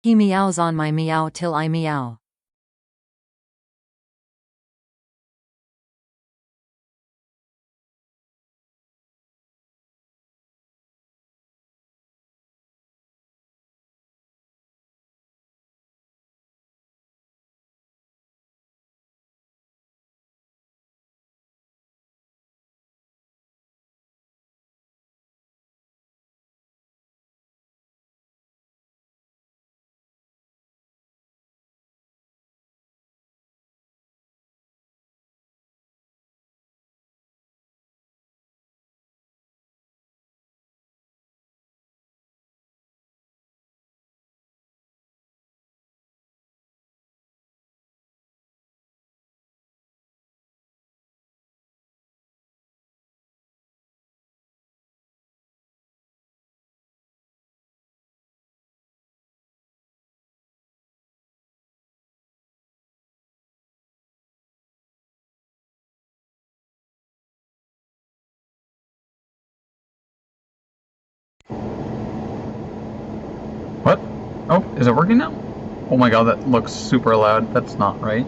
He meows on my meow till I meow. What? Oh, is it working now? Oh my god, that looks super loud. That's not right.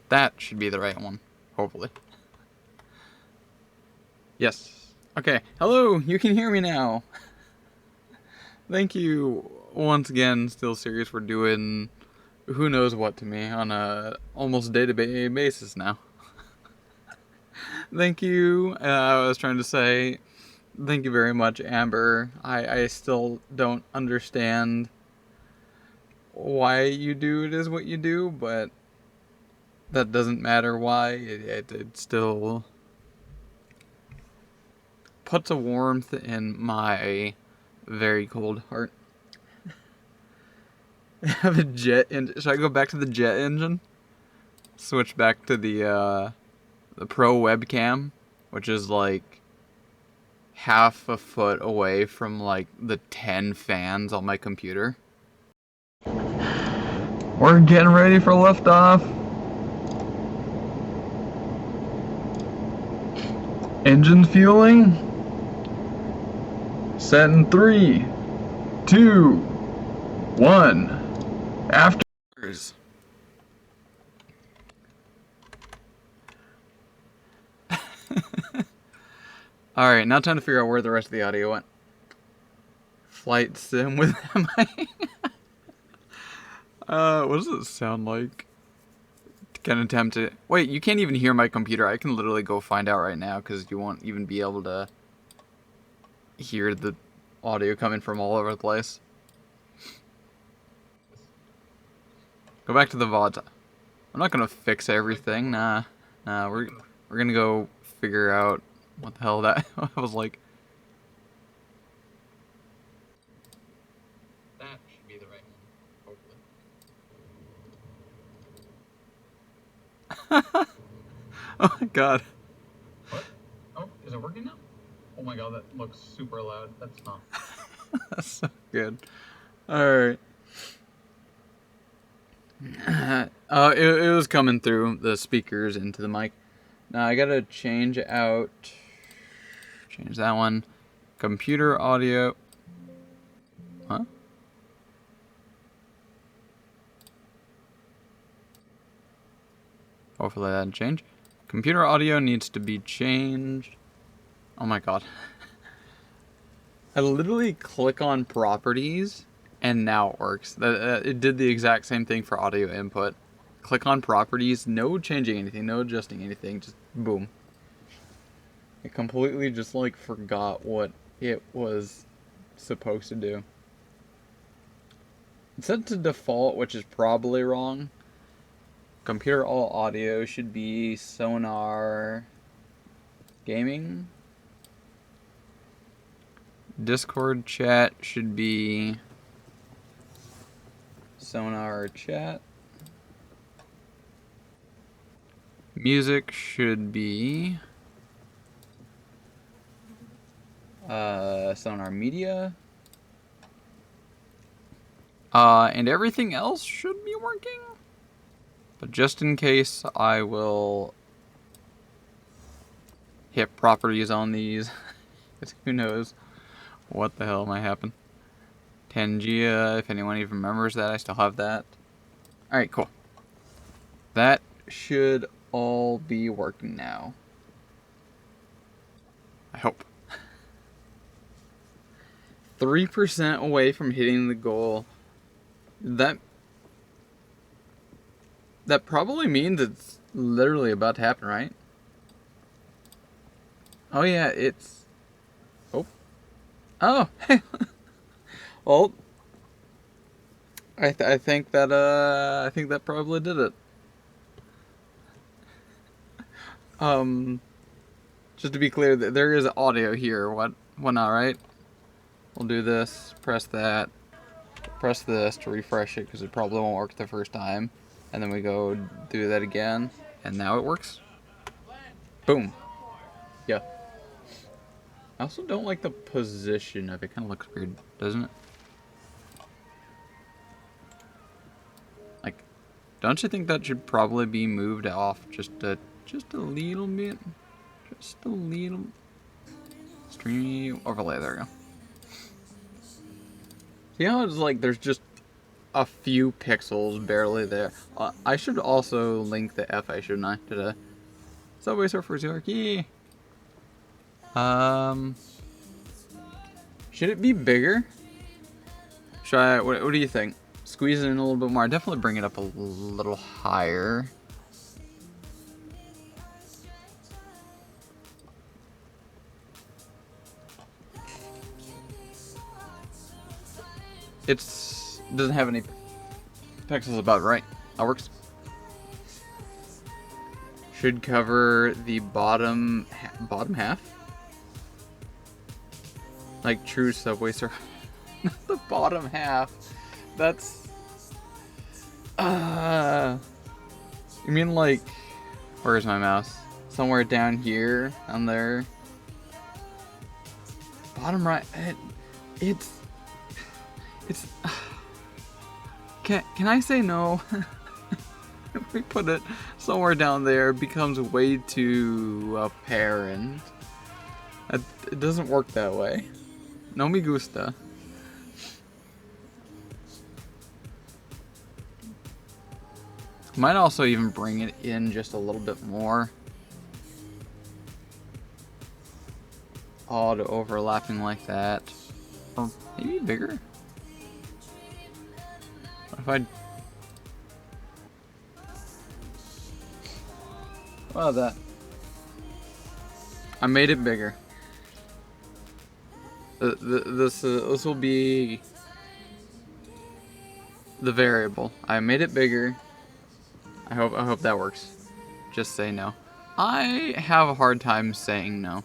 That should be the right one, hopefully. Yes. Okay. Hello, you can hear me now. Thank you once again, Still Serious, for doing who knows what to me on a almost day-to-day basis now. Thank you. I was trying to say thank you very much, Amber. I still don't understand why you do it is what you do, but that doesn't matter why. It still puts a warmth in my very cold heart. I have a jet engine. Should I go back to the jet engine? Switch back to the pro webcam, which is like half a foot away from like the 10 fans on my computer. We're getting ready for liftoff. Engine fueling. Set in 3, 2, 1. After. Alright, now time to figure out where the rest of the audio went. Flight sim with MI. What does it sound like? Can attempt it. Wait, you can't even hear my computer. I can literally go find out right now because you won't even be able to hear the audio coming from all over the place. Go back to the VODs. I'm not gonna fix everything. Nah, we're gonna go figure out what the hell that I was like. That should be the right one, hopefully. Oh my god. What? Oh, is it working now? Oh my god, that looks super loud. That's not. That's so good. Alright. It was coming through the speakers into the mic. Now I gotta change that one. Computer audio. Huh? Hopefully that didn't change. Computer audio needs to be changed. Oh my god. I literally click on properties and now it works. It did the exact same thing for audio input. Click on properties, no changing anything, no adjusting anything, just boom. It completely just like forgot what it was supposed to do. It's set to default, which is probably wrong. Computer all audio should be Sonar Gaming. Discord chat should be Sonar Chat. Music should be Sonar Media. And everything else should be working. But just in case, I will hit properties on these. Who knows What the hell might happen? Tangia, if anyone even remembers that, I still have that. Alright, cool. That should all be working now. I hope. 3% away from hitting the goal. That probably means it's literally about to happen, right? Oh yeah, it's... Oh. Oh, hey. Well, I think that probably did it. Just to be clear, there is audio here. What not, right? We'll do this, press that, press this to refresh it because it probably won't work the first time. And then we go do that again, and now it works. Boom. Yeah. I also don't like the position of it. Kind of looks weird, doesn't it? Like, don't you think that should probably be moved off just a little bit? Just a little. Stream overlay. There we go. See how it's like there's just a few pixels barely there. I should also link the FA, shouldn't I? To the Subway Surfers Yorkie. Should it be bigger? Should I? What do you think? Squeeze it in a little bit more. I definitely bring it up a little higher. Doesn't have any pixels about right. That works. Should cover the bottom half. Like true Subway Surfer. The bottom half. That's... You mean like... Where's my mouse? Somewhere down here. Down there. Bottom right. It's... Can I say no? If we put it somewhere down there, it becomes way too apparent. It doesn't work that way. No me gusta. Might also even bring it in just a little bit more. Odd overlapping like that. Or maybe bigger. What if I... Well, that... I made it bigger. This will be the variable. I made it bigger. I hope that works. Just say no. I have a hard time saying no.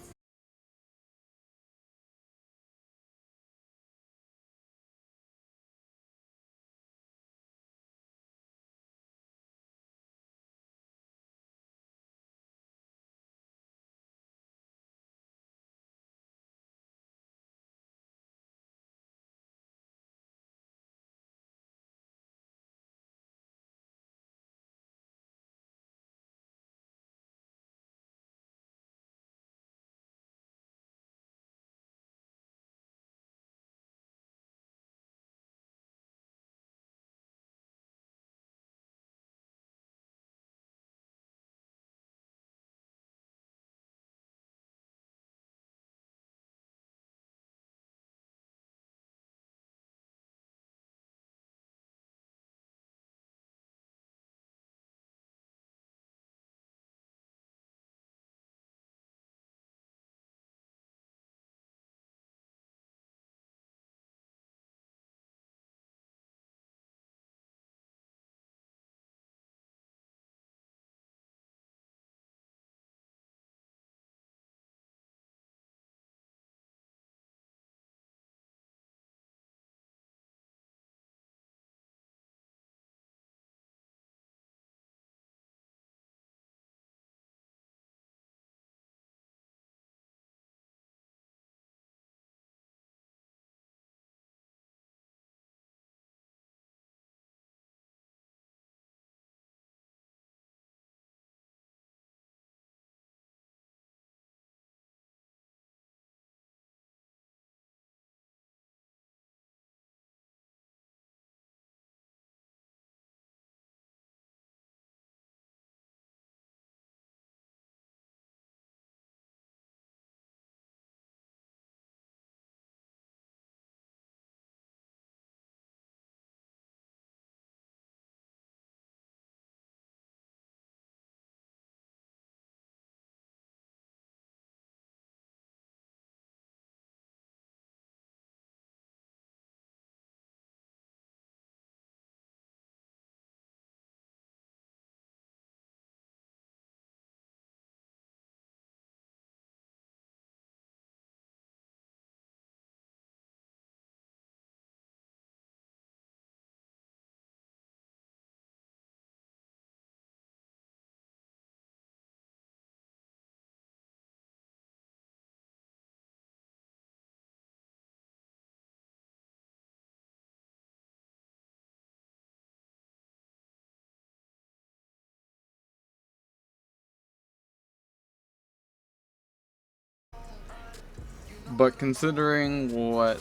But considering what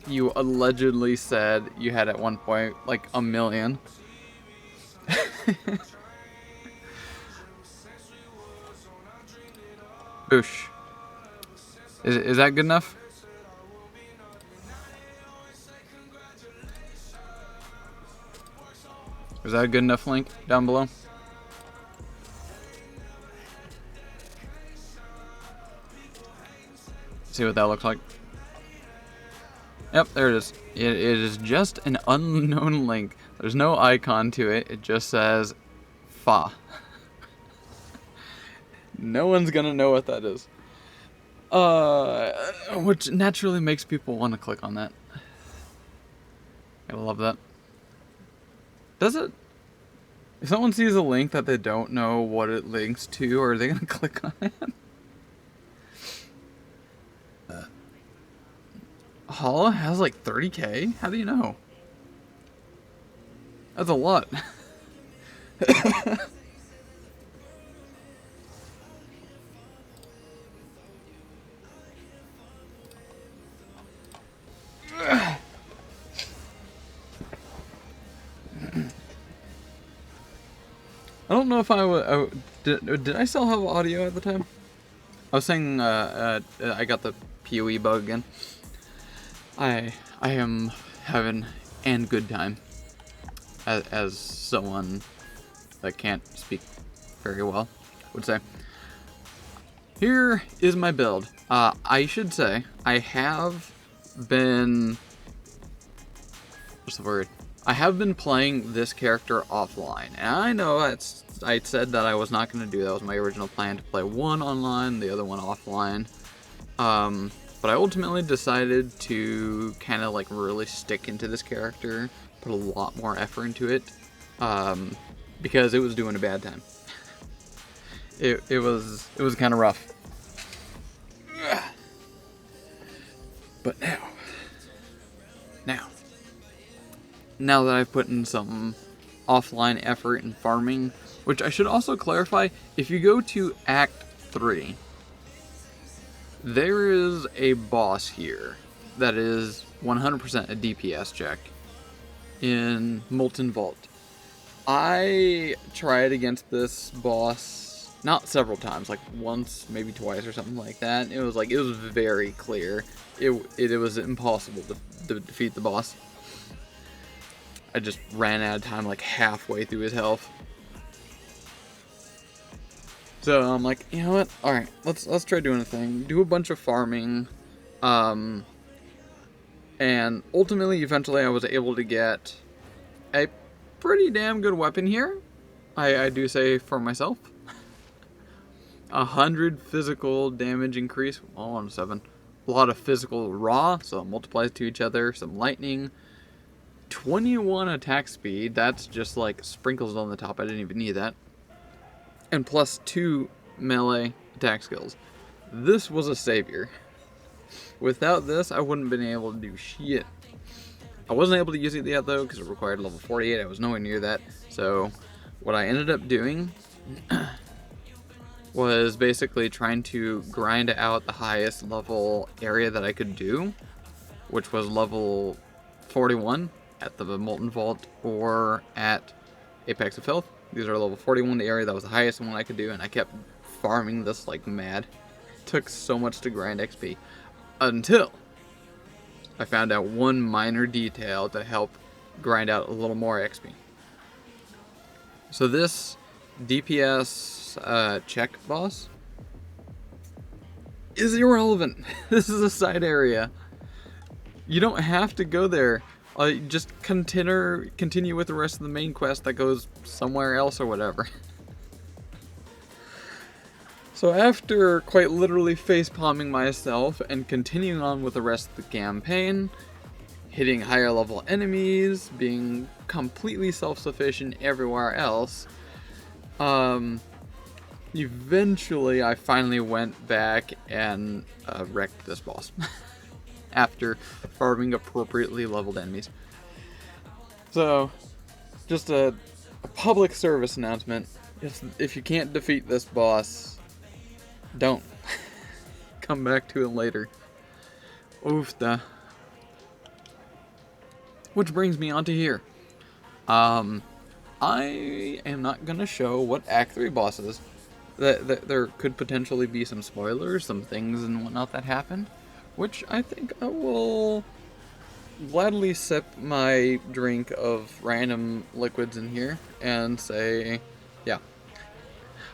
you allegedly said you had at one point, like 1 million. Boosh. Is that good enough? Is that a good enough link down below? See what that looks like. Yep, there it is. It is just an unknown link. There's no icon to it. It just says FA. No one's gonna know what that is. Which naturally makes people want to click on that. Gotta love that. Does it? If someone sees a link that they don't know what it links to, are they gonna click on it? Hala has like 30k? How do you know? That's a lot. I don't know if did I still have audio at the time? I was saying I got the PoE bug again. I am having a good time as someone that can't speak very well would say. Here is my build. I should say I have been, what's the word? I have been playing this character offline, and I know I said that I was not going to do that. Was my original plan, to play one online, the other one offline. But I ultimately decided to kind of like really stick into this character, put a lot more effort into it, because it was doing a bad time. It was kind of rough. But now that I've put in some offline effort in farming, which I should also clarify, if you go to Act 3, there is a boss here that is 100% a DPS check in Molten Vault. I tried against this boss, not several times, like once, maybe twice or something like that. It was very clear. It was impossible to defeat the boss. I just ran out of time like halfway through his health. So I'm like, you know what? All right, let's try doing a thing. Do a bunch of farming, and ultimately, eventually, I was able to get a pretty damn good weapon here. I do say for myself. 100 physical damage increase, all on 7. A lot of physical raw, so it multiplies to each other. Some lightning. 21 attack speed. That's just like sprinkles on the top. I didn't even need that. And plus 2 melee attack skills. This was a savior. Without this, I wouldn't have been able to do shit. I wasn't able to use it yet though, because it required level 48. I was nowhere near that. So what I ended up doing was basically trying to grind out the highest level area that I could do, which was level 41 at the Molten Vault or at Apex of Filth. These are level 41, the area that was the highest one I could do, and I kept farming this like mad. It took so much to grind XP until I found out one minor detail to help grind out a little more XP. So this DPS check boss is irrelevant. This is a side area. You don't have to go there. Just continue with the rest of the main quest that goes somewhere else or whatever. So after quite literally facepalming myself and continuing on with the rest of the campaign, hitting higher level enemies, being completely self-sufficient everywhere else, eventually I finally went back and wrecked this boss. After farming appropriately leveled enemies. So, just a public service announcement. If you can't defeat this boss, don't. Come back to it later. Oofda. Which brings me on to here. I am not gonna show what Act 3 boss is. That there could potentially be some spoilers, some things and whatnot that happen, which I think I will gladly sip my drink of random liquids in here and say, yeah,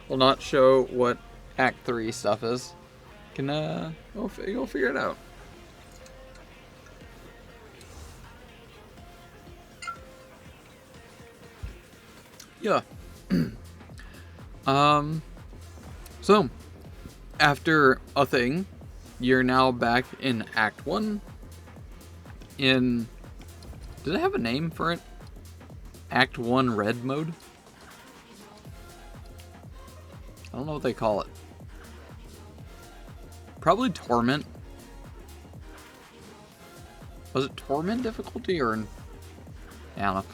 will not show what Act 3 stuff is. You'll figure it out. Yeah. So, after a thing, you're now back in Act 1. Did it have a name for it? Act 1 Red mode? I don't know what they call it. Probably Torment. Was it Torment difficulty or... I don't know.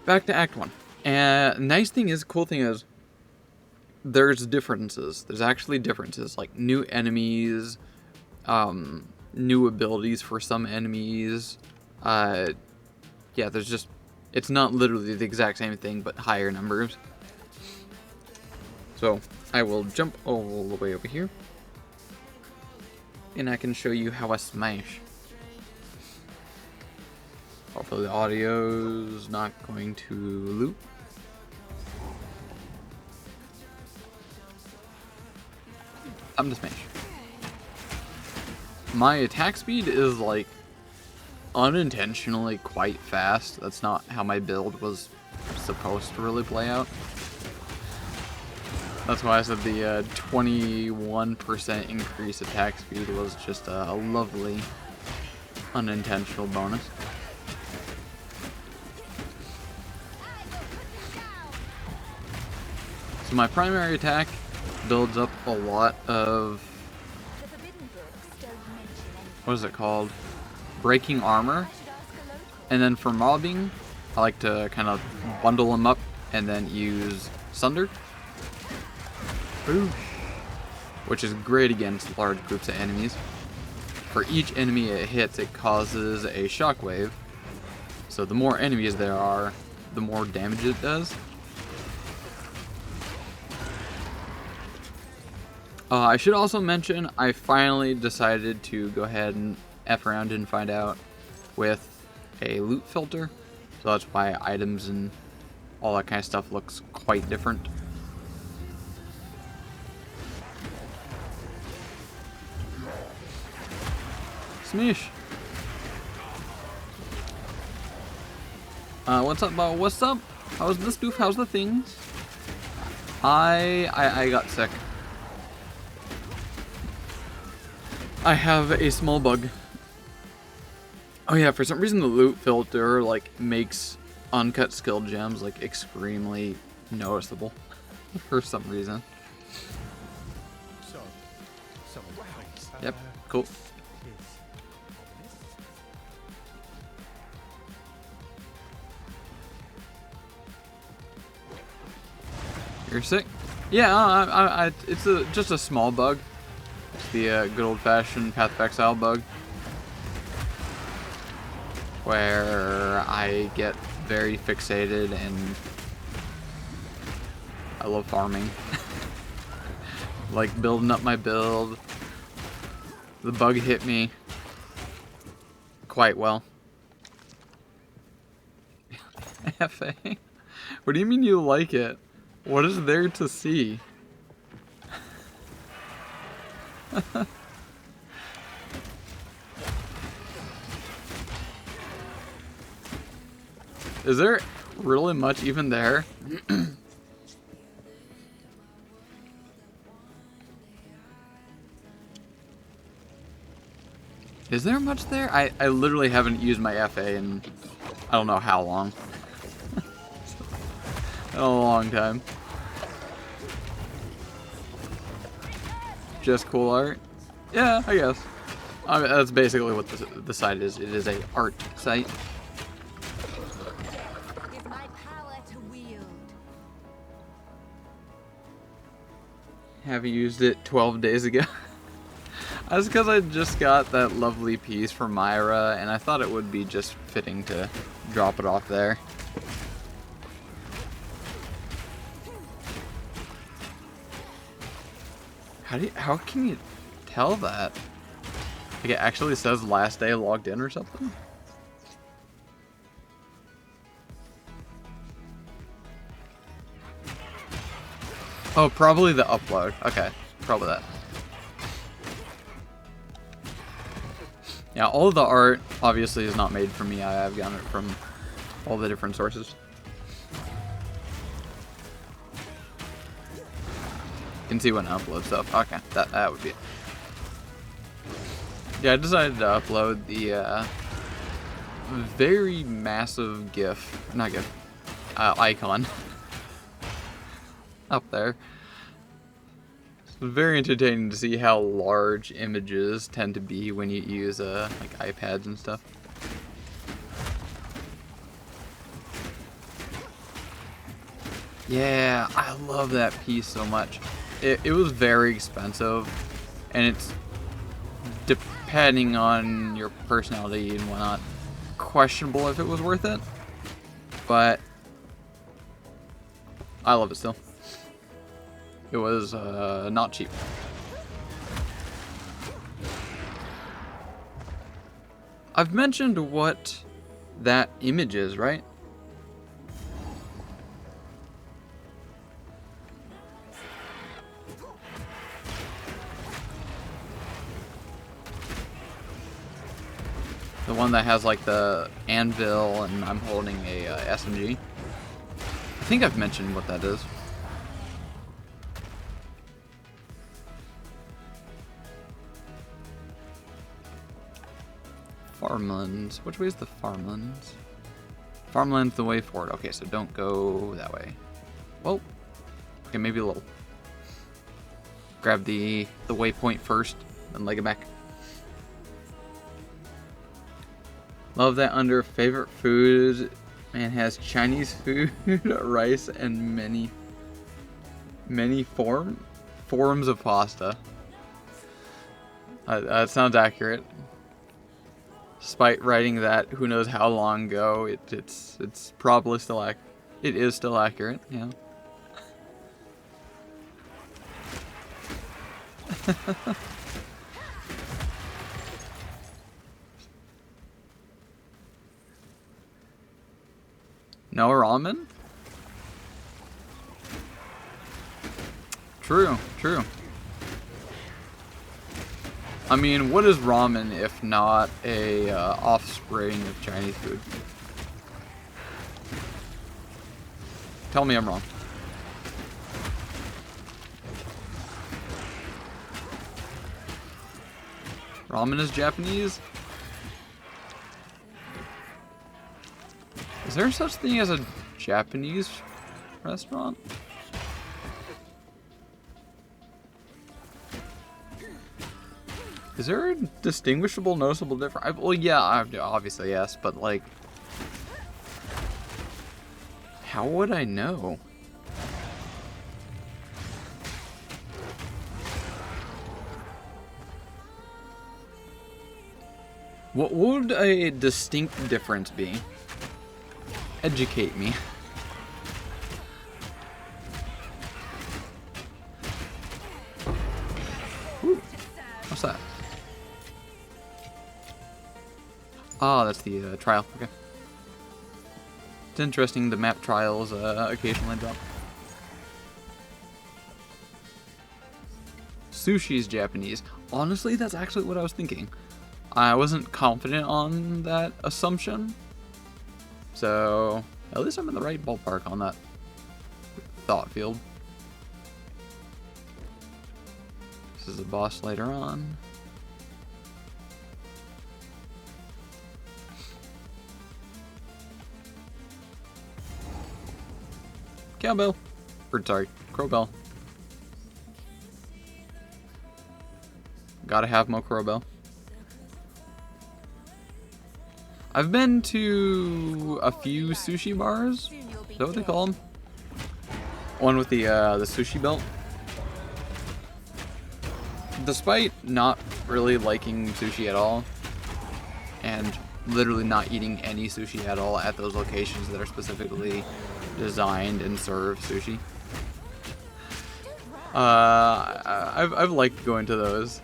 Back to Act 1. And nice thing is, cool thing is, there's differences. There's actually differences, like new enemies, new abilities for some enemies. Yeah, there's just, it's not literally the exact same thing, but higher numbers. So, I will jump all the way over here, and I can show you how I smash. Hopefully the audio's not going to loop. I'm to smash. My attack speed is like unintentionally quite fast. That's not how my build was supposed to really play out. That's why I said the 21% increase attack speed was just a lovely unintentional bonus. So my primary attack builds up a lot of, what is it called? Breaking armor. And then for mobbing, I like to kind of bundle them up and then use Sunder. Which is great against large groups of enemies. For each enemy it hits, it causes a shockwave. So the more enemies there are, the more damage it does. I should also mention, I finally decided to go ahead and F around and find out with a loot filter. So that's why items and all that kind of stuff looks quite different. Smish! What's up, Bo? What's up? How's the spoof? How's the things? I got sick. I have a small bug. Oh yeah, for some reason the loot filter like makes uncut skill gems like extremely noticeable for some reason. Yep, cool. You're sick? Yeah, it's just a small bug. It's the good old-fashioned Path of Exile bug, where I get very fixated and I love farming. Like building up my build. The bug hit me quite well. FA? What do you mean you like it? What is there to see? Is there really much even there? Is there much there? I literally haven't used my FA in I don't know how long. In a long time. Just cool art? Yeah, I guess. I mean, that's basically what the site is. It is a art site. Have you used it 12 days ago? That's because I just got that lovely piece from Myra, and I thought it would be just fitting to drop it off there. How can you tell that? Like, it actually says last day logged in or something? Oh, probably the upload. Okay, probably that. Yeah, all of the art obviously is not made from me. I've gotten it from all the different sources. You can see when I upload stuff. Okay, that would be it. Yeah, I decided to upload the very massive GIF, not GIF, icon up there. It's very entertaining to see how large images tend to be when you use like iPads and stuff. Yeah, I love that piece so much. It was very expensive, and it's, depending on your personality and whatnot, questionable if it was worth it, but I love it still. It was not cheap. I've mentioned what that image is, right? The one that has like the anvil and I'm holding a SMG. I think I've mentioned what that is. Farmlands. Which way is the farmlands? Farmland's the way forward. Okay, so don't go that way. Well, okay, maybe a little. Grab the waypoint first, then leg it back. Love that under favorite food, man, has Chinese food, rice, and many forms of pasta. That sounds accurate. Despite writing that, who knows how long ago, it's probably still it is still accurate, yeah. No ramen? True. I mean, what is ramen if not a offspring of Chinese food? Tell me I'm wrong. Ramen is Japanese? Is there such thing as a Japanese restaurant? Is there a distinguishable, noticeable difference? Well, yeah, obviously yes, but like, how would I know? What would a distinct difference be? Educate me. Ooh, what's that? Ah, that's the trial. Okay. It's interesting the map trials occasionally drop. Sushi's Japanese. Honestly, that's actually what I was thinking. I wasn't confident on that assumption. So, at least I'm in the right ballpark on that thought field. This is a boss later on. Cowbell. Or, sorry, Crowbell. Gotta have Mo Crowbell. I've been to a few sushi bars. Is that what they call them? One with the sushi belt. Despite not really liking sushi at all, and literally not eating any sushi at all at those locations that are specifically designed and serve sushi, I've liked going to those.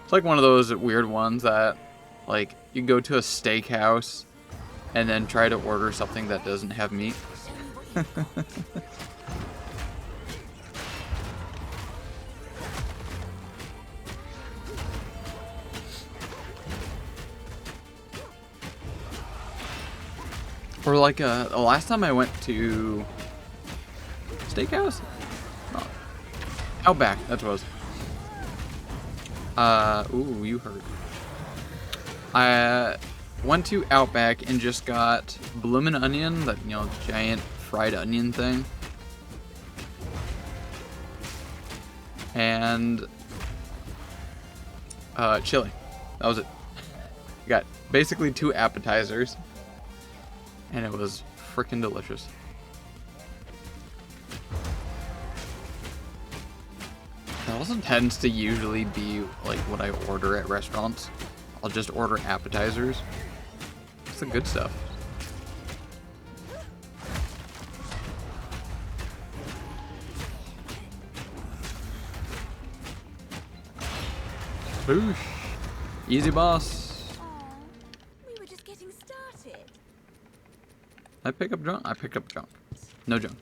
It's like one of those weird ones that, like, you go to a steakhouse and then try to order something that doesn't have meat. Or like the last time I went to steakhouse? Oh. Outback, that's what it was. Ooh, you hurt. I went to Outback and just got bloomin' onion, that, you know, giant fried onion thing. And chili. That was it. I got basically 2 appetizers. And it was freaking delicious. It also tends to usually be like what I order at restaurants. I'll just order appetizers. It's the good stuff. Boosh. Easy boss. I pick up junk? I picked up junk. No junk.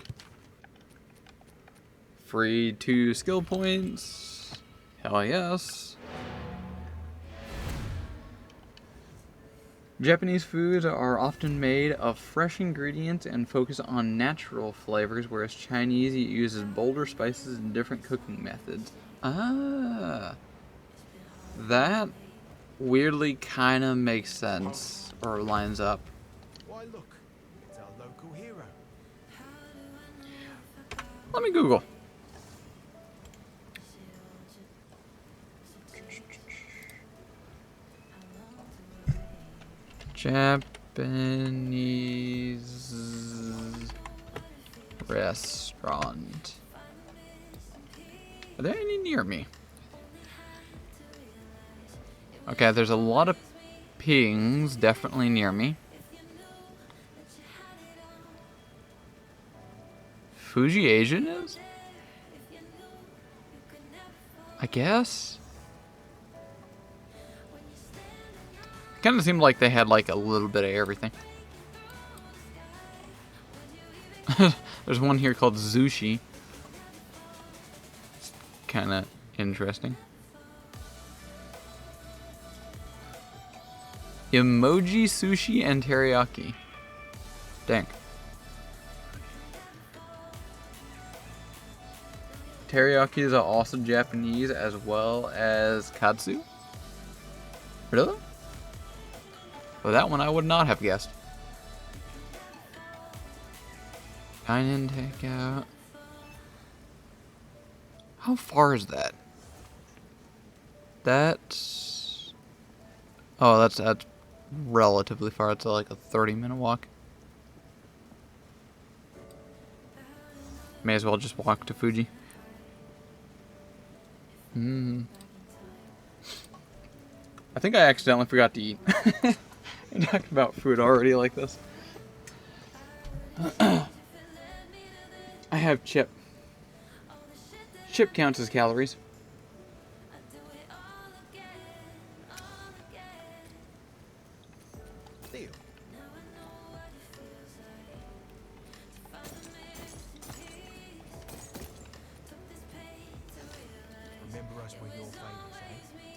Free 2 skill points. Hell yes. Japanese foods are often made of fresh ingredients and focus on natural flavors, whereas Chinese uses bolder spices and different cooking methods. Ah. That weirdly kind of makes sense, or lines up. Why look. Local hero. Let me Google. Japanese restaurant. Are there any near me? Okay, there's a lot of pings definitely near me. Fuji Asian is? I guess? Kind of seemed like they had like a little bit of everything. There's one here called Zushi. It's kind of interesting. Emoji, sushi, and teriyaki. Dang. Teriyaki is also Japanese as well as katsu. Really? Well, that one I would not have guessed. Dine-in, takeout. How far is that? That's... Oh, that's relatively far. It's like a 30-minute walk. May as well just walk to Fuji. I think I accidentally forgot to eat. I talked about food already like this. I have chip. Chip counts as calories. Deal. Remember us with your favorites, eh?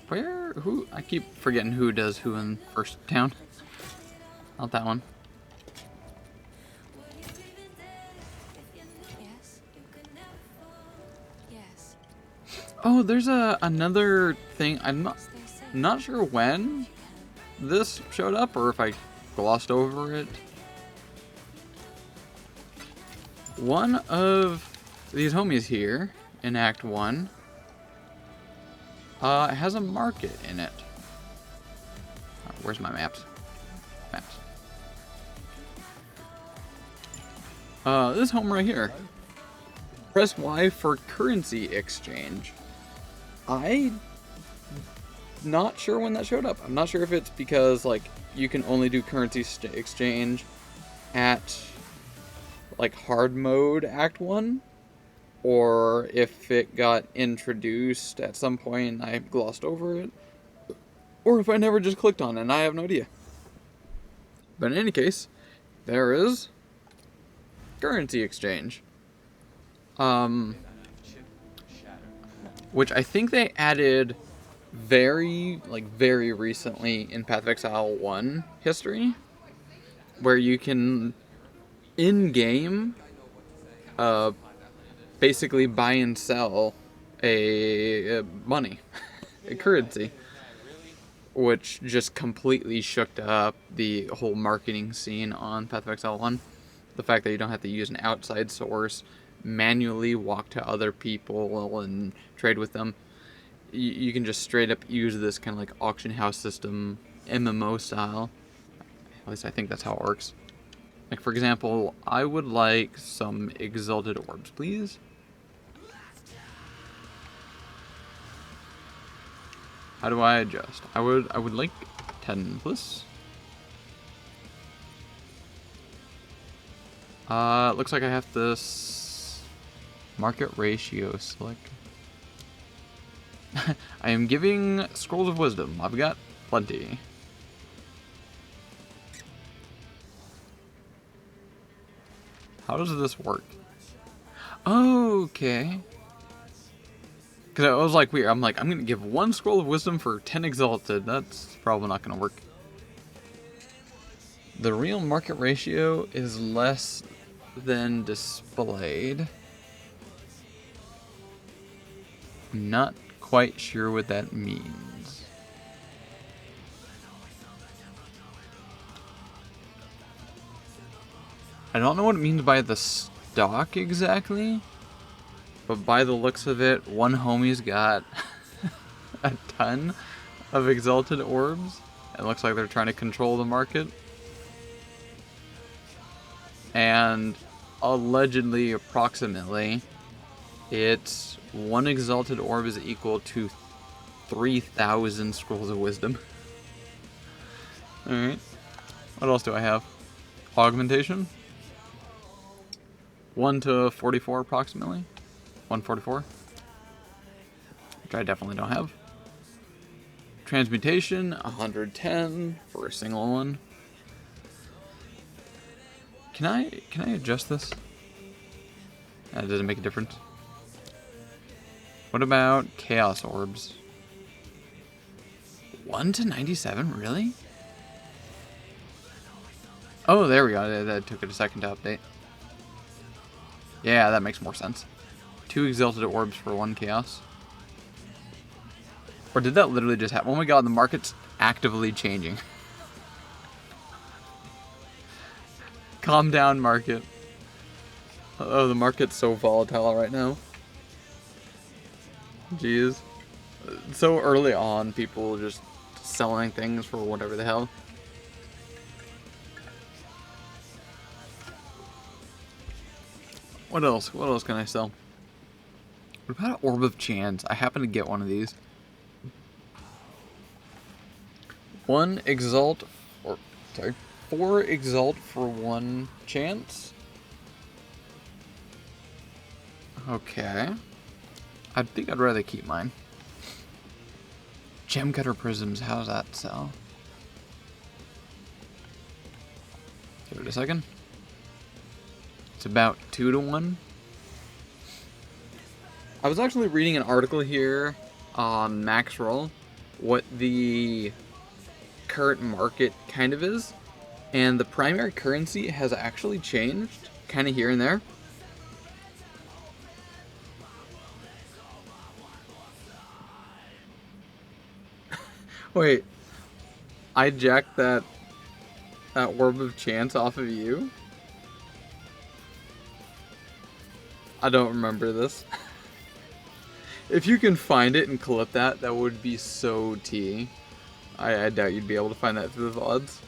Where? Who? I keep forgetting who does who in First Town. Not that one. Oh, there's another thing. I'm not sure when this showed up or if I glossed over it. One of these homies here in Act 1 has a market in it. Where's my maps? Maps. This home right here Press Y for currency exchange. I'm not sure when that showed up. I'm not sure if it's because like you can only do currency exchange at like hard mode Act 1, or if it got introduced at some point and I glossed over it, or if I never just clicked on it and I have no idea. But in any case, there is currency exchange. Which I think they added very recently in Path of Exile 1 history, where you can in-game basically buy and sell a money, a currency, which just completely shook up the whole marketing scene on Path of Exile 1. The fact that you don't have to use an outside source, manually walk to other people and trade with them. You can just straight up use this kind of like auction house system, MMO style. At least I think that's how it works. Like, for example, I would like some exalted orbs, please. How do I adjust? I would like 10 plus. Looks like I have this market ratio select. I am giving scrolls of wisdom. I've got plenty. How does this work? Okay. Because I was like, weird. I'm like, I'm going to give 1 scroll of wisdom for 10 exalted. That's probably not going to work. The real market ratio is less than displayed. I'm not quite sure what that means. I don't know what it means by the stock exactly, but by the looks of it, one homie's got a ton of exalted orbs. It looks like they're trying to control the market. And allegedly, approximately, it's 1 exalted orb is equal to 3,000 scrolls of wisdom. Alright. What else do I have? Augmentation. 1 to 44 approximately. 144. Which I definitely don't have. Transmutation, 110 for a single one. Can I adjust this? Does it make a difference? What about Chaos Orbs? 1 to 97, really? Oh, there we go. That took it a second to update. Yeah, that makes more sense. 2 Exalted Orbs for 1 Chaos. Or did that literally just happen? Oh my god, the market's actively changing. Calm down, market. Oh, the market's so volatile right now. Jeez. So early on, people just selling things for whatever the hell. What else? What else can I sell? What about an Orb of Chance? I happen to get one of these. 1 Exalt, or sorry, 4 Exalt for 1 Chance. Okay. I think I'd rather keep mine. Gem Cutter Prisms, how's that sell? Give it a second. It's about 2 to 1. I was actually reading an article here on Maxroll, what the current market kind of is, and the primary currency has actually changed, kind of here and there. Wait, I jacked that Orb of Chance off of you? I don't remember this. If you can find it and clip that, that would be so tea. I doubt you'd be able to find that through the VODs.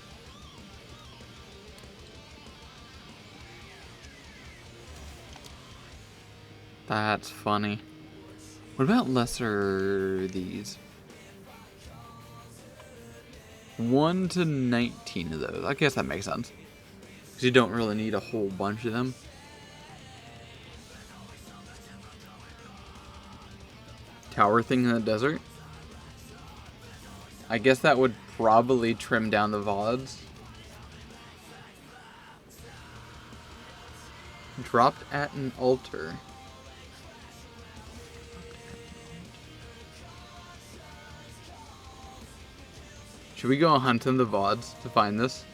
That's funny. What about lesser these? 1 to 19 of those. I guess that makes sense. Because you don't really need a whole bunch of them. Tower thing in the desert? I guess that would probably trim down the VODs. Dropped at an altar. Should we go hunt in the VODs to find this?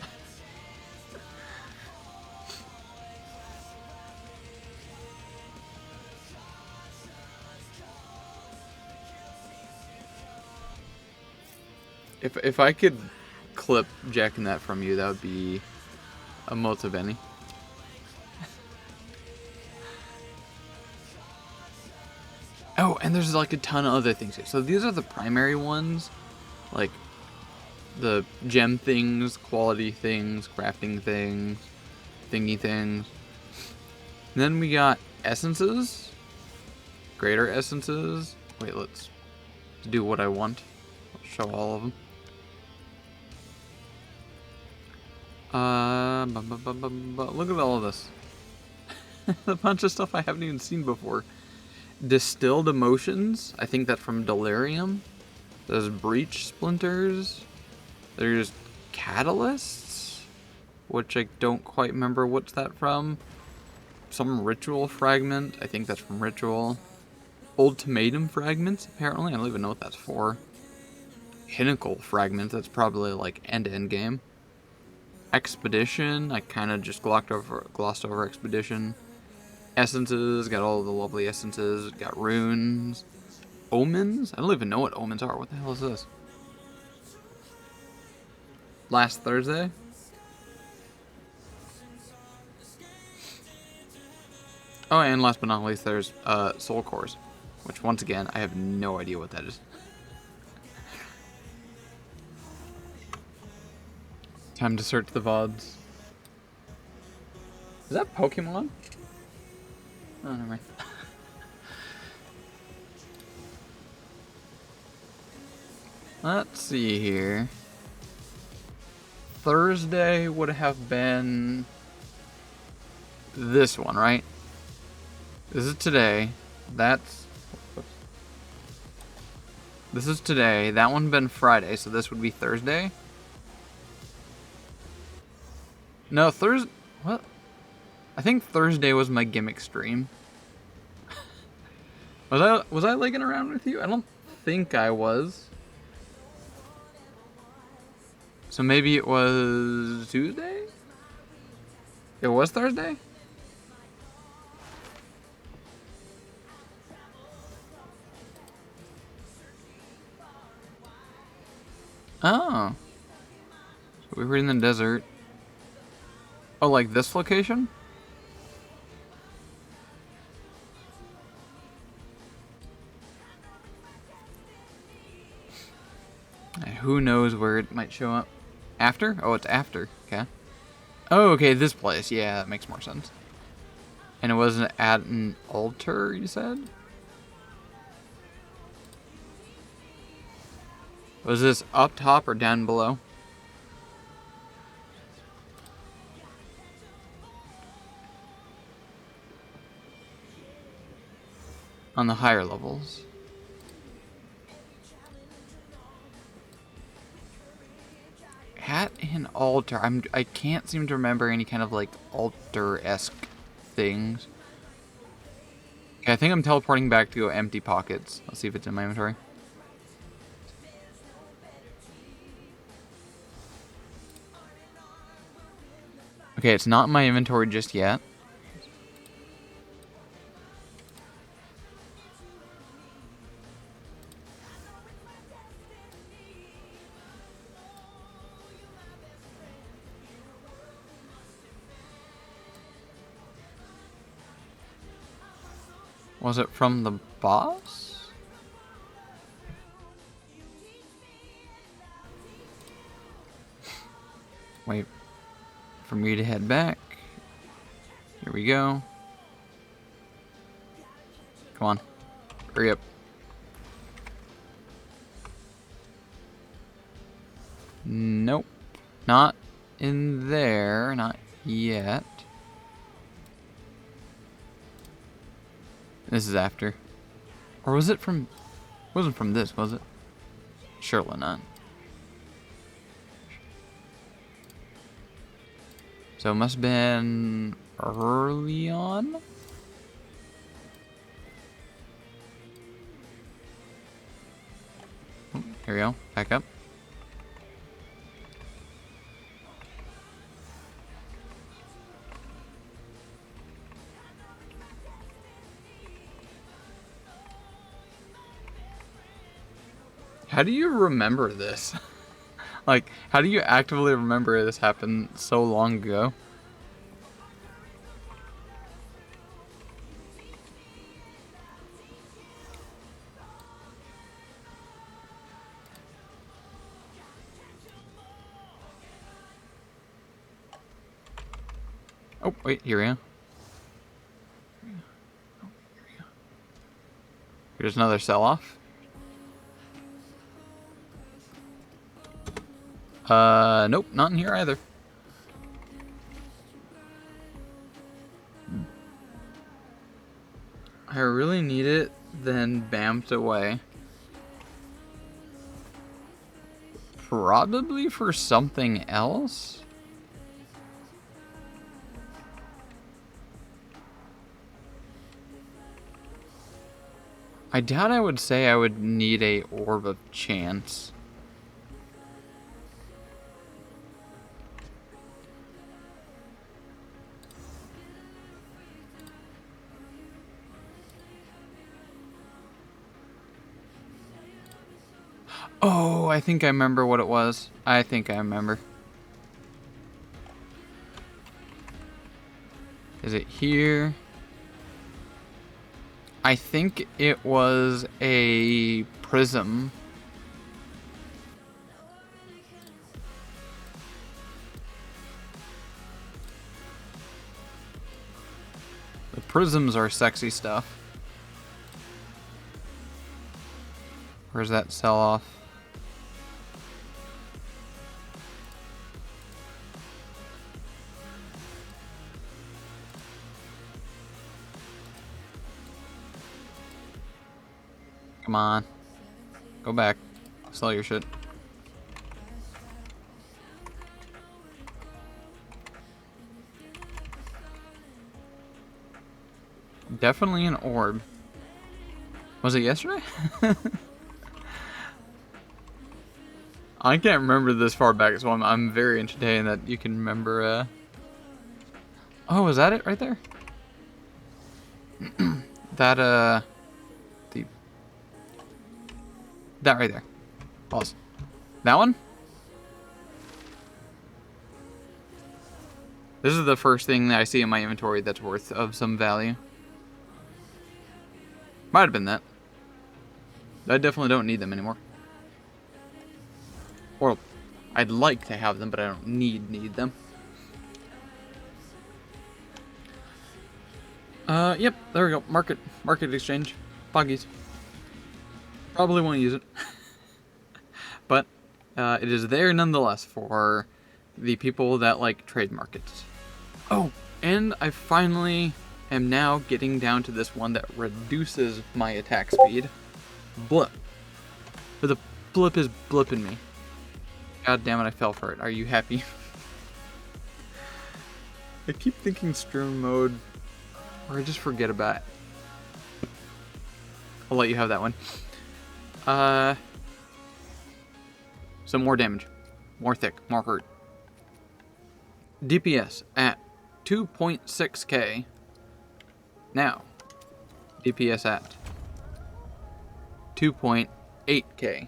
If I could clip jacking that from you, that would be a molto bene. Oh, and there's like a ton of other things here. So these are the primary ones, like the gem things, quality things, crafting things, thingy things. And then we got essences, greater essences. Wait, let's do what I want. I'll show all of them. Look at all of this. A bunch of stuff I haven't even seen before. Distilled emotions. I think that's from Delirium. There's breach splinters. There's catalysts, which I don't quite remember what's that from. Some ritual fragment. I think that's from Ritual. Ultimatum fragments, apparently. I don't even know what that's for. Pinnacle fragments. That's probably like end-to-end game. Expedition. I kind of just glossed over Expedition. Essences. Got all the lovely essences. Got runes. Omens. I don't even know what omens are. What the hell is this? Last Thursday. Oh, and last but not least, there's soul cores, which once again I have no idea what that is. Time to search the VODs. Is that Pokemon? Oh, never mind. Let's see here. Thursday would have been this one, right? This is today. This is today. That one been Friday, so this would be Thursday. No, Thursday. What? I think Thursday was my gimmick stream. Was I legging around with you? I don't think I was. So maybe it was Tuesday? It was Thursday? Oh. So we were in the desert. Oh, like this location? Who knows where it might show up. After? Oh, it's after. Okay. Oh, okay, this place. Yeah, that makes more sense. And it wasn't at an altar, you said? Was this up top or down below? On the higher levels. At an altar. I can't seem to remember any kind of like altar-esque things. Okay, I think I'm teleporting back to go empty pockets. Let's see if it's in my inventory. Okay, it's not in my inventory just yet. Was it from the boss? Wait for me to head back. Here we go. Come on. Hurry up. Nope. Not in there. Not yet. This is after. Or was it from... Wasn't from this, was it? Surely not. So it must have been early on? Oh, here we go. Back up. How do you remember this? Like, how do you actively remember this happened so long ago? Oh, wait, here we go. Here's another sell-off. Nope, not in here either. I really need it, then bammed away. Probably for something else? I doubt I would say I would need a Orb of Chance. Oh, I think I remember what it was. I think I remember. Is it here? I think it was a prism. The prisms are sexy stuff. Where's that sell-off? Come on. Go back. Sell your shit. Definitely an orb. Was it yesterday? I can't remember this far back, so I'm very entertained that you can remember. Oh, is that it right there? That that right there. Pause. That one? This is the first thing that I see in my inventory that's worth of some value. Might have been that. I definitely don't need them anymore. Or I'd like to have them, but I don't need them. Yep, there we go. Market exchange. Buggies. Probably won't use it. But it is there nonetheless for the people that like trade markets. Oh, and I finally am now getting down to this one that reduces my attack speed. Blip. But the blip is blipping me. God damn it, I fell for it. Are you happy? I keep thinking stream mode, or I just forget about it. I'll let you have that one. Some more damage. More thick. More hurt. DPS at 2.6k. Now, DPS at 2.8k.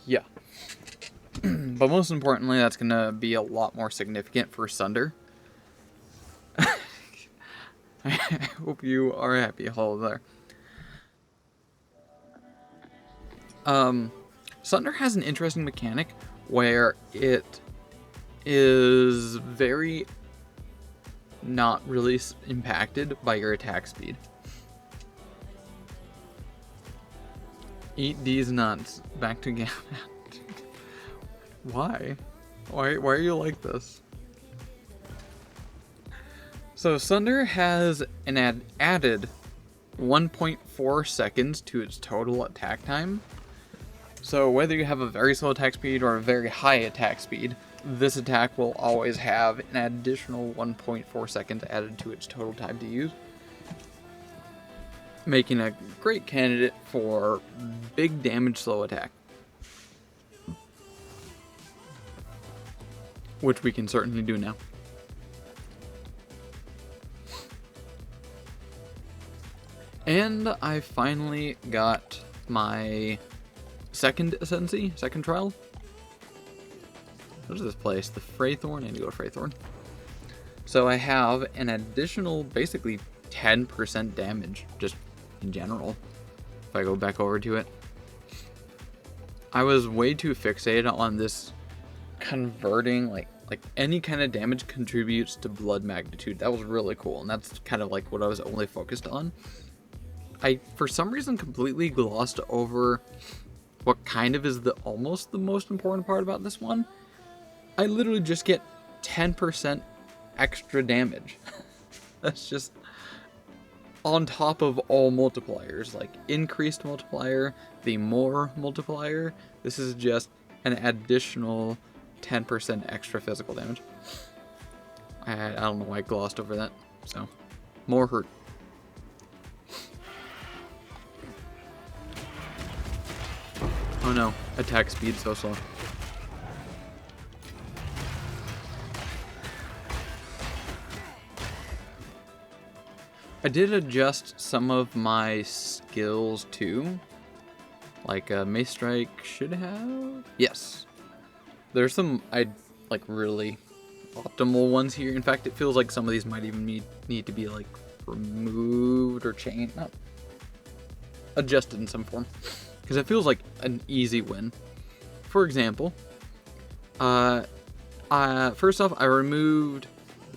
Yeah. But most importantly, that's going to be a lot more significant for Sunder. I hope you are happy. Hello there. Sunder has an interesting mechanic where it is very not really impacted by your attack speed. Eat these nuts. Back to Gambit. Why? Why are you like this? So Sunder has an added 1.4 seconds to its total attack time. So whether you have a very slow attack speed or a very high attack speed, this attack will always have an additional 1.4 seconds added to its total time to use, making a great candidate for big damage slow attack, which we can certainly do now. And I finally got my second Ascendancy, second trial. What is this place? The Fraythorn? I need to go to Fraythorn. So I have an additional, basically 10% damage, just in general. If I go back over to it. I was way too fixated on this converting, like any kind of damage contributes to blood magnitude. That was really cool, and that's kind of like what I was only focused on. I, for some reason, completely glossed over what kind of is almost the most important part about this one. I literally just get 10% extra damage. That's just on top of all multipliers, like increased multiplier, the more multiplier. This is just an additional 10% extra physical damage. I don't know why I glossed over that. So, more hurt. Oh no, attack speed so slow. I did adjust some of my skills too. Like Mace Strike should have? Yes. There's some really optimal ones here. In fact, it feels like some of these might even need to be like removed or changed. Not adjusted in some form. Because it feels like an easy win. For example, first off, I removed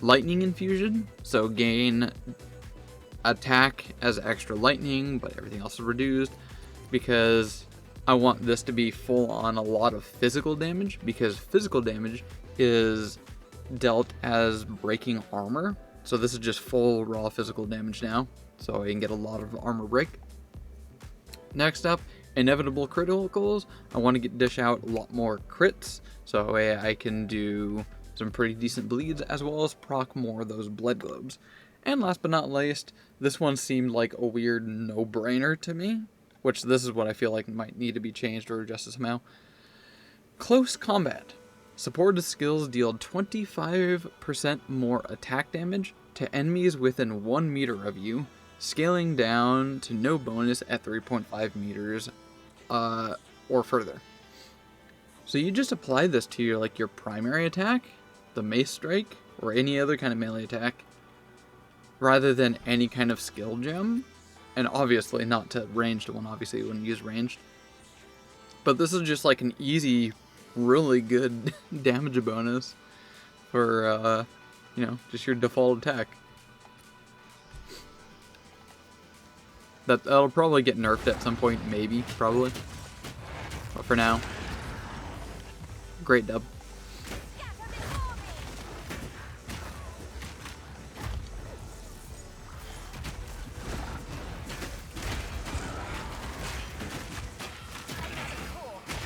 Lightning Infusion, so gain attack as extra lightning, but everything else is reduced, because I want this to be full on a lot of physical damage, because physical damage is dealt as breaking armor. So this is just full raw physical damage now, so I can get a lot of armor break. Next up, inevitable criticals. I want to dish out a lot more crits, so I can do some pretty decent bleeds, as well as proc more of those blood globes. And last but not least, this one seemed like a weird no-brainer to me, which this is what I feel like might need to be changed or adjusted somehow. Close combat. Supported skills deal 25% more attack damage to enemies within 1 meter of you, scaling down to no bonus at 3.5 meters or further. So you just apply this to your primary attack, the Mace Strike, or any other kind of melee attack, rather than any kind of skill gem. And obviously not to ranged one, obviously you wouldn't use ranged. But this is just like an easy, really good damage bonus for, just your default attack. That'll probably get nerfed at some point, maybe, probably. But for now, great dub.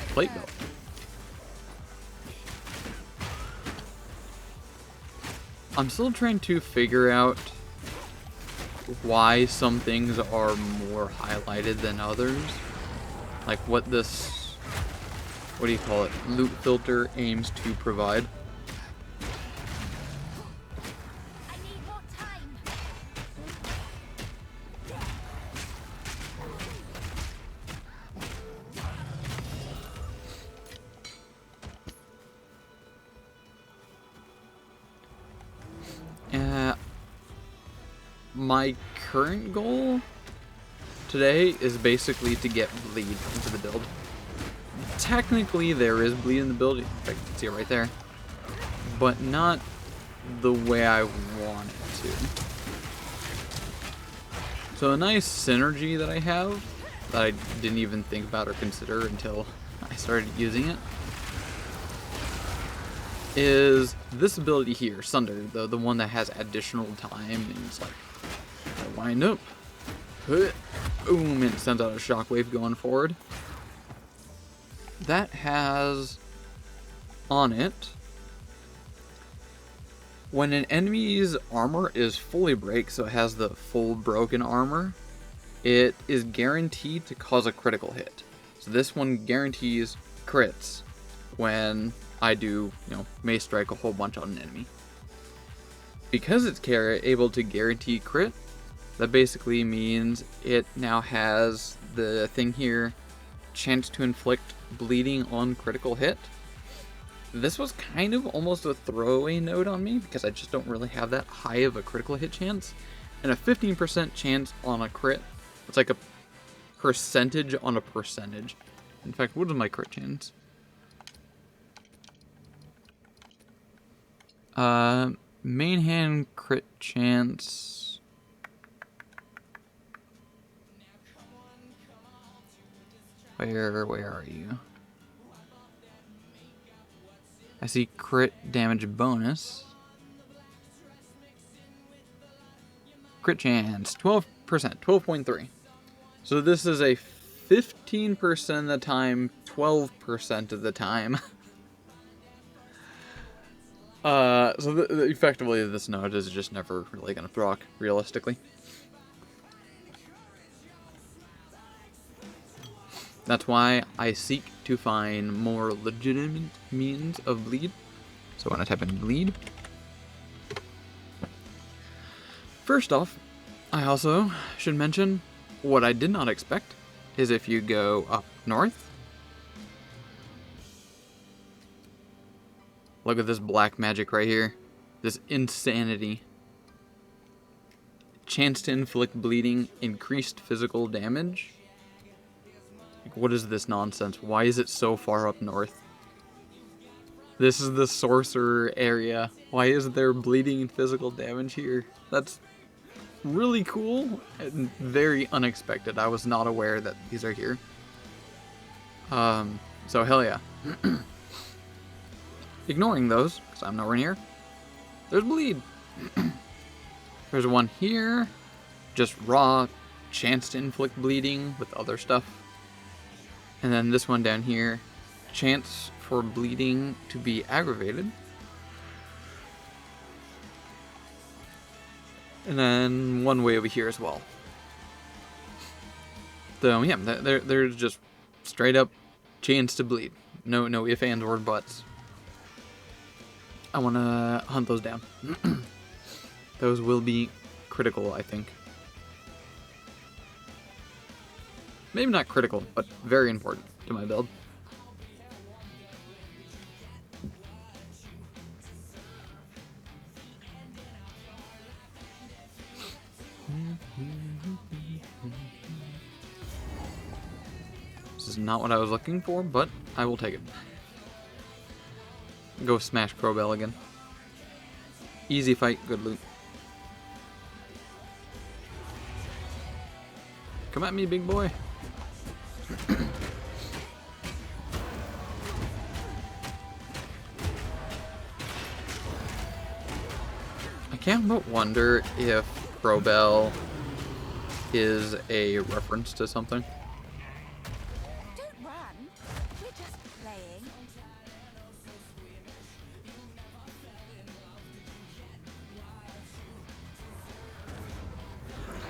Plate belt. I'm still trying to figure out why some things are more highlighted than others. Like what this, what do you call it, loot filter aims to provide. My current goal today is basically to get bleed into the build. Technically there is bleed in the build, in fact you can see it right there, but not the way I want it to. So a nice synergy that I have that I didn't even think about or consider until I started using it is this ability here, Sunder, the one that has additional time, and it's like, I wind up, boom, and it sends out a shockwave going forward. That has on it, when an enemy's armor is fully break, so it has the full broken armor, it is guaranteed to cause a critical hit. So this one guarantees crits when I do, Mace Strike a whole bunch on an enemy. Because it's able to guarantee crit, that basically means it now has the thing here, chance to inflict bleeding on critical hit. This was kind of almost a throwaway note on me because I just don't really have that high of a critical hit chance. And a 15% chance on a crit, it's like a percentage on a percentage. In fact, what is my crit chance? Main hand crit chance. Where are you? I see crit damage bonus. Crit chance, 12%, 12.3. So this is a 15% of the time, 12% of the time. So effectively, this node is just never really going to proc, realistically. That's why I seek to find more legitimate means of bleed. So when I type in bleed, first off, I also should mention what I did not expect is if you go up north. Look at this black magic right here. This insanity. Chance to inflict bleeding, increased physical damage. Like, what is this nonsense? Why is it so far up north? This is the sorcerer area. Why is there bleeding and physical damage here? That's really cool and very unexpected. I was not aware that these are here. So hell yeah. Ignoring those, because I'm nowhere near, there's bleed. There's one here, just raw, chance to inflict bleeding with other stuff. And then this one down here, chance for bleeding to be aggravated. And then one way over here as well. So yeah, there's just straight up chance to bleed. No ifs, ands, or buts. I want to hunt those down. Those will be critical, I think. Maybe not critical, but very important to my build. This is not what I was looking for, but I will take it. Go smash Crowbell again. Easy fight, good loot. Come at me, big boy. I can't but wonder if Crowbell is a reference to something. Don't run. We're just playing.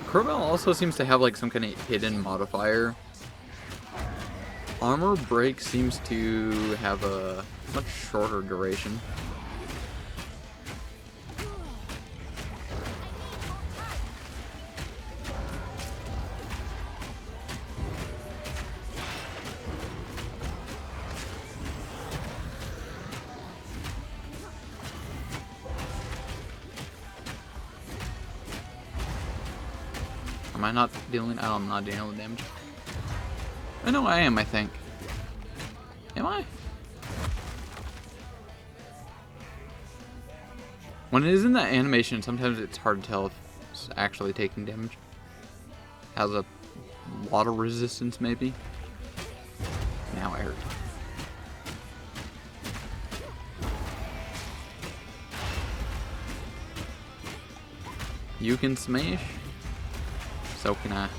Crowbell also seems to have like some kind of hidden modifier. Armor break seems to have a much shorter duration. Am I not dealing? Oh, I'm not dealing with damage. I know I am, I think. Am I? When it is in that animation, sometimes it's hard to tell if it's actually taking damage. Has a water resistance, maybe. Now I hurt. You can smash. So can I.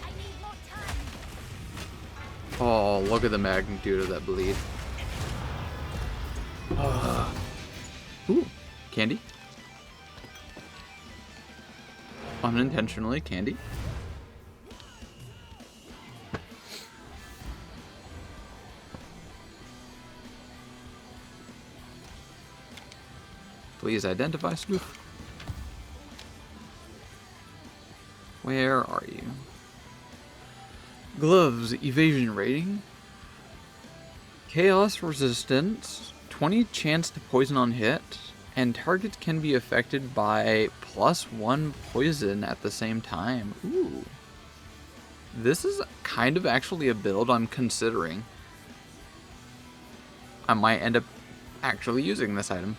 Oh, look at the magnitude of that bleed. Ooh, candy. Unintentionally, candy. Please identify Spoof. Where are you? Gloves, evasion rating. Chaos resistance. 20 chance to poison on hit. And targets can be affected by +1 poison at the same time. Ooh. This is kind of actually a build I'm considering. I might end up actually using this item.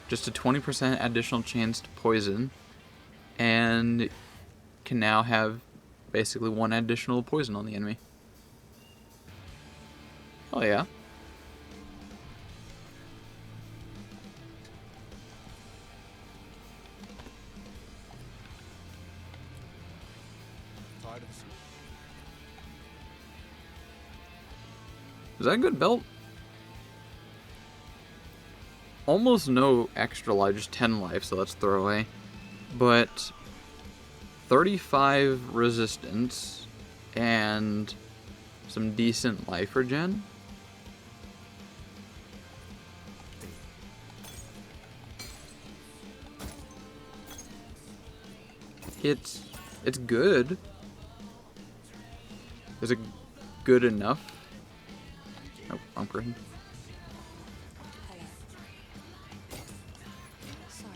Just a 20% additional chance to poison. And can now have basically 1 additional poison on the enemy. Oh yeah. Tired of this? Is that a good belt? Almost no extra life, just 10 life, so let's throw away. But 35 resistance and some decent life regen. It's good. Is it good enough? Nope, wrong person. Hello. Sorry.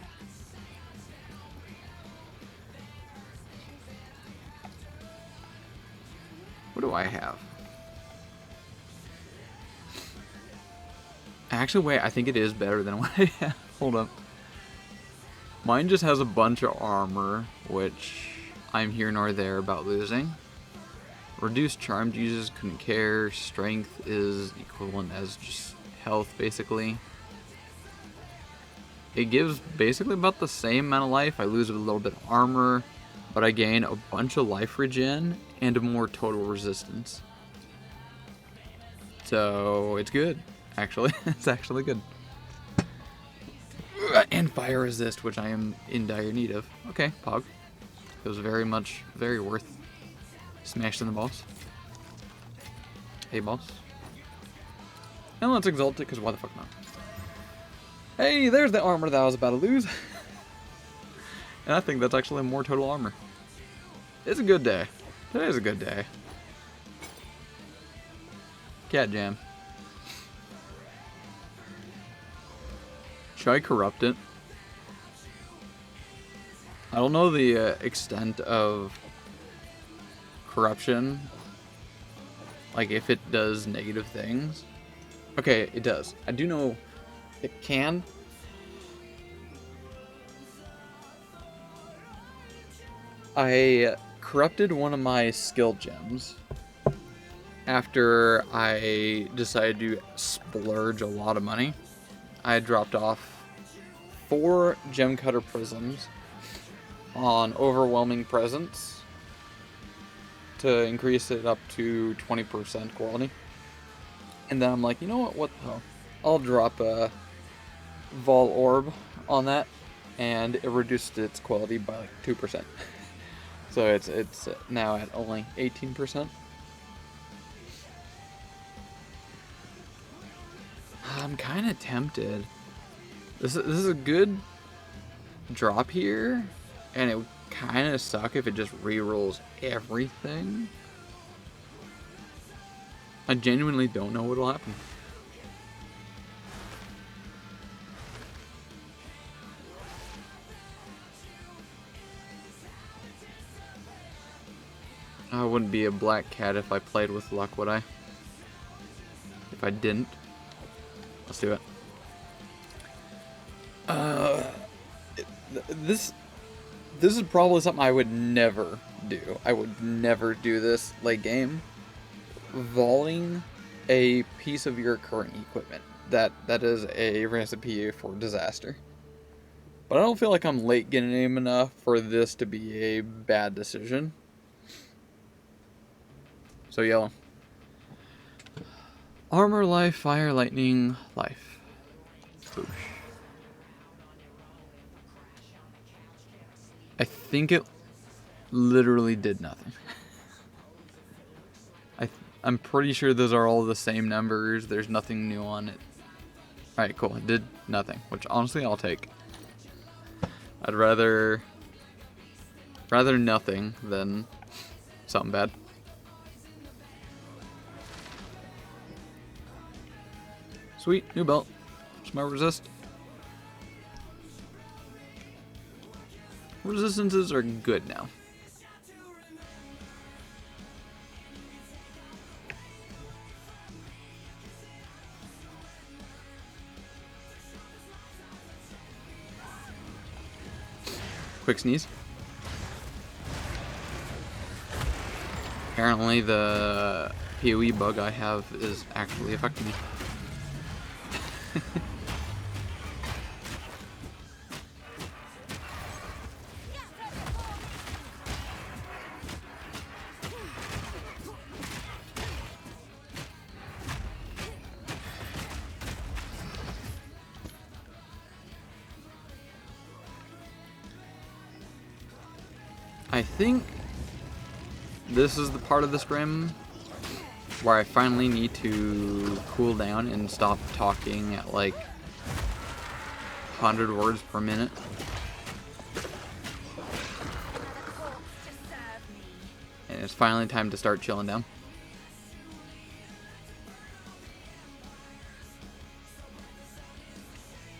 What do I have? Actually, wait, I think it is better than what I have. Hold up. Mine just has a bunch of armor, which I'm here nor there about losing. Reduced charmed users couldn't care. Strength is equivalent as just health, basically. It gives basically about the same amount of life. I lose a little bit of armor, but I gain a bunch of life regen and more total resistance. So it's good, actually. It's actually good. And fire resist, which I am in dire need of. Okay, Pog. It was very worth smashing the boss. Hey, boss. And let's exalt it, because why the fuck not? Hey, there's the armor that I was about to lose. And I think that's actually more total armor. It's a good day. Today's a good day. Cat jam. Should I corrupt it? I don't know the extent of corruption. Like if it does negative things. Okay, it does. I do know it can. I corrupted one of my skill gems after I decided to splurge a lot of money. I dropped off 4 gem cutter prisms on overwhelming presence to increase it up to 20% quality. And then I'm like, you know what the hell? I'll drop a Vol Orb on that, and it reduced its quality by like 2%. So it's now at only 18%. I'm kind of tempted. This is a good drop here, and it would kind of suck if it just rerolls everything. I genuinely don't know what'll happen. I wouldn't be a black cat if I played with luck, would I? If I didn't. Let's do it. This is probably something I would never do, I would never do this late game, volleying a piece of your current equipment. That is a recipe for disaster. But I don't feel like I'm late game enough for this to be a bad decision. So yellow. Armor, life, fire, lightning, life. Boosh. I think it literally did nothing. I'm pretty sure those are all the same numbers. There's nothing new on it. Alright, cool. It did nothing, which honestly I'll take. I'd rather nothing than something bad. Sweet, new belt. Smart resist. Resistances are good now. Quick sneeze. Apparently the PoE bug I have is actually affecting me. I think this is the part of the stream where I finally need to cool down and stop talking at like 100 words per minute. And it's finally time to start chilling down.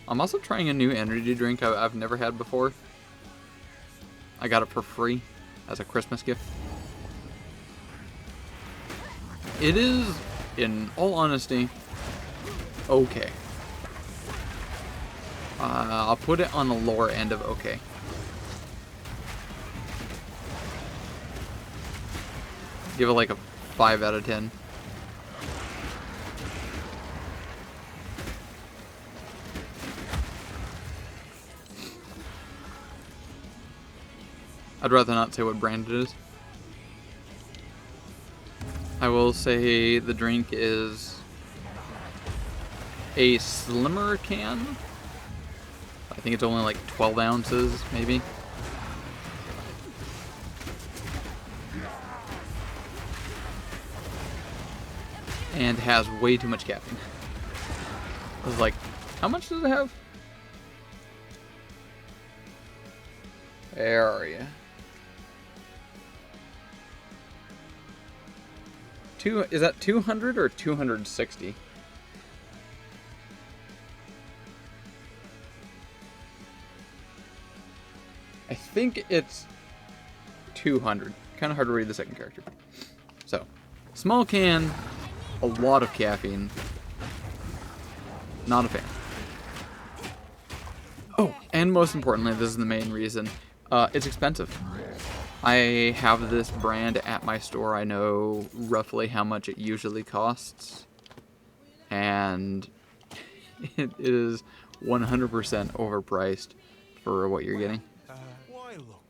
I'm also trying a new energy drink I've never had before. I got it for free as a Christmas gift. It is, in all honesty, okay. I'll put it on the lower end of okay. Give it like a 5 out of 10. I'd rather not say what brand it is. I will say the drink is a slimmer can. I think it's only like 12 ounces, maybe. And has way too much caffeine. I was like, how much does it have? Where are you? Is that 200 or 260? I think it's 200. Kind of hard to read the second character. So, small can, a lot of caffeine. Not a fan. Oh, and most importantly, this is the main reason. It's expensive. I have this brand at my store. I know roughly how much it usually costs. And it is 100% overpriced for what you're getting. Why look?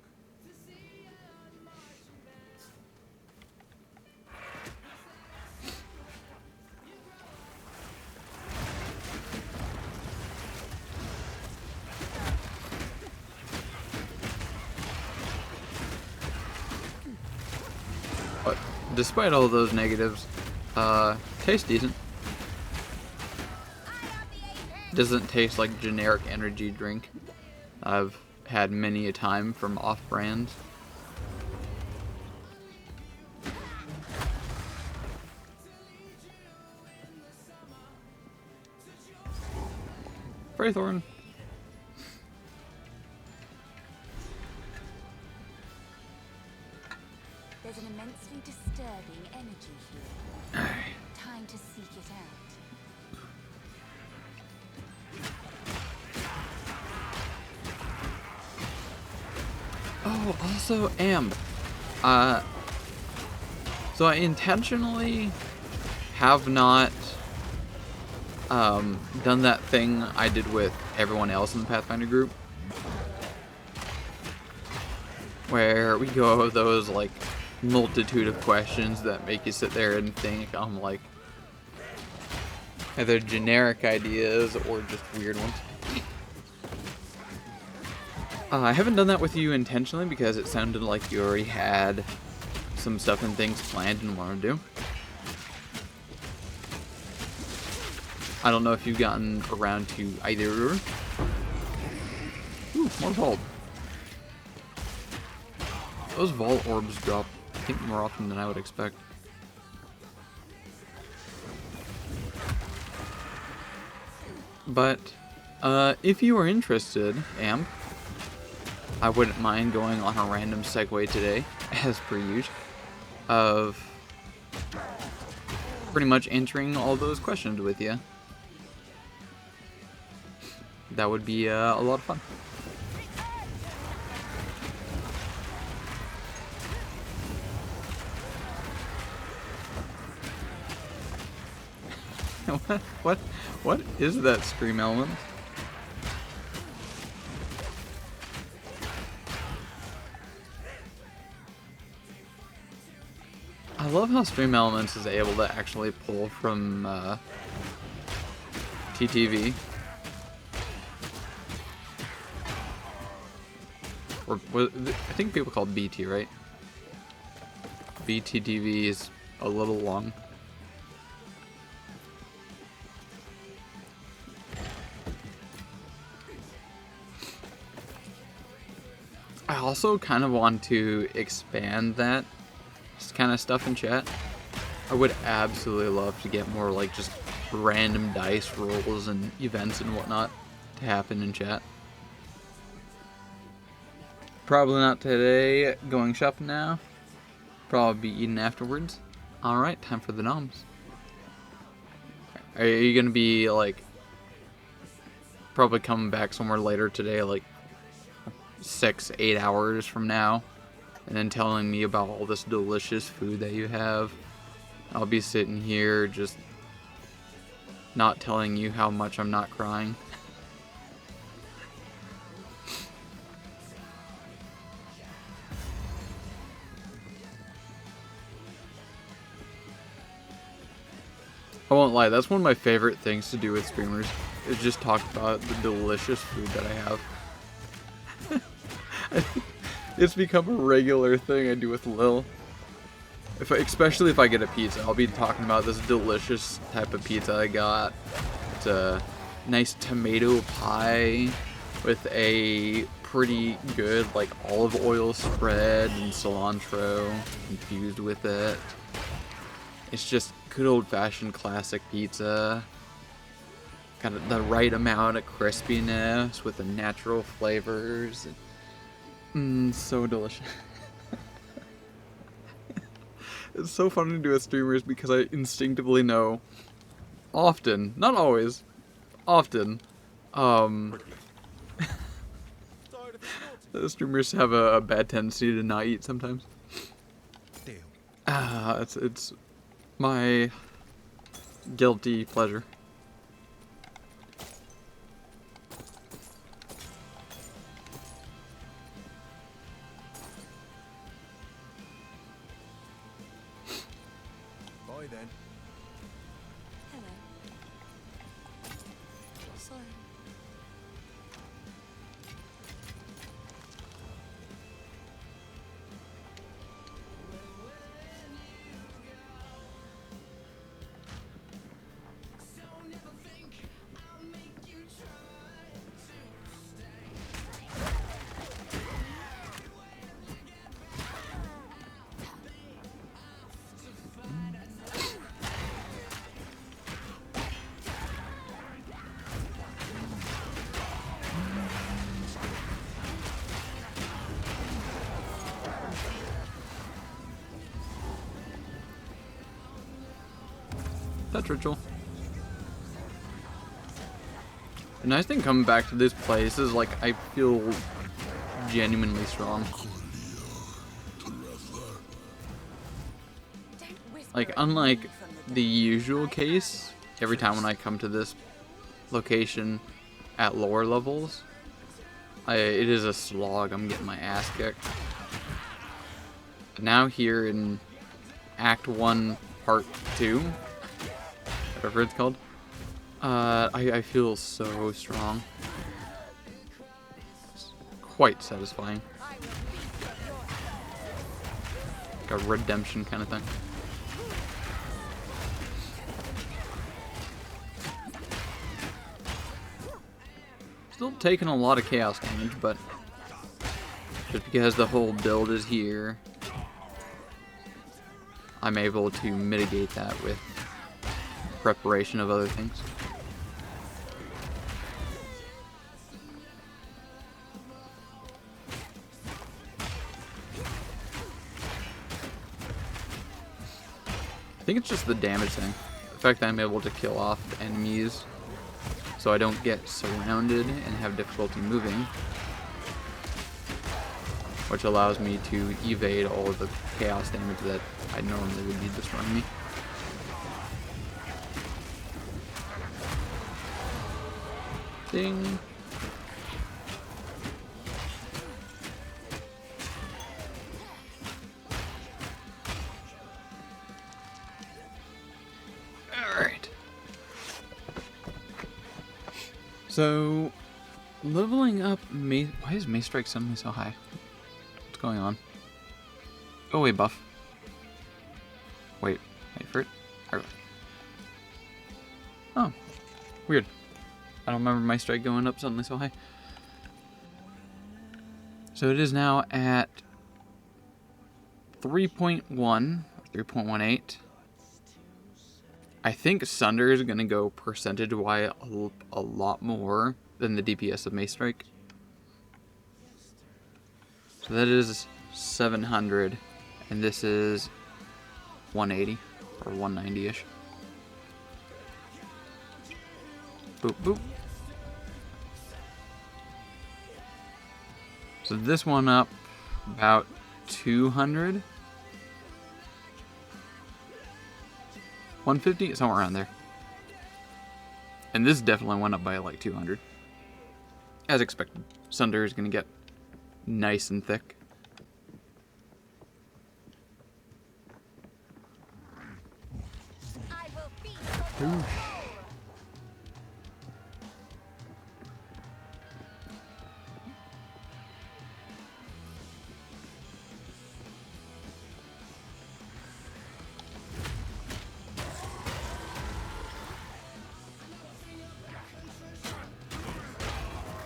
But despite all those negatives, tastes decent. Doesn't taste like generic energy drink I've had many a time from off-brands. Fraythorn. There's an immensely disturbing energy here. Time to seek it out. Oh, also Amb. So I intentionally have not done that thing I did with everyone else in the Pathfinder group, where we go over those like multitude of questions that make you sit there and think on like either generic ideas or just weird ones. I haven't done that with you intentionally because it sounded like you already had some stuff and things planned and wanted to do. I don't know if you've gotten around to either. Ooh, more vault. Those vault orbs drop, I think, more often than I would expect. But, if you are interested, Amp, I wouldn't mind going on a random segue today, as per usual, of pretty much answering all those questions with you. That would be a lot of fun. What is that stream element? I love how Stream Elements is able to actually pull from TTV. Or I think people call it BT, right? BTTV is a little long. I also kind of want to expand that kind of stuff in chat. I would absolutely love to get more like just random dice rolls and events and whatnot to happen in chat. Probably not today. Going shopping now. Probably be eating afterwards. Alright, time for the noms. Are you gonna be like probably coming back somewhere later today, like 6-8 hours from now, and then telling me about all this delicious food that you have? I'll be sitting here just not telling you how much I'm not crying. I won't lie, that's one of my favorite things to do with streamers, is just talk about the delicious food that I have. It's become a regular thing I do with Lil. Especially if I get a pizza, I'll be talking about this delicious type of pizza I got. It's a nice tomato pie with a pretty good like olive oil spread and cilantro infused with it. It's just good old-fashioned classic pizza. Got the right amount of crispiness with the natural flavors. So delicious. It's so fun to do with streamers because I instinctively know, often, not always, often, the streamers have a bad tendency to not eat sometimes. It's my guilty pleasure. Bye then. Hello. Sorry. Touch ritual. The nice thing coming back to this place is like I feel genuinely strong. Like, unlike the usual case, every time when I come to this location at lower levels, it is a slog. I'm getting my ass kicked. But now here in Act 1, Part 2, whatever it's called, I feel so strong. It's quite satisfying. Like a redemption kind of thing. Still taking a lot of chaos damage, but just because the whole build is here, I'm able to mitigate that with preparation of other things. I think it's just the damage thing. The fact that I'm able to kill off enemies so I don't get surrounded and have difficulty moving, which allows me to evade all of the chaos damage that I normally would be destroying me. Ding. Alright. So, leveling up Mace... Why is Mace Strike suddenly so high? What's going on? Go away, buff. Wait for it. Oh, weird. I don't remember my strike going up suddenly so high. So it is now at 3.1, 3.18. I think Sunder is going to go percentage-wise a lot more than the DPS of Mace Strike. So that is 700, and this is 180 or 190-ish. Boop, boop. So this one up about 200. 150, somewhere around there. And this definitely went up by like 200. As expected. Sunder is going to get nice and thick. I will be so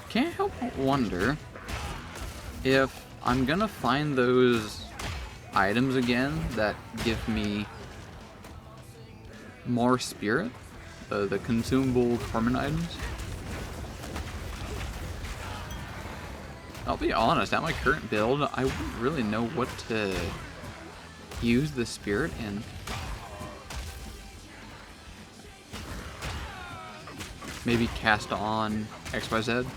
Can't help but wonder if I'm gonna find those items again that give me more spirit, the consumable permanent items. I'll be honest, at my current build, I wouldn't really know what to use the spirit in. Maybe cast on XYZ.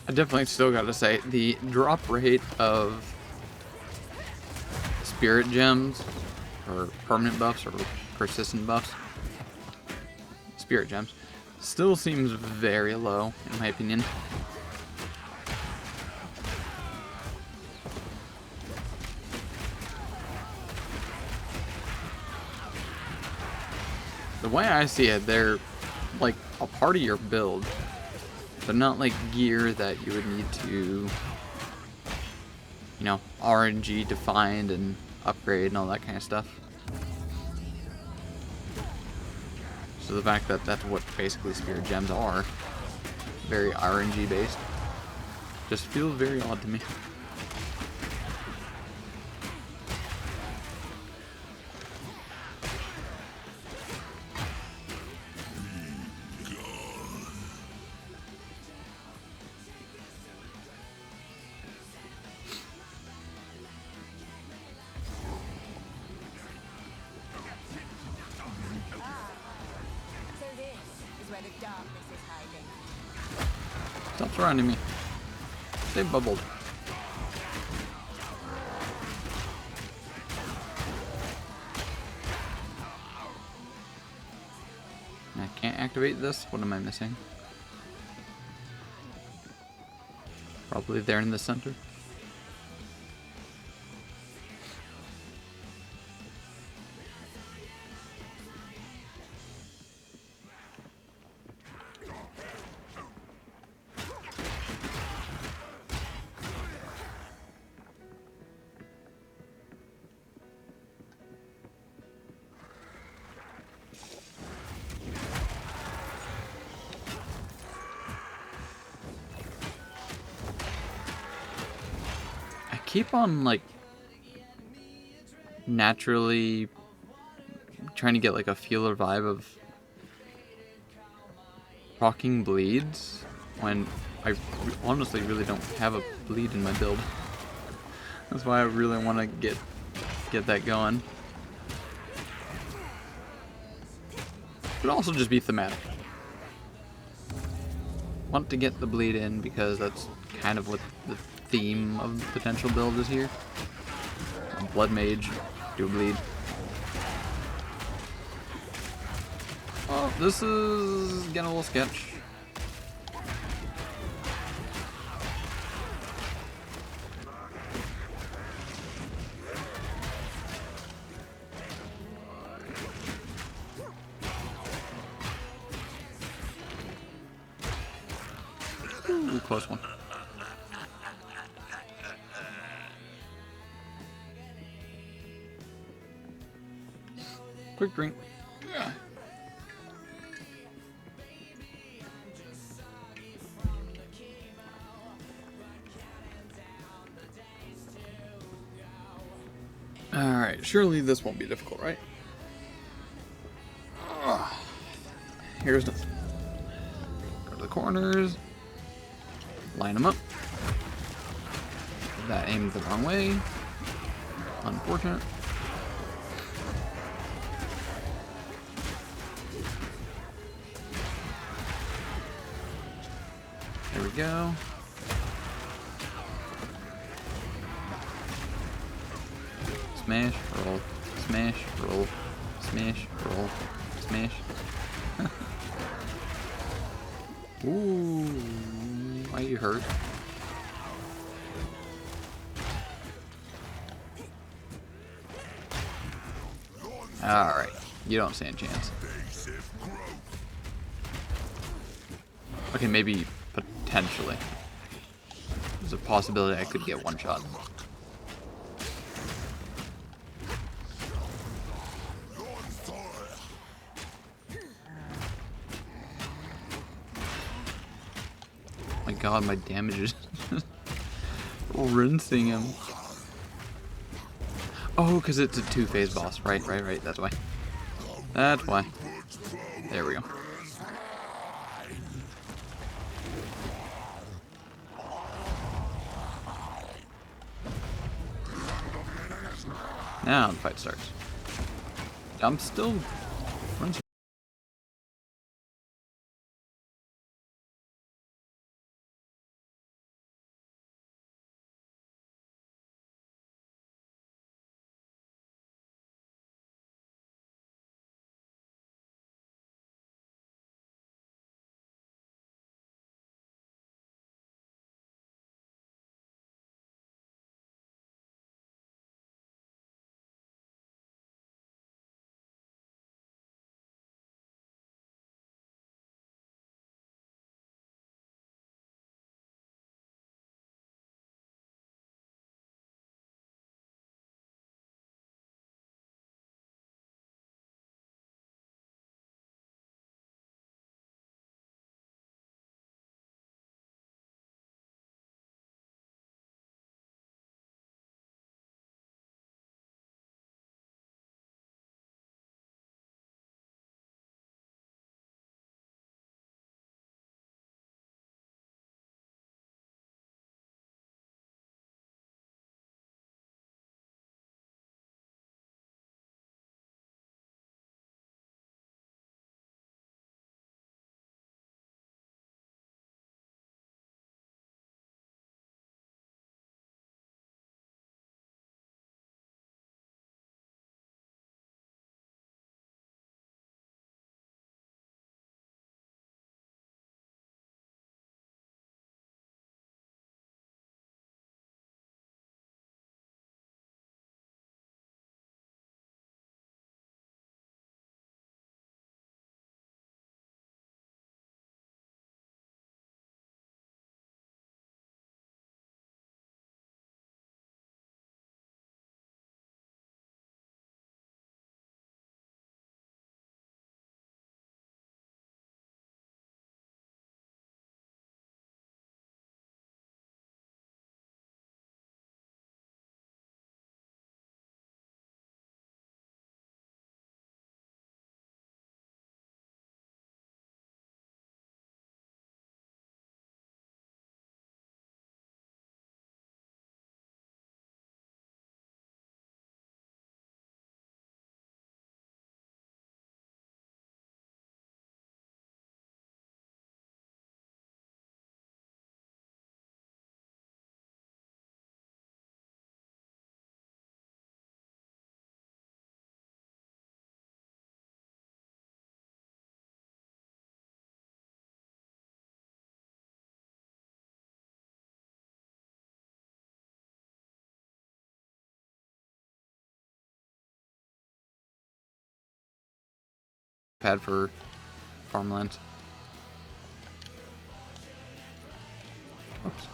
I definitely still gotta say, the drop rate of spirit gems, or permanent buffs, or persistent buffs, spirit gems, still seems very low, in my opinion. The way I see it, they're like a part of your build. But not like gear that you would need to, you know, RNG to find and upgrade and all that kind of stuff. So the fact that that's what basically spirit gems are, very RNG based, just feels very odd to me. surrounding me. They bubbled. I can't activate this. What am I missing? Probably there in the center. Keep on like naturally trying to get like a feel or vibe of proccing bleeds when I honestly really don't have a bleed in my build. That's why I really want to get that going. But also just be thematic. Want to get the bleed in because that's kind of what the theme of the potential build is here. Bloodmage, do a bleed. Oh, this is getting a little sketch. Ooh, close one. Quick drink. Yeah. Alright, surely this won't be difficult, right? Here's the... Go to the corners. Line them up. That aimed the wrong way. Unfortunate. There we go. Smash, roll, smash, roll, smash, roll, smash. Ooh, are you hurt? Alright, you don't stand a chance. Okay, maybe potentially. There's a possibility I could get one shot. My god, my damage is rinsing him. Oh, because it's a two-phase boss. Right, that's why. That's why. There we go. Now the fight starts. I'm still pad for farmland. Oops.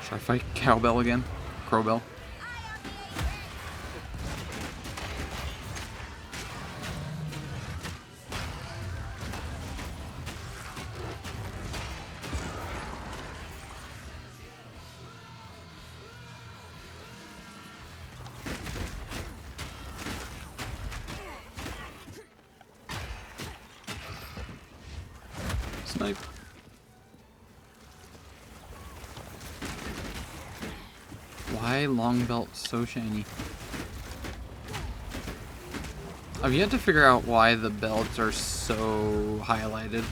Should I fight Cowbell again? Crowbell? Snipe. Why long belt so shiny? I've yet to figure out why the belts are so highlighted.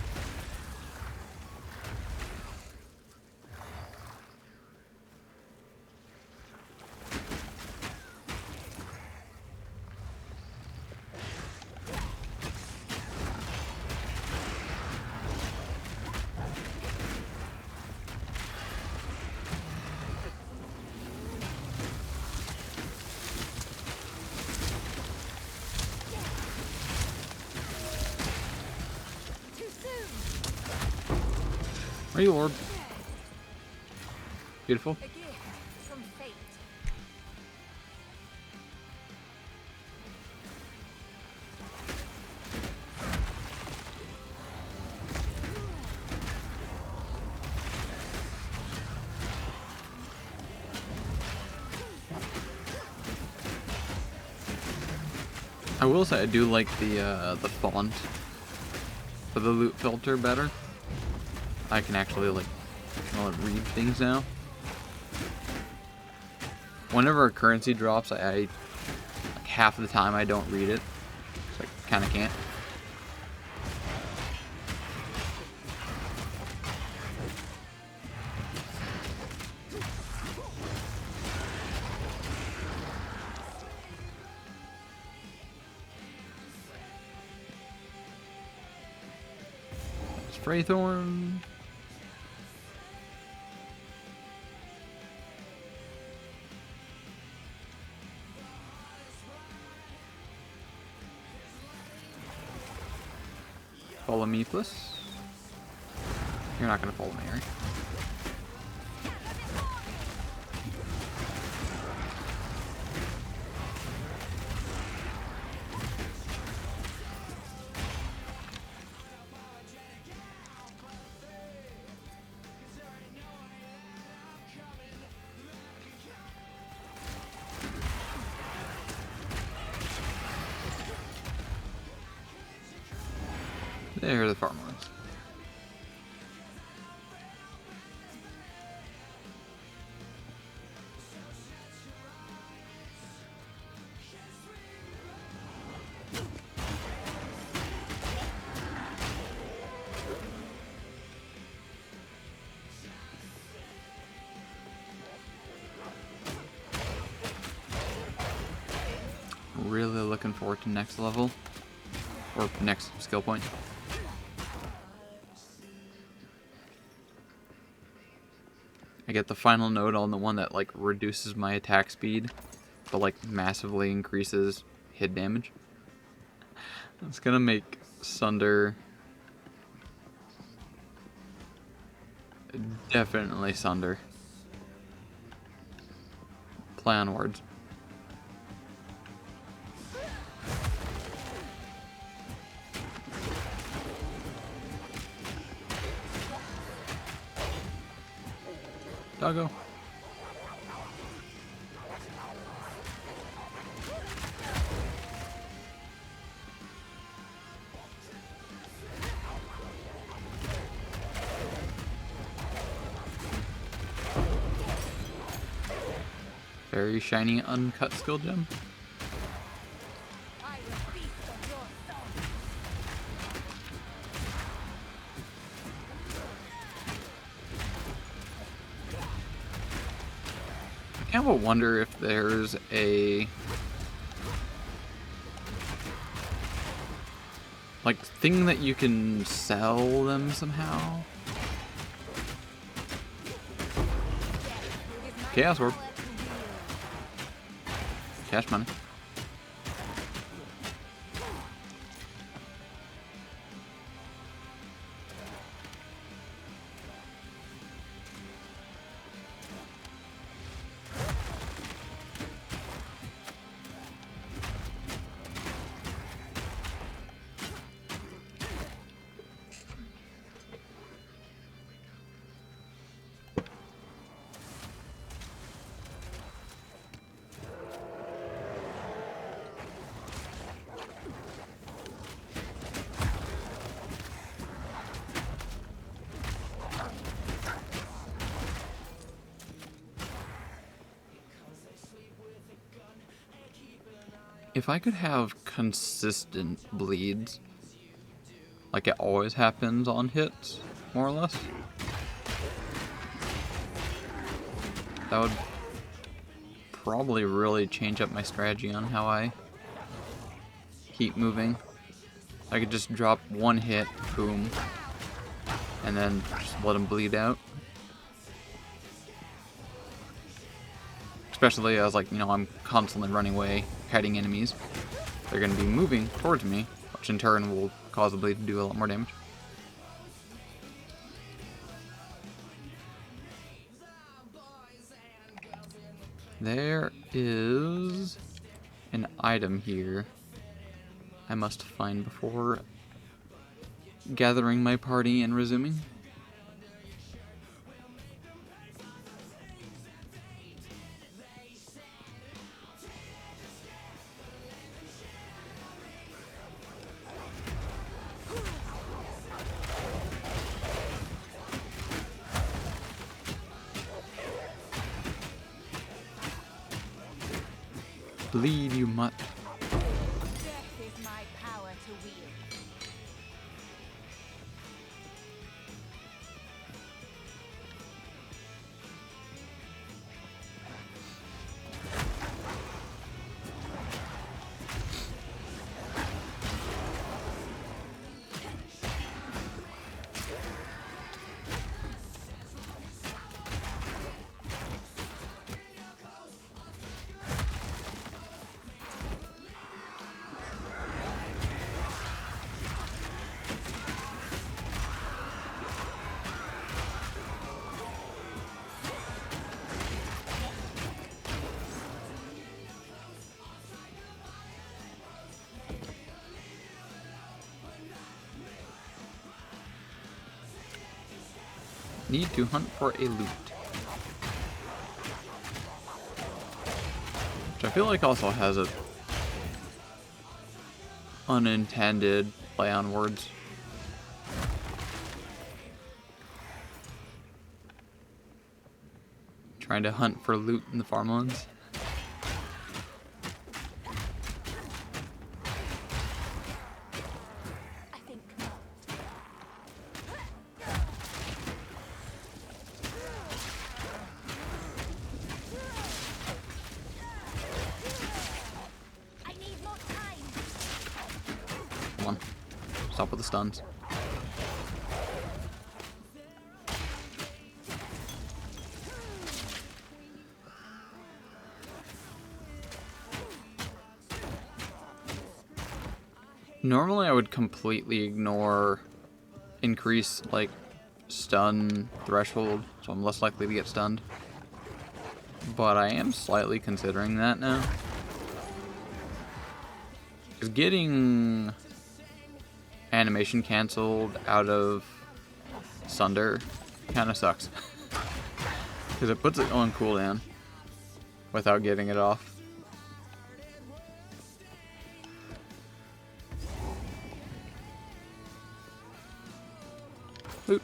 Are you orb? Beautiful. A gift from fate. I will say I do like the font for the loot filter better. I can actually like read things now. Whenever a currency drops, I like half the time I don't read it, so I kind of can't. Spraythorn. Follow me, please. You're not gonna follow me, right? There are the farm ones. Really looking forward to next level or next skill point. I get the final note on the one that like reduces my attack speed, but like massively increases hit damage. It's gonna make Sunder definitely Sunder. Play on words. Doggo. Very shiny uncut skill gem. I will feast on your soul. I kind of wonder if there's a like thing that you can sell them somehow. Chaos Orb. Cash money. If I could have consistent bleeds, like it always happens on hits, more or less, that would probably really change up my strategy on how I keep moving. I could just drop one hit, boom, and then just let them bleed out. Especially as, like, you know, I'm constantly running away, kiting enemies. They're going to be moving towards me, which in turn will cause the bleed to do a lot more damage. There is an item here I must find before gathering my party and resuming. Bleed, you mutt. Death is my power to wield. Need to hunt for a loot. Which I feel like also has a unintended play on words. Trying to hunt for loot in the farmlands. I think not. I need more time. Come on. Stop with the stuns. Normally I would completely ignore increase, like, stun threshold, so I'm less likely to get stunned. But I am slightly considering that now. Because getting animation canceled out of Sunder kind of sucks. Because it puts it on cooldown without getting it off. Loot.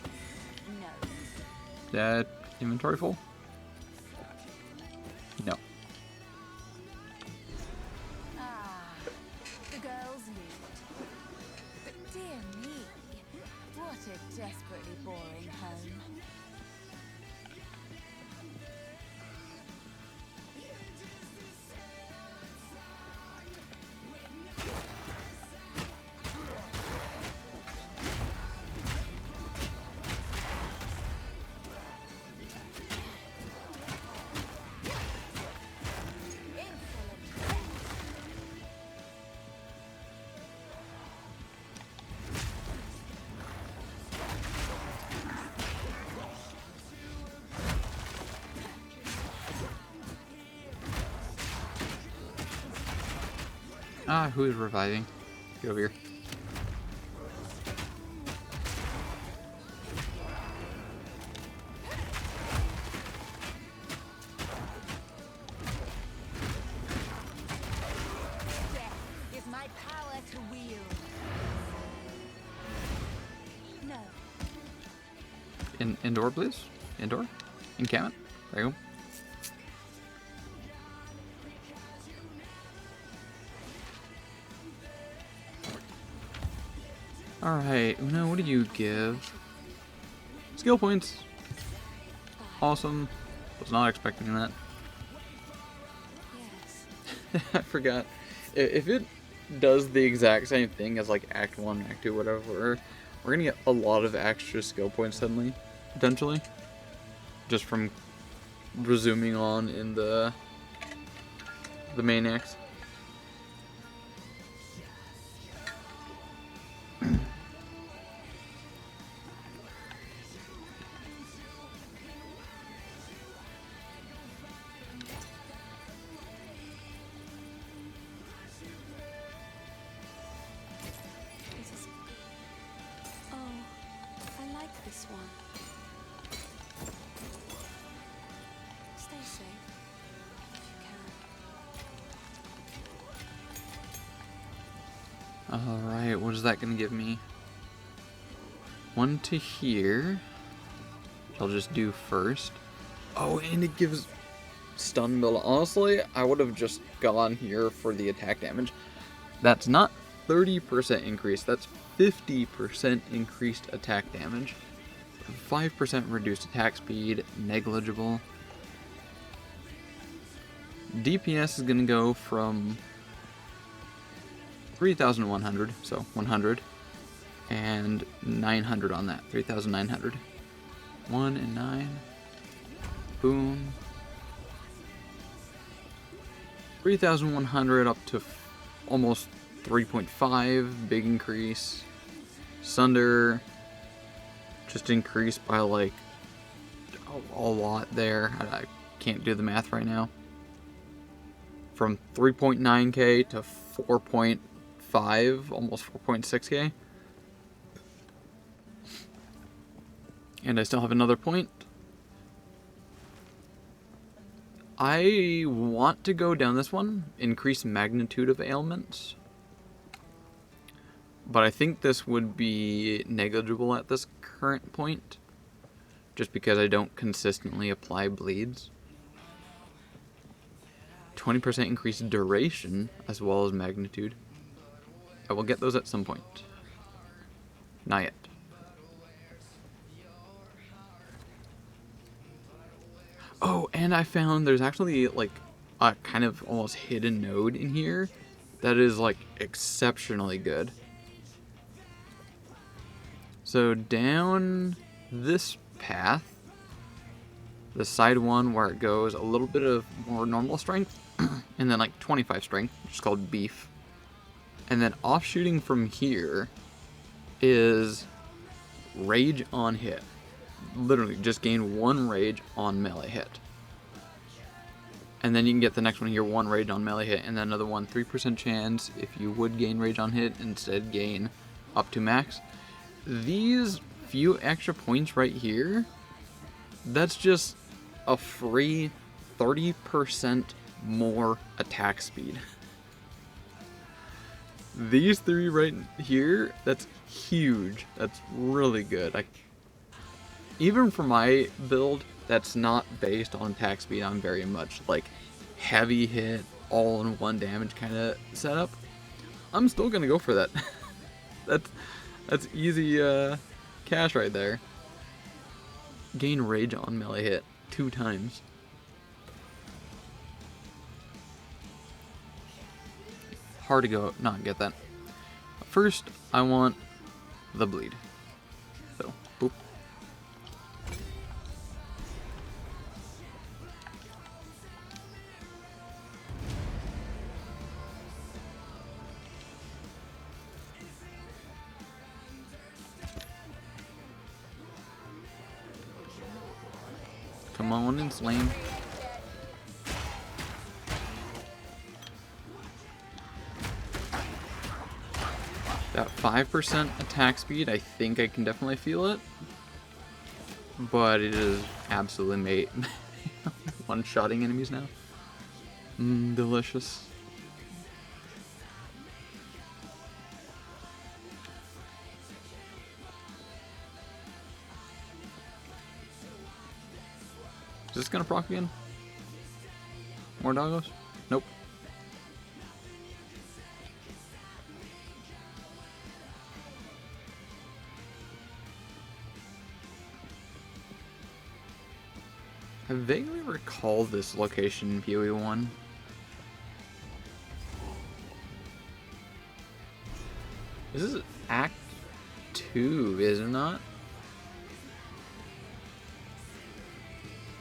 No. Inventory full? No. Ah, the girls loot. But dear me, what a desperately boring home. Ah, who is reviving? Get over here. Death is my power to wield. No. Indoor, please. Indoor. Encampment. There you go. Alright, Una, what do you give? Skill points. Awesome. Was not expecting that. Yes. I forgot. If it does the exact same thing as like Act 1, Act 2, whatever, we're gonna get a lot of extra skill points suddenly. Potentially. Just from resuming on in the main act. This is... Oh, I like this one. Stay safe if you can. Alright, what is that gonna give me? One to here. Which I'll just do first. Oh, and it gives stun build. Honestly, I would have just gone here for the attack damage. That's not 30% increase, that's 50% increased attack damage. 5% reduced attack speed, negligible. DPS is gonna go from 3,100, so 100, and 900 on that, 3,900. 1 and 9. Boom. 3,100 up to almost 3.5, big increase. Sunder just increased by like a lot there. I can't do the math right now. From 3.9k to 4.5, almost 4.6k. And I still have another point. I want to go down this one, increase magnitude of ailments. But I think this would be negligible at this current point, just because I don't consistently apply bleeds. 20% increased duration, as well as magnitude. I will get those at some point. Not yet. Oh, and I found there's actually like a kind of almost hidden node in here that is like exceptionally good. So down this path, the side one where it goes a little bit of more normal strength, and then like 25 strength, which is called beef. And then offshooting from here is rage on hit. Literally just gain 1 rage on melee hit. And then you can get the next one here, 1 rage on melee hit, and then another one, 3% chance if you would gain rage on hit, instead gain up to max. These few extra points right here, that's just a free 30% more attack speed. These 3 right here, that's huge. That's really good. Even for my build, that's not based on attack speed. I'm very much like heavy hit, all in one damage kind of setup. I'm still gonna go for that. that's easy cash right there. Gain rage on melee hit 2 times. Hard to go not get that. First, I want the bleed. So, boop. Come on and slam. That 5% attack speed, I think I can definitely feel it. But it is absolutely one-shotting enemies now. Delicious. Is this gonna proc again? More doggos? Nope. I vaguely recall this location in PoE 1. This is Act 2, is it not?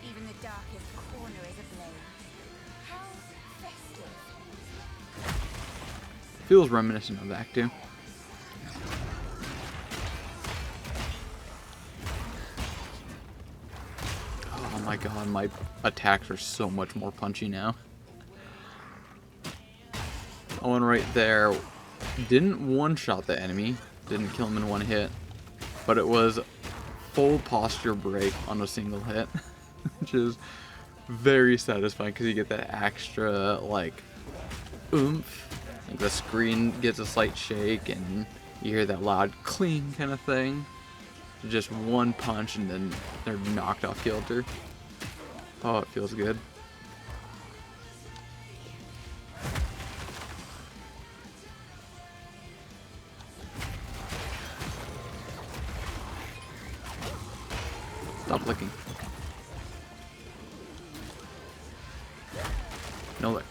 Even the darkest corner is ablaze. How festive. Feels reminiscent of Act 2. Oh my god, my attacks are so much more punchy now. That one right there didn't one-shot the enemy, didn't kill him in one hit, but it was full posture break on a single hit, which is very satisfying because you get that extra, like, oomph. Like the screen gets a slight shake and you hear that loud cling kind of thing. Just one punch and then they're knocked off kilter. Oh, it feels good. Stop licking. No lick.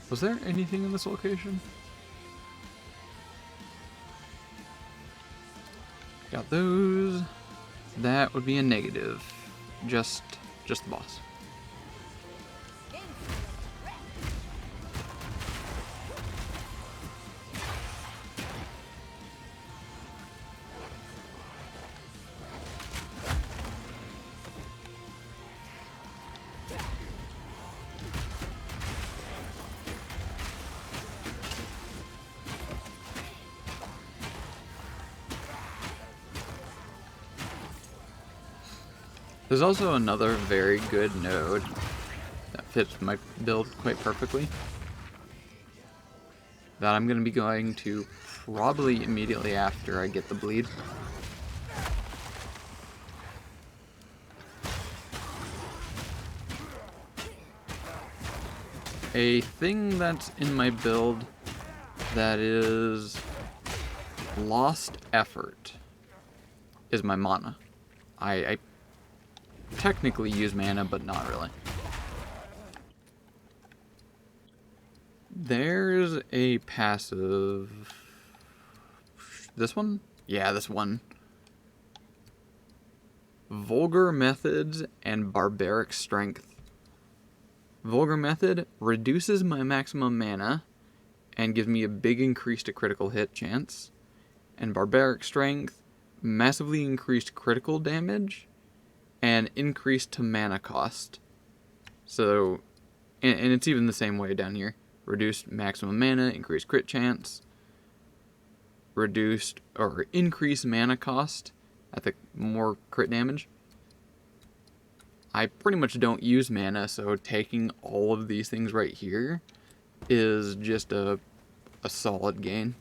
Was there anything in this location? Got those. That would be a negative. Just the boss. There's also another very good node that fits my build quite perfectly that I'm going to be going to probably immediately after I get the bleed. A thing that's in my build that is lost effort is my mana. I technically use mana, but not really. There's a passive... This one? Yeah, this one. Vulgar Methods and Barbaric Strength. Vulgar Method reduces my maximum mana and gives me a big increase to critical hit chance. And Barbaric Strength, massively increased critical damage and increased to mana cost. So, and it's even the same way down here. Reduced maximum mana, increased crit chance, reduced or increased mana cost at the more crit damage. I pretty much don't use mana, so taking all of these things right here is just a solid gain.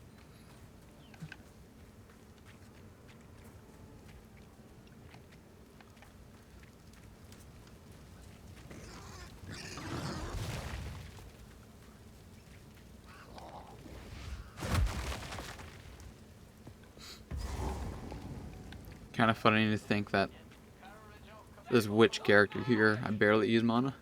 Kind of funny to think that this witch character here, I barely use mana.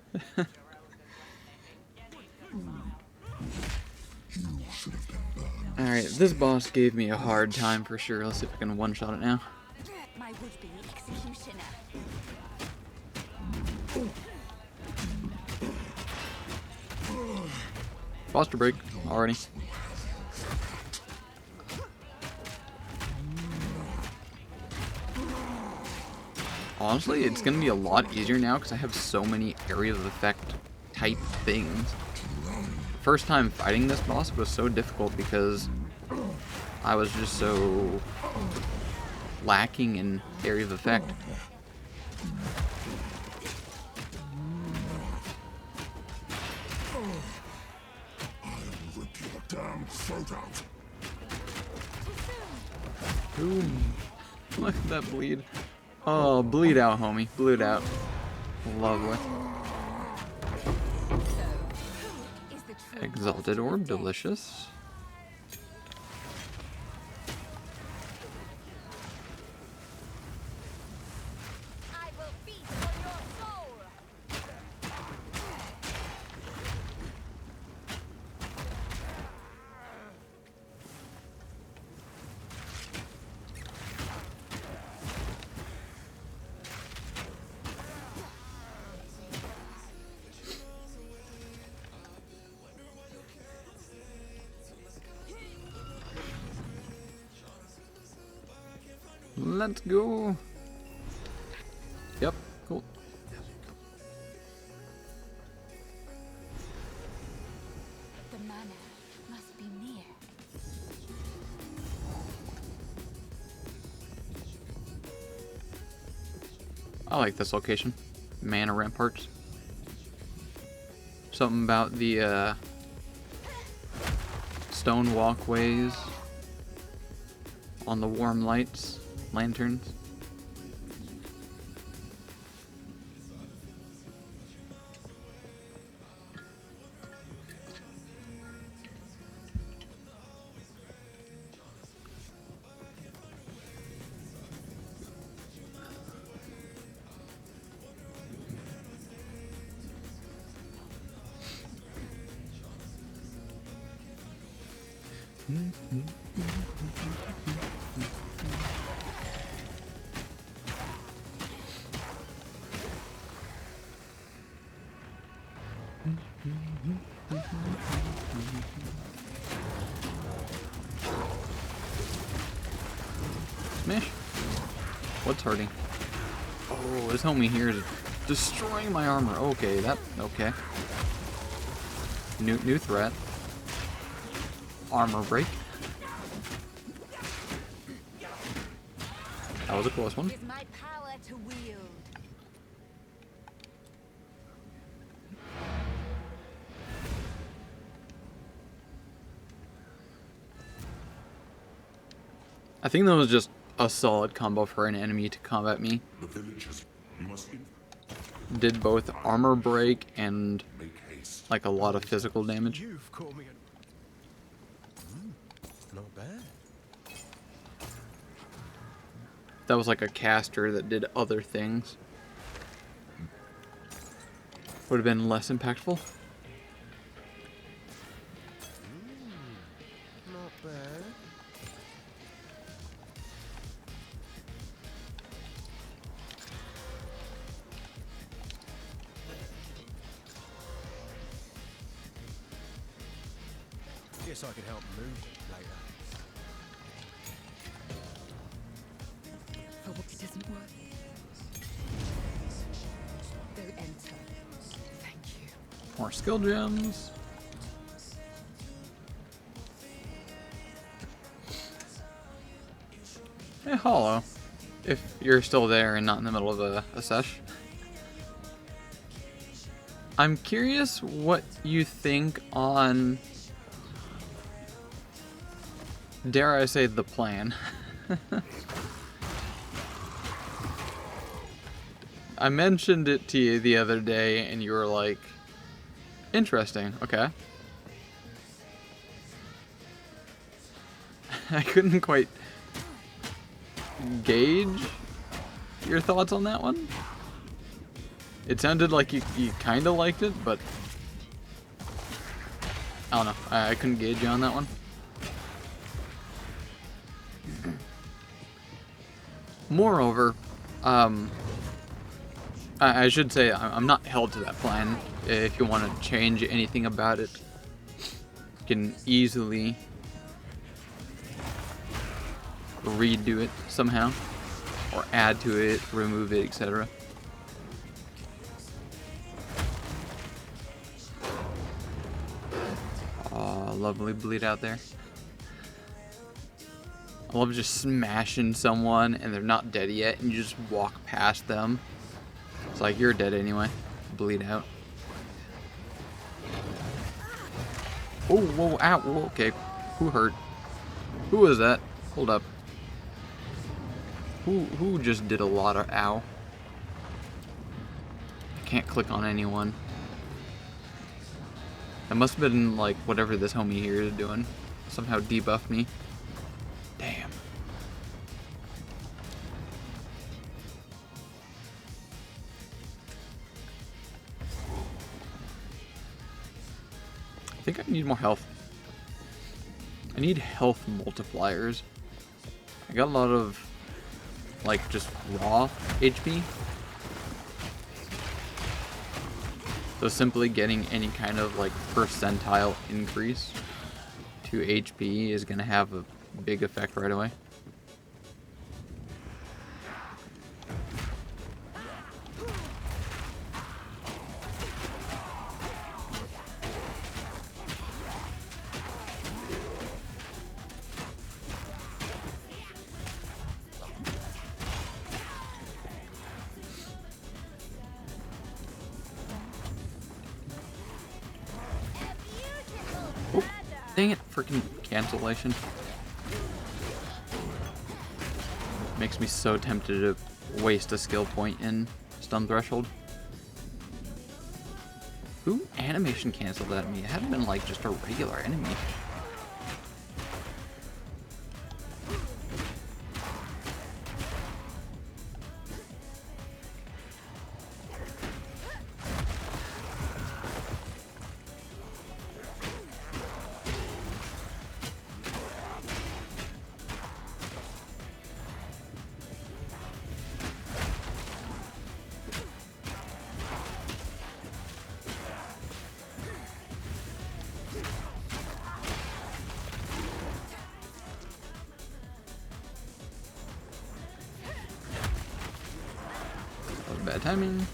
Alright, this boss gave me a hard time for sure. Let's see if I can one-shot it now. My would-be executioner. Foster break already. Honestly, it's gonna be a lot easier now because I have so many area of effect type things. First time fighting this boss was so difficult because I was just so lacking in area of effect. Boom. Look at that bleed. Oh, bleed out, homie. Bleed out. Lovely. Exalted orb, delicious. I will feast on your soul. Let's go. Yep, cool. The manor must be near. I like this location. Mana ramparts. Something about the stone walkways on the warm lights, lanterns. Smash. What's hurting? Oh, this homie here is destroying my armor. Okay, okay. New threat. Armor break. That was a close one. It is my power to wield. I think that was just a solid combo for an enemy to combat me. The villagers must Did both armor break and make haste. like a lot of physical damage. You've caught me. Not bad. That was like a caster that did other things. Would have been less impactful. Not bad. Guess I can help move later. For what it doesn't work. Go enter. Thank you. More skill gems. Hey, Hollow. If you're still there and not in the middle of a sesh. I'm curious what you think on, dare I say, the plan. I mentioned it to you the other day and you were like, interesting, okay. I couldn't quite gauge your thoughts on that one. It sounded like you kind of liked it, but I don't know. I couldn't gauge you on that one. Moreover, I should say I'm not held to that plan. If you want to change anything about it, you can easily redo it somehow. or add to it, remove it, etc. Oh, lovely bleed out there. I love just smashing someone and they're not dead yet and you just walk past them. It's like, you're dead anyway. Bleed out. Oh, whoa, ow, whoa, okay. Who hurt? Who was that? Hold up. Who just did a lot of ow? I can't click on anyone. That must have been like whatever this homie here is doing. Somehow debuffed me. Damn. I think I need more health. I need health multipliers. I got a lot of like just raw HP. So simply getting any kind of like percentile increase to HP is gonna have a big effect right away. Oh, dang it, freaking cancellation. Makes me so tempted to waste a skill point in stun threshold. Who animation canceled at me? It had been like just a regular enemy. Bad timing.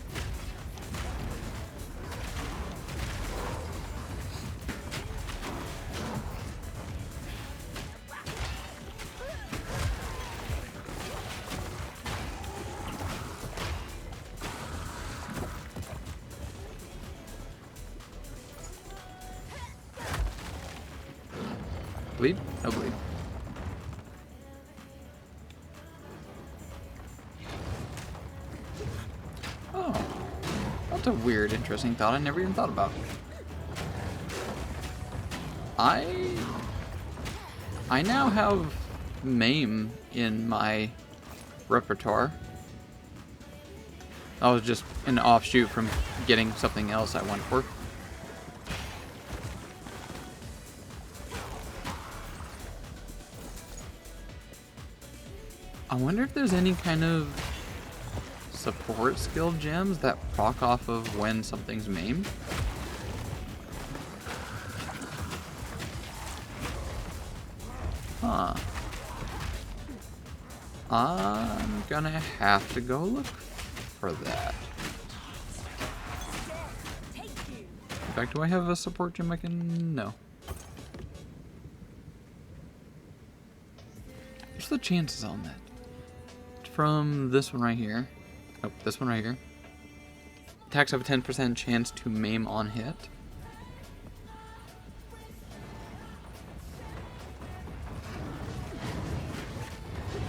Bleed? No bleed. That's a weird, interesting thought I never even thought about. I now have MAME in my repertoire. That was just an offshoot from getting something else I went for. I wonder if there's any kind of support skill gems that proc off of when something's maimed. Huh. I'm gonna have to go look for that. In fact, do I have a support gem I can... No. What's the chances on that? From this one right here. Nope, this one right here. Attacks have a 10% chance to maim on hit.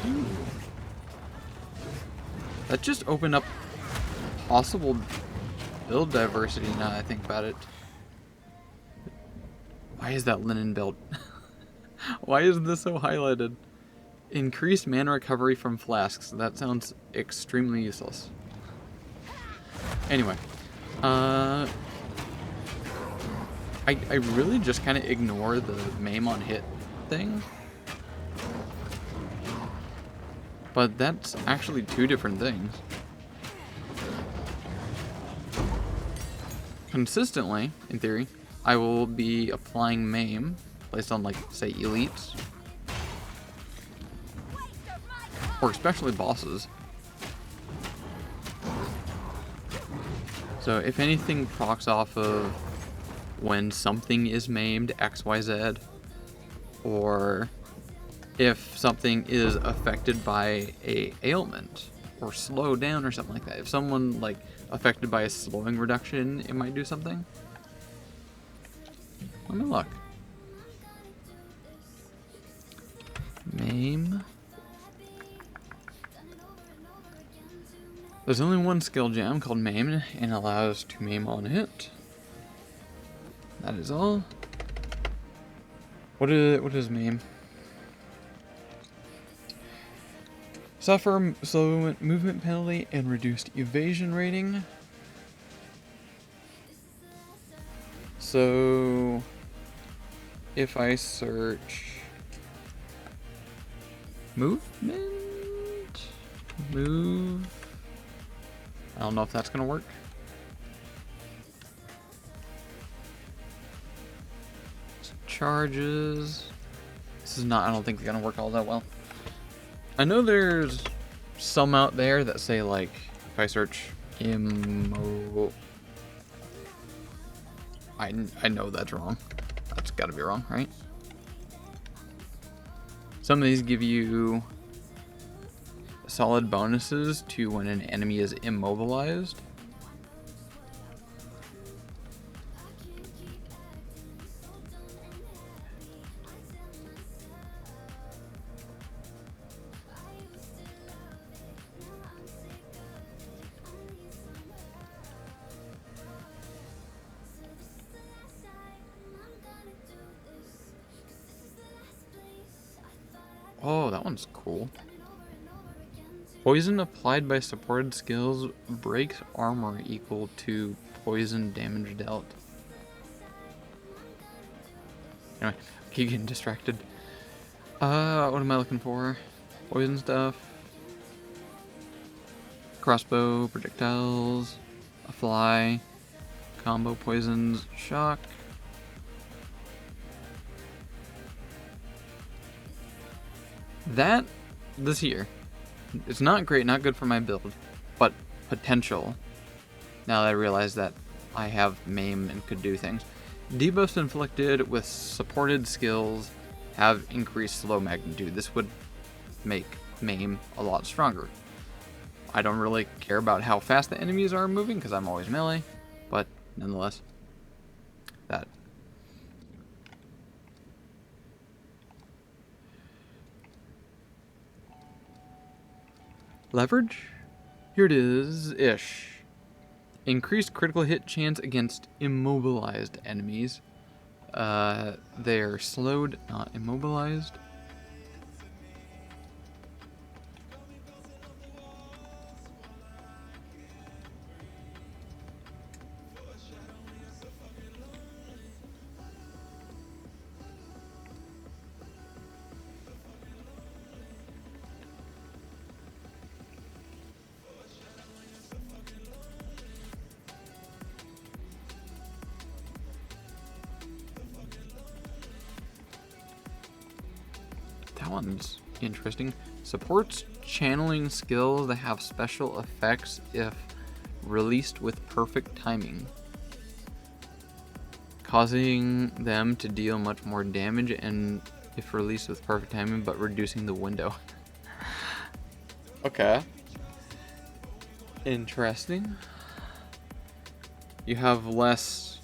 Ooh. That just opened up possible build diversity now I think about it. Why is that linen belt? Why is this so highlighted? Increased mana recovery from flasks. That sounds extremely useless. Anyway. I really just kind of ignore the maim on hit thing. But that's actually two different things. Consistently, in theory, I will be applying maim placed on, like, say, elites. Or especially bosses. So if anything procs off of when something is maimed, XYZ, or if something is affected by a ailment or slowed down or something like that. If someone like affected by a slowing reduction, it might do something. Let me look. Maim. There's only one skill gem called Maim and allows to maim on hit. That is all. What is Maim? Suffer slow movement penalty and reduced evasion rating. So if I search movement, move, I don't know if that's gonna work. Charges. This is not, I don't think it's gonna work all that well. I know there's some out there that say like, if I search I know that's wrong. That's gotta be wrong, right? Some of these give you solid bonuses to when an enemy is immobilized. Oh, that one's cool. Poison applied by supported skills breaks armor equal to poison damage dealt. Anyway, I keep getting distracted. What am I looking for? Poison stuff. Crossbow, projectiles, a fly, combo poisons, shock. This here, it's not great, not good for my build, but potential. Now that I realize that I have Maim and could do things. Debuffs inflicted with supported skills have increased slow magnitude. This would make Maim a lot stronger. I don't really care about how fast the enemies are moving because I'm always melee, but nonetheless, that. Leverage? Here it is, ish. Increased critical hit chance against immobilized enemies. They're slowed, not immobilized. That one's interesting. Supports channeling skills that have special effects if released with perfect timing, causing them to deal much more damage and if released with perfect timing, but reducing the window. Okay. Interesting. You have less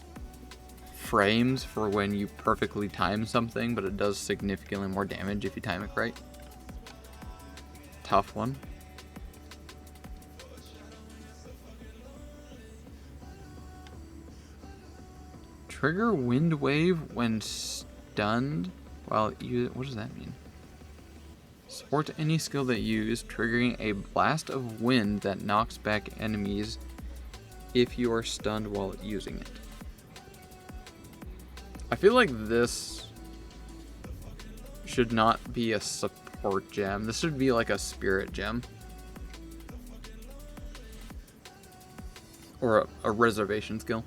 frames for when you perfectly time something, but it does significantly more damage if you time it right. Tough one. Trigger wind wave when stunned while you. What does that mean? Support any skill that you use, triggering a blast of wind that knocks back enemies if you are stunned while using it. I feel like this should not be a support gem. This should be like a spirit gem. Or a reservation skill.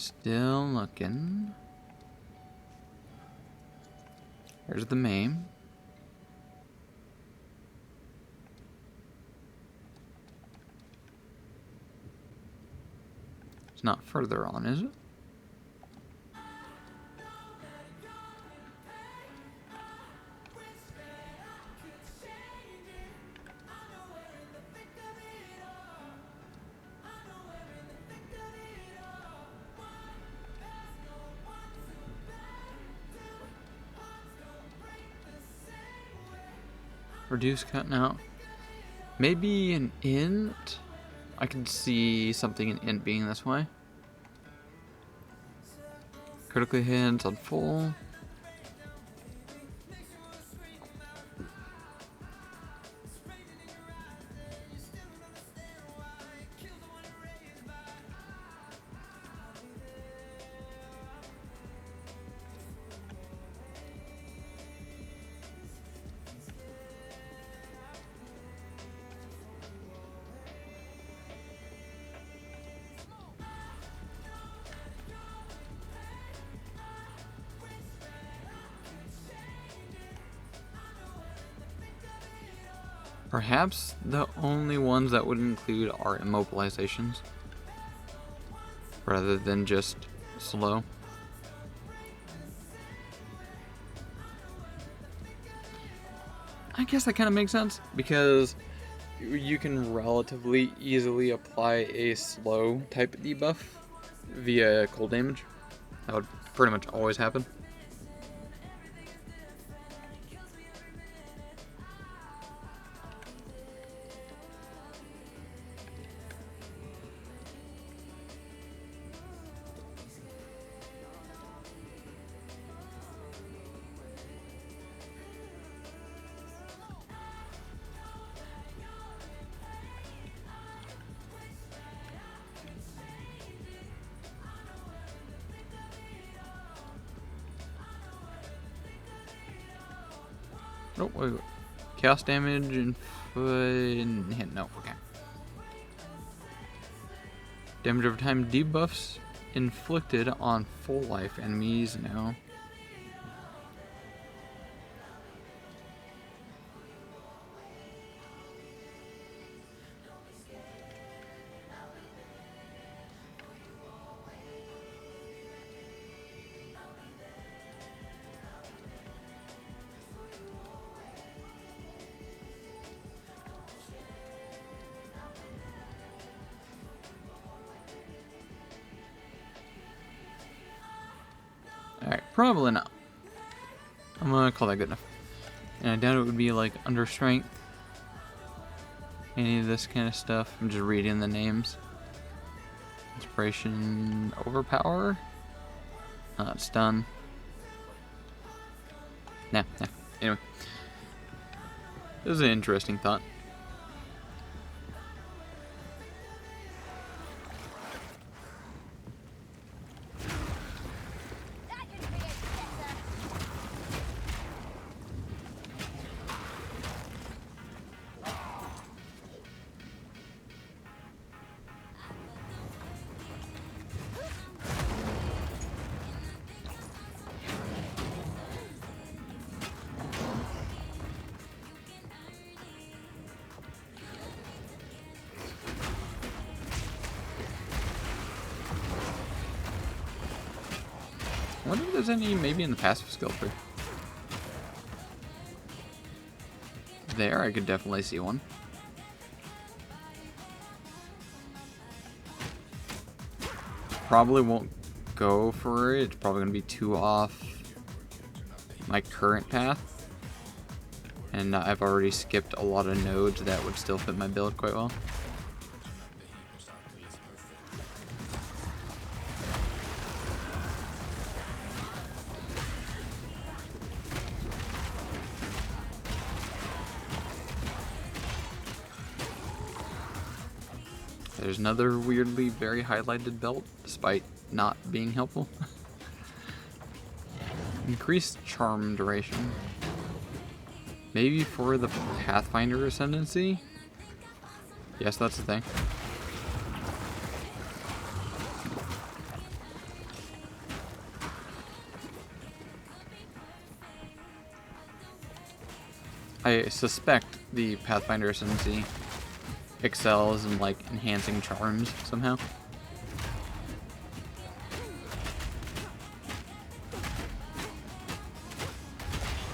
Still looking. There's the main. It's not further on, is it? Reduce cut now. Maybe an int? I can see something in int being this way. Critically hits on full. Perhaps the only ones that would include are immobilizations, rather than just slow. I guess that kind of makes sense, because you can relatively easily apply a slow type debuff via cold damage. That would pretty much always happen. Oh, wait. Chaos damage and hit. No, okay. Damage over time debuffs inflicted on full life enemies. No. Alright, probably not. I'm gonna call that good enough. And I doubt it would be like under strength. Any of this kind of stuff. I'm just reading the names. Inspiration, overpower. It's done. Nah. Anyway. This is an interesting thought. I wonder if there's any maybe in the passive skill tree. There, I could definitely see one. Probably won't go for it. It's probably going to be too off my current path. And I've already skipped a lot of nodes that would still fit my build quite well. There's another weirdly very highlighted belt, despite not being helpful. Increased charm duration. Maybe for the Pathfinder Ascendancy? Yes, that's the thing. I suspect the Pathfinder SMC excels in like enhancing charms somehow.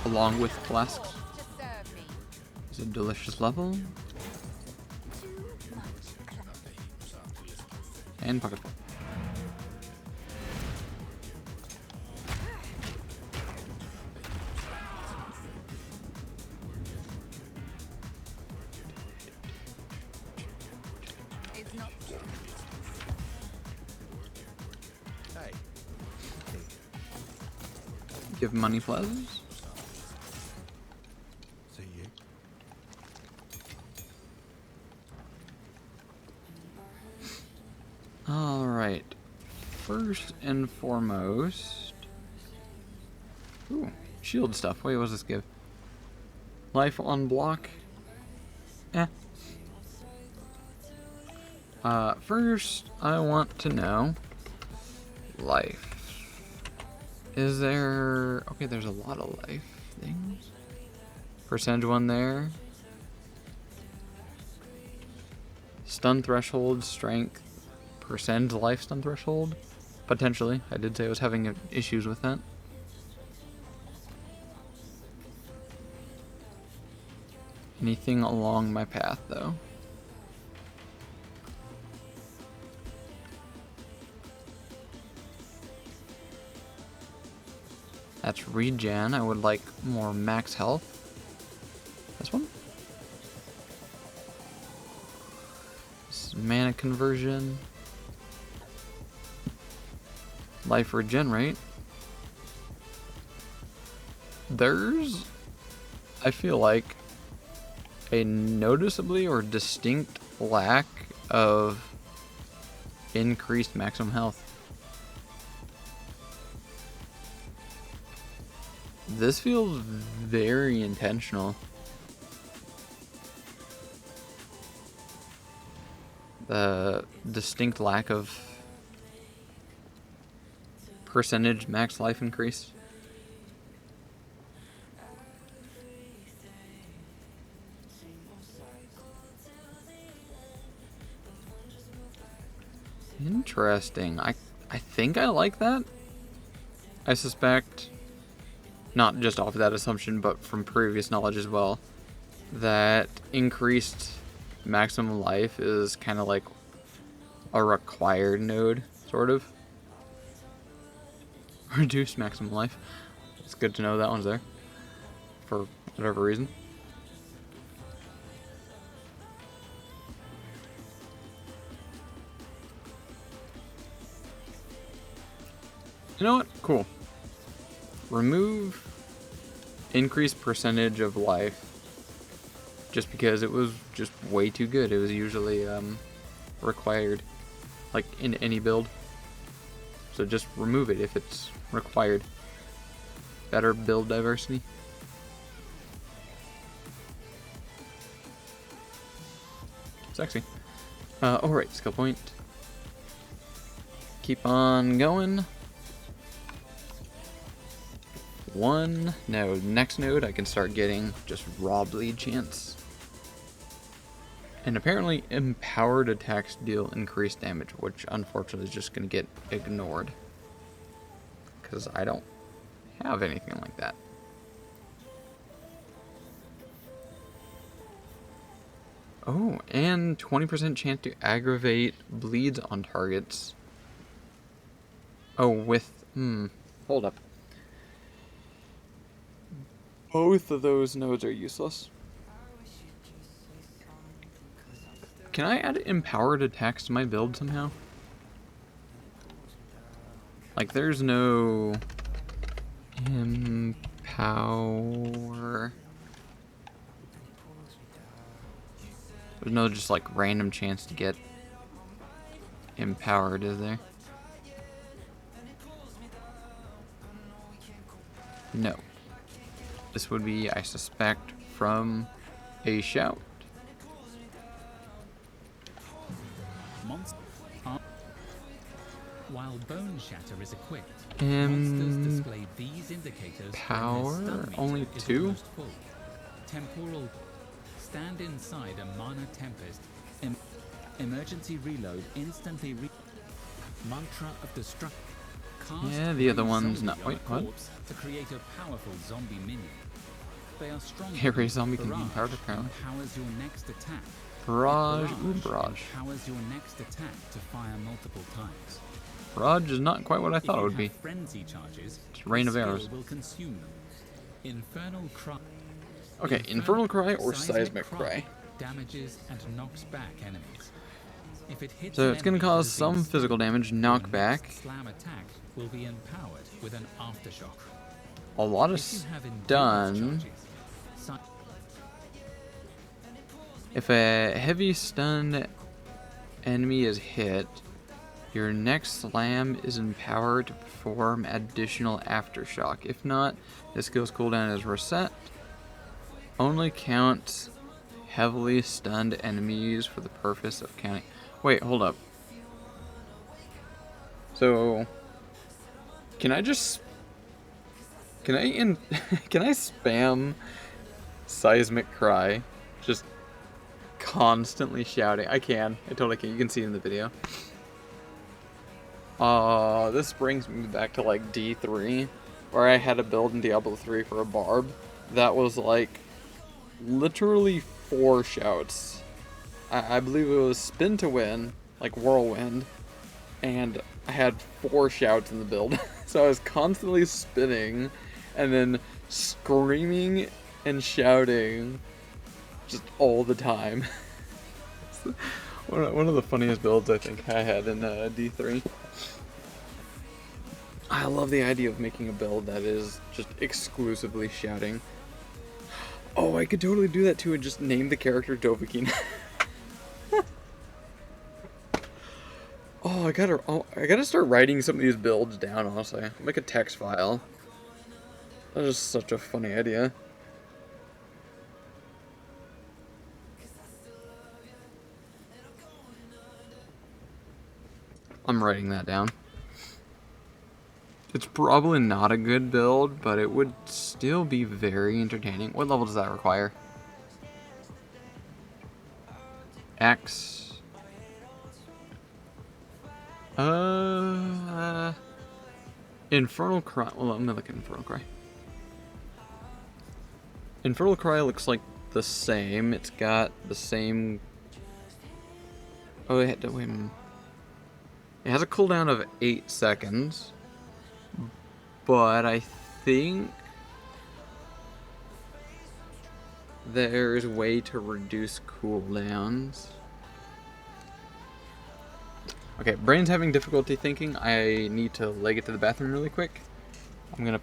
Along with flasks. To serve me. It's a delicious level. Too much clutter. And pocket. It's not Hey. Give money plazas. See you. Alright. First and foremost. Ooh, shield stuff. Wait, what does this give? Life on block. Eh. First, I want to know life. Is there... Okay, there's a lot of life things. Percentage one there. Stun threshold, strength. Percent life stun threshold. Potentially. I did say I was having issues with that. Anything along my path, though? That's regen. I would like more max health. This one? This is mana conversion. Life regenerate. There's, I feel like, a noticeably or distinct lack of increased maximum health. This feels very intentional. The distinct lack of percentage max life increase. Interesting. I think I like that. I suspect, not just off of that assumption, but from previous knowledge as well, that increased maximum life is kind of like a required node, sort of. Reduced maximum life. It's good to know that one's there, for whatever reason. You know what? Cool. Remove increased percentage of life just because it was just way too good. It was usually required, like in any build. So just remove it if it's required. Better build diversity. Sexy. Alright, skill point. Keep on going. One node. Next node, I can start getting just raw bleed chance. And apparently, empowered attacks deal increased damage, which unfortunately is just going to get ignored. Because I don't have anything like that. Oh, and 20% chance to aggravate bleeds on targets. Oh, with... hold up. Both of those nodes are useless. Can I add empowered attacks to my build somehow? Like, there's no empower. There's no just like random chance to get empowered, is there? No. This would be, I suspect, from a shout. While Bone Shatter is equipped, monsters display these indicators when their Power? stun meter Only is 2? almost full. Temporal. Stand inside a mana tempest. Emergency reload. Instantly Mantra of destruction. Yeah, the other one's not. Wait, what? To create a powerful zombie minion. They are strong. Every zombie can be empowered apparently. Powers your next attack. Barrage, ooh, barrage. Powers your next attack to fire multiple times. Barrage is not quite what I thought it would be. Frenzy charges. It's rain of arrows. Will consume them. Infernal cry. Okay, Infernal Cry or Seismic Cry. Damages and knocks back enemies. If it hits So it's going to cause some physical damage, knockback. Slam attack will be empowered with an aftershock. A lot of stun. If a heavy stun enemy is hit, your next slam is empowered to perform additional aftershock. If not, the skill's cooldown is reset. Only counts heavily stunned enemies for the purpose of counting. Wait, hold up. So, can I spam Seismic Cry? Just constantly shouting. I totally can. You can see it in the video. This brings me back to like D3, where I had a build in Diablo 3 for a barb that was like literally 4 shouts. I believe it was spin to win, like whirlwind, and I had 4 shouts in the build. So I was constantly spinning and then screaming and shouting just all the time. One of the funniest builds I think I had in D3. I love the idea of making a build that is just exclusively shouting. Oh, I could totally do that too and just name the character Dovahkiin. I gotta start writing some of these builds down, honestly. I'll make a text file. That is such a funny idea. I'm writing that down. It's probably not a good build, but it would still be very entertaining. What level does that require? X. Infernal Cry. Well, let me look at Infernal Cry. Infernal Cry looks like the same. It's got the same. Oh, it has a cooldown of 8 seconds. But I think there's a way to reduce cooldowns. Okay, brain's having difficulty thinking. I need to leg it to the bathroom really quick. I'm gonna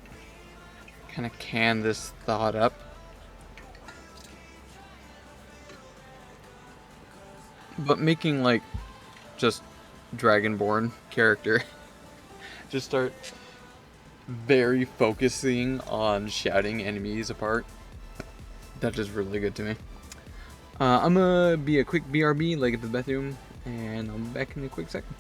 kind of can this thought up. But making like just Dragonborn character, just start very focusing on shouting enemies apart. That is really good to me. I'm gonna be a quick BRB, leg it to the bathroom, and I'll be back in a quick second.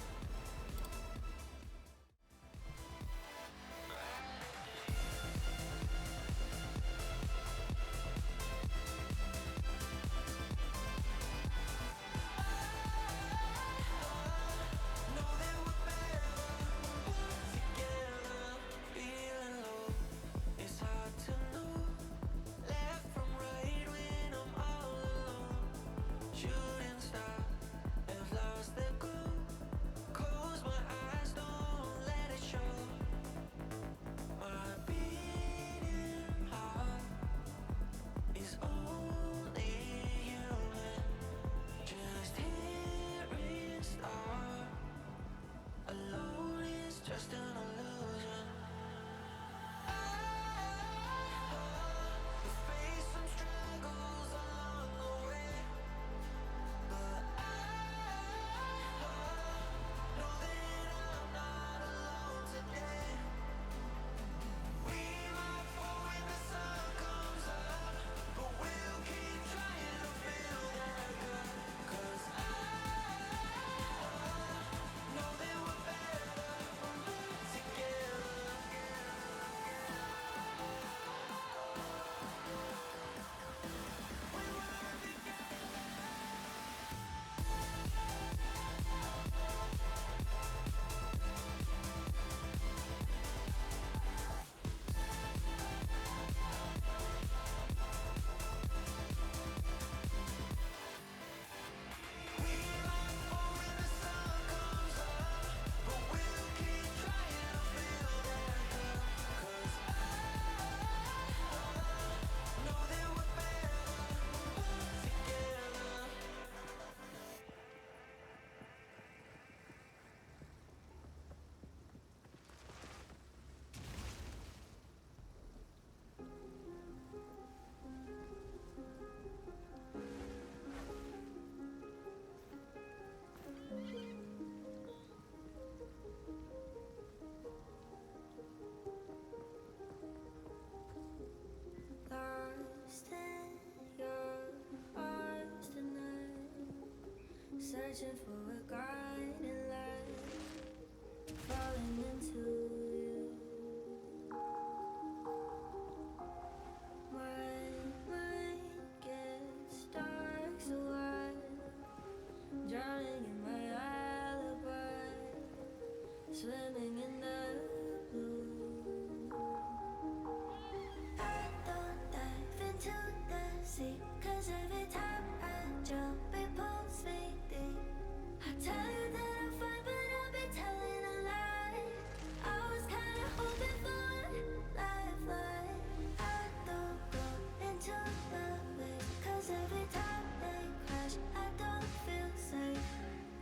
searching for a guiding light, falling into you. My mind gets dark, so I'm drowning in my alibi, swimming in the blue. I don't dive into the sea, 'cause every time I jump it pulls me deep. I tell you that I'm fine, but I'll be telling a lie. I was kinda hoping for a lifeline. I don't go into the waves, 'cause every time they crash I don't feel safe.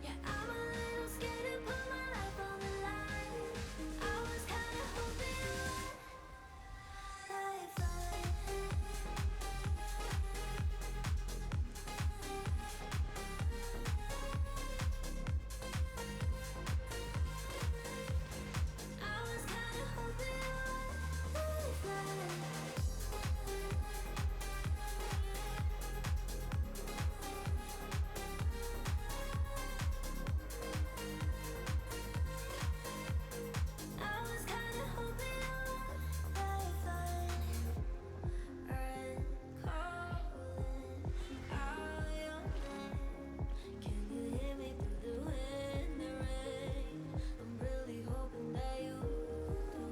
Yeah, I'm a little scared to put my life on the line. I was kinda hoping for a lifeline. I was kinda hoping for a lifeline. I was kinda hoping for a lifeline. I'm calling out your name. Can you hear me through the wind and rain? I'm really hoping that you do.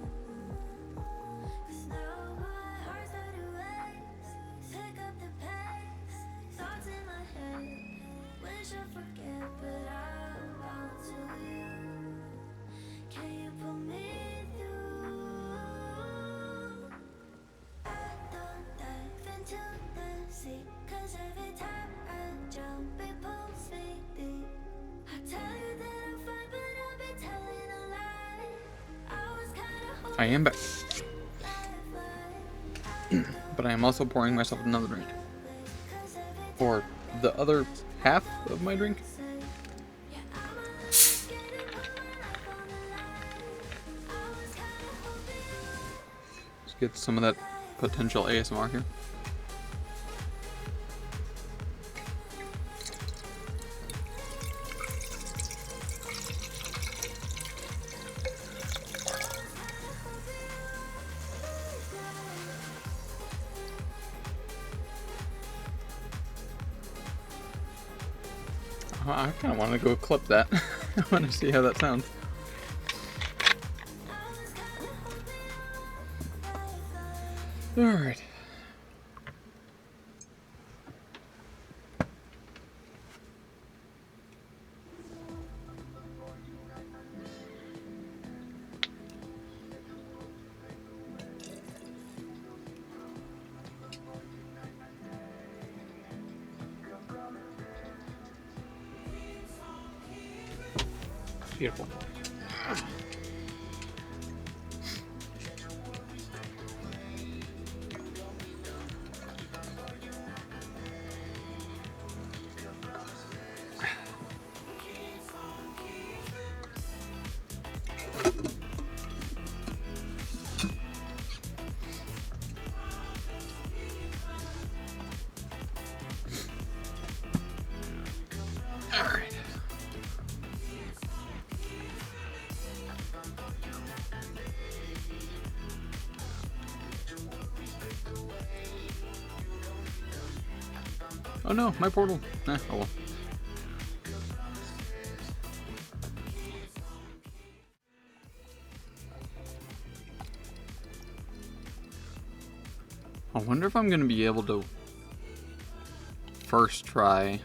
'Cause now my heart's starting to race. Pick up the pace. Thoughts in my head. Wish I forget, but I'm bound to you. Can you pull me through? I don't dive into the sea, 'cause every time I jump it pulls me deep. I tell you that I'm fine, but I'll be telling a lie. I was kinda hoping I am back, lifeline. but I am also pouring myself another drink. 'Cause every Or the other half of my drink. yeah, I'm a little scared to put my life on the line. I was kinda hoping Let's get some of that potential ASMR here. I kind of want to go clip that. I want to see how that sounds. Alright. Beautiful. Alright. Oh no, my portal. Oh well. I wonder if I'm gonna be able to first try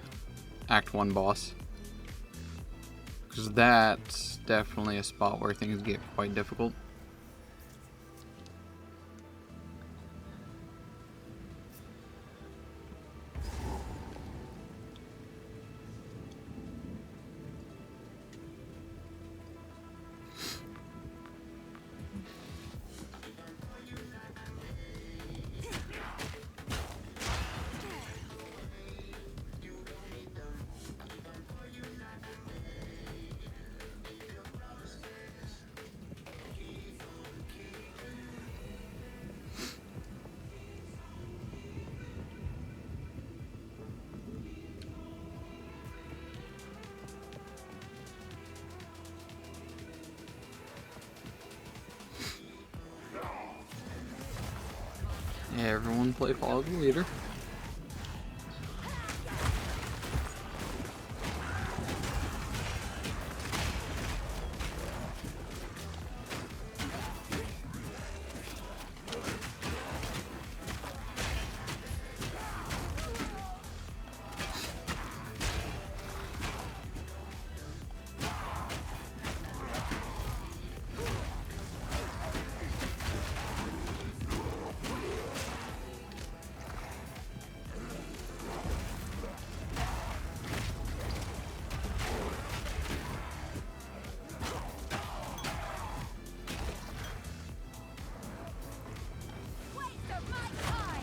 Act 1 boss. Because that's definitely a spot where things get quite difficult. everyone play follow the leader. Waste of my time!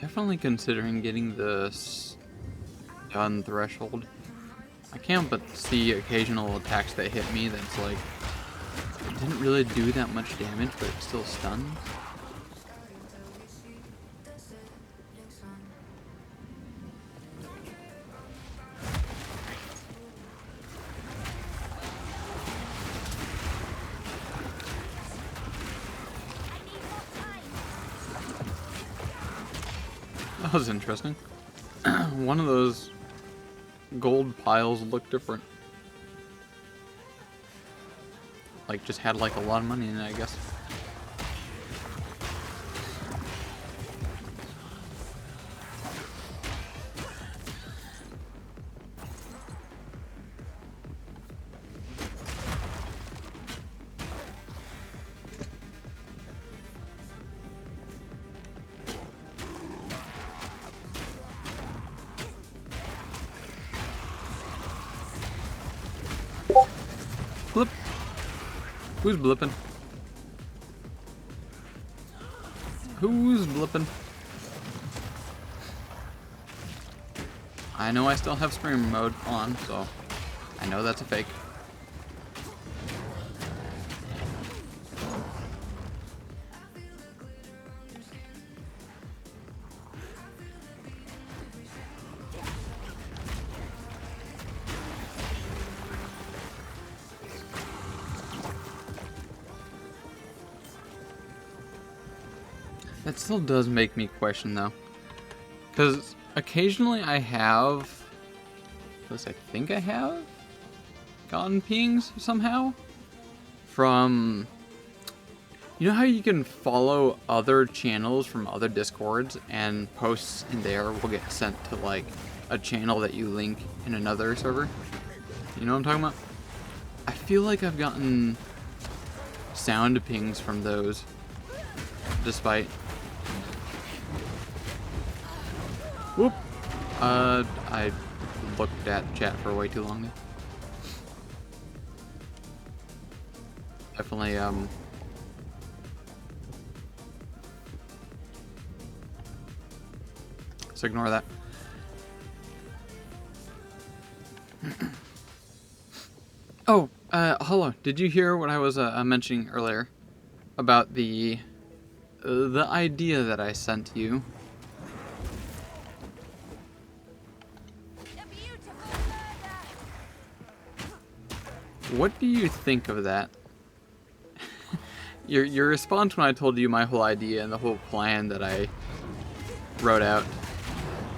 Definitely considering getting the stun threshold. I can't but see occasional attacks that hit me that's like, it didn't really do that much damage, but it still stuns. That was interesting. One of those gold piles looked different. Like, just had like a lot of money in it, I guess. Blip. Who's blipping? Who's blipping? I know I still have stream mode on, so I know that's a fake. That still does make me question though, because occasionally I have, at least I think I have, gotten pings somehow from, you know how you can follow other channels from other discords and posts in there will get sent to like a channel that you link in another server? You know what I'm talking about? I feel like I've gotten sound pings from those, despite. Whoop! I looked at chat for way too long there. Definitely, so ignore that. Oh, hello. Did you hear what I was mentioning earlier about the idea that I sent you? A beautiful murder! What do you think of that? Your response when I told you my whole idea and the whole plan that I wrote out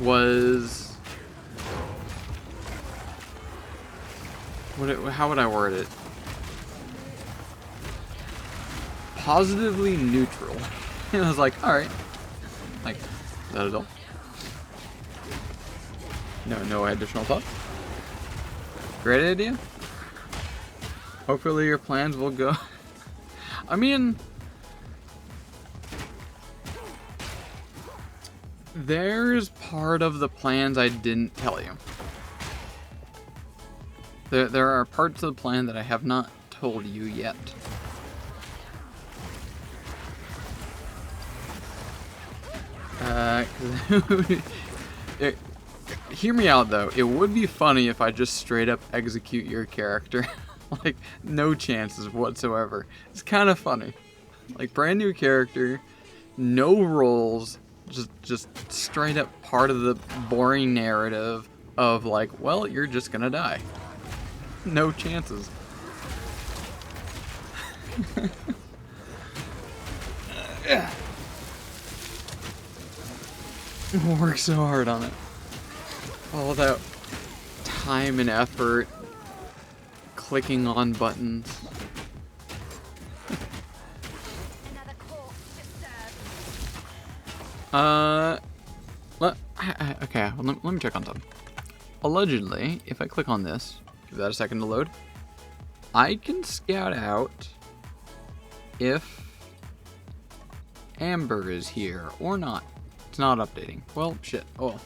was, how would I word it? Positively neutral. And I was like, alright. Like, is that all? No additional thought. Great idea. Hopefully your plans will go. I mean, there's part of the plans I didn't tell you. There are parts of the plan that I have not told you yet. Hear me out though. It would be funny if I just straight up execute your character. Like, no chances whatsoever. It's kind of funny. Like, brand new character, no roles, just straight up part of the boring narrative of like, well, you're just gonna die. No chances. Yeah. Work so hard on it. All that time and effort clicking on buttons. Another corpse disturbed. Okay, well, let me check on something. Allegedly, if I click on this, give that a second to load, I can scout out if Amber is here or not. It's not updating. Well, shit. Oh well.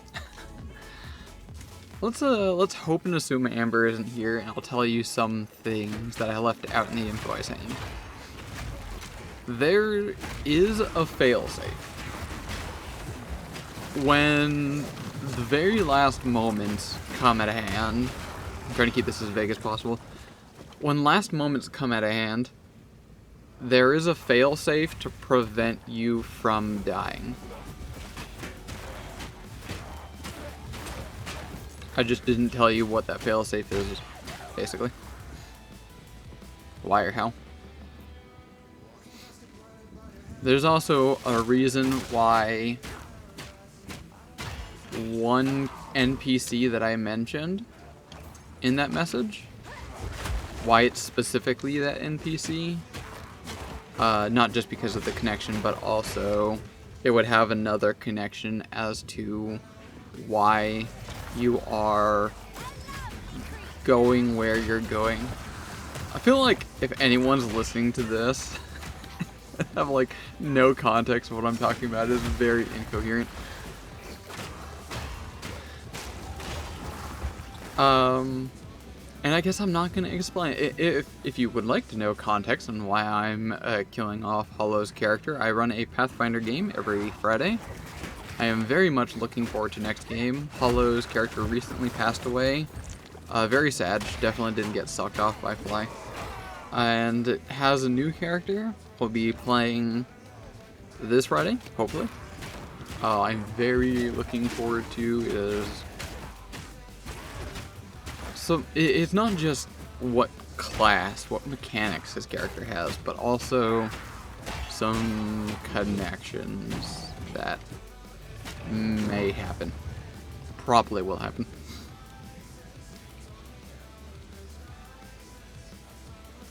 Let's hope and assume Amber isn't here, and I'll tell you some things that I left out in the info I sent you. There is a failsafe. When the very last moments come at hand, I'm trying to keep this as vague as possible. When last moments come at hand, there is a failsafe to prevent you from dying. I just didn't tell you what that failsafe is, basically. Why or how. There's also a reason why one NPC that I mentioned in that message, why it's specifically that NPC, not just because of the connection, but also it would have another connection as to why you are going where you're going. I feel like if anyone's listening to this have like no context of what I'm talking about, it's very incoherent. And I guess I'm not going to explain it. If you would like to know context on why I'm killing off Hollow's character, I run a Pathfinder game every Friday. I am very much looking forward to next game. Hollow's character recently passed away. Very sad. She definitely didn't get sucked off by Fly. And it has a new character. We'll be playing this Friday, hopefully. I'm very looking forward to is... So, it's not just what class, what mechanics his character has, but also some connections that may happen. Probably will happen.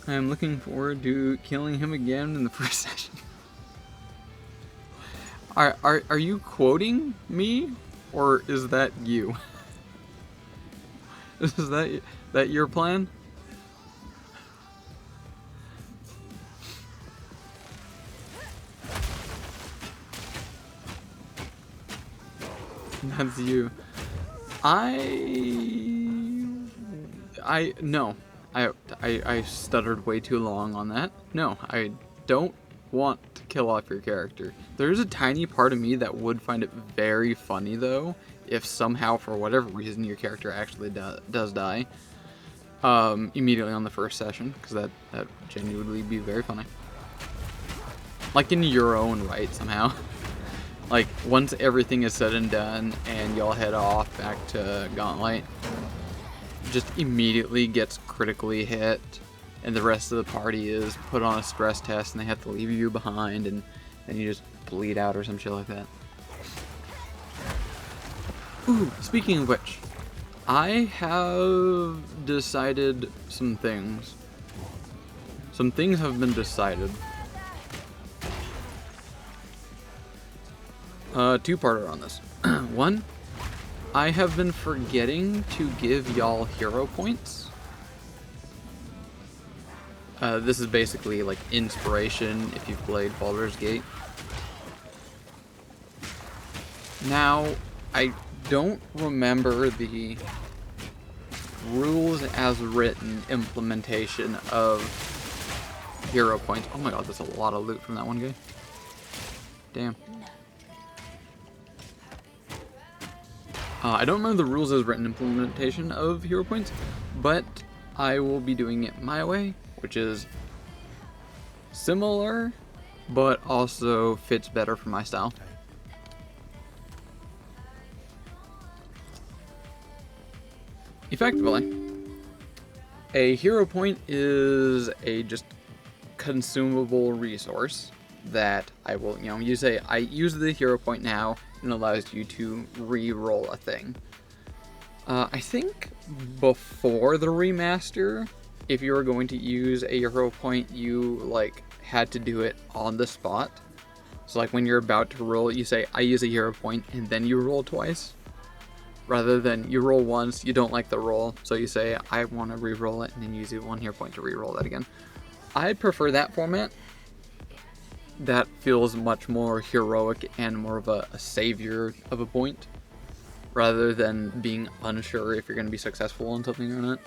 I'm looking forward to killing him again in the first session. Are you quoting me, or is that you? Is that your plan? That's you. No. I stuttered way too long on that. No, I don't want to kill off your character. There's a tiny part of me that would find it very funny, though, if somehow, for whatever reason, your character actually does die immediately on the first session, because that would genuinely be very funny. Like, in your own right, somehow. Like, once everything is said and done, and y'all head off back to Gauntlet, just immediately gets critically hit, and the rest of the party is put on a stress test, and they have to leave you behind, and then you just bleed out or some shit like that. Ooh, speaking of which, I have decided some things. Some things have been decided. Two-parter on this. One, I have been forgetting to give y'all hero points. This is basically like inspiration if you've played Baldur's Gate. Now, I don't remember the rules as written implementation of hero points. Oh my god, that's a lot of loot from that one guy. Damn. I don't remember the rules as written implementation of hero points, but I will be doing it my way, which is similar, but also fits better for my style. Effectively, a hero point is a just consumable resource that I will, you say I use the hero point now, and it allows you to re-roll a thing. I think before the remaster, if you were going to use a hero point, you like had to do it on the spot. So like when you're about to roll, you say I use a hero point, and then you roll twice. Rather than you roll once, you don't like the roll, so you say I want to re-roll it, and then use 1 hero point to re-roll that again. I prefer that format. That feels much more heroic and more of a savior of a point, rather than being unsure if you're going to be successful on something or not.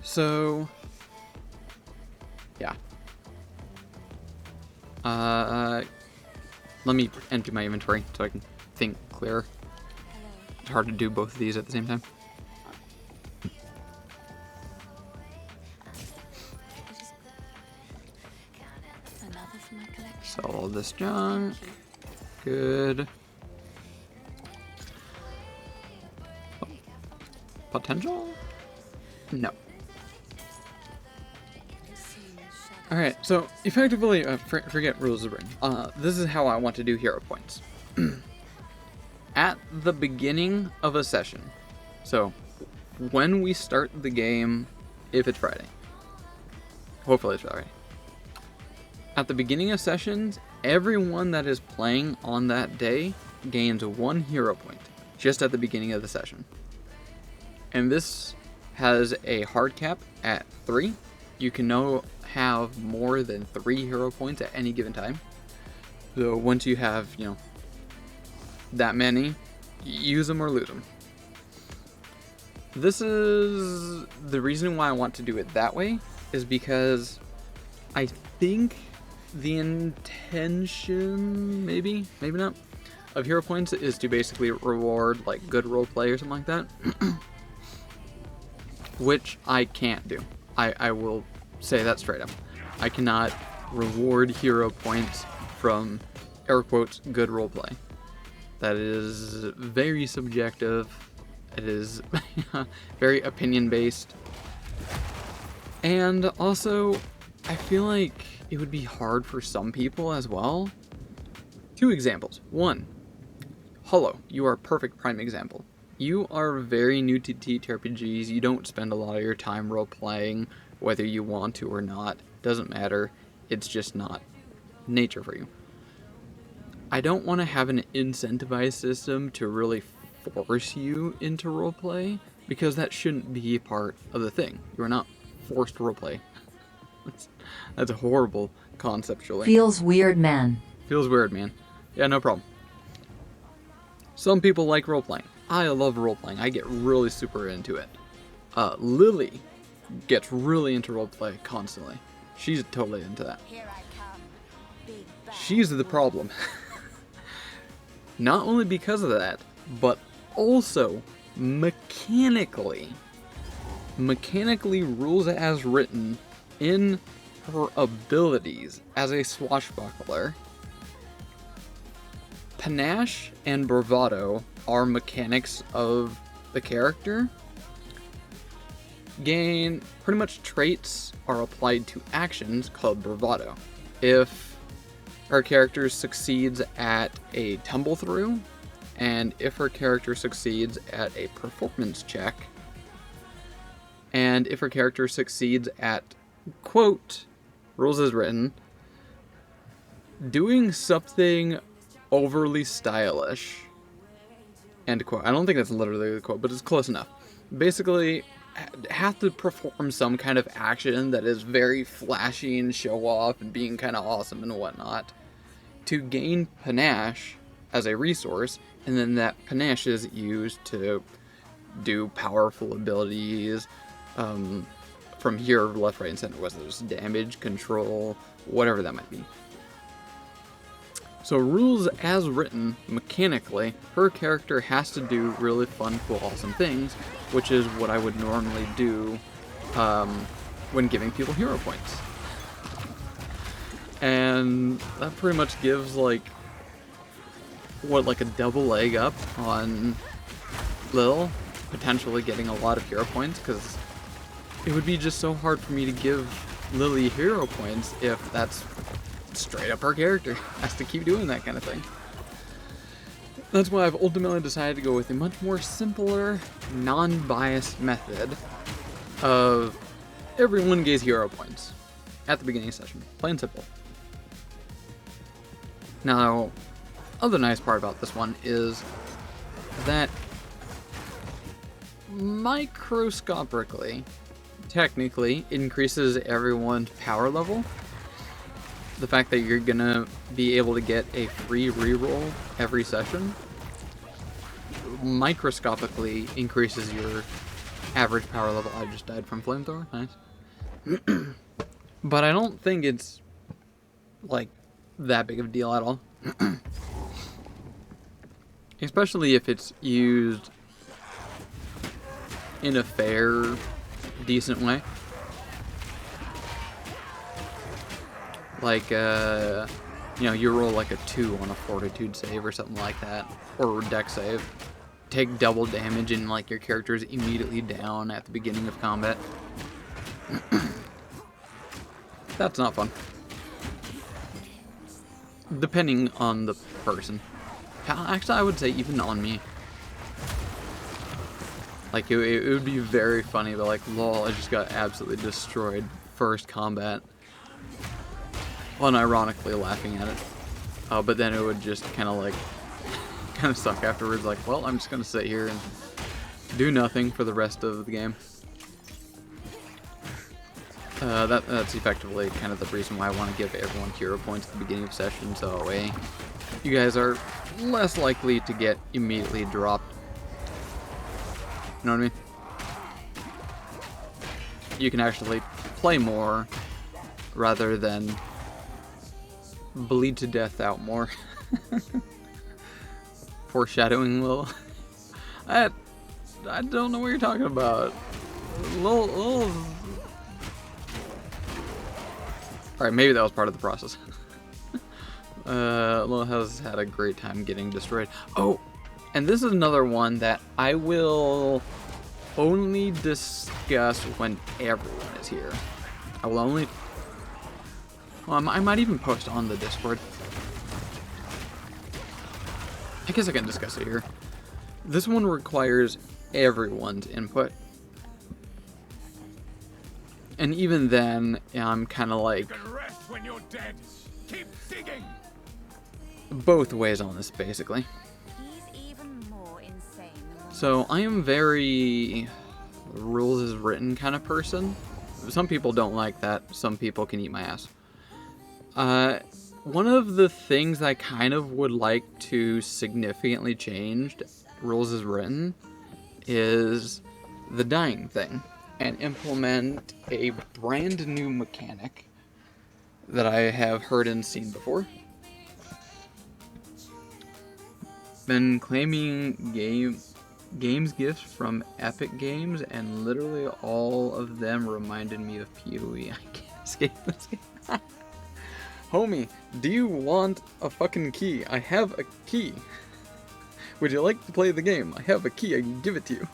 So, yeah. Let me empty my inventory so I can think clearer. It's hard to do both of these at the same time. Another for my collection. Sell all this junk. Good. Oh. Potential? No. Alright, so effectively, forget rules of ring. This is how I want to do hero points. At the beginning of a session, so when we start the game, if it's Friday, hopefully it's Friday, at the beginning of sessions, everyone that is playing on that day gains 1 hero point, just at the beginning of the session. And this has a hard cap at 3. You can have more than 3 hero points at any given time. So once you have, that many, use them or lose them. This is the reason why I want to do it that way, is because I think the intention, maybe not, of hero points is to basically reward like good roleplay or something like that, which I can't do. I will say that straight up. I cannot reward hero points from, air quotes, good roleplay. That is very subjective. It is very opinion based. And also, I feel like it would be hard for some people as well. 2 examples. 1, Hollow. You are a perfect prime example. You are very new to TTRPGs. You don't spend a lot of your time role playing, whether you want to or not. Doesn't matter. It's just not nature for you. I don't want to have an incentivized system to really force you into roleplay, because that shouldn't be part of the thing. You are not forced roleplay. That's horrible conceptually. Feels weird, man. Feels weird, man. Yeah, no problem. Some people like roleplaying. I love roleplaying. I get really super into it. Lily gets really into roleplay constantly. She's totally into that. Here I come. Big bad She's the problem. Not only because of that, but also mechanically rules as written in her abilities as a swashbuckler. Panache and bravado are mechanics of the character. Pretty much traits are applied to actions called bravado. If her character succeeds at a tumble through, and if her character succeeds at a performance check, and if her character succeeds at, quote, rules as written, doing something overly stylish, end quote. I don't think that's literally the quote, but it's close enough. Basically, have to perform some kind of action that is very flashy and show off and being kind of awesome and whatnot to gain panache as a resource, and then that panache is used to do powerful abilities from here, left, right, and center, whether it's damage, control, whatever that might be. So rules as written, mechanically, her character has to do really fun, cool, awesome things, which is what I would normally do when giving people hero points. And that pretty much gives like a double leg up on Lil, potentially getting a lot of hero points, because it would be just so hard for me to give Lily hero points if that's straight up her character has to keep doing that kind of thing. That's why I've ultimately decided to go with a much more simpler, non-biased method of everyone gets hero points at the beginning of the session. Plain and simple. Now, other nice part about this one is that microscopically, technically, increases everyone's power level. The fact that you're gonna be able to get a free reroll every session microscopically increases your average power level. I just died from flamethrower. Nice. But I don't think it's like that big of a deal at all. Especially if it's used in a fair, decent way. Like, you roll like a 2 on a fortitude save or something like that, or dex save. Take double damage and like your character is immediately down at the beginning of combat. That's not fun. Depending on the person. Actually, I would say even on me. Like, it would be very funny, but like, lol, I just got absolutely destroyed first combat. Unironically laughing at it. But then it would just kind of suck afterwards. Like, well, I'm just going to sit here and do nothing for the rest of the game. That's effectively kind of the reason why I want to give everyone hero points at the beginning of session, so that way you guys are less likely to get immediately dropped. You know what I mean? You can actually play more rather than bleed to death out more. Foreshadowing, Lil. I don't know what you're talking about. Lil. Alright, maybe that was part of the process. Lil has had a great time getting destroyed. Oh, and this is another one that I will only discuss when everyone is here. I will only... Well, I might even post on the Discord. I guess I can discuss it here. This one requires everyone's input. And even then, I'm kind of like... You can rest when you're dead. Keep digging. Both ways on this, basically. He's even more insane than So, I am very rules is written kind of person. Some people don't like that. Some people can eat my ass. One of the things I kind of would like to significantly change rules as written is the dying thing, and implement a brand new mechanic that I have heard and seen before. Been claiming games gifts from Epic Games, and literally all of them reminded me of PoE. I can't escape this game. Homie, do you want a fucking key? I have a key. Would you like to play the game? I have a key, I can give it to you.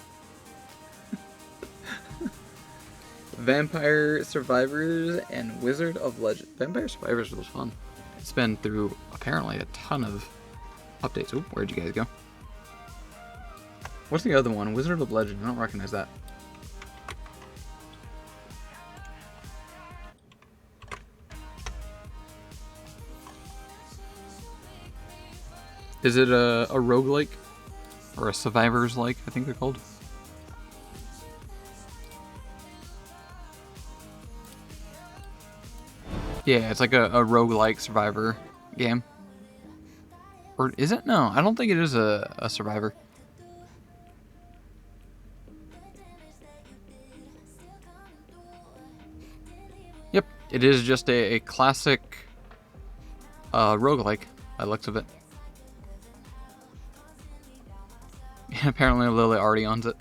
Vampire Survivors and Wizard of Legend. Vampire Survivors was fun. It's been through apparently a ton of updates. Oop, where'd you guys go? What's the other one? Wizard of Legend. I don't recognize that. Is it a roguelike? Or a survivors-like, I think they're called. Yeah, it's like a roguelike survivor game. Or is it? No, I don't think it is a survivor. Yep, it is just a classic roguelike. by the looks of it. And apparently Lily already owns it.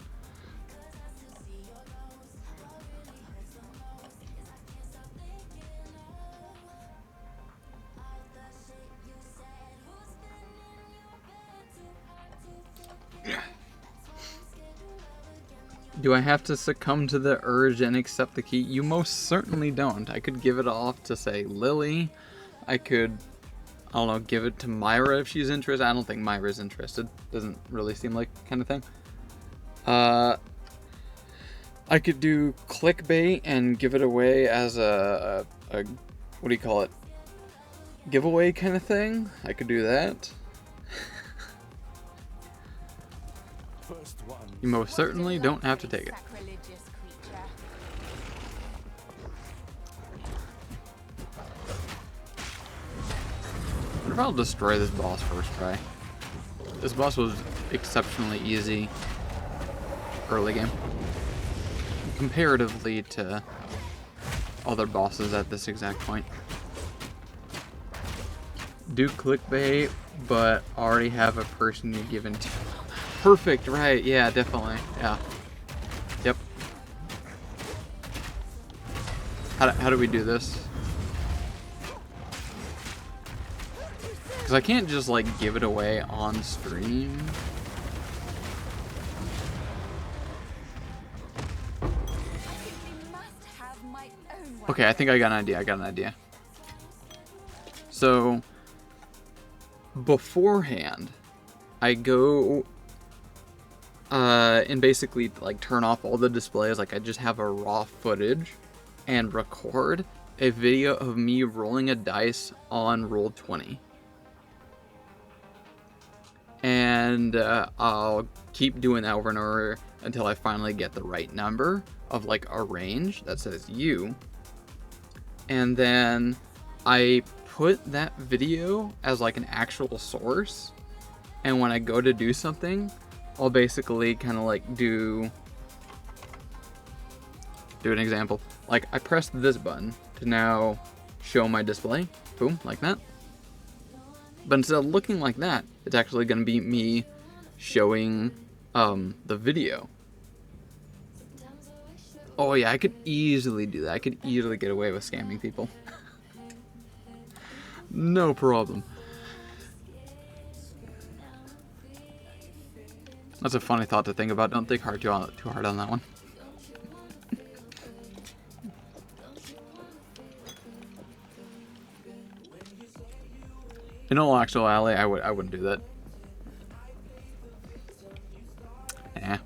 Do I have to succumb to the urge and accept the key? You most certainly don't. I could give it off to, say, Lily. I could, I don't know, give it to Myra if she's interested. I don't think Myra's interested. Doesn't really seem like kind of thing. I could do clickbait and give it away as a what do you call it? Giveaway kind of thing. I could do that. You most certainly don't have to take it. Sacrilegious creature. I wonder if I'll destroy this boss first try. This boss was exceptionally easy early game. Comparatively to other bosses at this exact point. Do clickbait, but already have a person you're given to. Perfect, right, yeah, definitely, yeah. Yep. How do we do this? Because I can't just, like, give it away on stream. Okay, I think I got an idea. So, beforehand, I go and basically like turn off all the displays. Like I just have a raw footage and record a video of me rolling a dice on roll 20. And I'll keep doing that over and over until I finally get the right number of like a range that says you. And then I put that video as like an actual source. And when I go to do something, I'll basically kind of like do an example. Like I pressed this button to now show my display. Boom, like that. But instead of looking like that, it's actually going to be me showing the video. Oh yeah, I could easily do that. I could easily get away with scamming people. No problem. That's a funny thought to think about. Don't think too hard on that one. In all actuality, I wouldn't do that. Eh.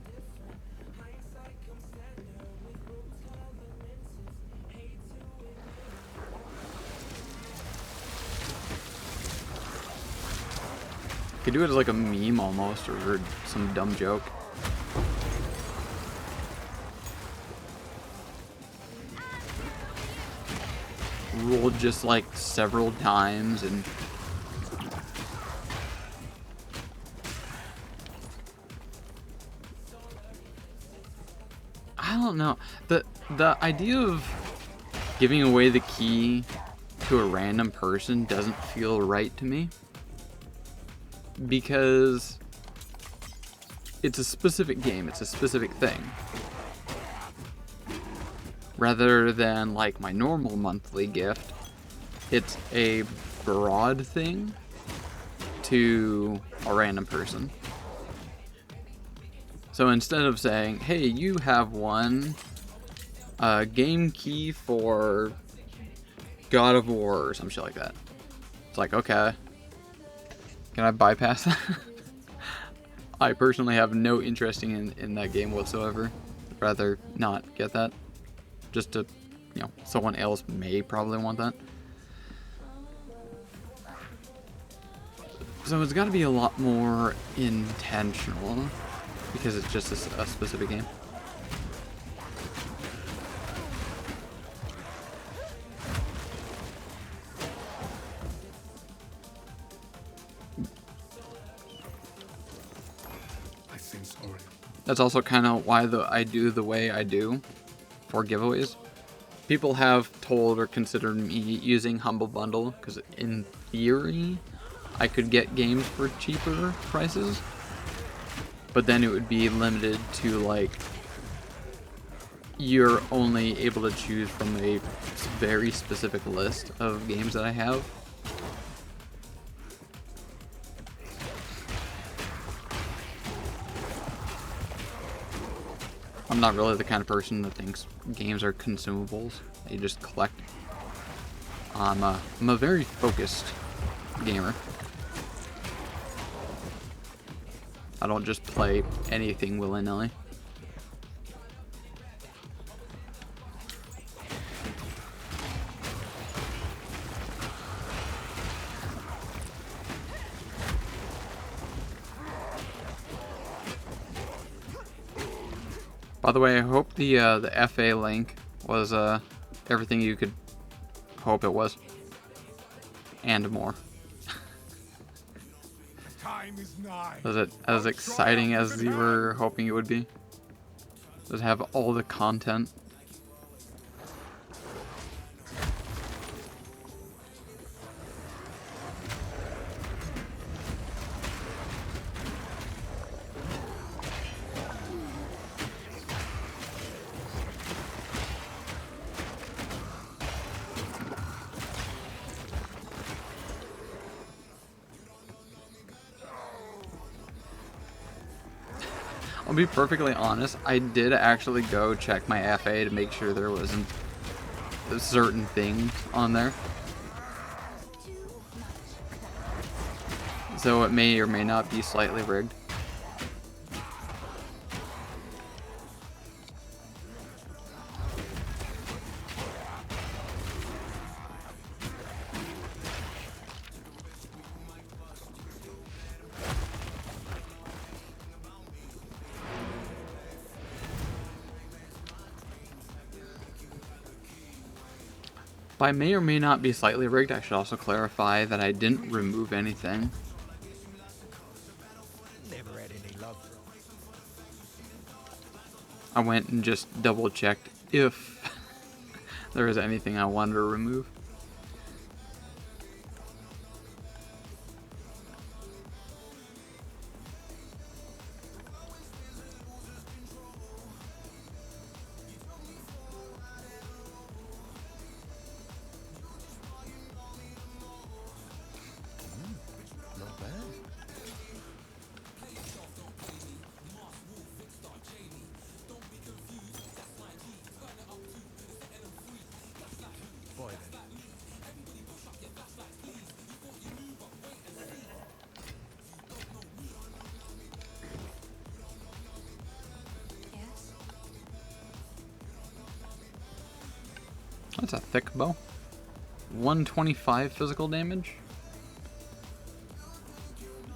Could do it as like a meme almost, or some dumb joke. Roll just like several times and I don't know. The idea of giving away the key to a random person doesn't feel right to me. Because it's a specific game, it's a specific thing. Rather than like my normal monthly gift, it's a broad thing to a random person. So instead of saying, hey, you have won a game key for God of War or some shit like that. It's like, okay. Can I bypass that? I personally have no interest in that game whatsoever. I'd rather not get that. Just to, you know, someone else may probably want that. So it's got to be a lot more intentional because it's just a specific game. That's also kind of why I do the way I do for giveaways. People have told or considered me using Humble Bundle because in theory, I could get games for cheaper prices, but then it would be limited to like you're only able to choose from a very specific list of games that I have. I'm not really the kind of person that thinks games are consumables that you just collect. I'm a very focused gamer. I don't just play anything willy-nilly. By the way, I hope the FA link was everything you could hope it was, and more. Time is nigh. Was it as exciting as you were hoping it would be? Does it have all the content? I'll be perfectly honest, I did actually go check my FA to make sure there wasn't certain things on there. So it may or may not be slightly rigged. By may or may not be slightly rigged, I should also clarify that I didn't remove anything. Never had any love for I went and just double checked if there was anything I wanted to remove. Not bad. Boy, then. Yes? That's a thick bow. 125 physical damage.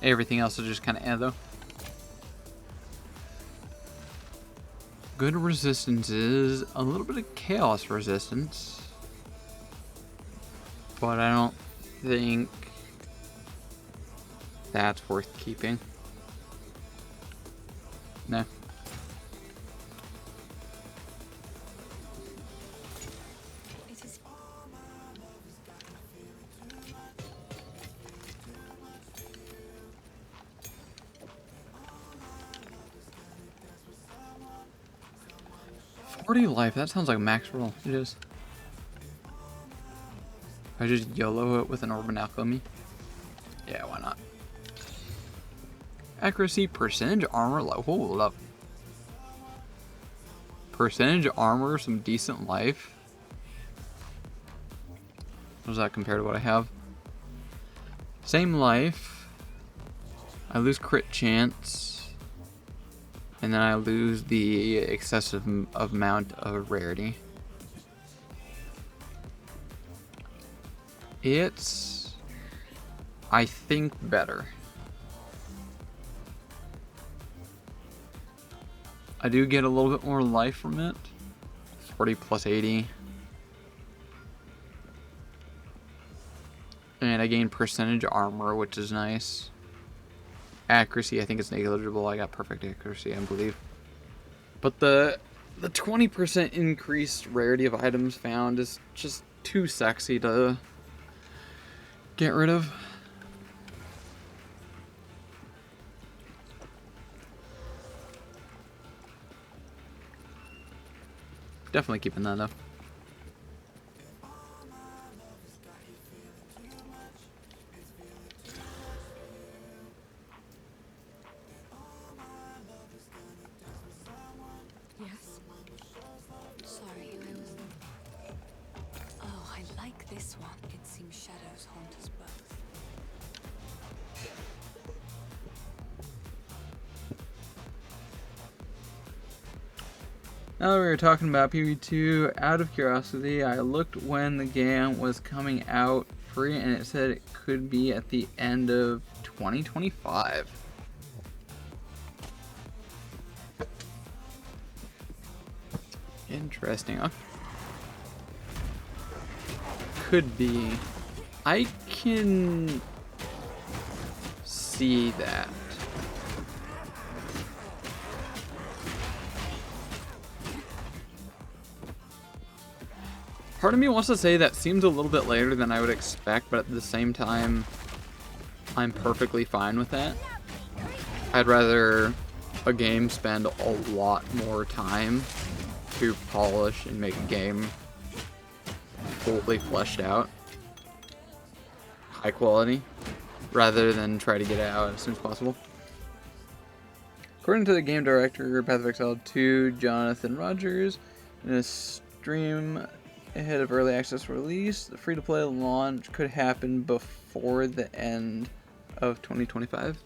Everything else is just kind of though. Good resistance is a little bit of chaos resistance, but I don't think that's worth keeping. No. It is. Life, that sounds like max roll. It is. I just YOLO it with an Urban Alchemy. Yeah, why not? Accuracy, percentage armor, hold up. Percentage armor, some decent life. How does that compare to what I have? Same life. I lose crit chance. And then I lose the excessive amount of rarity. It's, I think, better. I do get a little bit more life from it. 40 plus 80. And I gain percentage armor, which is nice. Accuracy, I think it's negligible. I got perfect accuracy, I believe. But the 20% increased rarity of items found is just too sexy to get rid of. Definitely keeping that though. Yes. Sorry, I was. Oh, I like this one. It seems shadows haunt us both. Now that we were talking about PB2, out of curiosity, I looked when the game was coming out free and it said it could be at the end of 2025. Interesting. Okay. Could be. I can see that. Part of me wants to say that seems a little bit later than I would expect, but at the same time, I'm perfectly fine with that. I'd rather a game spend a lot more time to polish and make a game fully fleshed out, high quality, rather than try to get it out as soon as possible. According to the game director, Path of Exile 2, Jonathan Rogers, in a stream ahead of early access release, the free-to-play launch could happen before the end of 2025.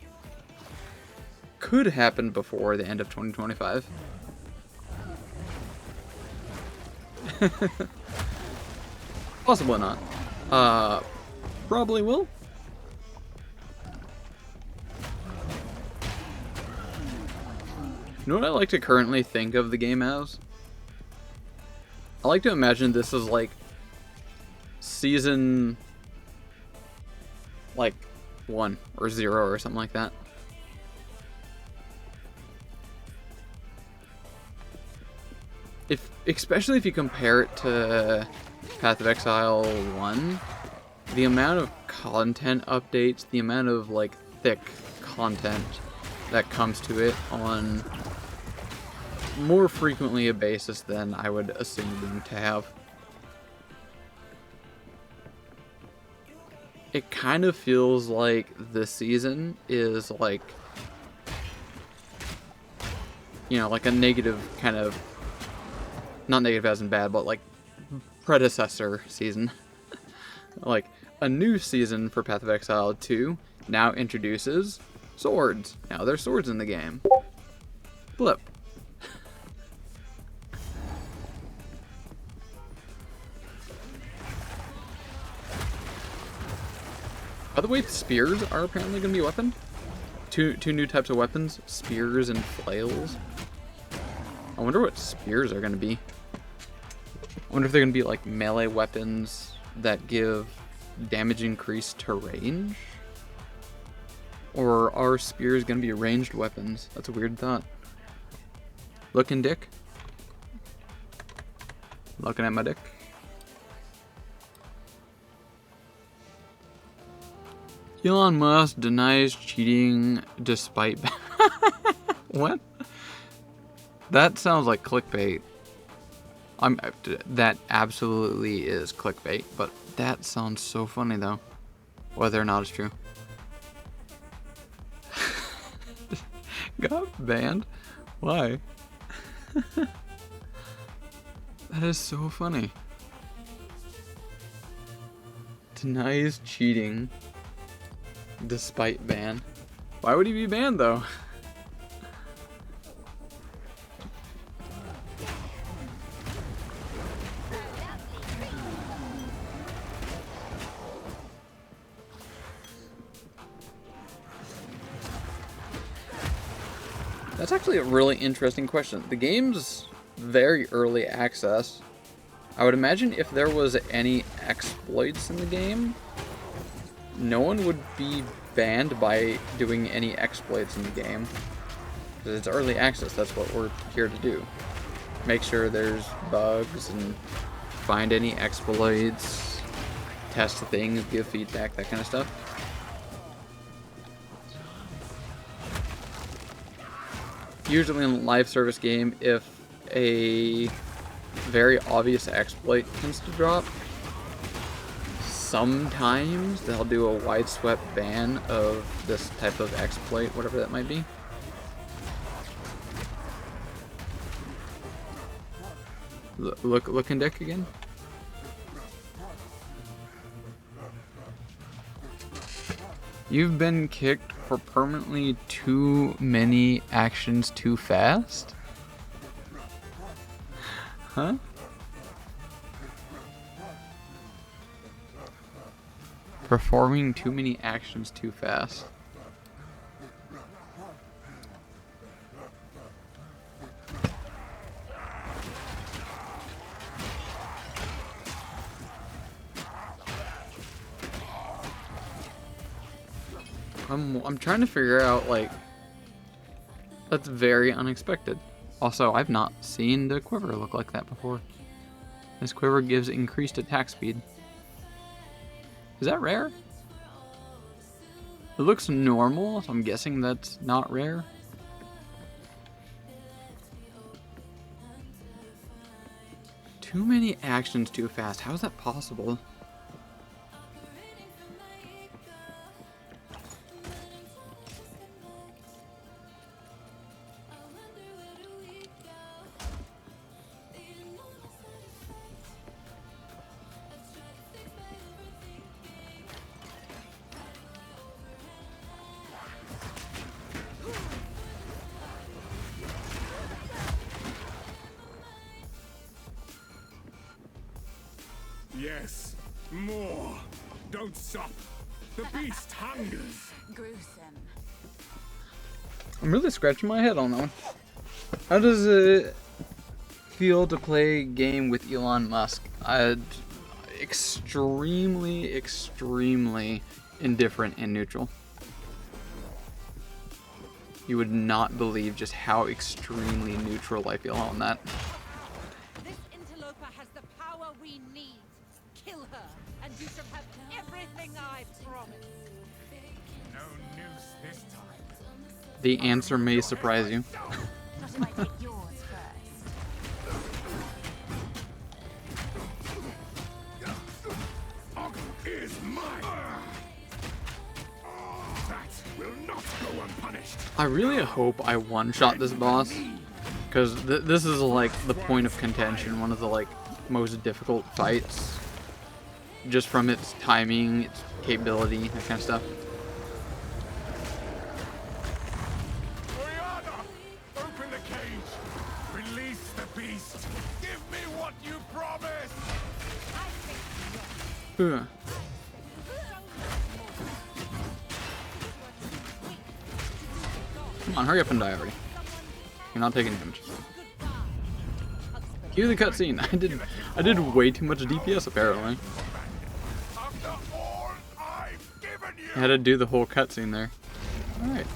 Could happen before the end of 2025. Possibly not. Probably will. You know what I like to currently think of the game as? I like to imagine this is like season like 1 or 0 or something like that. Especially if you compare it to Path of Exile 1, the amount of content updates, the amount of like thick content that comes to it on more frequently a basis than I would assume them to have. It kind of feels like this season is like, you know, like a negative kind of, not negative as in bad, but like predecessor season. Like a new season for Path of Exile 2 now introduces swords. Now there's swords in the game. Blip. By the way, spears are apparently going to be a weapon. Two new types of weapons, spears and flails. I wonder what spears are going to be. I wonder if they're going to be like melee weapons that give damage increase to range? Or are spears going to be ranged weapons? That's a weird thought. Looking dick. Looking at my dick. Elon Musk denies cheating despite... What? That sounds like clickbait. That absolutely is clickbait, but that sounds so funny though. Whether or not it's true. Got banned? Why? That is so funny. Denies cheating despite ban. Why would he be banned though? That's actually a really interesting question. The game's very early access. I would imagine if there was any exploits in the game, no one would be banned by doing any exploits in the game. Because it's early access, that's what we're here to do. Make sure there's bugs and find any exploits, test things, give feedback, that kind of stuff. Usually in a live service game, if a very obvious exploit tends to drop. Sometimes they'll do a wide-swept ban of this type of exploit, whatever that might be. Look in deck again. You've been kicked for permanently too many actions too fast? Huh? Performing too many actions too fast. I'm trying to figure out, like, that's very unexpected. Also, I've not seen the quiver look like that before. This quiver gives increased attack speed. Is that rare? It looks normal, so I'm guessing that's not rare. Too many actions too fast. How is that possible? Yes, more. Don't stop. The beast hungers. Gruesome. I'm really scratching my head on that one. How does it feel to play a game with Elon Musk? Extremely, extremely indifferent and neutral. You would not believe just how extremely neutral I feel on that. This interloper has the power we need. Kill her, and you shall have everything I promised. No noose this time. The answer may surprise you. Not if I take yours first. Is mine. That will not go unpunished. I really hope I one-shot this boss, because this is like the point of contention, one of the like most difficult fights, just from its timing, its capability, that kind of stuff. Oriana, open the cage. Release the beast. Give me what you promised. Ugh. Come on, hurry up and die already. You're not taking damage. Cue the cutscene. I did way too much DPS apparently. After all I've given you. I had to do the whole cutscene there. Alright.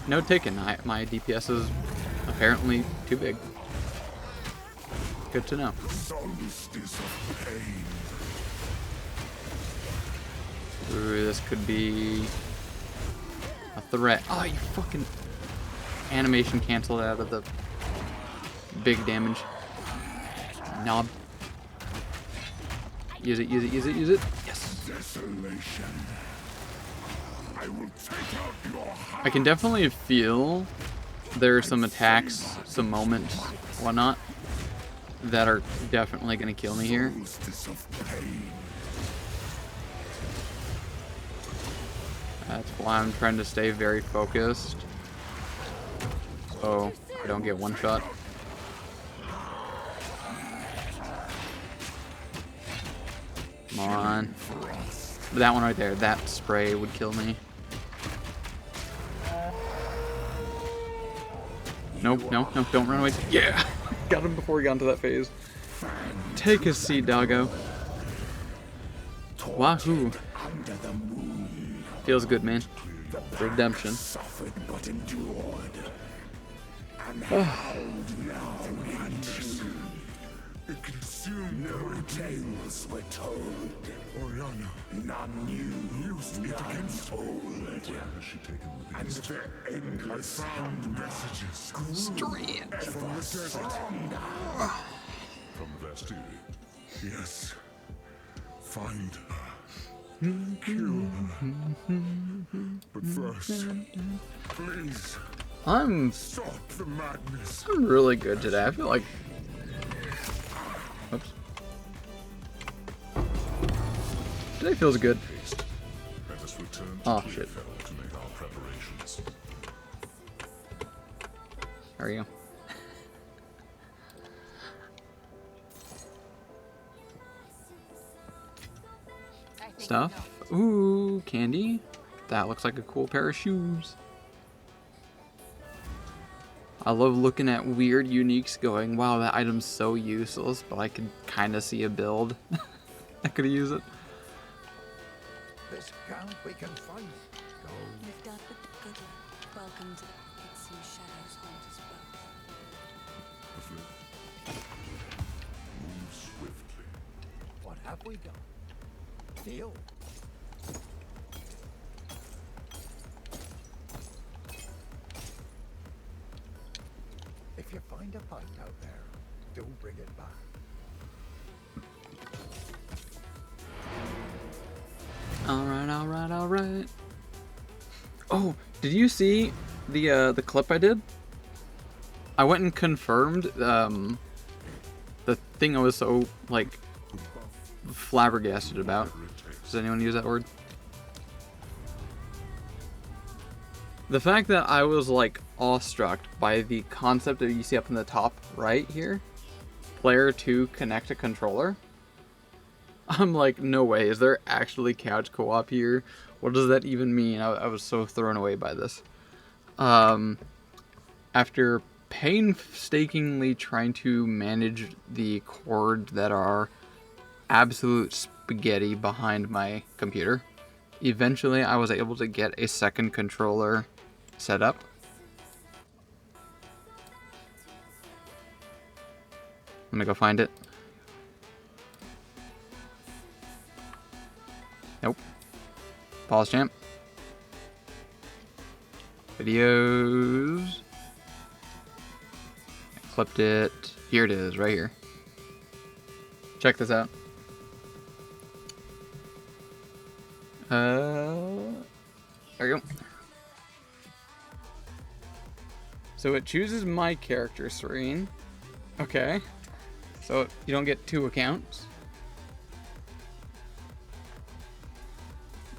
No taken. My DPS is apparently too big. Good to know. Solstice of pain. Ooh, this could be a threat. Oh, you fucking animation canceled out of the big damage. Knob. Use it, use it, use it, use it. Yes. Desolation. I will take out your heart. I can definitely feel there are some attacks, some moments, whatnot, that are definitely gonna kill me here. Solstice of pain. That's why I'm trying to stay very focused. So I don't get one shot. Come on. That one right there, that spray would kill me. Nope, no, no, don't run away. Yeah! Got him before he got into that phase. Take a seat, doggo. Wahoo. Under the moon. Feels good, man. Redemption. Suffered but endured. And held now and it consumed no tales were told. Oriana. None new. Used it against old. And their endless sound messages. Strange. From the desert. From princess, do you? Yes. Find her. Kill her. But first, please I'm stop the madness. really good today. I feel like. Oops. Today feels good. Let us return to Oh shit. Clearfell to make our preparations. There we go. Stuff. Ooh, candy. That looks like a cool pair of shoes. I love looking at weird uniques going, wow, that item's so useless, but I could kind of see a build. I could use it. This count we can fight. Go. You've got the good luck. Welcome to it seems shadows haunt us both. The flip. Move swiftly. What have we done? Deal. If you find a fight out there, do bring it back. Alright, alright, alright. Oh, did you see the clip I did? I went and confirmed the thing I was so like flabbergasted about. Does anyone use that word? The fact that I was like awestruck by the concept that you see up in the top right here, player 2 connect a controller. I'm like, no way, is there actually couch co-op here? What does that even mean? I was so thrown away by this. After painstakingly trying to manage the cords that are absolute spaghetti behind my computer, eventually I was able to get a second controller set up. I'm gonna go find it. Nope. Pause champ. Videos. I clipped it. Here it is, right here. Check this out. There we go. So it chooses my character screen. Okay. So you don't get 2 accounts.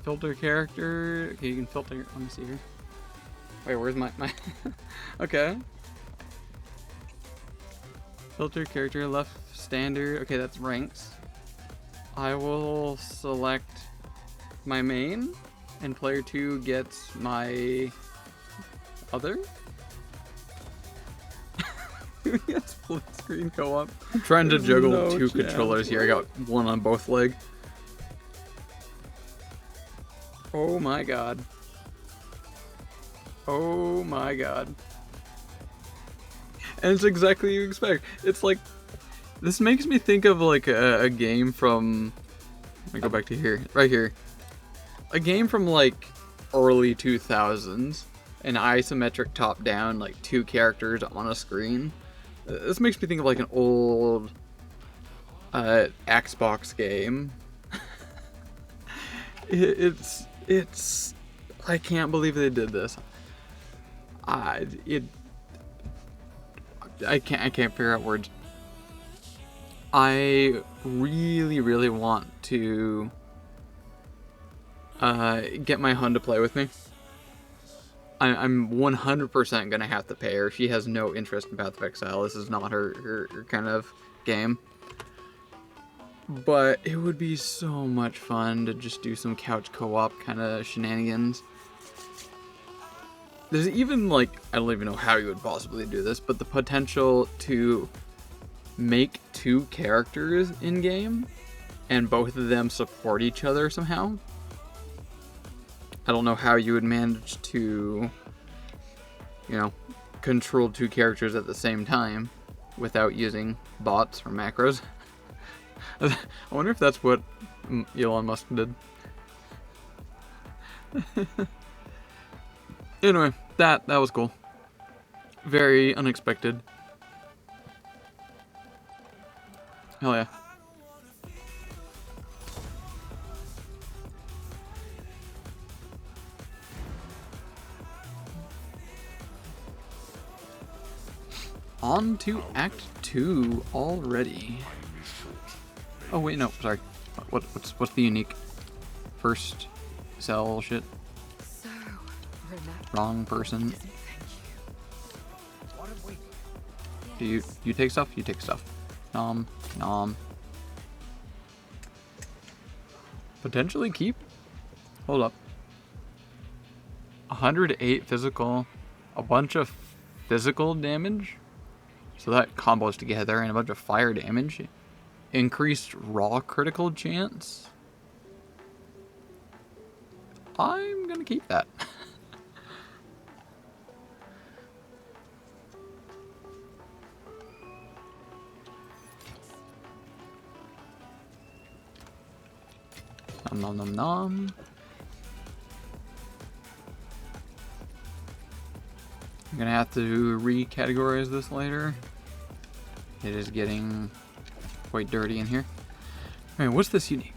Filter character. Okay, you can filter. Let me see here. Wait, where's my okay. Filter character left standard. Okay, that's ranks. I will select my main, and player 2 gets my other. Yes, split screen co-op. I'm trying to juggle no 2 chance. controllers here. I got one on both legs. Oh my god. Oh my god. And it's exactly what you expect. It's like, this makes me think of like a game from, let me go back to here, right here. A game from like early 2000s, an isometric top down, like 2 characters on a screen. This makes me think of like an old Xbox game. It's I can't believe they did this. I can't figure out words. I really want to get my hun to play with me. I'm 100% gonna have to pay her. She has no interest in Path of Exile. This is not her kind of game. But it would be so much fun to just do some couch co-op kind of shenanigans. There's even like, I don't even know how you would possibly do this, but the potential to make 2 characters in game and both of them support each other somehow. I don't know how you would manage to, you know, control 2 characters at the same time without using bots or macros. I wonder if that's what Elon Musk did. Anyway, that was cool. Very unexpected. Hell yeah. On to Act 2 already. Oh wait, no, sorry. What's the unique first cell shit? So relaxed. Wrong person. Thank Do you take stuff? You take stuff. Nom. Potentially keep. Hold up. 108 physical. A bunch of physical damage. So that combos together, and a bunch of fire damage. Increased raw critical chance. I'm gonna keep that. Nom nom nom. I'm gonna have to recategorize this later. It is getting quite dirty in here. Alright, what's this unique?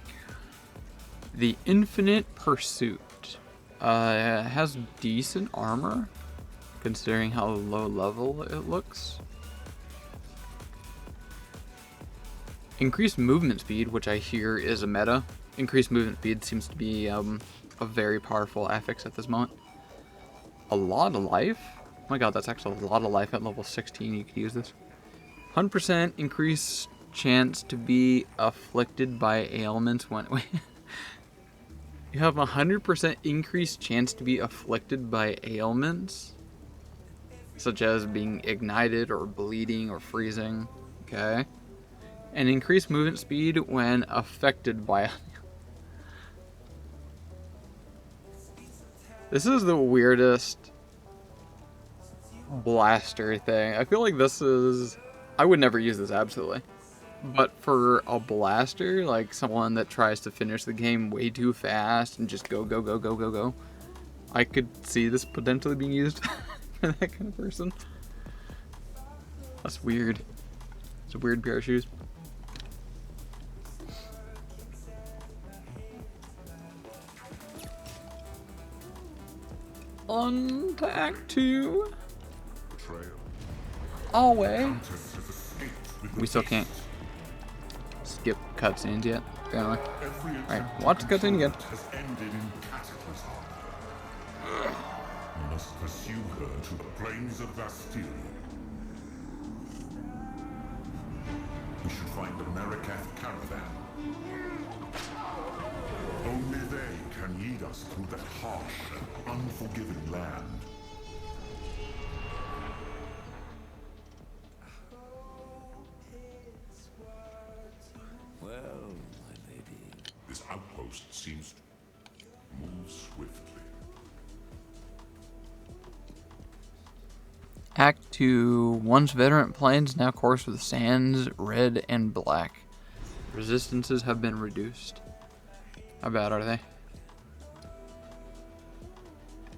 The Infinite Pursuit. It has decent armor, considering how low level it looks. Increased movement speed, which I hear is a meta. Increased movement speed seems to be a very powerful affix at this moment. A lot of life? Oh my god, that's actually a lot of life at level 16. You could use this. 100% increased chance to be afflicted by ailments when... You have 100% increased chance to be afflicted by ailments, such as being ignited or bleeding or freezing. Okay. And increased movement speed when affected by... This is the weirdest blaster thing. I feel like this is... I would never use this, absolutely. But for a blaster, like someone that tries to finish the game way too fast and just go, I could see this potentially being used for that kind of person. That's weird. It's a weird pair of shoes. On to Act 2. Betrayal. Always. Countess has escaped with the We still beast. can't skip cutscenes yet, apparently. Every Alright, attempt to watch the cutscene again. control it has ended in cataclysm. You must pursue her to the plains of Bastille. We should find the Marikath caravan. Only they can lead us through that harsh and unforgiving land. Well, my lady. This outpost seems to move swiftly. Act 2. Once veteran plains now course with sands, red and black. Resistances have been reduced. How bad are they?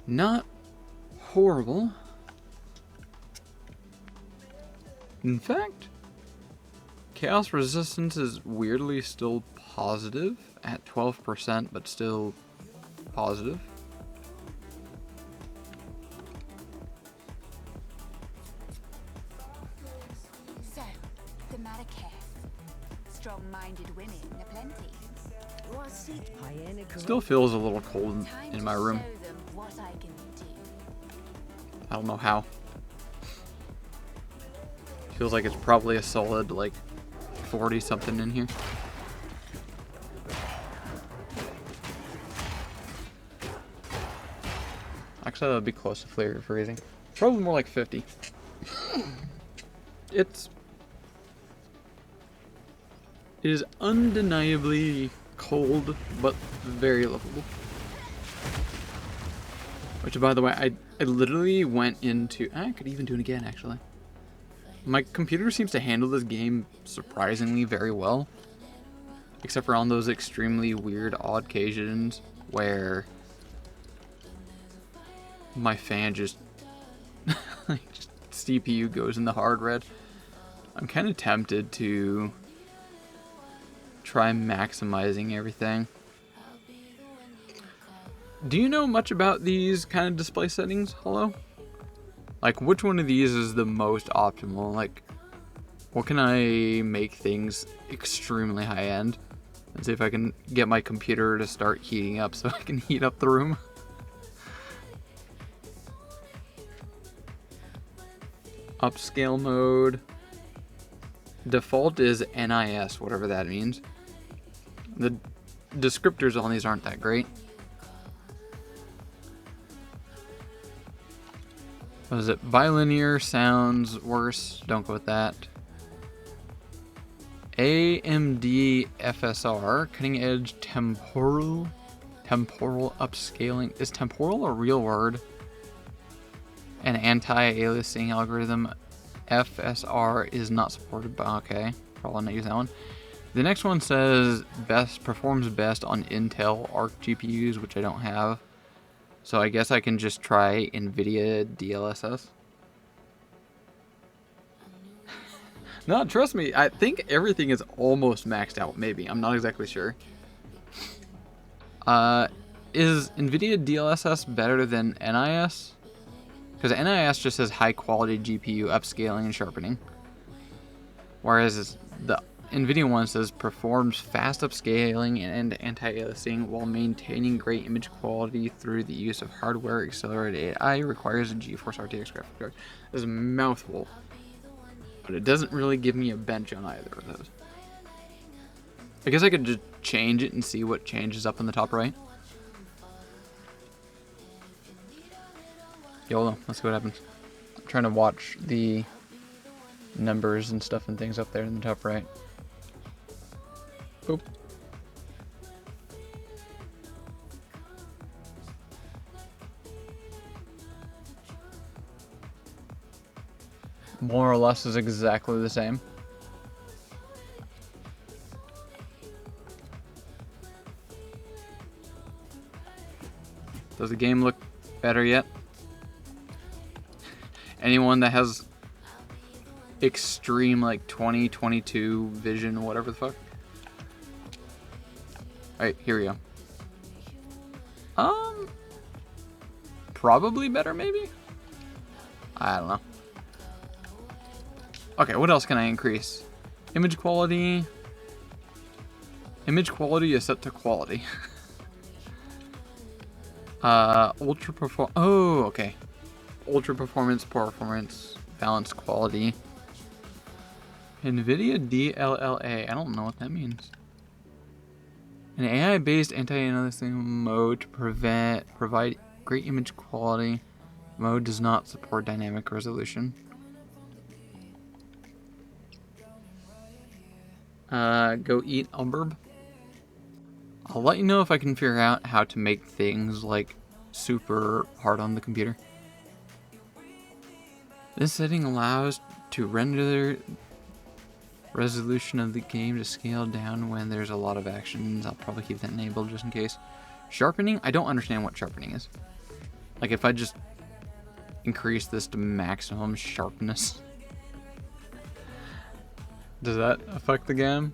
Not horrible. In fact, chaos resistance is weirdly still positive at 12%, but still positive. So, the Marikath. Strong-minded women aplenty. Still feels a little cold Time in to my room. show them what I can do. I don't know how. Feels like it's probably a solid, like, 40 something in here. Actually, that would be close to flavor freezing. Probably more like 50. It is undeniably cold, but very livable. Which, by the way, I literally went into... I could even do it again, actually. My computer seems to handle this game surprisingly very well. Except for on those extremely weird, odd occasions where my fan just... like, just CPU goes in the hard red. I'm kind of tempted to try maximizing everything. Do you know much about these kind of display settings? Hello? Like, which one of these is the most optimal? Like, what can I make things extremely high end? And see if I can get my computer to start heating up so I can heat up the room. Upscale mode. Default is NIS, whatever that means. The descriptors on these aren't that great. What is it? Bilinear sounds worse. Don't go with that. AMD FSR, cutting edge temporal upscaling. Is temporal a real word? An anti-aliasing algorithm. FSR is not supported by, okay, probably not use that one. The next one says performs best on Intel Arc GPUs, which I don't have. So I guess I can just try NVIDIA DLSS. No, trust me, I think everything is almost maxed out, maybe. I'm not exactly sure. Is NVIDIA DLSS better than NIS? Because NIS just says high quality GPU upscaling and sharpening. Whereas the NVIDIA one says performs fast upscaling and anti-aliasing while maintaining great image quality through the use of hardware accelerated AI, requires a GeForce RTX graphics card. This is a mouthful. But it doesn't really give me a bench on either of those. I guess I could just change it and see what changes up in the top right. YOLO, let's see what happens. I'm trying to watch the numbers and stuff and things up there in the top right. Oop. More or less is exactly the same. Does the game look better yet? Anyone that has extreme like 2022 vision, whatever the fuck. Alright, here we go. Probably better, maybe? I don't know. Okay, what else can I increase? Image quality. Image quality is set to quality. Ultra perform. Oh, okay. Ultra performance, balanced quality. NVIDIA DLLA. I don't know what that means. An AI-based anti-aliasing mode to provide great image quality. Mode does not support dynamic resolution. Go eat Umberb. I'll let you know if I can figure out how to make things like super hard on the computer. This setting allows to render resolution of the game to scale down when there's a lot of actions. I'll probably keep that enabled just in case. Sharpening? I don't understand what sharpening is. Like if I just increase this to maximum sharpness. Does that affect the game?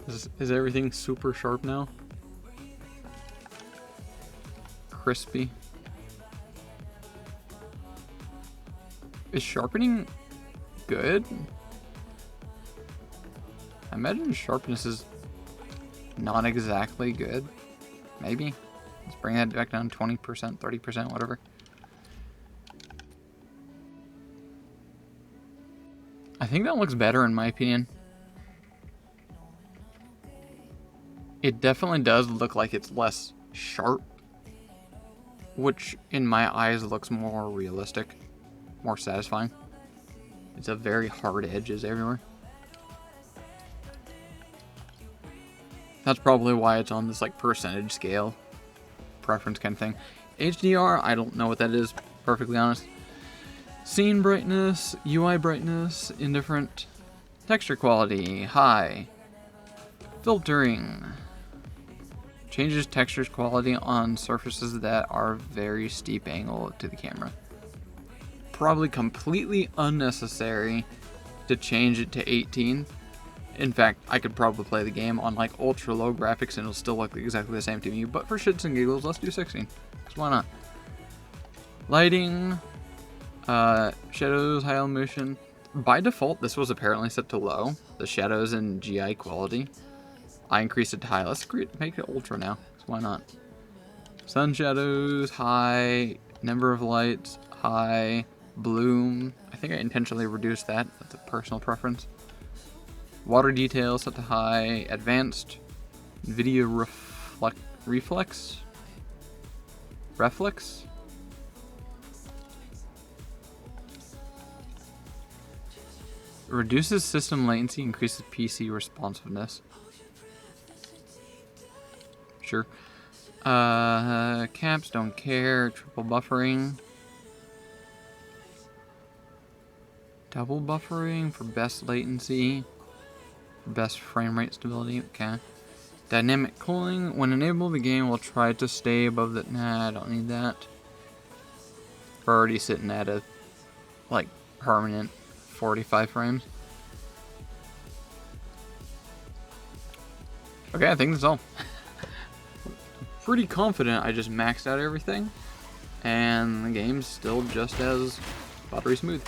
Is everything super sharp now? Crispy. Is sharpening good? I imagine sharpness is not exactly good. Maybe. Let's bring that back down 20%, 30%, whatever. I think that looks better in my opinion. It definitely does look like it's less sharp, which in my eyes looks more realistic, more satisfying. It's a very hard edges everywhere. That's probably why it's on this like percentage scale preference kind of thing. HDR, I don't know what that is, perfectly honest. Scene brightness, UI brightness, indifferent. Texture quality, high. Filtering. Changes textures quality on surfaces that are very steep angle to the camera. Probably completely unnecessary to change it to 18. In fact, I could probably play the game on like ultra low graphics and it'll still look exactly the same to me, but for shits and giggles, let's do 16. Because why not? Lighting, shadows, high illumination. By default, this was apparently set to low. The shadows and GI quality. I increased it to high. Let's make it ultra now. So why not? Sun shadows, high. Number of lights, high. Bloom. I think I intentionally reduced that. That's a personal preference. Water detail set to high. Advanced. Video reflex. Reduces system latency, increases PC responsiveness. Sure. Caps, don't care. Triple buffering. Double buffering for best latency. Best frame rate stability. Okay. Dynamic cooling. When enabled, the game will try to stay above the... Nah, I don't need that. We're already sitting at a, like, permanent 45 frames. Okay, I think that's all. Pretty confident I just maxed out everything. And the game's still just as buttery smooth.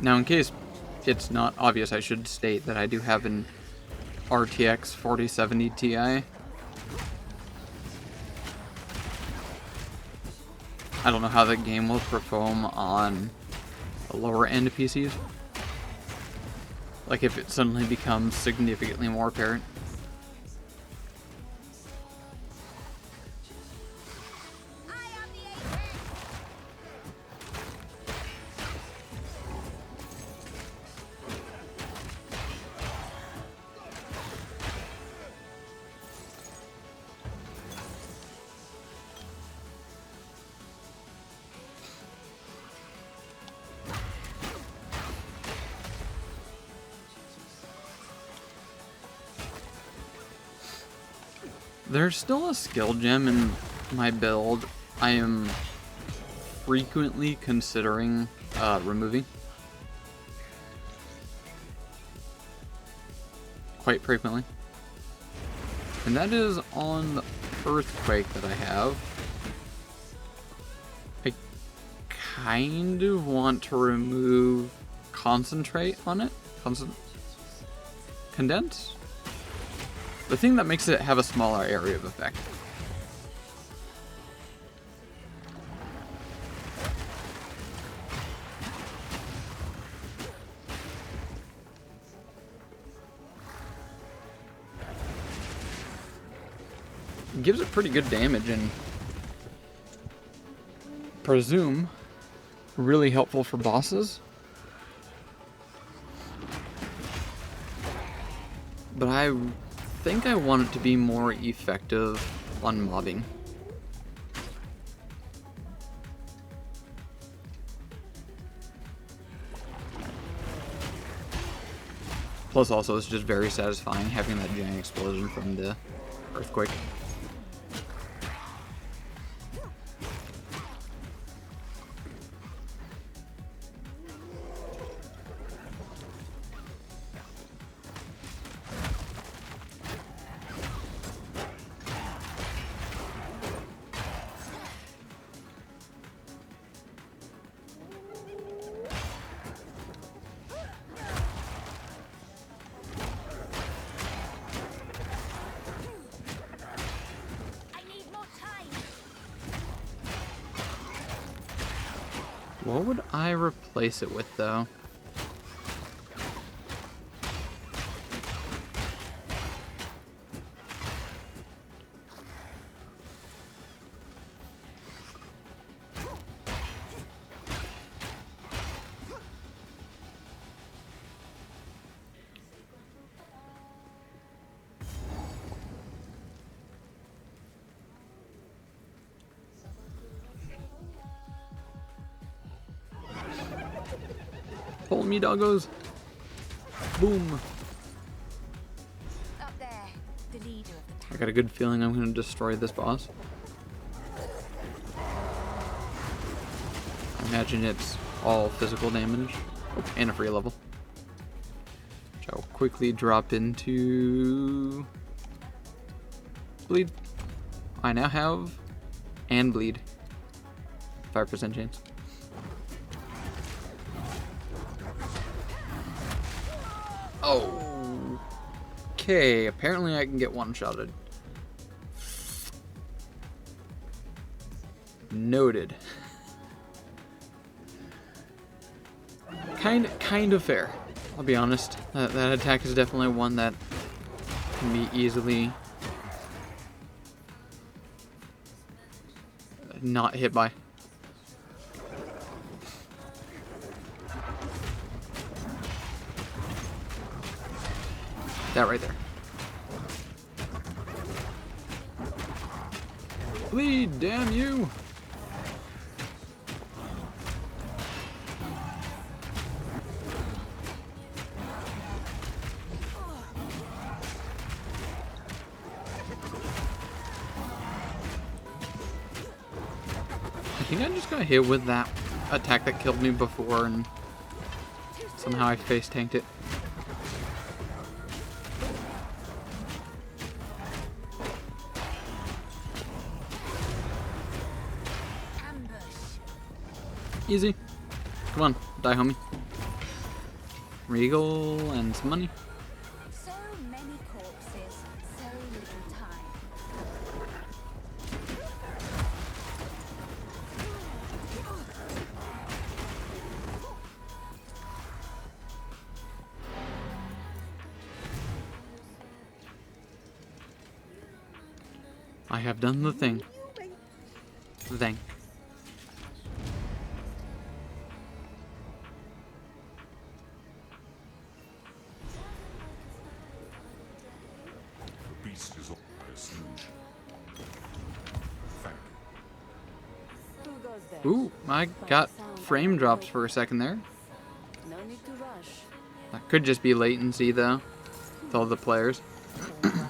Now, in case it's not obvious, I should state that I do have an RTX 4070 Ti. I don't know how the game will perform on the lower end PCs. Like if it suddenly becomes significantly more apparent. There's still a skill gem in my build I am frequently considering removing. Quite frequently. And that is on the Earthquake that I have. I kind of want to remove Concentrate on it. Condense? The thing that makes it have a smaller area of effect. It gives it pretty good damage and presume really helpful for bosses. But I think I want it to be more effective on mobbing. Plus also it's just very satisfying having that giant explosion from the Earthquake. What would I replace it with, though? Follow me, doggos. Boom. Up there, the leader of the I got a good feeling I'm going to destroy this boss. I imagine it's all physical damage. Oh, and a free level. Which I will quickly drop into... Bleed. I now have... and bleed. 5% chance. Oh. Okay, apparently I can get one-shotted. Noted. Kind of fair. I'll be honest. That attack is definitely one that can be easily not hit by. That right there. Bleed, damn you! I think I just got hit with that attack that killed me before and somehow I face tanked it. Easy. Come on, die, homie. Regal and some money. So many corpses, so little time. I have done the thing. The thing. The beast is always huge. Thank you. Who goes there? Ooh, I got frame drops for a second there. No need to rush. That could just be latency though, with all the players. All right.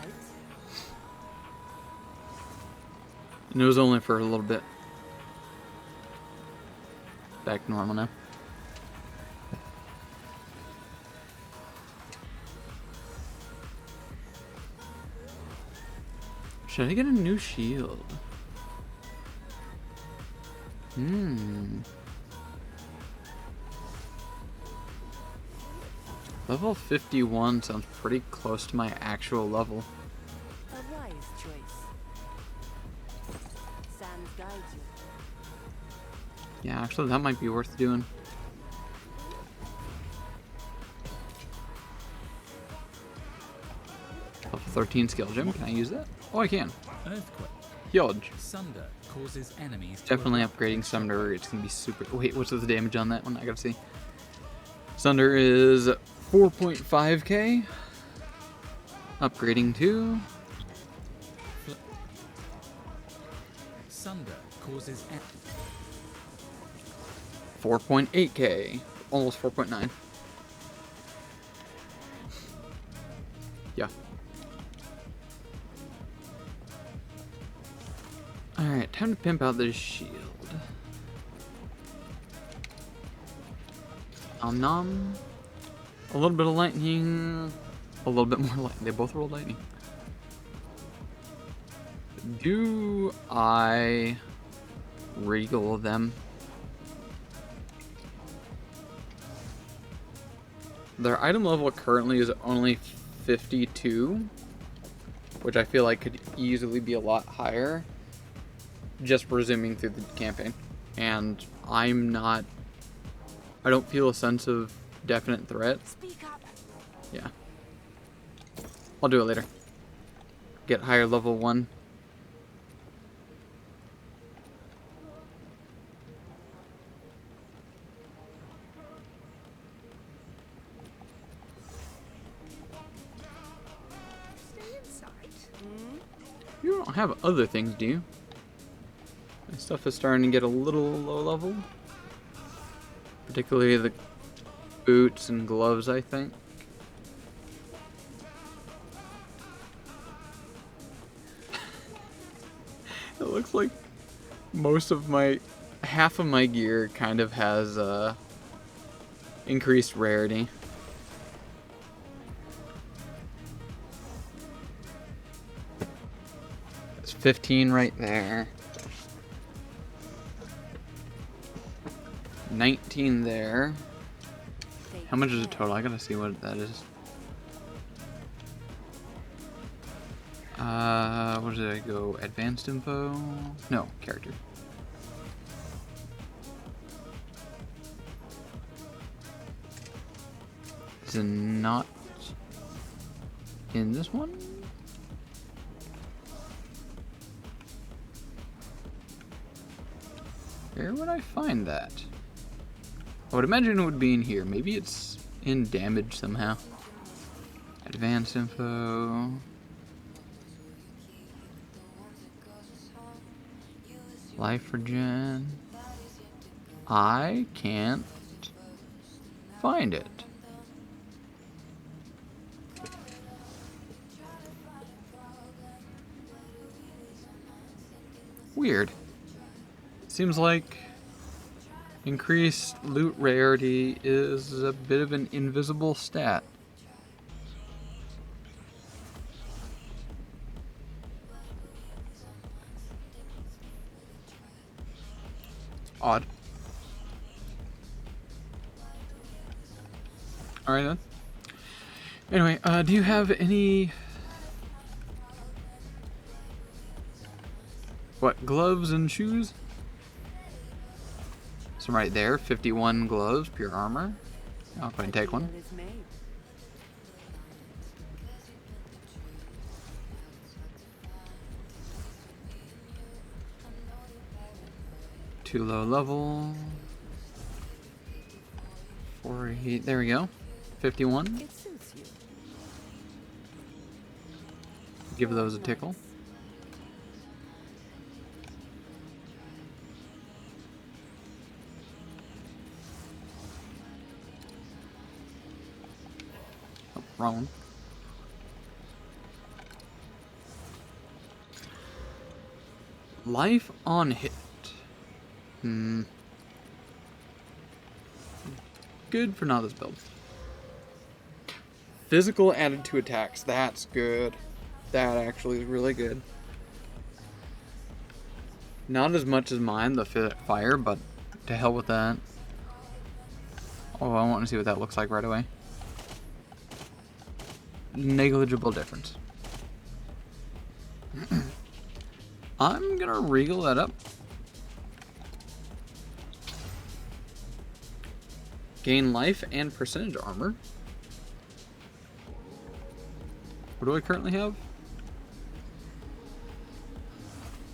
And it was only for a little bit. Back to normal now. Should I get a new shield? Level 51 sounds pretty close to my actual level. A wise choice. Sand guides you. Yeah, actually that might be worth doing. Level 13 skill gem, can I use that? Oh, I can. Earthquake. Huge. Sunder causes enemies to Definitely erupt. upgrading Sunder. It's gonna be super. Wait, what's the damage on that one? I gotta see. Sunder is 4.5k. Upgrading to Sunder causes 4.8k. Almost 4.9. Yeah. Alright, time to pimp out this shield. Nom. A little bit of lightning. A little bit more lightning. They both roll lightning. Do I regal them? Their item level currently is only 52, which I feel like could easily be a lot higher just resuming through the campaign. And I don't feel a sense of definite threat. Speak up. Yeah. I'll do it later. Get higher level 1. You don't have other things, do you? My stuff is starting to get a little low level. Particularly the boots and gloves, I think. It looks like half of my gear kind of has increased rarity. It's 15 right there. 19 there. How much is it total? I gotta see what that is. Where did I go? Advanced info? No, character. Is it not in this one? Where would I find that? I would imagine it would be in here. Maybe it's in damage somehow. Advanced info. Life regen. I can't find it. Weird. Seems like increased loot rarity is a bit of an invisible stat. Odd. Alright then. Anyway, do you have any... What, gloves and shoes? So right there, 51 gloves, pure armor. I'll go ahead and take one. Too low level. 4 heat. There we go. 51. Give those a tickle. Oh, wrong one. Life on hit. Good for not this build. Physical added to attacks. That's good. That actually is really good. Not as much as mine, the fire, but to hell with that. Oh, I want to see what that looks like right away. Negligible difference. I'm gonna regal that up. Gain life and percentage armor. What do I currently have?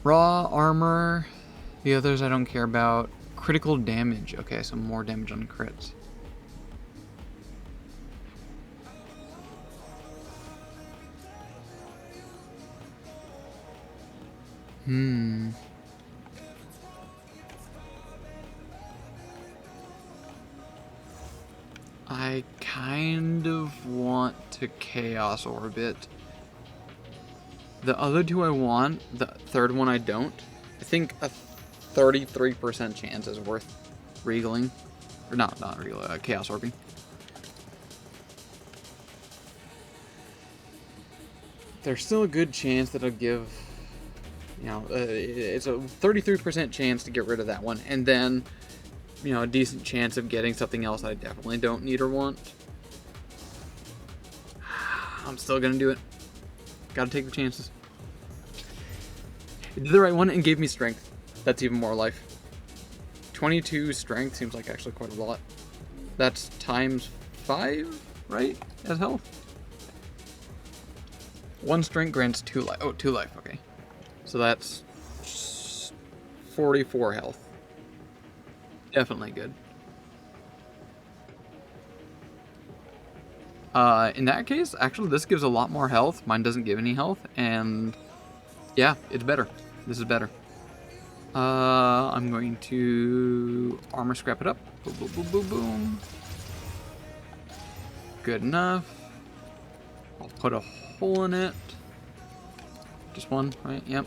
Raw armor. The others I don't care about. Critical damage. Okay, so more damage on crits. I kind of want to Chaos Orbit. The other two I want, the third one I don't. I think a 33% chance is worth regaling. Or not regal, Chaos Orbing. There's still a good chance that I'll give, you know, it's a 33% chance to get rid of that one. And then, you know, a decent chance of getting something else I definitely don't need or want. I'm still gonna do it. Gotta take the chances. It did the right one and gave me strength. That's even more life. 22 strength seems like actually quite a lot. That's times 5, right? As health? 1 strength grants 2 life. Oh, 2 life, okay. So that's 44 health. Definitely good. In that case, actually, this gives a lot more health. Mine doesn't give any health, and yeah, it's better. This is better. I'm going to armor scrap it up. Boom, boom, boom, boom, boom. good enough. I'll put a hole in it. Just one, right? Yep.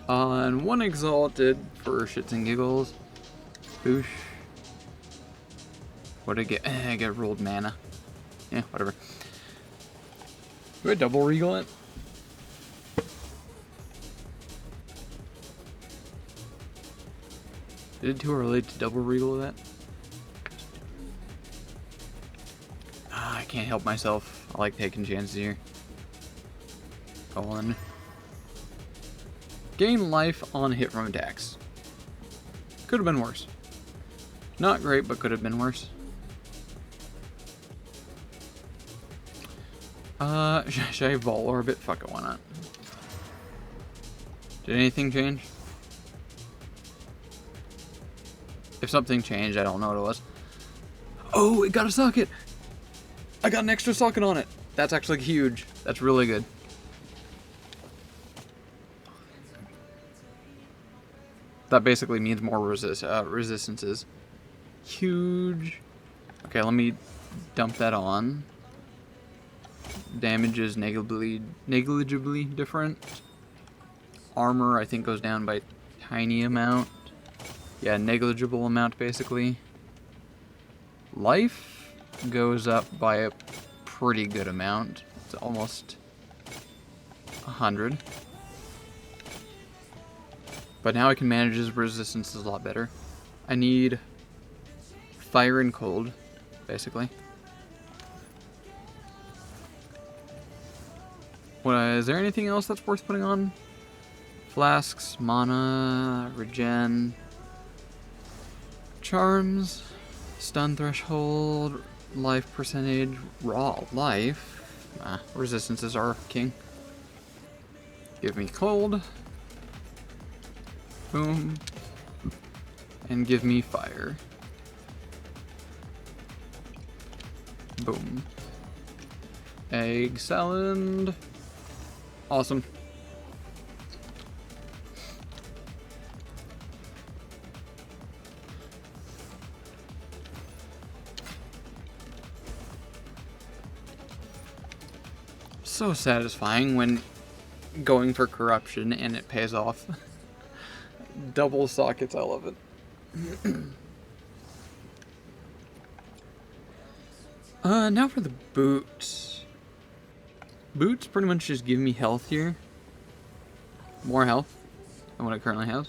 And one exalted for shits and giggles. Boosh. What did I get? I get rolled mana. Yeah, whatever. Do I double regal it? Is it too early to double regal that? Ah, I can't help myself. I like taking chances here. Go on. Gain life on hit from attacks. Could have been worse. Not great, but could have been worse. Should I Vault Orbit? Fuck it, why not? Did anything change? If something changed, I don't know what it was. Oh, it got a socket! I got an extra socket on it! That's actually huge. That's really good. That basically means more resistances. Huge. Okay, let me dump that on. Damage is negligibly different. Armor, I think, goes down by a tiny amount. Yeah, negligible amount, basically. Life goes up by a pretty good amount. It's almost 100. But now I can manage his resistances a lot better. I need fire and cold, basically. Is there anything else that's worth putting on? Flasks, mana, regen, charms, stun threshold, life percentage, raw life. Resistances are king. Give me cold. Boom. And give me fire. Boom. Egg salad. Awesome. So satisfying when going for corruption and it pays off. Double sockets, I love it. Now for the boots. Boots pretty much just give me health here. More health than what I currently have.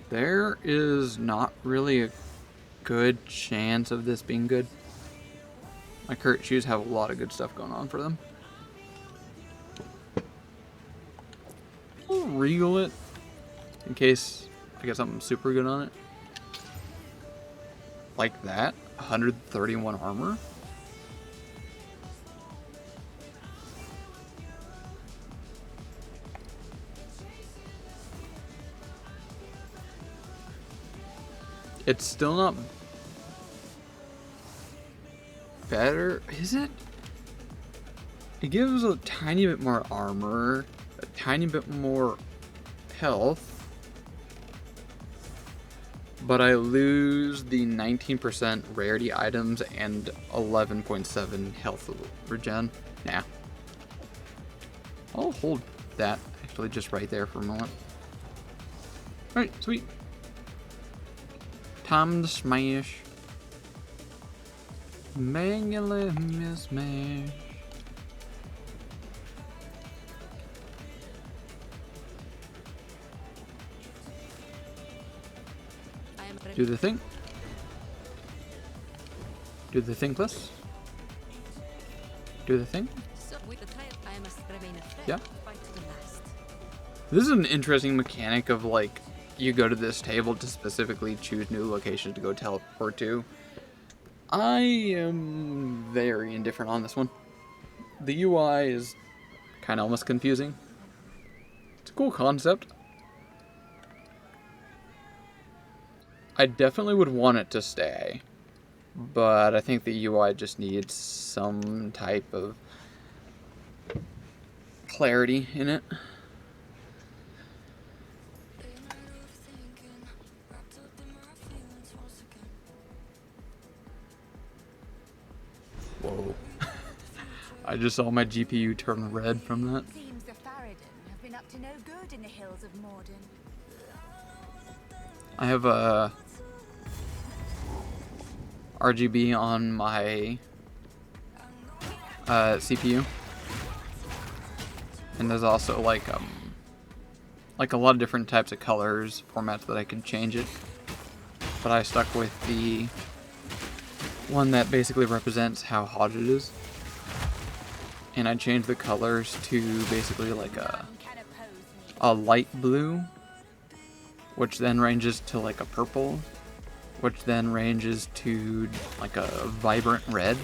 There is not really a good chance of this being good. My current shoes have a lot of good stuff going on for them. I'll regal it in case I get something super good on it. Like that. 131 armor. It's still not better, is it? It gives a tiny bit more armor, a tiny bit more health, but I lose the 19% rarity items and 11.7 health regen. Nah. I'll hold that actually just right there for a moment. Alright, sweet. Time to smash. Mangala smash. Do the thing. Do the thing, plus. Do the thing. Yeah. This is an interesting mechanic of like, you go to this table to specifically choose new locations to go teleport to. I am very indifferent on this one. The UI is kind of almost confusing. It's a cool concept. I definitely would want it to stay, but I think the UI just needs some type of clarity in it. Whoa. I just saw my GPU turn red from that. Seems the Farad'n have been up to no good in the hills of Morden. I have a RGB on my CPU, and there's also like a lot of different types of colors formats that I can change it, but I stuck with the one that basically represents how hot it is, and I changed the colors to basically like a light blue, which then ranges to like a purple, which then ranges to like a vibrant red.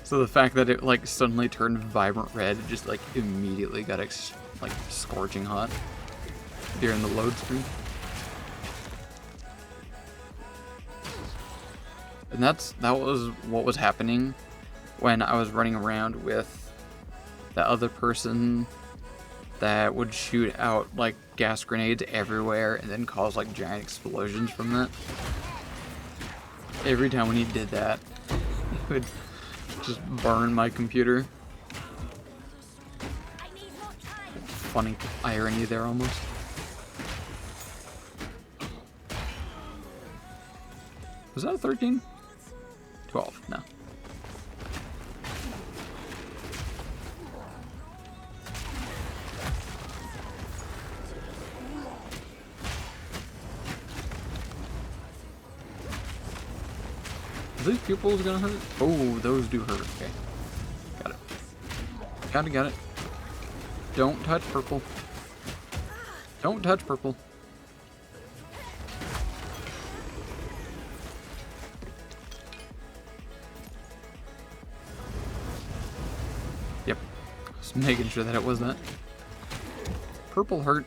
So the fact that it like suddenly turned vibrant red, it just like immediately got like scorching hot during the load screen. And that was what was happening when I was running around with the other person that would shoot out like gas grenades everywhere and then cause like giant explosions from that. Every time when he did that, it would just burn my computer. Funny irony there almost. Was that a 13? 12, no. Are these pupils gonna hurt? Oh, those do hurt. Okay. Got it. Got it. Don't touch purple. Don't touch purple. Yep. Just making sure that it was that. Purple hurt.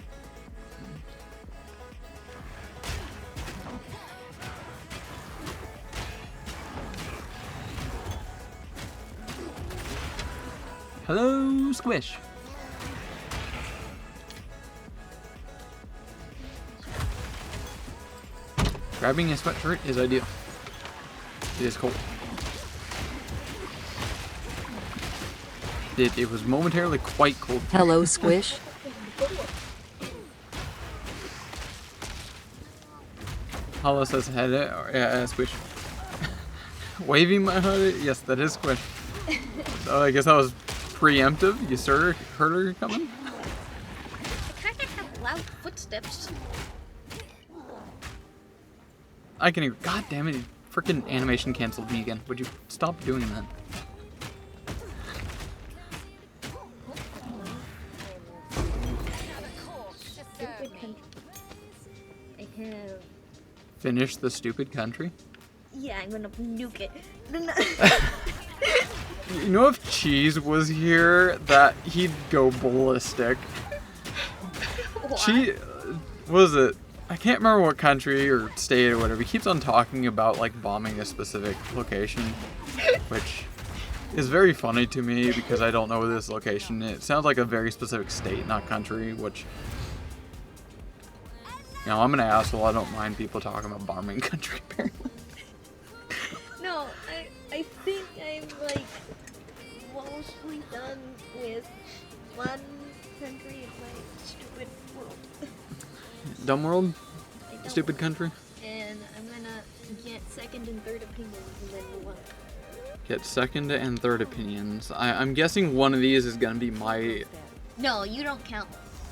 Hello, Squish. Grabbing a sweatshirt is ideal. It is cold. It was momentarily quite cold. Hello, Squish. Hollow says head Squish. Waving my head. Yes, that is Squish. Oh, I guess that was preemptive. You heard her coming? I kind of have loud footsteps. I can hear. God damn it! Freaking animation canceled me again. Would you stop doing that? I have. Finish the stupid country? Yeah, I'm gonna nuke it. You know, if Cheese was here, that he'd go ballistic. What is it? I can't remember what country or state or whatever. He keeps on talking about like bombing a specific location, which is very funny to me because I don't know this location. It sounds like a very specific state, not country, which, you know, I'm an asshole. I don't mind people talking about bombing country, apparently. No, I think I'm like mostly done with one country in my stupid world. Dumb world? Stupid country? And I'm gonna get second and third opinions and then move on. Get second and third opinions. I'm guessing one of these is gonna be my... No, you don't count.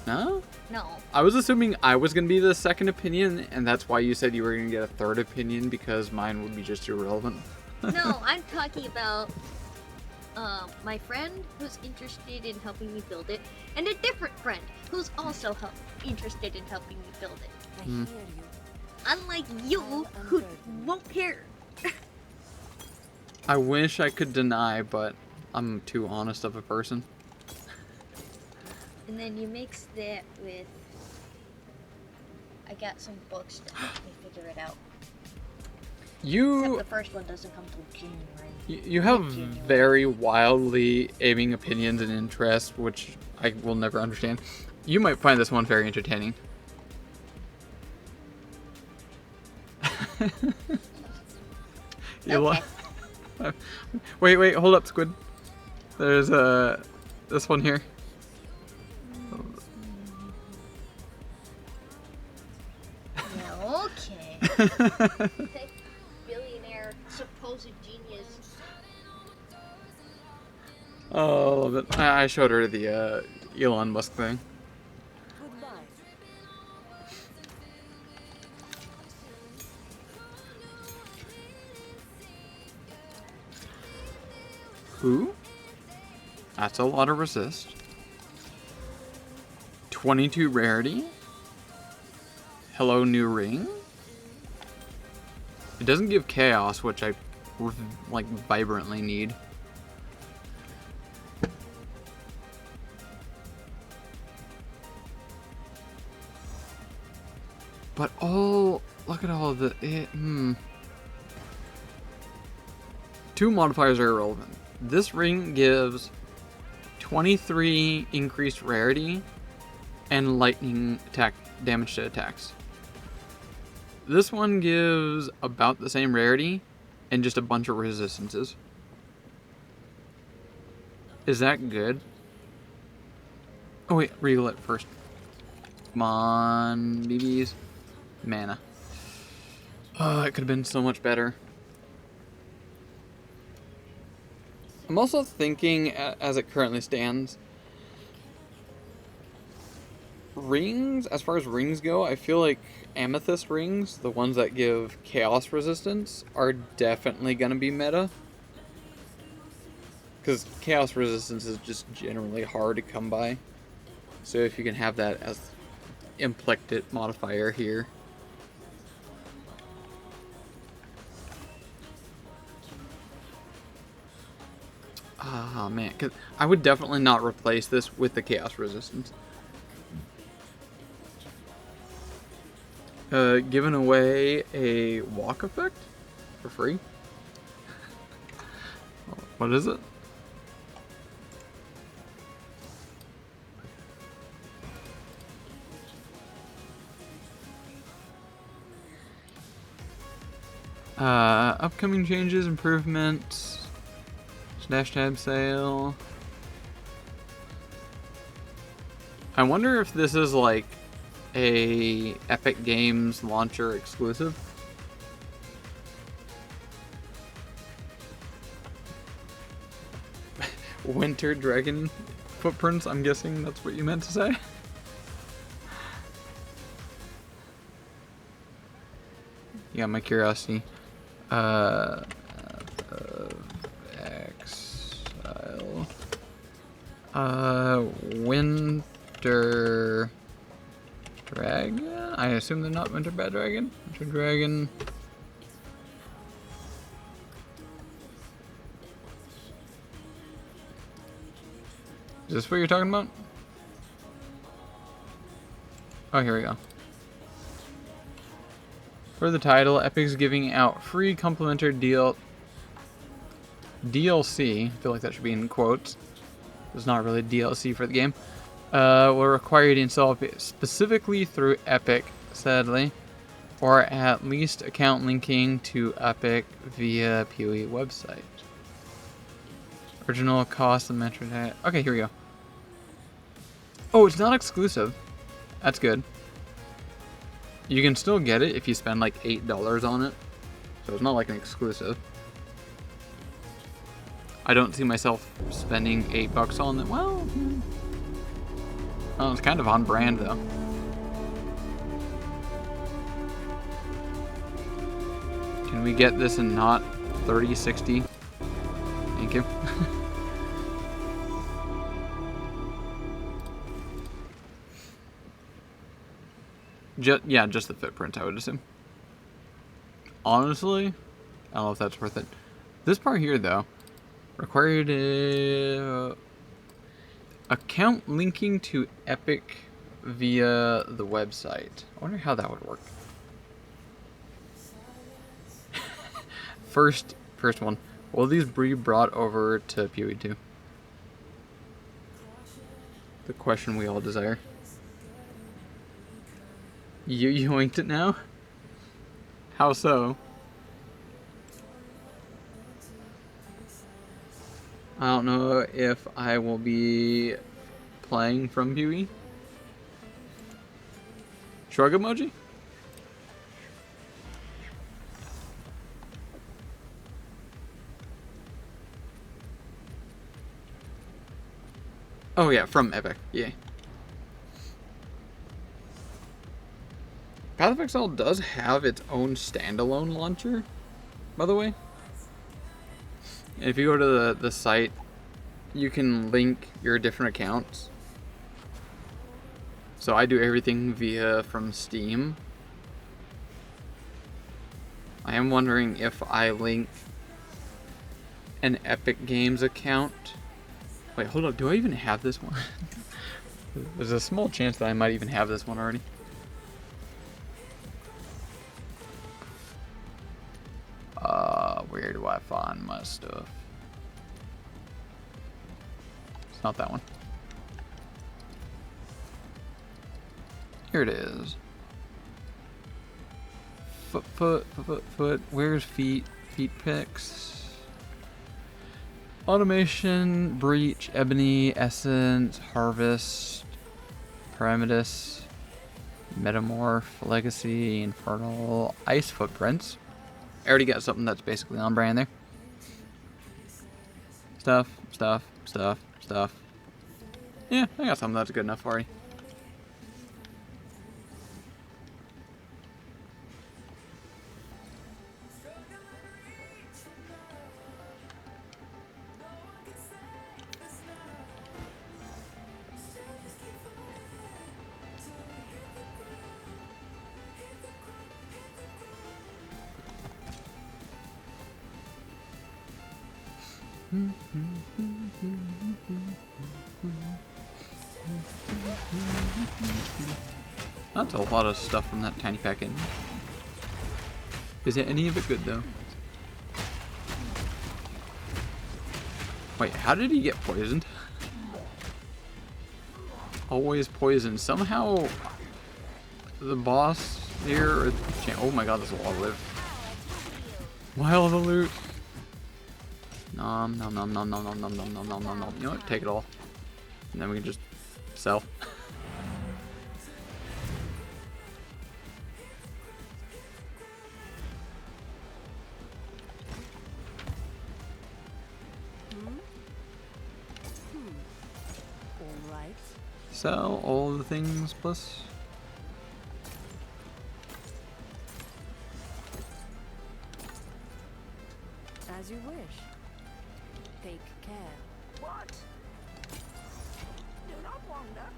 No? No. I was assuming I was gonna be the second opinion, and that's why you said you were gonna get a third opinion, because mine would be just irrelevant. No, I'm talking about my friend who's interested in helping me build it, and a different friend who's also interested in helping me build it. I hear you. Unlike you, who won't care. I wish I could deny, but I'm too honest of a person. And then you mix that with... I got some books to help me figure it out. Except the first one doesn't come till January. You have very wildly aiming opinions and interests, which I will never understand. You might find this one very Elon. Wait, hold up, Squid. There's this one here. Yeah, okay. Billionaire, supposed genius. Oh, I love it. I showed her the Elon Musk thing. Who? That's a lot of resist. 22 rarity. Hello, new ring. It doesn't give chaos, which I like vibrantly need. But look at all the Two modifiers are irrelevant. This ring gives 23 increased rarity and lightning attack damage to attacks. This one gives about the same rarity and just a bunch of resistances. Is that good? Oh wait, regal it first. Come on, BBs. Mana. Oh, it could have been so much better. I'm also thinking, as it currently stands, rings, as far as rings go, I feel like amethyst rings, the ones that give chaos resistance, are definitely going to be meta. Because chaos resistance is just generally hard to come by. So if you can have that as implicit modifier here. Ah, man, 'cause I would definitely not replace this with the chaos resistance. Giving away a walk effect for free. What is it? Upcoming changes, improvements. Dash tab sale. I wonder if this is like a Epic Games launcher exclusive. Winter Dragon footprints, I'm guessing that's what you meant to say. Yeah, my curiosity. Winter Dragon? I assume they're not Winter Bad Dragon? Winter Dragon. Is this what you're talking about? Oh, here we go. For the title, Epic's giving out free complimentary DLC. I feel like that should be in quotes. It's not really DLC for the game. Will require you to install it specifically through Epic, sadly, or at least account linking to Epic via PoE website. Original cost of Metro. Okay, here we go. Oh, it's not exclusive. That's good. You can still get it if you spend like $8 on it, so it's not like an exclusive. I don't see myself spending $8 on it. Well, it's kind of on brand though. Can we get this in not 3060? Thank you. Yeah, just the footprint, I would assume. Honestly, I don't know if that's worth it. This part here, though, required account linking to Epic via the website. I wonder how that would work. First one. Will these be brought over to PoE 2? The question we all desire. You yoinked it now? How so? I don't know if I will be playing from PoE. Shrug emoji? Oh yeah, from Epic. Yeah. Path of Exile does have its own standalone launcher, by the way. If you go to the site, you can link your different accounts. So I do everything from Steam. I am wondering if I link an Epic Games account. Wait, hold up. Do I even have this one? There's a small chance that I might even have this one already. Where do I find my stuff? It's not that one. Here it is. Foot. Where's feet? Feet pics. Automation, breach, ebony, essence, harvest, parametus, metamorph, legacy, infernal, ice footprints. I already got something that's basically on brand there. Stuff. Yeah, I got something that's good enough already. That's a lot of stuff from that tiny packet. Is any of it good though? Wait, how did he get poisoned? Always poisoned. Somehow the boss here. Oh my god, there's a lot of loot. While the loot. Nom. You know what? Take it all. And then we can just sell. Sell all the things plus. As you wish. Take care. What? Do not wander.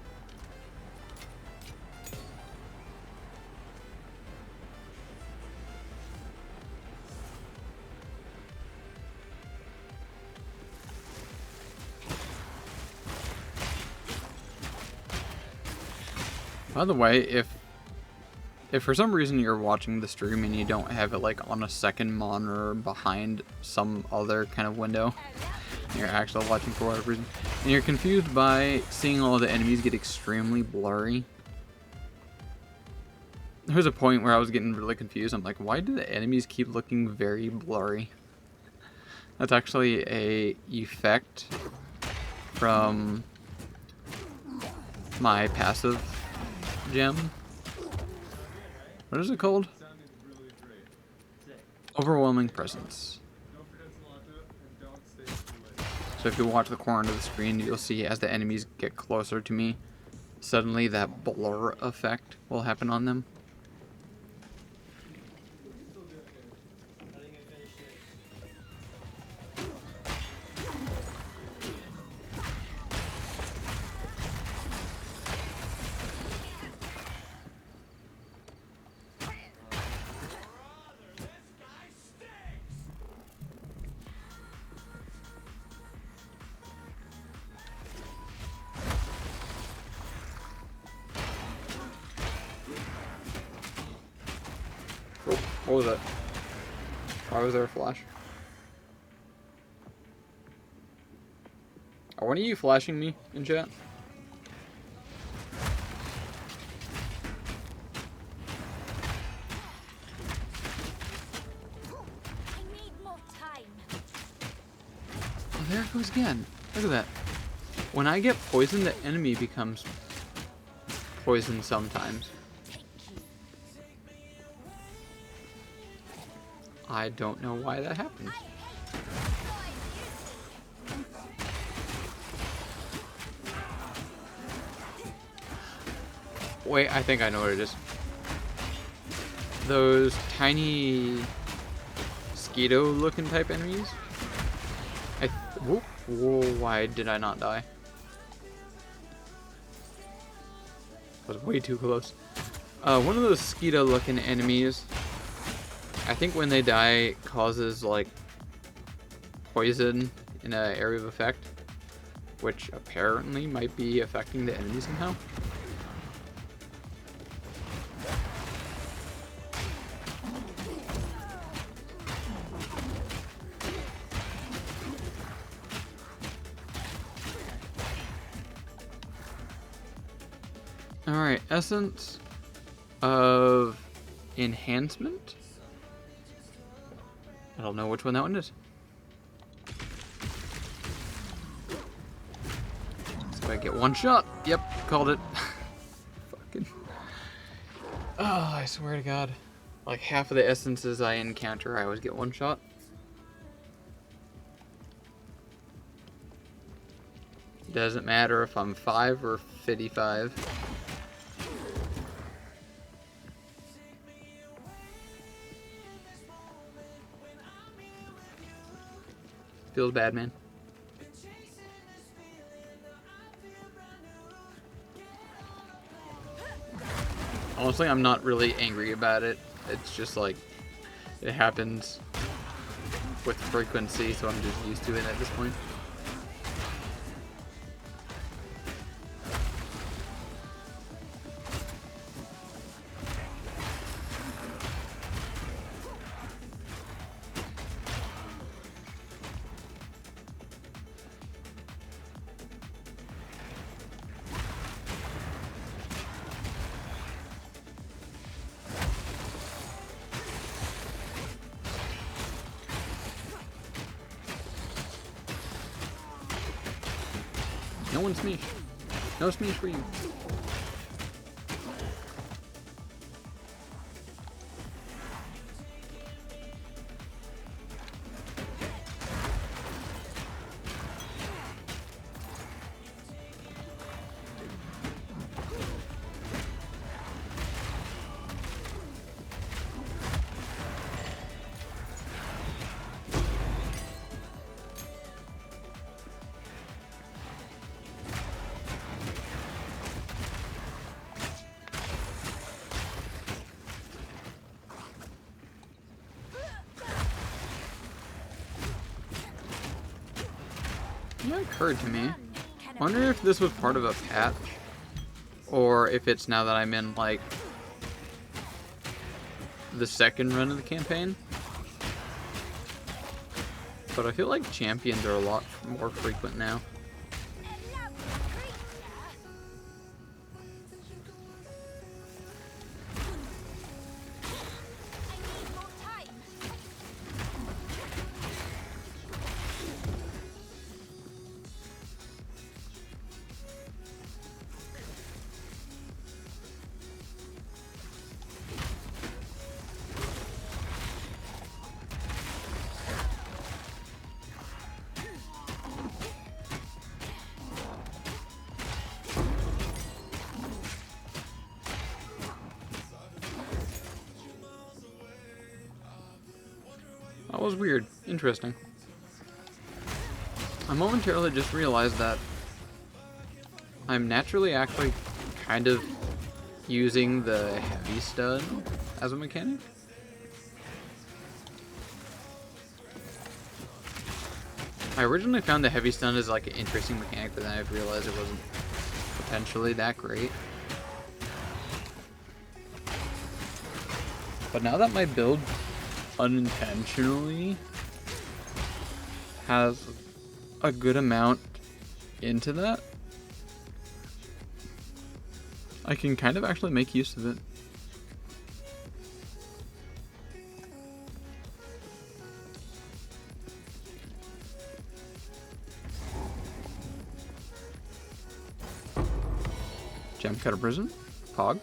By the way, if for some reason you're watching the stream and you don't have it like on a second monitor behind some other kind of window, and you're actually watching for whatever reason, and you're confused by seeing all the enemies get extremely blurry. There was a point where I was getting really confused. I'm like, why do the enemies keep looking very blurry? That's actually a effect from my passive gem. What is it called? Overwhelming presence. So if you watch the corner of the screen, you'll see as the enemies get closer to me, suddenly that blur effect will happen on them. What was that? Why was there a flash? Are one of you flashing me in chat? I need more time. there it goes again. Look at that. When I get poisoned, the enemy becomes poisoned sometimes. I don't know why that happens. Wait, I think I know what it is. Those tiny mosquito-looking type enemies. Whoop, whoa, why did I not die? I was way too close. One of those mosquito-looking enemies, I think when they die, it causes like poison in an area of effect, which apparently might be affecting the enemy somehow. Alright, essence of enhancement. I don't know which one that one is. So I get one shot. Yep, called it. Fucking. Oh, I swear to God. Like half of the essences I encounter, I always get one shot. Doesn't matter if I'm 5 or 55. Feels bad, man. Honestly, I'm not really angry about it. It's just like, it happens with frequency, so I'm just used to it at this point. No one smeesh. No smeesh for you. It occurred to me. I wonder if this was part of a patch, or if it's now that I'm in like the second run of the campaign. But I feel like champions are a lot more frequent now. That was weird. Interesting. I momentarily just realized that I'm naturally actually kind of using the heavy stun as a mechanic. I originally found the heavy stun as like an interesting mechanic, but then I realized it wasn't potentially that great. But now that my build unintentionally has a good amount into that, I can kind of actually make use of it. Gem Cutter Prison. Pog.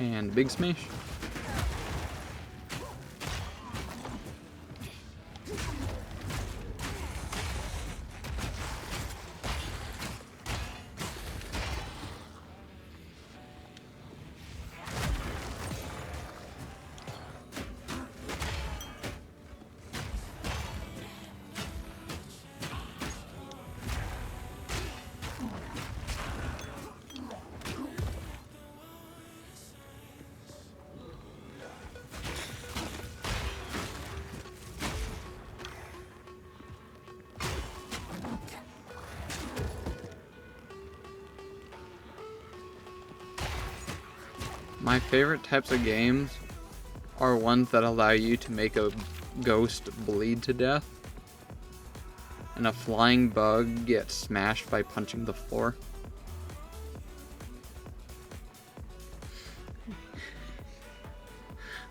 And Big Smash. My favorite types of games are ones that allow you to make a ghost bleed to death and a flying bug get smashed by punching the floor.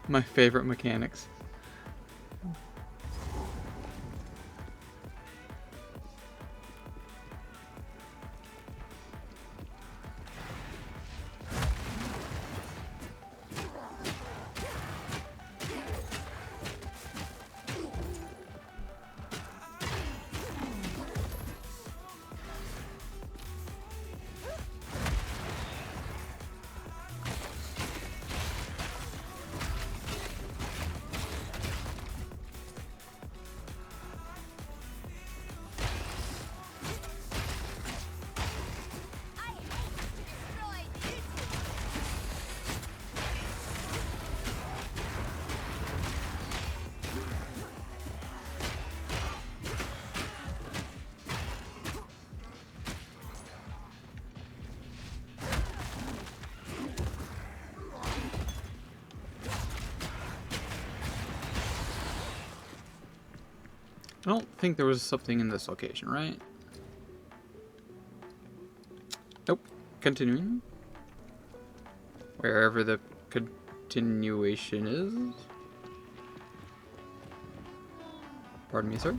My favorite mechanics. I don't think there was something in this location, right? Nope. Continuing. Wherever the continuation is. Pardon me, sir.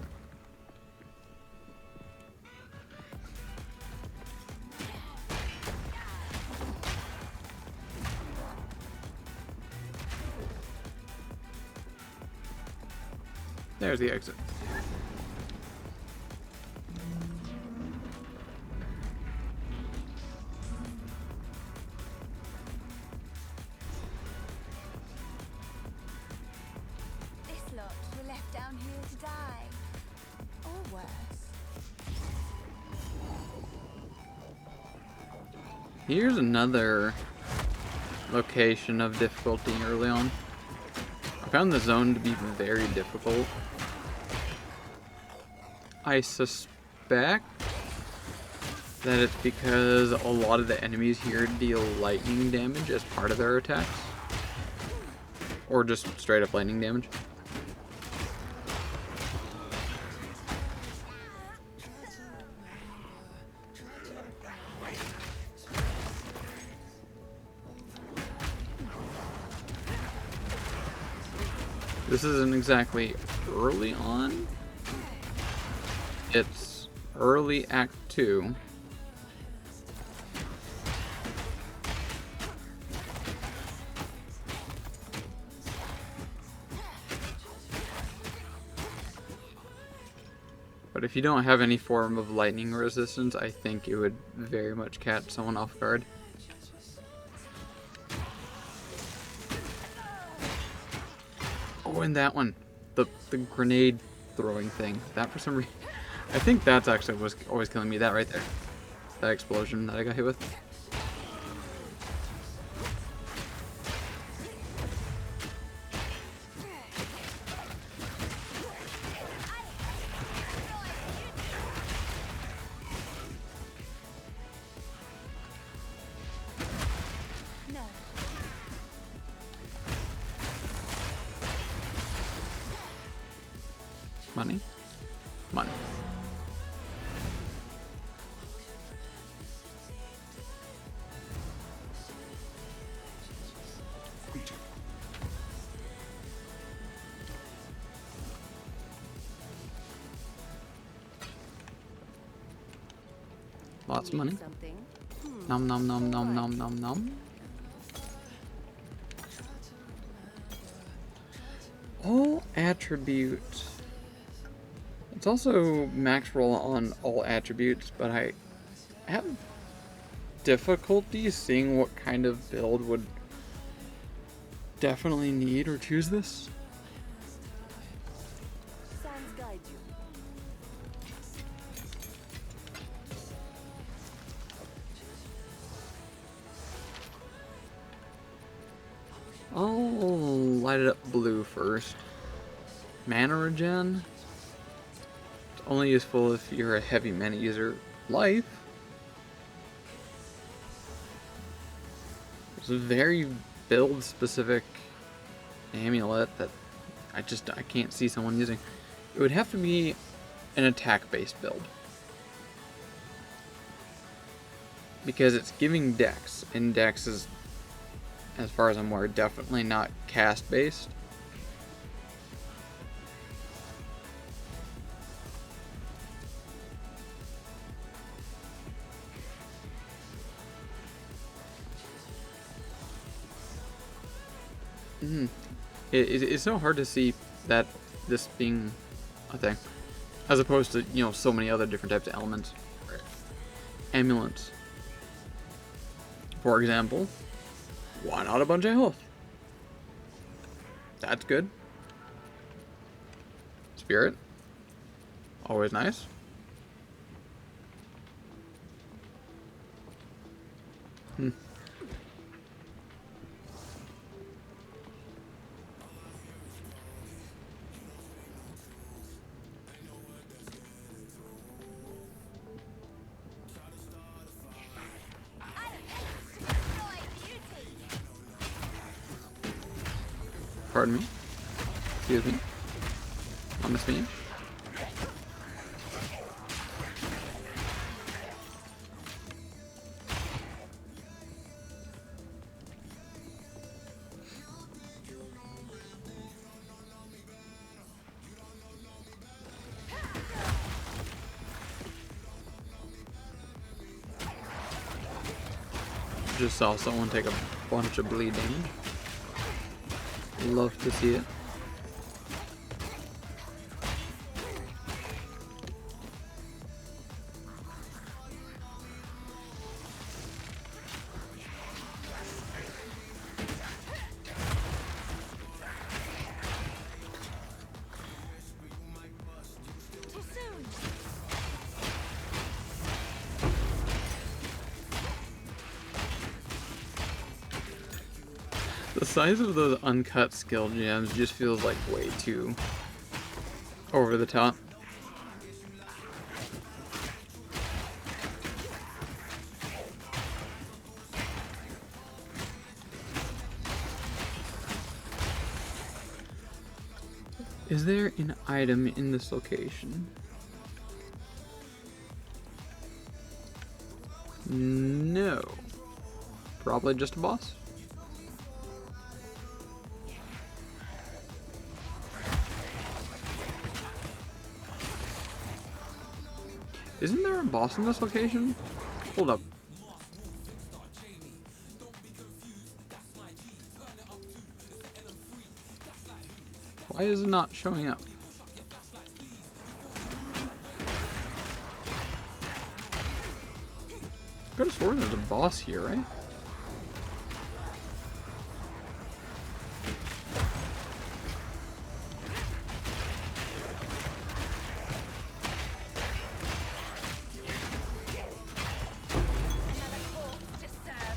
There's the exit. This lot were left down here to die. Or worse. Here's another location of difficulty early on. I found the zone to be very difficult. I suspect that it's because a lot of the enemies here deal lightning damage as part of their attacks. Or just straight up lightning damage. This isn't exactly early on. It's early Act 2. But if you don't have any form of lightning resistance, I think it would very much catch someone off guard. Oh, and that one. The grenade throwing thing. That for some reason... I think that's actually was always killing me. That right there. That explosion that I got hit with. No. Money. Money. Lots of money. Something. Nom nom nom nom nom nom nom. All attributes. It's also max roll on all attributes, but I have difficulty seeing what kind of build would definitely need or choose this. Sands guide you. I'll light it up blue first. Mana regen. It's only useful if you're a heavy mana user. Life. It's a very build specific amulet that I can't see someone using. It would have to be an attack based build. Because it's giving dex, and dex is, as far as I'm aware, definitely not cast based. It's so hard to see that this being a thing, as opposed to, you know, so many other different types of elements. Amulets. For example, why not a bunch of health? That's good. Spirit. Always nice. Pardon me. Excuse me. On this menu. Just saw someone take a bunch of bleed damage. Love to see it. The size of those uncut skill gems just feels like way too over the top. Is there an item in this location? No. Probably just a boss. Isn't there a boss in this location? Hold up. Why is it not showing up? Could have sworn there's a boss here, right?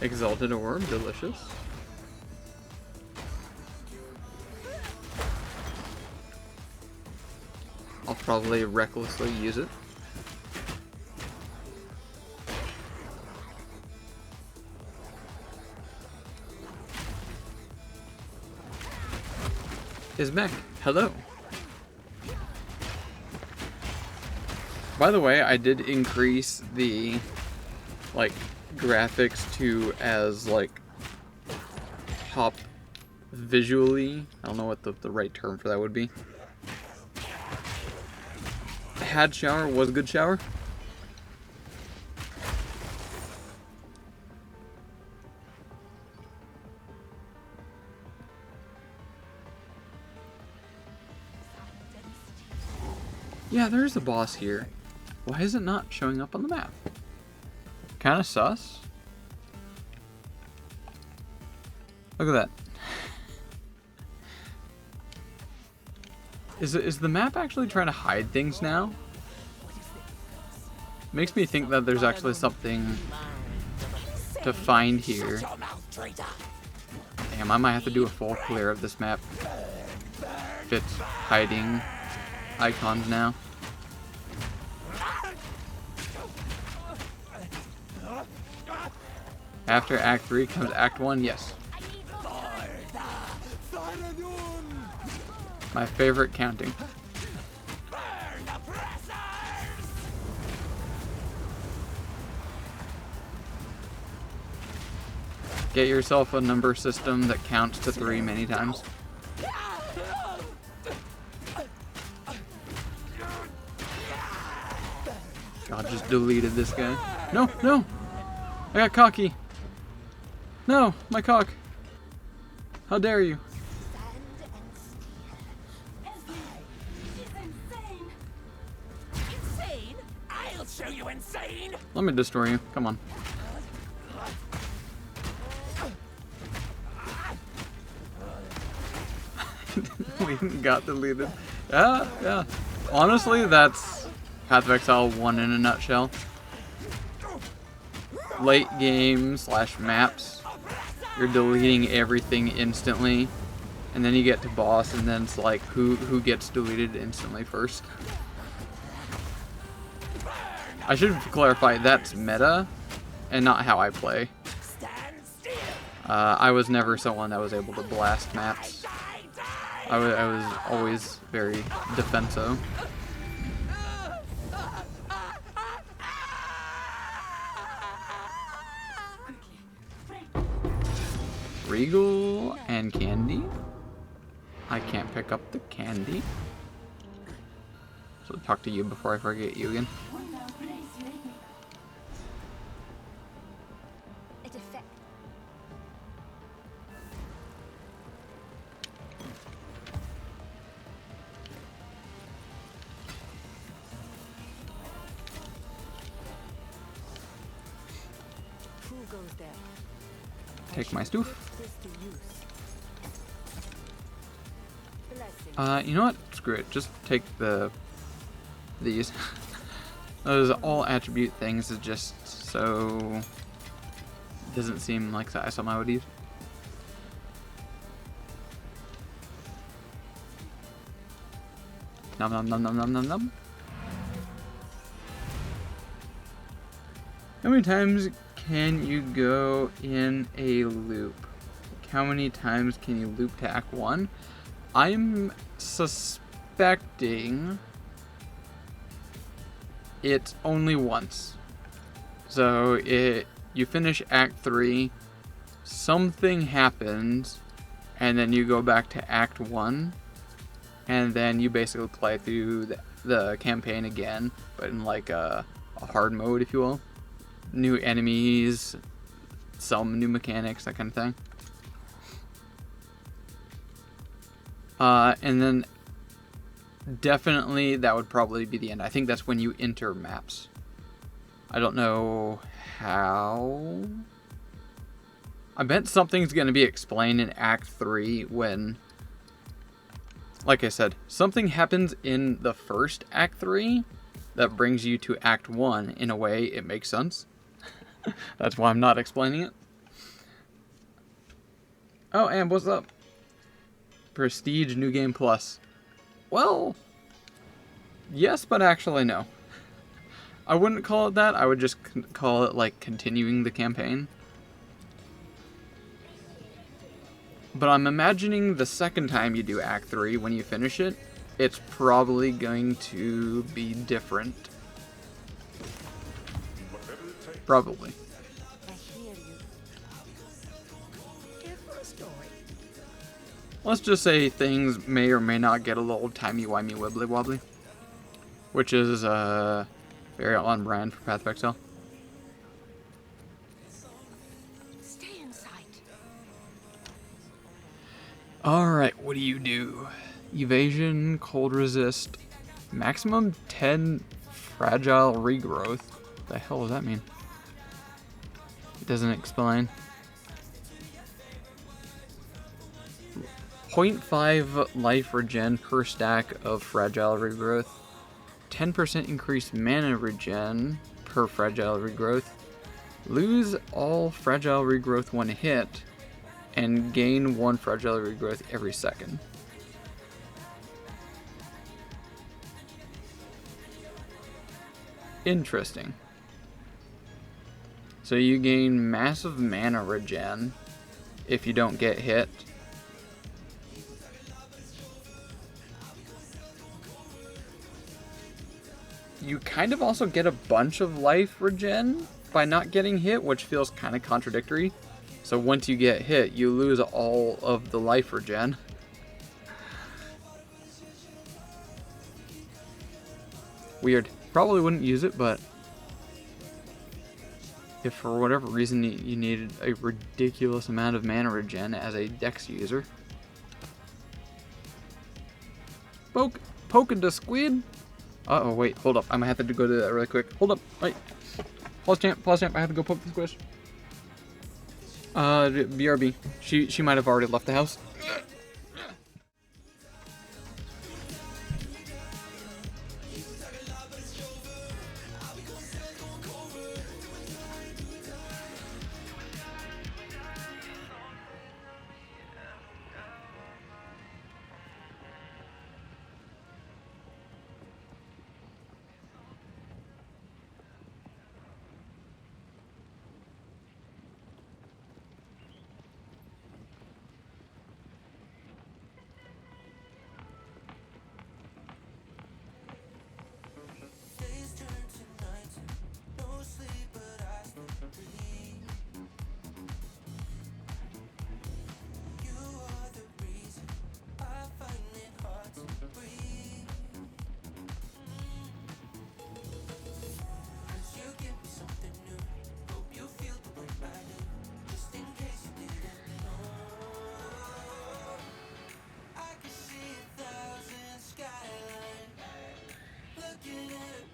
Exalted orb, delicious. I'll probably recklessly use it. Ismek, hello. By the way, I did increase the, like, graphics to as, like, top visually. I don't know what the right term for that would be. Had shower was good shower. Yeah, there's a boss here. Why is it not showing up on the map? Kinda sus. Look at that. Is the map actually trying to hide things now? Makes me think that there's actually something to find here. Damn, I might have to do a full clear of this map. If it's hiding icons now. After Act 3 comes Act 1, yes. My favorite counting. Get yourself a number system that counts to 3 many times. God, just deleted this guy. No, no! I got cocky. No, my cock. How dare you? Insane? I'll show you insane! Let me destroy you. Come on. We got deleted. Yeah. Honestly, that's Path of Exile 1 in a nutshell. Late game / maps, you're deleting everything instantly, and then you get to boss, and then it's like who gets deleted instantly first. I should clarify, that's meta and not how I play. I was never someone that was able to blast maps. I was always very defensive. Regal and candy. I can't pick up the candy. So talk to you before I forget you again. Take my stoof. You know what? Screw it. Just take these. Those all attribute things is just so doesn't seem like something I would use. Nom nom nom nom nom nom nom. How many times can you go in a loop? How many times can you loop to Act 1? I'm suspecting it's only once. So you finish Act 3, something happens, and then you go back to Act 1, and then you basically play through the campaign again, but in like a hard mode, if you will. New enemies, some new mechanics, that kind of thing. And then definitely that would probably be the end. I think that's when you enter maps. I don't know how. I bet something's going to be explained in Act 3 when, like I said, something happens in the first Act 3 that brings you to Act 1. In a way, it makes sense. That's why I'm not explaining it. Oh, and what's up? Prestige New Game Plus. Well, yes, but actually no. I wouldn't call it that. I would just call it like continuing the campaign. But I'm imagining the second time you do Act 3, when you finish it, it's probably going to be different. Probably. Let's just say things may or may not get a little timey-wimey wibbly wobbly. Which is very on brand for Path of Exile. Stay in sight. Alright, what do? Evasion, cold resist, Maximum 10 fragile regrowth. The hell does that mean? It doesn't explain. 0.5 life regen per stack of fragile regrowth. 10% increased mana regen per fragile regrowth. Lose all fragile regrowth when hit, and gain 1 fragile regrowth every second. Interesting. So you gain massive mana regen if you don't get hit. You kind of also get a bunch of life regen by not getting hit, which feels kind of contradictory. So once you get hit, you lose all of the life regen. Weird. Probably wouldn't use it, but if for whatever reason you needed a ridiculous amount of mana regen as a Dex user. Poking the squid? Uh-oh, wait, hold up. I'm gonna have to go do that really quick. Hold up, wait. Pause champ, I have to go poke the squish. BRB. She might have already left the house.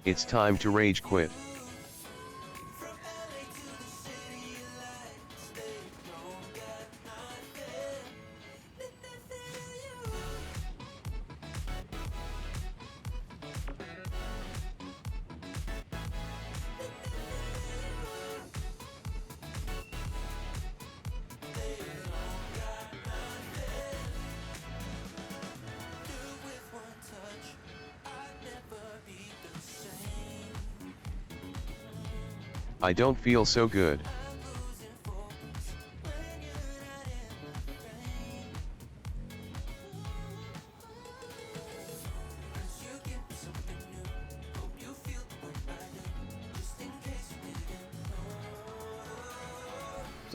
It's time to rage quit. I don't feel so good.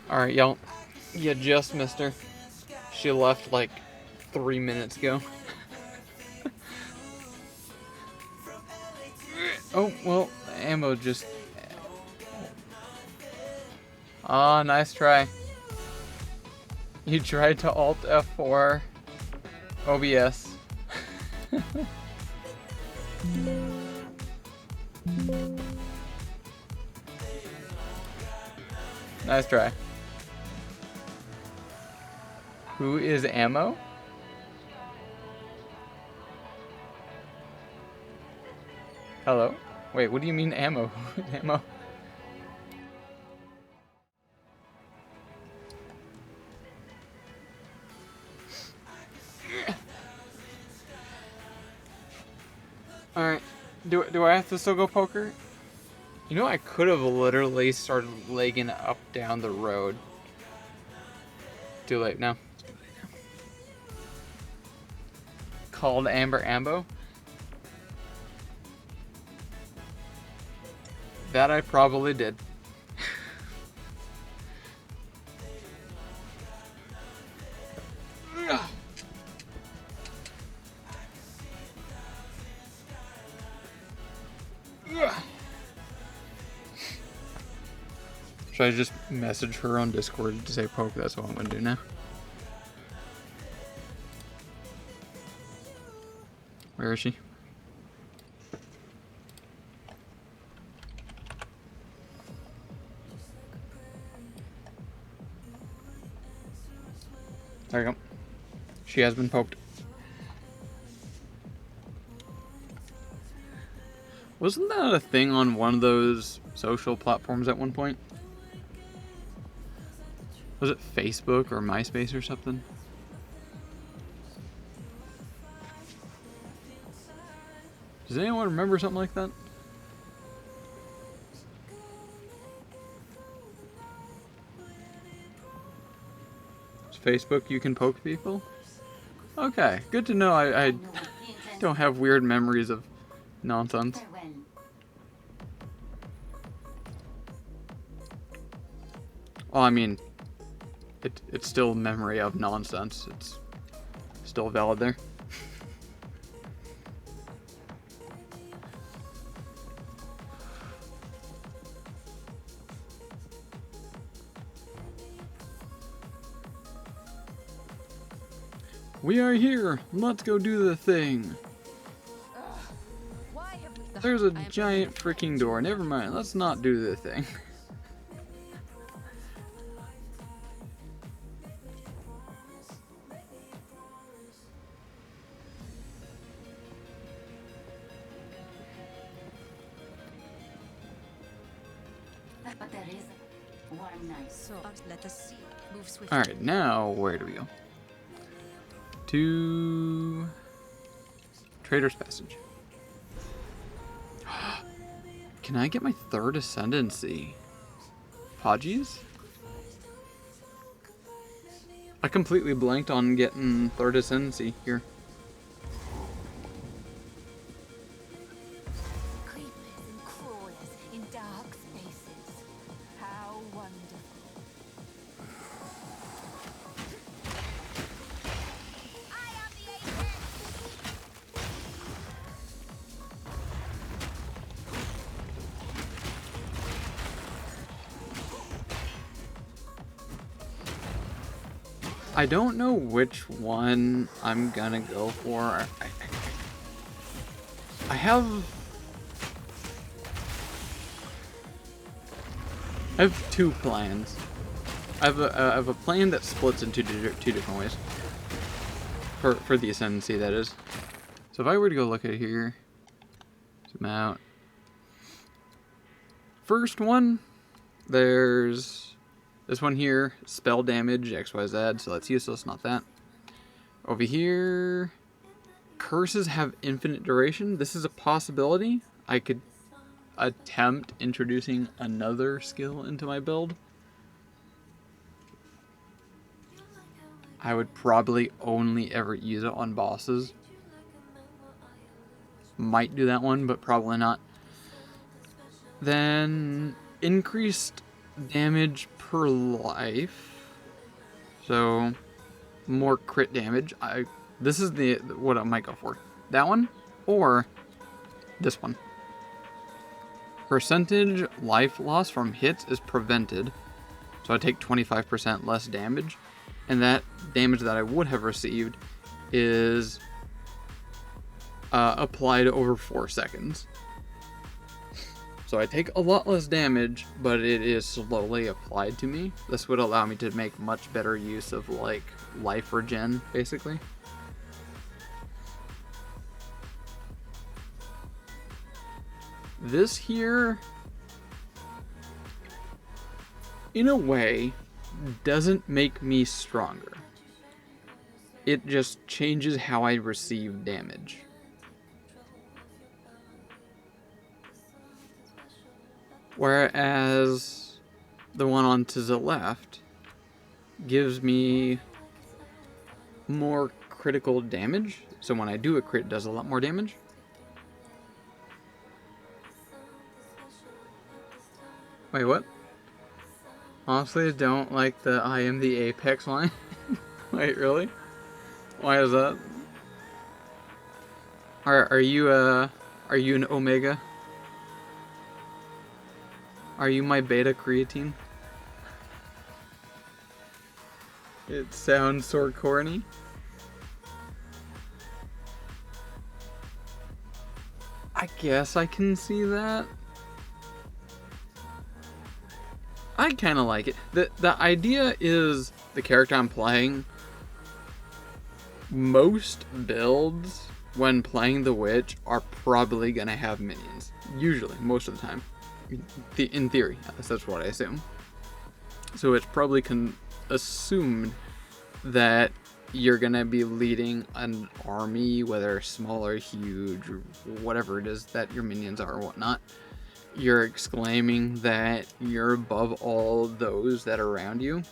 Alright, y'all. You just missed her. She left like 3 minutes ago. Oh, well, ammo just... Ah, nice try. You tried to Alt F4 OBS. Nice try. Who is ammo? Hello? Wait, what do you mean ammo? Ammo? Alright, do I have to still go poker? You know, I could have literally started legging up down the road. Too late now. Called Amber Ambo? That I probably did. Should I just message her on Discord to say poke? That's what I'm gonna do now. Where is she? There you go. She has been poked. Wasn't that a thing on one of those social platforms at one point? Was it Facebook or MySpace or something? Does anyone remember something like that? Is Facebook you can poke people? Okay, good to know. I don't have weird memories of nonsense. Well, I mean, it's still memory of nonsense. It's still valid there. We are here. Let's go do the thing. There's a giant freaking door. Never mind. Let's not do the thing. But there is one night. So let us see. Move swiftly. Alright, now where do we go? To Trader's Passage. Can I get my third ascendancy? Podgies? I completely blanked on getting third ascendancy here. Creepers and crawlers in dark spaces. How wonderful. I am the agent. I don't know which one I'm gonna go for. I have two plans. I have a plan that splits into two different ways. For the ascendancy, that is. So if I were to go look at here, zoom out. First one, there's this one here, spell damage, XYZ, so that's useless, not that. Over here, curses have infinite duration. This is a possibility. I could attempt introducing another skill into my build. I would probably only ever use it on bosses. Might do that one, but probably not. Then increased damage per life, so more crit damage. This is what I might go for. That one or this one. Percentage life loss from hits is prevented, so I take 25% less damage, and that damage that I would have received is applied over 4 seconds. So I take a lot less damage, but it is slowly applied to me. This would allow me to make much better use of, like, life regen, basically. This here, in a way, doesn't make me stronger. It just changes how I receive damage. Whereas the one on to the left gives me more critical damage. So when I do a crit, it does a lot more damage. Wait, what? Honestly, I don't like the I am the Apex line. Wait, really? Why is that? Are you an Omega? Are you my beta creatine? It sounds sort of corny. I guess I can see that. I kind of like it. The idea is the character I'm playing most builds when playing the witch are probably gonna have minions. Usually, most of the time. In theory, that's what I assume. So it's probably assumed that you're gonna be leading an army, whether small or huge, or whatever it is that your minions are or whatnot. You're exclaiming that you're above all those that are around you.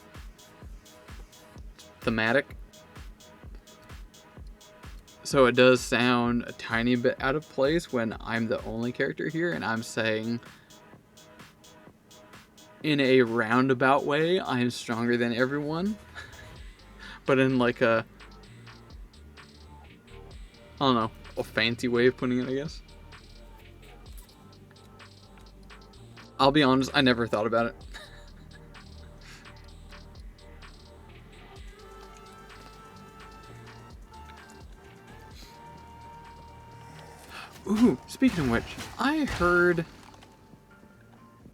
Thematic. So it does sound a tiny bit out of place when I'm the only character here and I'm saying, in a roundabout way, I'm stronger than everyone. But in like a, I don't know, a fancy way of putting it, I guess. I'll be honest, I never thought about it. Ooh, speaking of which, I heard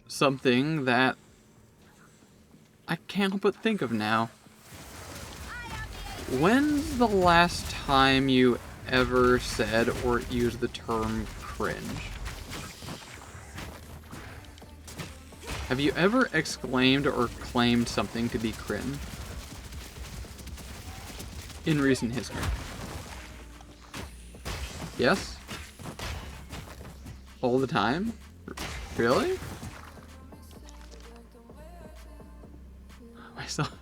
something that I can't help but think of now. When's the last time you ever said or used the term cringe? Have you ever exclaimed or claimed something to be cringe? In recent history? Yes? All the time? Really? Myself.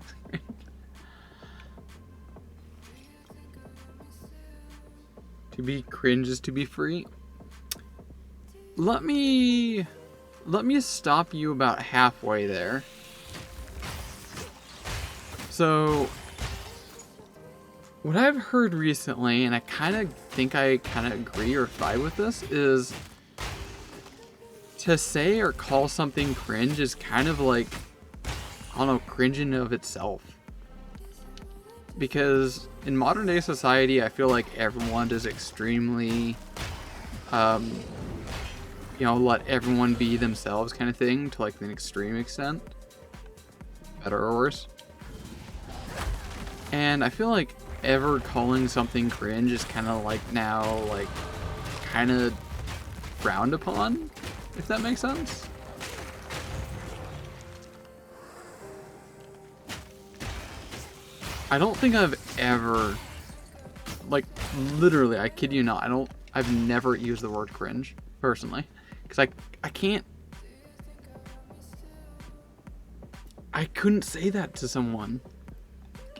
To be cringe is to be free. Let me stop you about halfway there. So, what I've heard recently, and I kind of think I kind of agree or fight with this, is to say or call something cringe is kind of like, I don't know, cringe in of itself. Because in modern day society, I feel like everyone is extremely, let everyone be themselves kind of thing to like an extreme extent. Better or worse. And I feel like ever calling something cringe is kind of like now, like, kind of frowned upon, if that makes sense. I don't think I've ever, like, literally, I kid you not, I've never used the word cringe, personally. Because I couldn't say that to someone.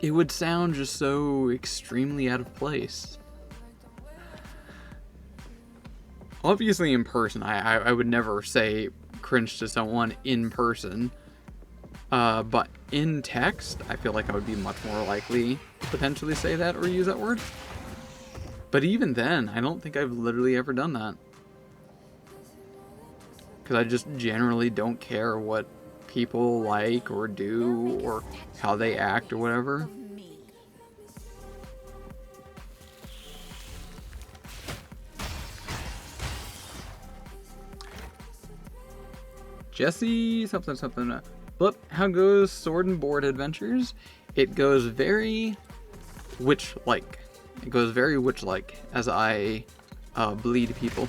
It would sound just so extremely out of place. Obviously in person, I would never say cringe to someone in person. But in text, I feel like I would be much more likely to potentially say that or use that word. But even then, I don't think I've literally ever done that. Because I just generally don't care what people like or do or how they act or whatever. Jesse, something. Blip, how goes Sword and Board Adventures? It goes very witch-like. It goes very witch-like as I bleed people.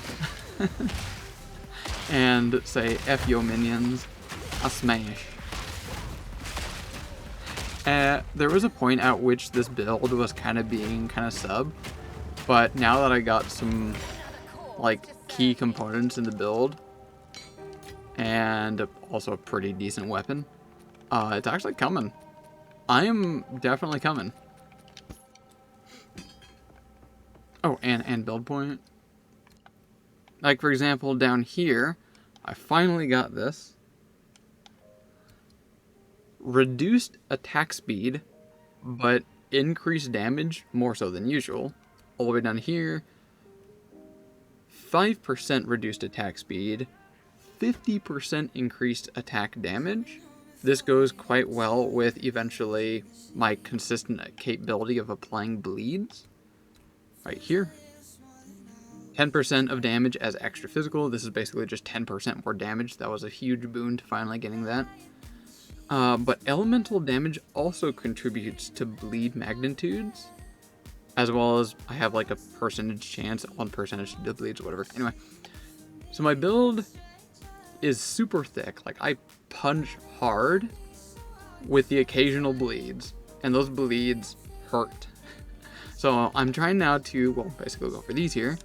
And say, F yo minions, I smash. There was a point at which this build was kind of being sub, but now that I got some like key components in the build, and also a pretty decent weapon, it's actually coming. I am definitely coming. Oh, and build point. Like, for example, down here, I finally got this. Reduced attack speed, but increased damage more so than usual. All the way down here, 5% reduced attack speed, 50% increased attack damage. This goes quite well with eventually my consistent capability of applying bleeds. Right here. 10% of damage as extra physical. This is basically just 10% more damage. That was a huge boon to finally getting that. But elemental damage also contributes to bleed magnitudes. as well as I have like a percentage chance, 1% to bleeds, whatever. Anyway, so my build is super thick. Like, I punch hard with the occasional bleeds, and those bleeds hurt. So I'm trying now to, well, basically go for these here.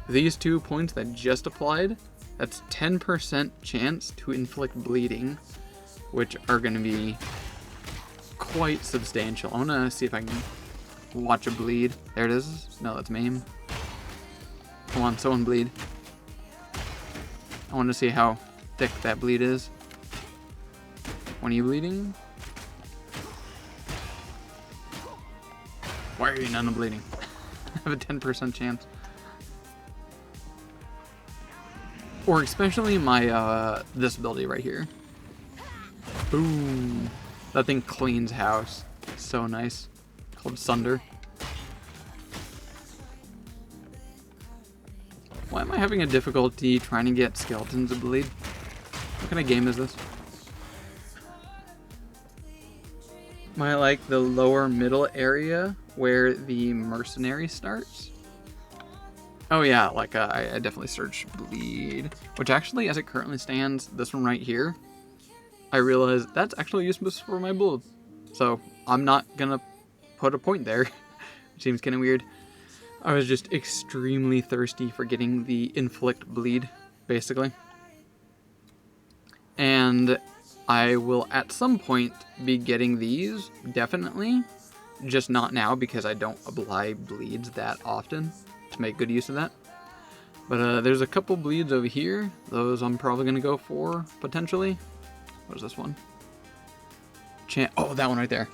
These 2 points that just applied, that's 10% chance to inflict bleeding, which are going to be quite substantial. I want to see if I can watch a bleed. There it is. No, that's maim. Come on, someone bleed. I want to see how thick that bleed is. When are you bleeding? Why are you none of bleeding? I have a 10% chance. Or especially my, this ability right here. Boom. That thing cleans house. So nice. Called Sunder. Why am I having a difficulty trying to get skeletons to bleed? What kind of game is this? Am I like the lower middle area where the mercenary starts? Oh yeah, like I definitely searched bleed, which actually, as it currently stands, this one right here, I realize that's actually useless for my build. So I'm not gonna put a point there. It seems kind of weird. I was just extremely thirsty for getting the inflict bleed, basically. And I will at some point be getting these, definitely. Just not now because I don't apply bleeds that often to make good use of that. But there's a couple bleeds over here. Those I'm probably going to go for, potentially. What is this one? Oh, that one right there.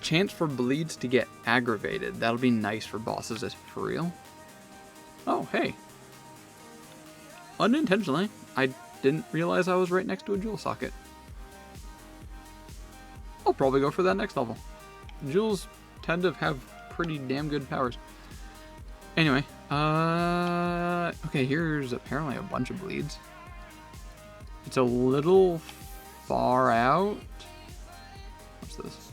Chance for bleeds to get aggravated. That'll be nice for bosses, if for real. Oh, hey. Unintentionally, I didn't realize I was right next to a jewel socket. I'll probably go for that next level. Jewels tend to have pretty damn good powers. Anyway, okay, here's apparently a bunch of bleeds. It's a little far out. What's this?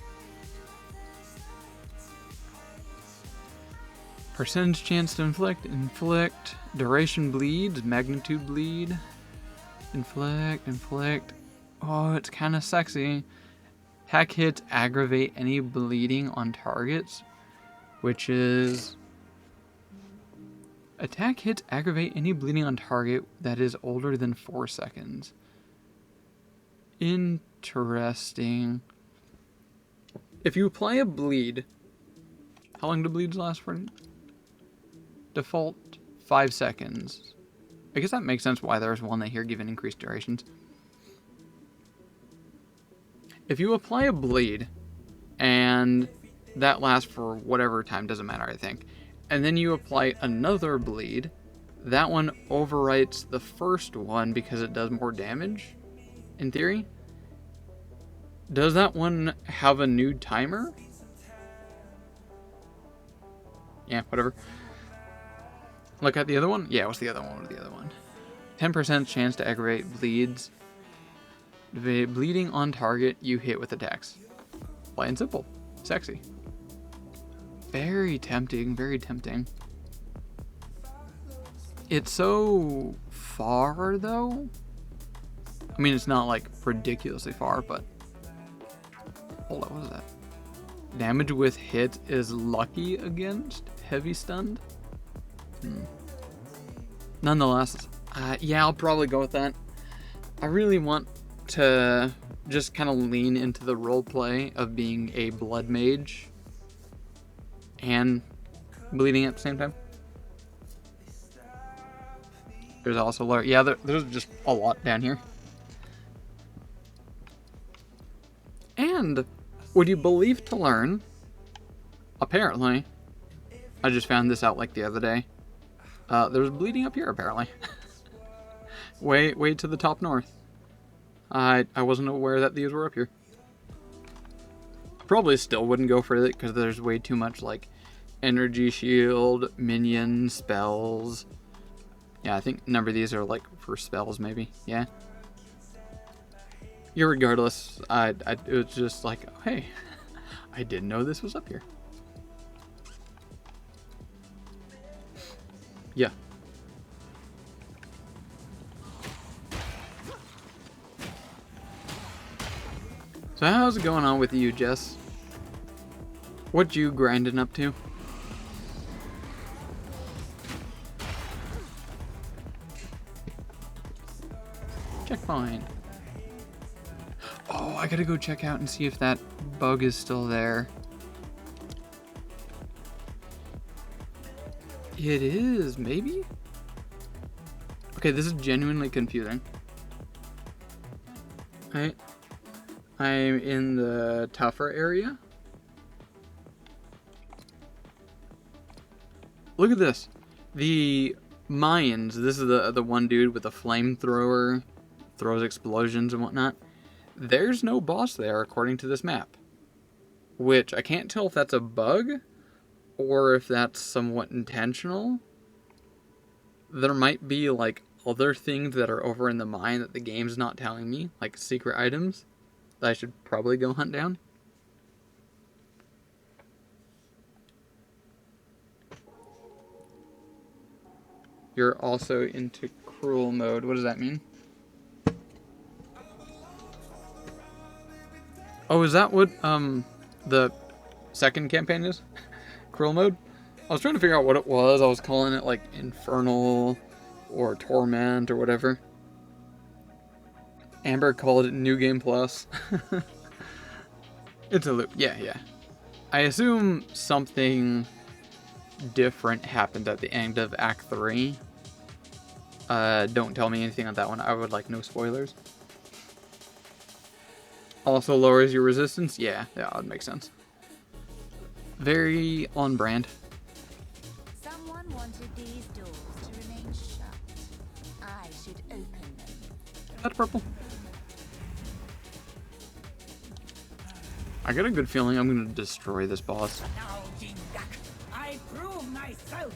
Percentage chance to inflict, duration bleeds, magnitude bleed, inflict. Oh, it's kind of sexy. Attack hits aggravate any bleeding on targets, which is... Attack hits aggravate any bleeding on target that is older than 4 seconds. Interesting. If you apply a bleed... How long do bleeds last for? Default 5 seconds. I guess that makes sense why there's one that here given increased durations. If you apply a bleed, and that lasts for whatever time, doesn't matter, I think, and then you apply another bleed, that one overwrites the first one because it does more damage, in theory. Does that one have a new timer? Yeah, whatever. Look at the other one? Yeah, what's the other one? What's the other one? 10% chance to aggravate bleeds. Bleeding on target you hit with attacks. Plain and simple. Sexy. Very tempting, very tempting. It's so far, though. I mean, it's not, like, ridiculously far, but... Hold on, what is that? Damage with hit is lucky against heavy stunned? Nonetheless, yeah, I'll probably go with that. I really want to just kind of lean into the roleplay of being a blood mage and bleeding at the same time. There's also, yeah, there's just a lot down here. And would you believe to learn, apparently, I just found this out like the other day, there's bleeding up here apparently. way to the top north. I wasn't aware that these were up here. Probably still wouldn't go for it because there's way too much like energy shield, minion, spells. Yeah, I think a number of these are like for spells maybe. Yeah. Irregardless, it was just like, oh, hey, I didn't know this was up here. Yeah. So how's it going on with you, Jess? What you grinding up to? Checkpoint. Oh, I gotta go check out and see if that bug is still there. It is, maybe? Okay, this is genuinely confusing. Right? I'm in the tougher area. Look at this. The Mayans, this is the one dude with the flamethrower, throws explosions and whatnot. There's no boss there according to this map. Which, I can't tell if that's a bug, or if that's somewhat intentional. There might be, like, other things that are over in the mine that the game's not telling me, like secret items, that I should probably go hunt down. You're also into cruel mode. What does that mean? Oh, is that what, the second campaign is? Cruel mode? I was trying to figure out what it was. I was calling it, like, Infernal or Torment or whatever. Amber called it New Game Plus. It's a loop. Yeah, yeah. I assume something different happened at the end of Act 3. Don't tell me anything on that one. I would like no spoilers. Also lowers your resistance? Yeah, that would make sense. Very on brand. Someone wanted these doors to remain shut. I should open them. That's purple. I got a good feeling I'm gonna destroy this boss. Now, Jingak, I prove myself.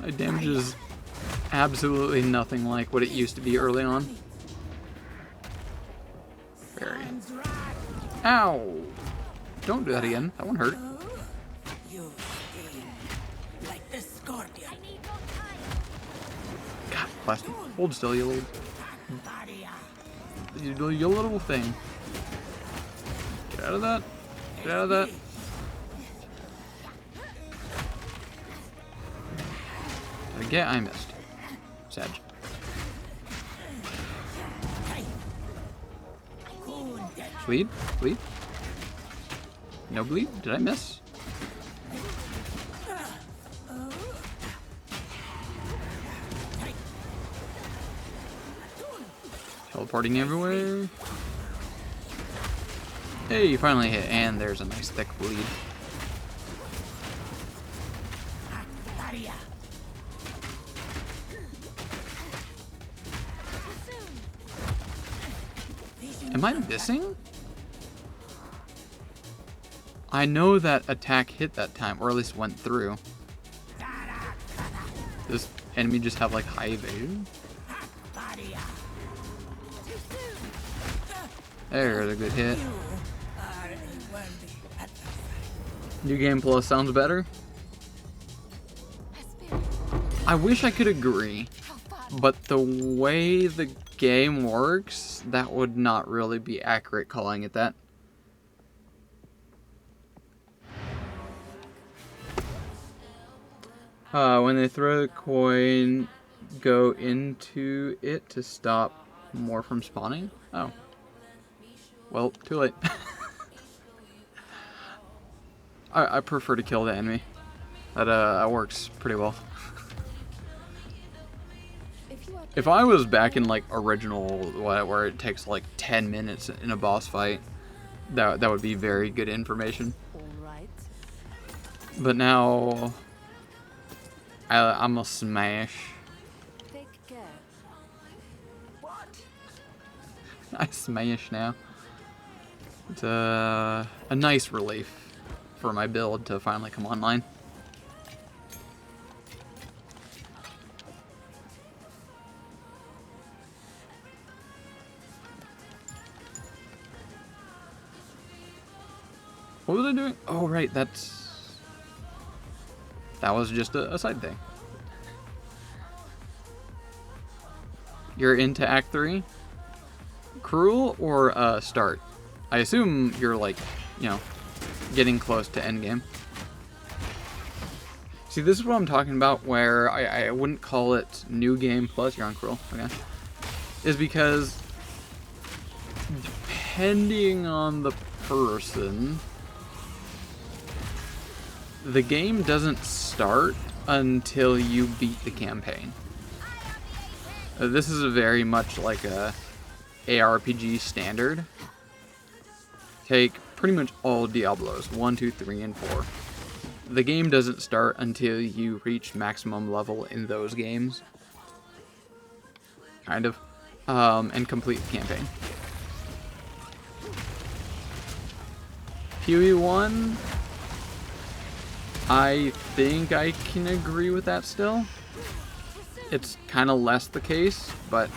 My damage is absolutely nothing like what it used to be early on. Very. Ow! Don't do that again. That one hurt. You sting like the scorpion. God bless me. Hold still, you little thing. Get out of that. Get out of that. Again, I missed. Sag. Bleed? Bleed? No bleed? Did I miss? Teleporting everywhere. Hey, you finally hit, and there's a nice thick bleed. Am I missing? I know that attack hit that time, or at least went through. Does enemy just have like high evasion? There's a good hit. New Game Plus sounds better. I wish I could agree, but the way the game works, that would not really be accurate calling it that. When they throw the coin, go into it to stop more from spawning? Oh. Well, too late. I prefer to kill the enemy. That works pretty well. If I was back in like original, where it takes like 10 minutes in a boss fight, that would be very good information. But now, I'm a smash. Take care. What? I smash now. It's a nice relief for my build to finally come online. What What was I doing? Oh, right, that was just a side thing. You're into Act 3? Cruel or start? I assume you're like, you know, getting close to endgame. See, this is what I'm talking about, where I wouldn't call it new game plus you're on Cruel, okay? Is because depending on the person, the game doesn't start until you beat the campaign. This is very much like a ARPG standard. Take pretty much all Diablos, 1, 2, 3, and 4. The game doesn't start until you reach maximum level in those games. Kind of. And complete the campaign. PoE1, I think I can agree with that still. It's kind of less the case, but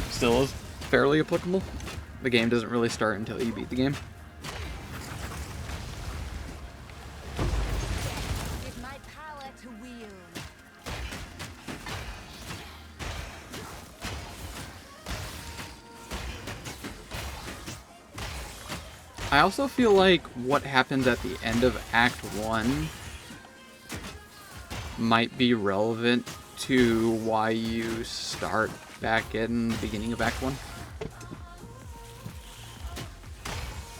still is fairly applicable. The game doesn't really start until you beat the game. With my power to wield. I also feel like what happens at the end of Act 1 might be relevant to why you start back in the beginning of Act 1.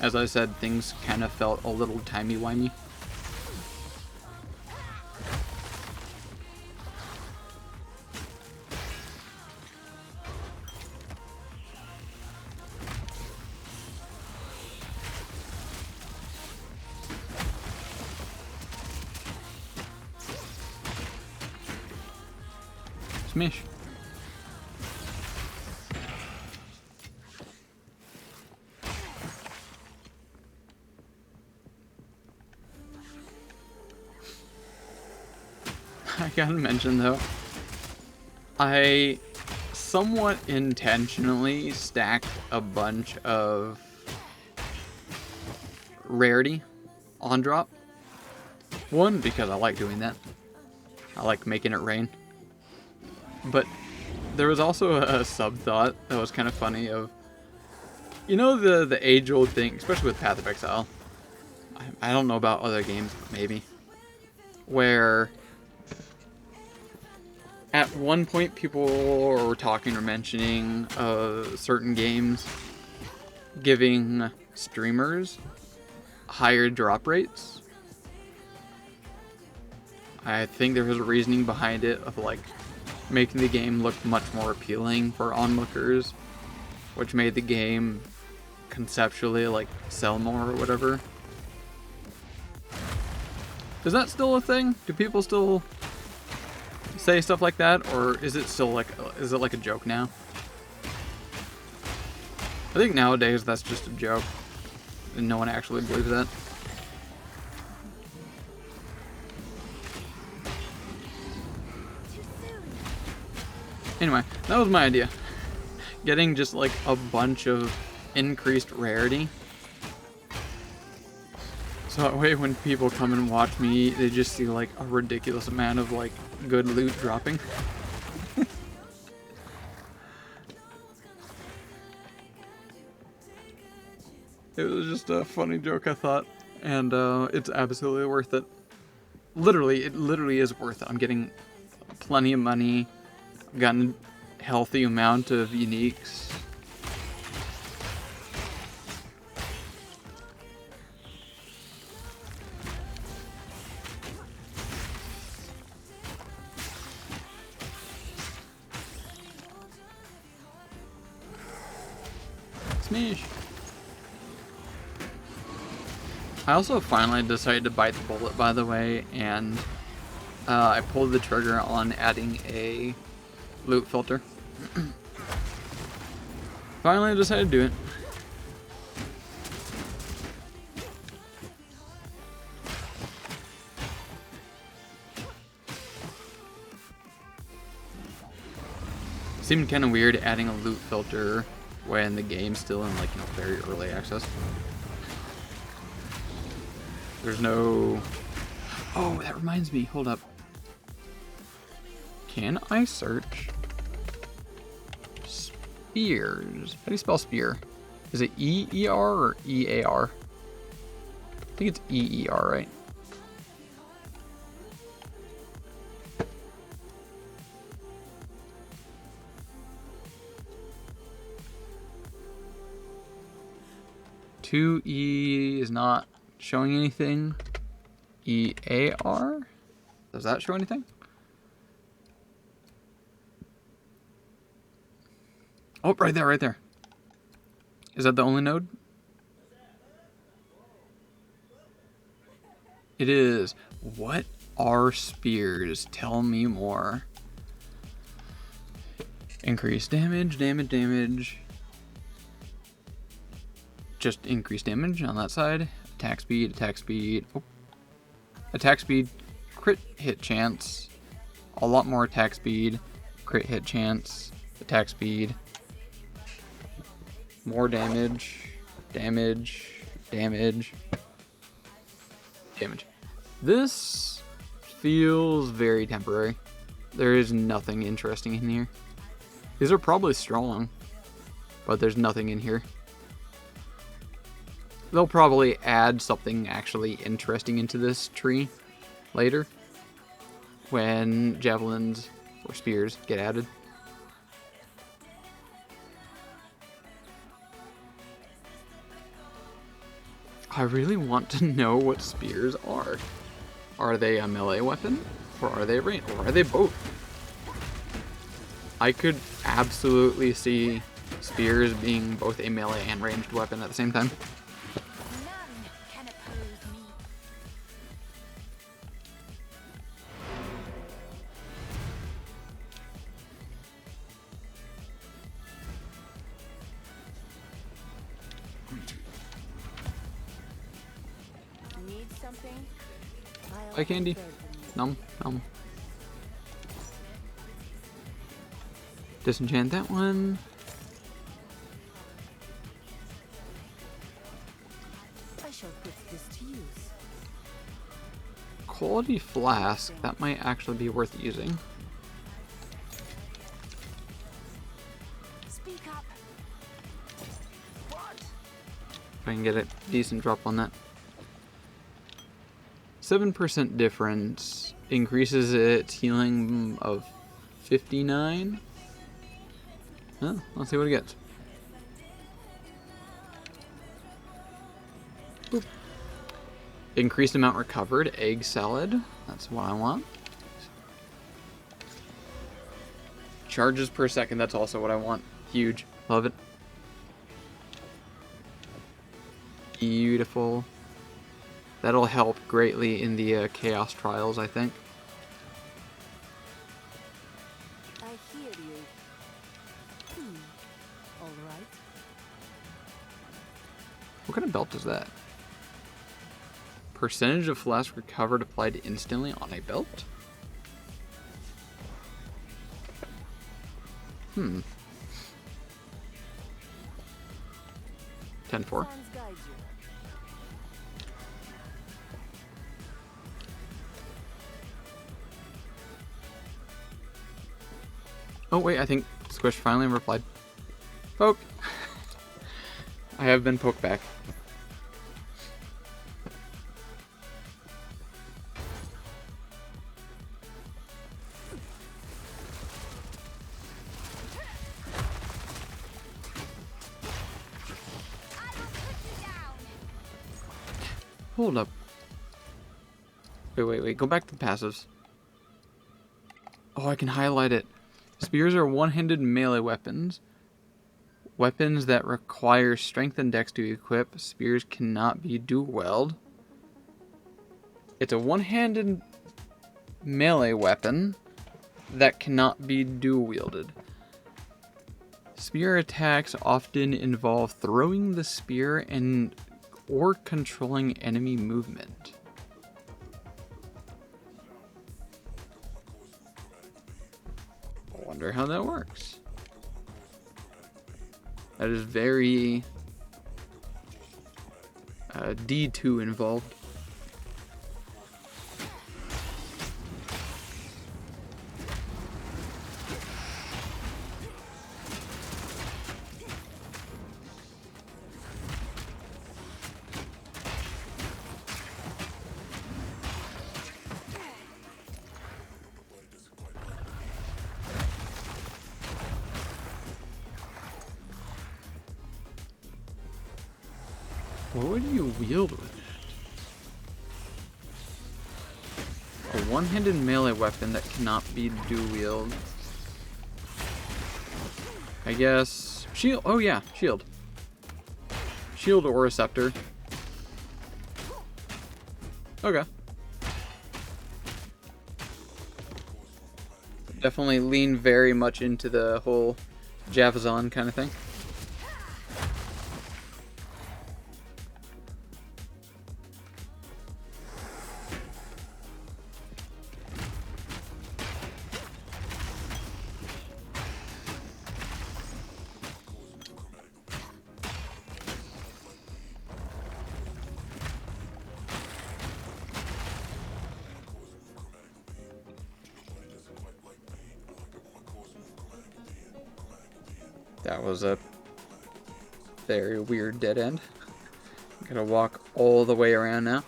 As I said, things kind of felt a little timey-wimey. Smash. I gotta mention though, I somewhat intentionally stacked a bunch of rarity on drop. One, because I like doing that. I like making it rain. But there was also a sub-thought that was kind of funny of, you know, the age-old thing, especially with Path of Exile. I don't know about other games, but maybe. Where at one point people were talking or mentioning certain games giving streamers higher drop rates. I think there was a reasoning behind it of like making the game look much more appealing for onlookers, which made the game conceptually like sell more or whatever. Is that still a thing? Do people still say stuff like that, or is it still like a joke now? I think nowadays that's just a joke and no one actually believes that. Anyway, that was my idea. Getting just like a bunch of increased rarity. So that way when people come and watch me, they just see like a ridiculous amount of like good loot dropping. It was just a funny joke, I thought, and it's absolutely worth it. Literally, it literally is worth it. I'm getting plenty of money. I've gotten a healthy amount of uniques. Smash. I also finally decided to bite the bullet, by the way, and I pulled the trigger on adding a loot filter. Finally decided to do it. Seemed kind of weird adding a loot filter when the game's still in like, you know, very early access. There's no... Oh, that reminds me. Hold up. Can I search spears? How do you spell spear? Is it E-E-R or E-A-R? I think it's E-E-R, right? Two E is not showing anything. E-A-R? Does that show anything? Oh, right there, right there. Is that the only node? It is. What are spears? Tell me more. Increase damage, damage. Just increase damage on that side. Attack speed. Oh. Attack speed, crit hit chance. A lot more attack speed, crit hit chance, attack speed. More damage. This feels very temporary. There is nothing interesting in here. These are probably strong, but there's nothing in here. They'll probably add something actually interesting into this tree later when javelins or spears get added. I really want to know what spears are. Are they a melee weapon? Or are they ranged? Or are they both? I could absolutely see spears being both a melee and ranged weapon at the same time. None can oppose me. Need something? Hi, Candy. Nom. Disenchant that one. I shall put this to use. Quality flask. That might actually be worth using. Speak up. What? If I can get a decent drop on that. 7% difference increases its healing of 59. Well, let's see what it gets. Boop. Increased amount recovered, egg salad. That's what I want. Charges per second, that's also what I want. Huge. Love it. Beautiful. That'll help greatly in the Chaos Trials, I think. I hear you. All right. What kind of belt is that? Percentage of flask recovered applied instantly on a belt? 10-4. Oh wait, I think Squish finally replied. Poke! I have been poked back. Hold up. Wait. Go back to the passives. Oh, I can highlight it. Spears are one-handed melee weapons. Weapons that require strength and dex to equip. Spears cannot be dual-wield. It's a one-handed melee weapon that cannot be dual-wielded. Spear attacks often involve throwing the spear or controlling enemy movement. I wonder how that works. That is very D2 involved. What would you wield with it? A one-handed melee weapon that cannot be dual-wield. I guess... Shield. Oh yeah, shield. Shield or a scepter. Okay. Definitely lean very much into the whole Javazon kind of thing. That was a very weird dead end. I'm gonna walk all the way around now.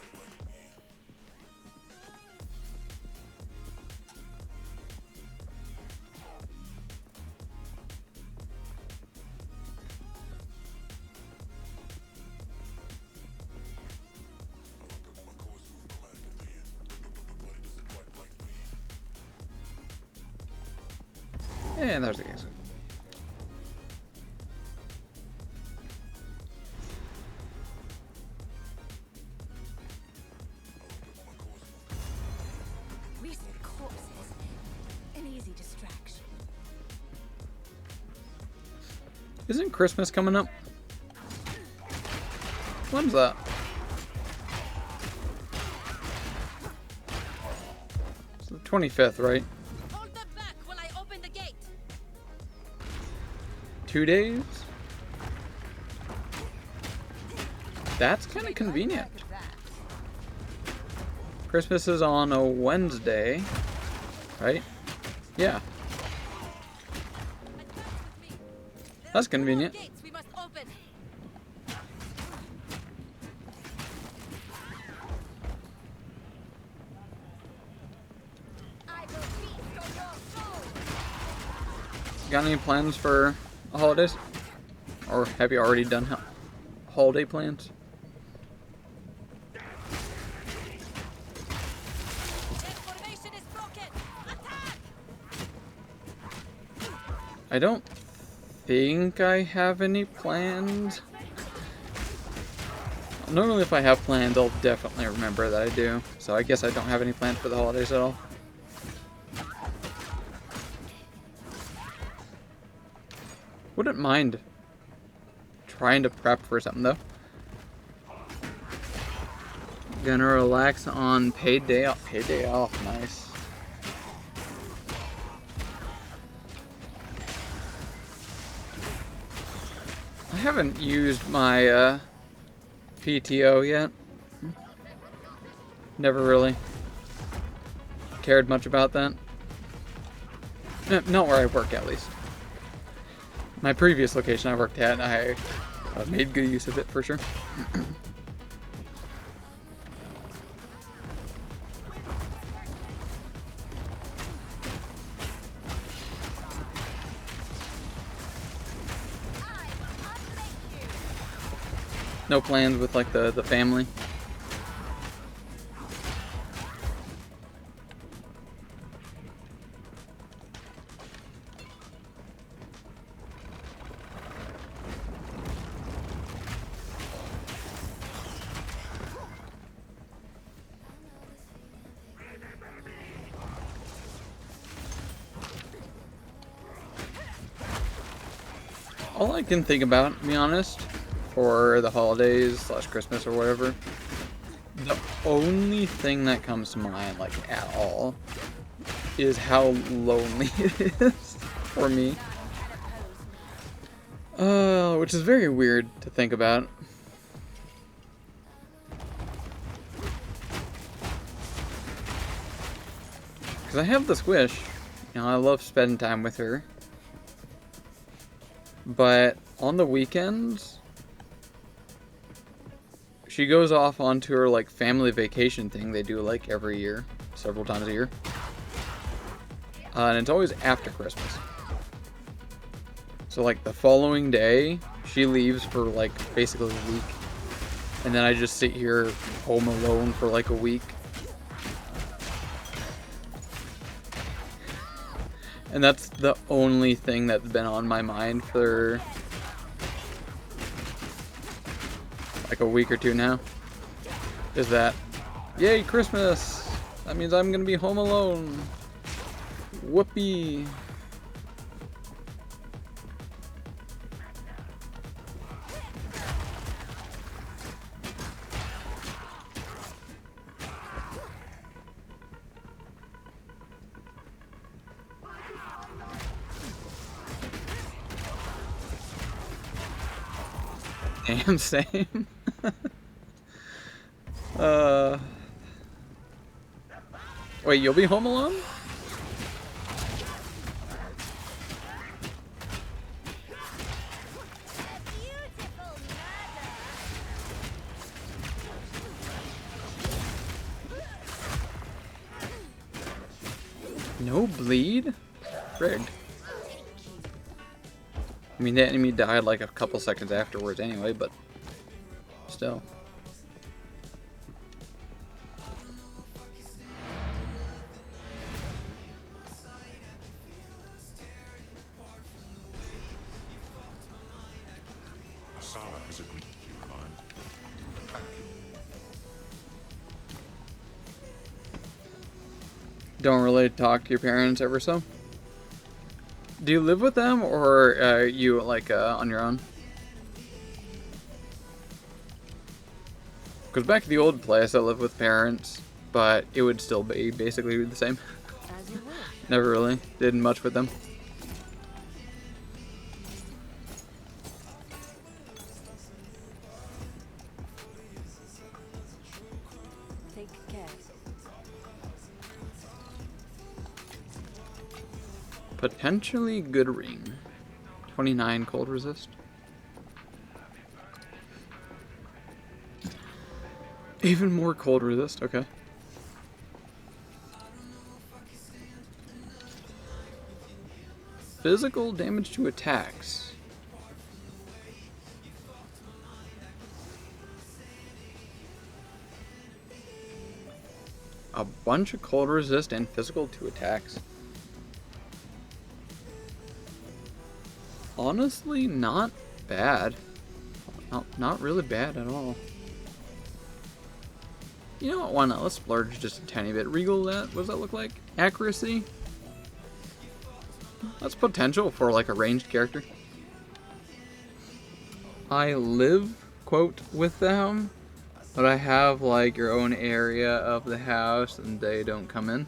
And there's the case. Recent corpses. An easy distraction. Isn't Christmas coming up? When's that? It's the 25th, right? Hold them back while I open the gate. 2 days? That's kind of convenient. Christmas is on a Wednesday, right? Yeah. That's convenient. Gates we must open. Got any plans for the holidays? Or have you already done holiday plans? Information is broken. Attack! I don't think I have any plans. Normally if I have plans, I'll definitely remember that I do. So I guess I don't have any plans for the holidays at all. Wouldn't mind trying to prep for something though. Gonna relax on paid day off. Paid day off, nice. I haven't used my PTO yet. Never really cared much about that. Not where I work, at least. My previous location I worked at, I made good use of it for sure. No plans with like the family. All I can think about, to be honest, for the holidays / Christmas or whatever, the only thing that comes to mind, like, at all, is how lonely it is for me. Which is very weird to think about. Because I have this wish, you know, I love spending time with her. But on the weekends, she goes off onto her, like, family vacation thing they do, like, every year, several times a year. And it's always after Christmas. So, like, the following day, she leaves for, like, basically a week. And then I just sit here home alone for, like, a week. And that's the only thing that's been on my mind for like a week or two now. Is that, yay, Christmas! That means I'm gonna be home alone. Whoopee! Damn, same. Wait, you'll be home alone? No bleed? Frigged. I mean, the enemy died like a couple seconds afterwards anyway, but still. Asara has agreed to be mine. Don't really talk to your parents ever so? Do you live with them, or are you, like, on your own? Because back at the old place, I lived with parents, but it would still be basically the same. Never really did much with them. Take care. Potentially good ring. 29 cold resist. Even more cold resist, okay. Physical damage to attacks. A bunch of cold resist and physical to attacks. Honestly, not bad. Not really bad at all. You know what, why not? Let's splurge just a tiny bit. Regal, what does that look like? Accuracy? That's potential for like a ranged character. I live, quote, with them, but I have like your own area of the house and they don't come in.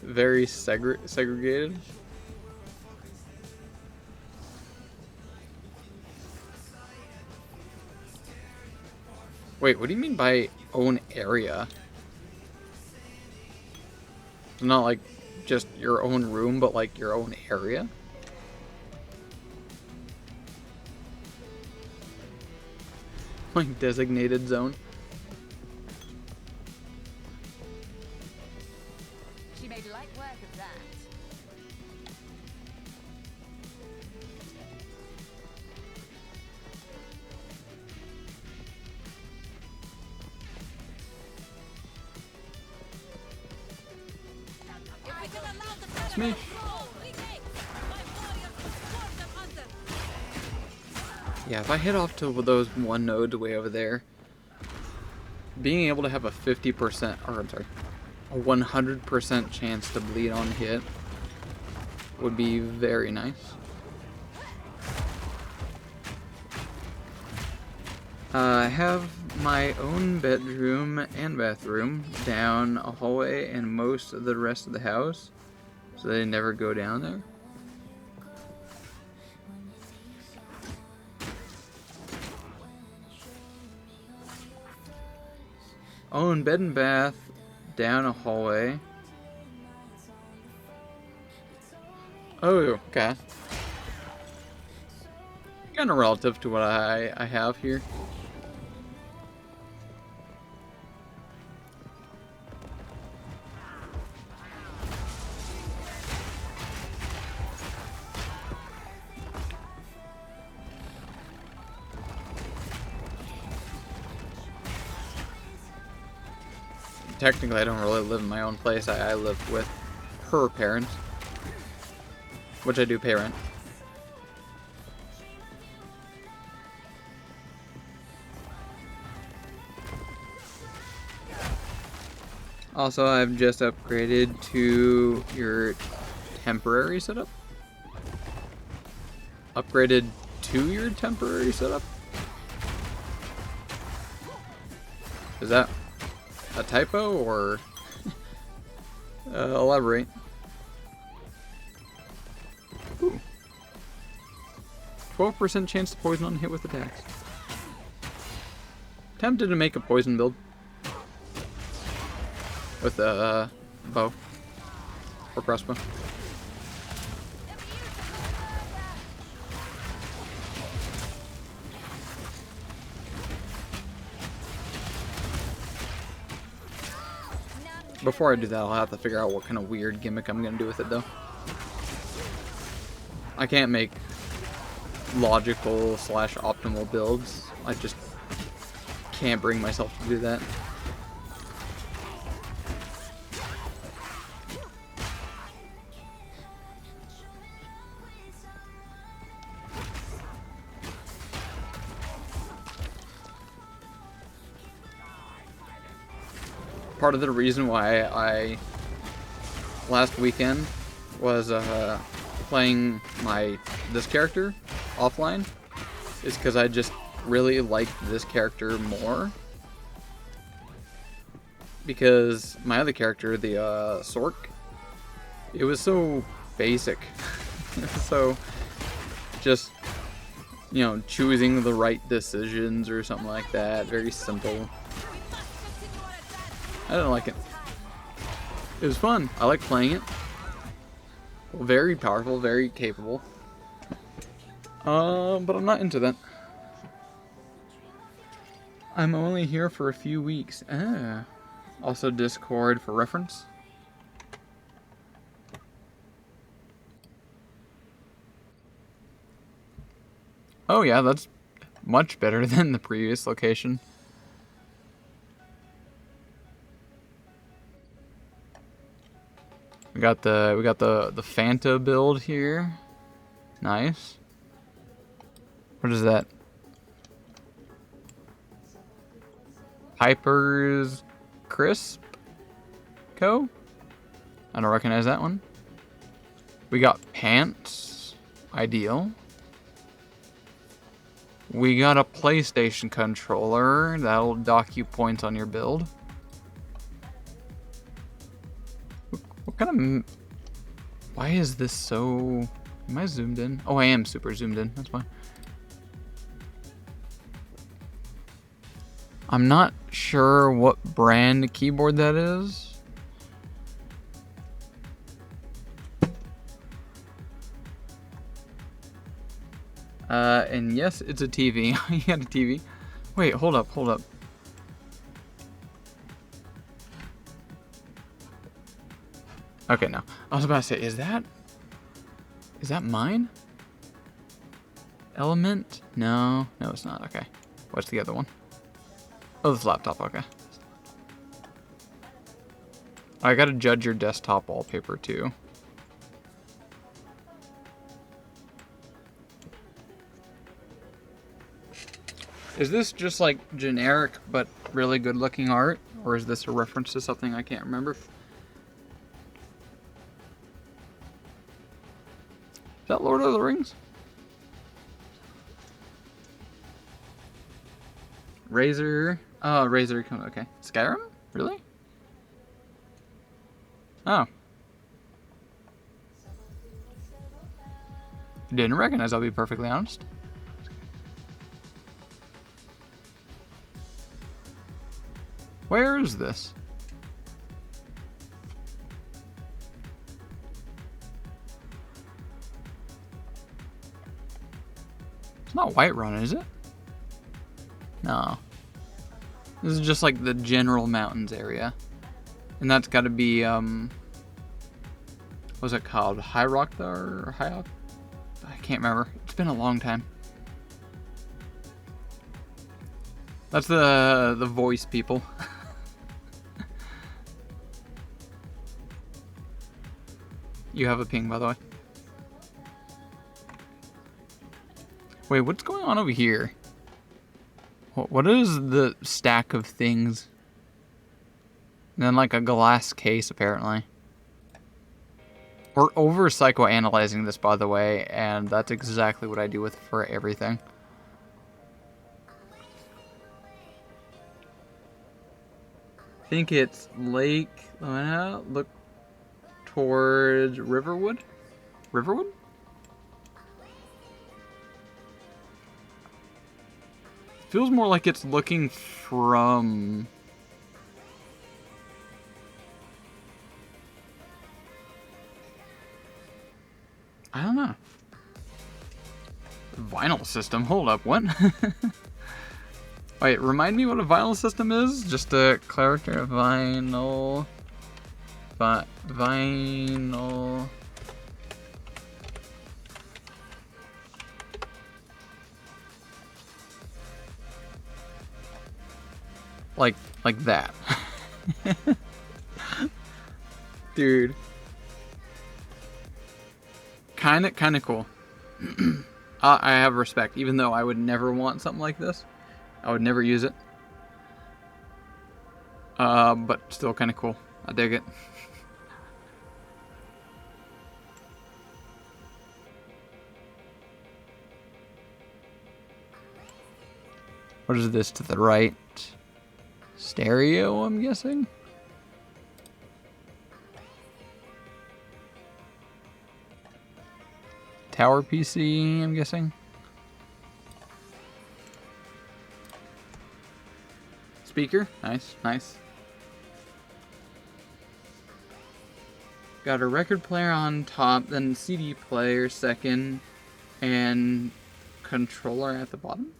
Very segregated. Wait, what do you mean by own area? It's not like just your own room, but like your own area? Like designated zone? She made light work of that. It's me. Yeah, if I head off to those one nodes way over there, being able to have a 50%, or I'm sorry, a 100% chance to bleed on hit would be very nice. I have my own bedroom and bathroom down a hallway and most of the rest of the house, so they never go down there. Oh, and bed and bath down a hallway. Oh, okay. Kind of relative to what I have here. Technically, I don't really live in my own place. I live with her parents, which I do pay rent. Also, I've just upgraded to your temporary setup. Upgraded to your temporary setup? Is that a typo or elaborate? Ooh. 12% chance to poison on hit with attacks. Tempted to make a poison build with a bow or crossbow. Before I do that, I'll have to figure out what kind of weird gimmick I'm going to do with it, though. I can't make logical / optimal builds. I just can't bring myself to do that. Part of the reason why I last weekend was playing this character offline is because I just really liked this character more, because my other character, the Sork, it was so basic. So just, you know, choosing the right decisions or something like that, very simple. I didn't like it. It was fun. I like playing it. Very powerful, very capable. But I'm not into that. I'm only here for a few weeks. Ah. Also Discord for reference. Oh yeah, that's much better than the previous location. We got the Fanta build here. Nice. What is that? Piper's Crisp Co. I don't recognize that one. We got pants. Ideal. We got a PlayStation controller. That'll dock you points on your build. What kind of... Why is this so... Am I zoomed in? Oh, I am super zoomed in. That's fine. I'm not sure what brand keyboard that is. And yes, it's a TV. You got a TV. Wait, hold up. Okay, no. I was about to say, is that mine? Element? No, it's not. Okay. What's the other one? Oh, this laptop. Okay. I gotta judge your desktop wallpaper too. Is this just like generic but really good looking art? Or is this a reference to something I can't remember? Is that Lord of the Rings? Razor. Oh, Razor. Okay. Skyrim? Really? Oh. Didn't recognize, I'll be perfectly honest. Where is this? It's not Whiterun, is it? No. This is just like the general mountains area. And that's gotta be, what's it called? High Rock or High Rock? I can't remember. It's been a long time. That's the voice people. You have a ping, by the way. Wait, what's going on over here? What is the stack of things? And then like a glass case, apparently. We're over psychoanalyzing this, by the way, and that's exactly what I do with for everything. I think it's Lake. Look towards Riverwood. Riverwood? Feels more like it's looking from. I don't know. Vinyl system. Hold up. What? Wait, remind me what a vinyl system is? Just a character vinyl. Vinyl. Like that. Dude. Kinda cool. I have respect, even though I would never want something like this. I would never use it. But still kinda cool. I dig it. What is this to the right? Stereo, I'm guessing? Tower PC, I'm guessing? Speaker? Nice, nice. Got a record player on top, then CD player second, and controller at the bottom?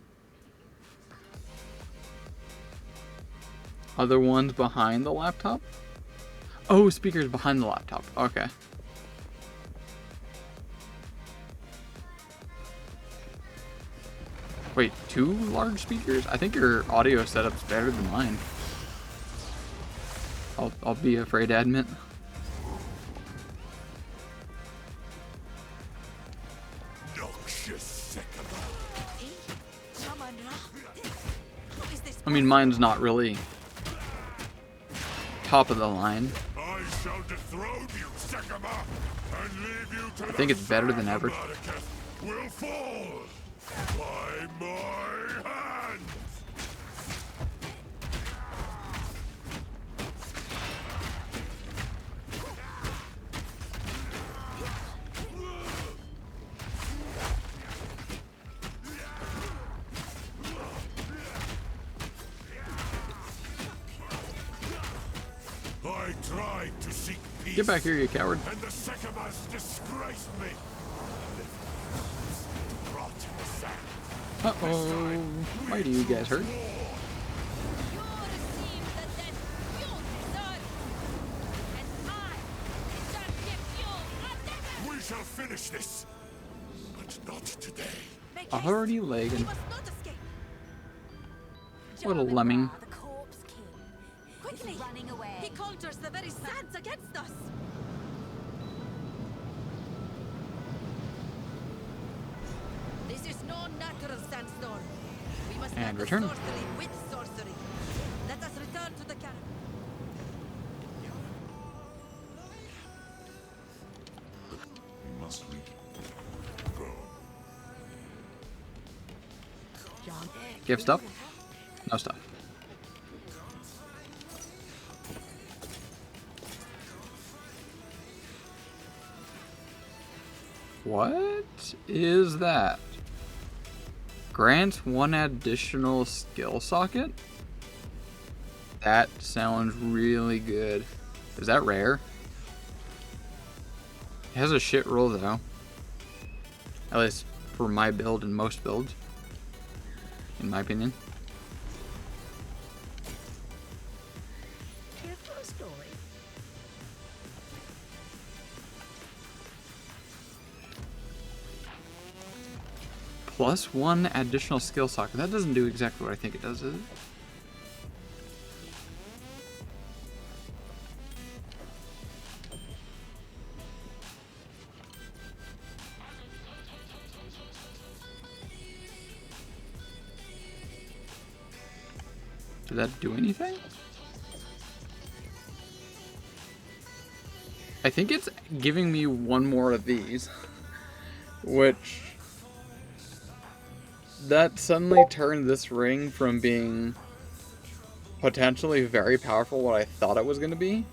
Other ones behind the laptop? Oh, speakers behind the laptop. Okay. Wait, 2 large speakers? I think your audio setup's better than mine. I'll be afraid to admit. I mean, mine's not really top of the line. I shall dethrone you, Sekama, and leave you to I think it's better than ever. will fall by my hand. I tried to seek peace. Get back here, you coward. And the Sekamas disgraced me. Uh-oh. Why do you guys hurt? We shall finish this, but not today. Already lagging. What a lemming. Quickly! Running away. He conjures the very sands against us. This is no natural sandstorm. We must And battle return. sorcery with sorcery. Let us return to the caravan. We must reach it. Go. Give stuff? No stuff. What is that? Grants 1 additional skill socket? That sounds really good. Is that rare? It has a shit roll though. At least for my build and most builds. In my opinion. Here for a story. +1 additional skill socket. That doesn't do exactly what I think it does, does it? Did that do anything? I think it's giving me one more of these, which that suddenly turned this ring from being potentially very powerful, what I thought it was going to be,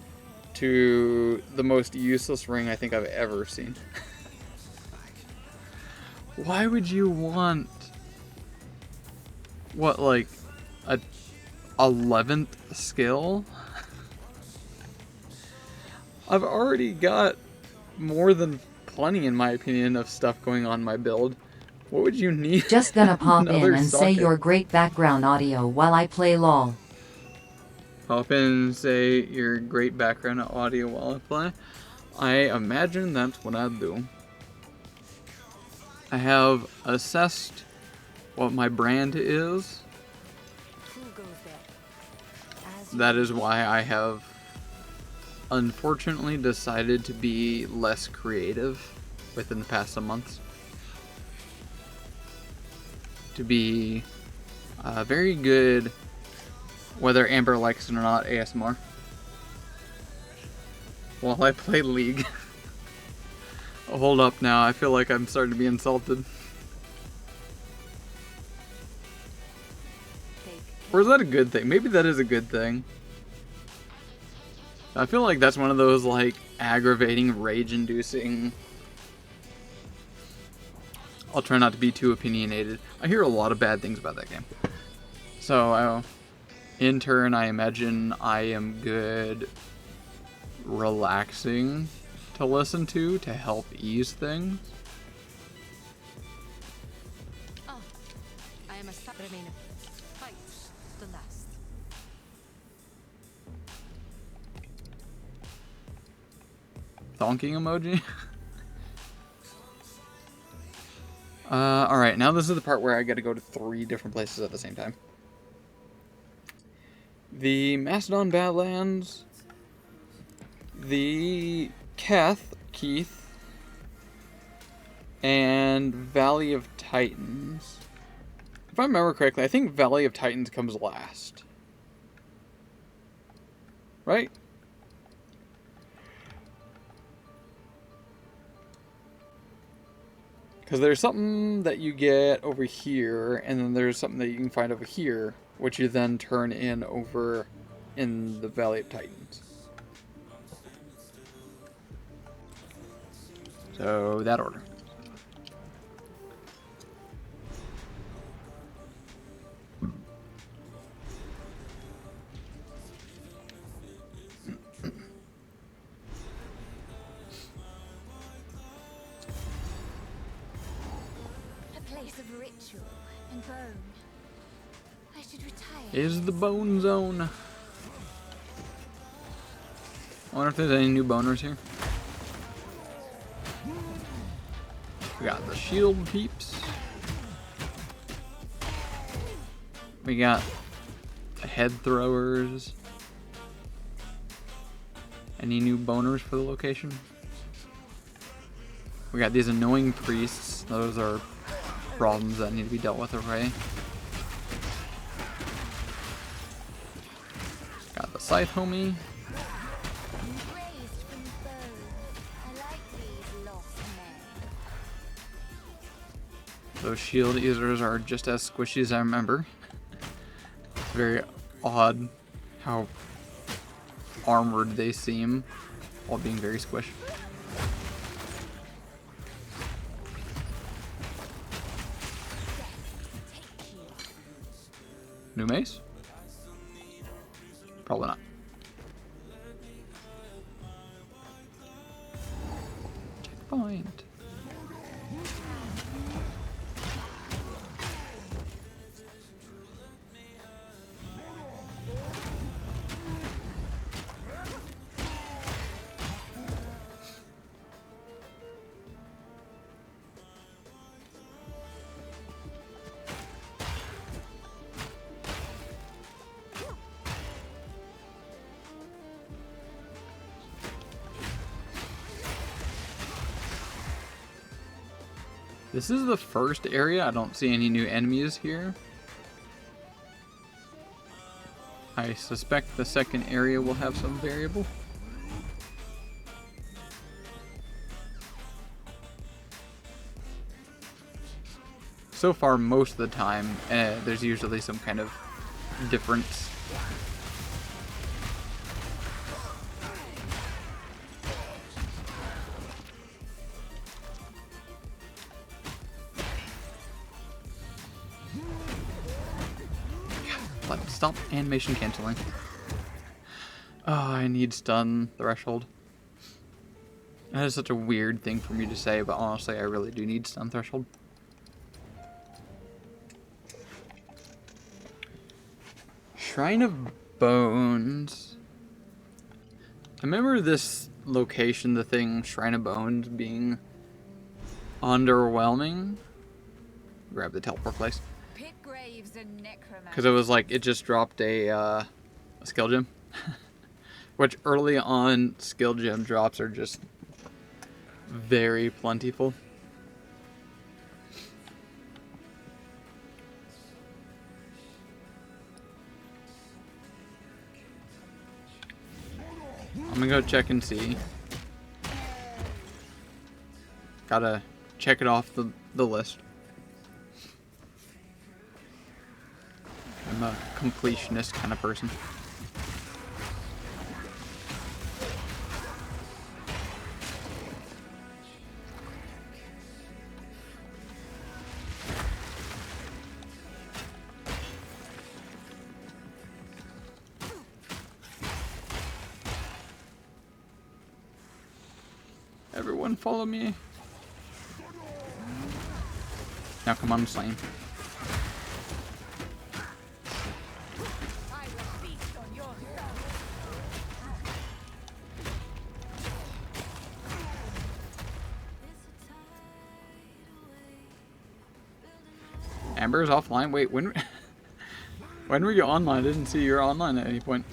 to the most useless ring I think I've ever seen. Why would you want, what, like a 11th skill? I've already got more than plenty, in my opinion, of stuff going on in my build. What would you need? Just gonna pop in another and say socket? your great background audio while I play LOL. Pop in and say your great background audio while I play. I imagine that's what I'd do. I have assessed what my brand is. That is why I have unfortunately decided to be less creative within the past some months. To be very good, whether Amber likes it or not, ASMR. While I play League. Hold up now, I feel like I'm starting to be insulted. Or is that a good thing? Maybe that is a good thing. I feel like that's one of those, like, aggravating, rage-inducing... I'll try not to be too opinionated. I hear a lot of bad things about that game. So, in turn, I imagine I am good relaxing to listen to help ease things. Oh, I am a remainer. Fight the last. Thonking emoji. Alright, now this is the part where I gotta go to 3 different places at the same time. The Macedon Badlands, the Keith, and Valley of Titans. If I remember correctly, I think Valley of Titans comes last. Right? Because there's something that you get over here, and then there's something that you can find over here, which you then turn in over in the Valley of Titans. So, that order. Of ritual and bone. I should retire. Is the bone zone. I wonder if there's any new boners here. We got the shield peeps. We got the head throwers. Any new boners for the location? We got these annoying priests. Those are problems that need to be dealt with already. Got the scythe homie. Those shield eaters are just as squishy as I remember. It's very odd how armored they seem while being very squished. New mace? Probably not. Checkpoint. This is the first area. I don't see any new enemies here. I suspect the second area will have some variable. So far, most of the time, there's usually some kind of difference. Stop animation canceling. Oh, I need stun threshold. That is such a weird thing for me to say, but honestly, I really do need stun threshold. Shrine of Bones. I remember this location, the thing, Shrine of Bones, being underwhelming. Grab the teleport place. Because it was like, it just dropped a skill gem. Which early on, skill gem drops are just very plentiful. I'm gonna go check and see. Gotta check it off the list. I'm a completionist kind of person. Everyone follow me. Now come on, slime. Amber's offline. Wait, when were you online? I didn't see you were online at any point.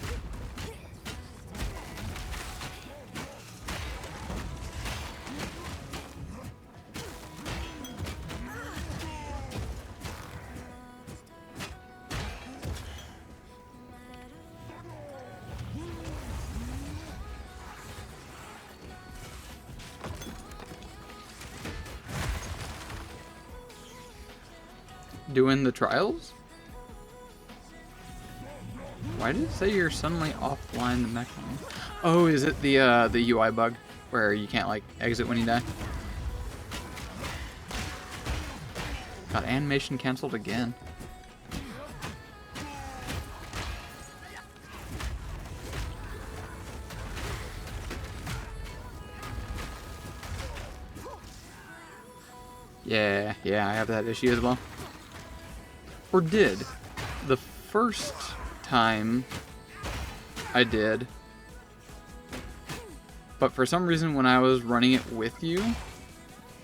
Doing the trials? Why did it say you're suddenly offline the mechanism? Oh, is it the UI bug where you can't like exit when you die? Got animation canceled again. Yeah, I have that issue as well. Or did. The first time I did. But for some reason when I was running it with you,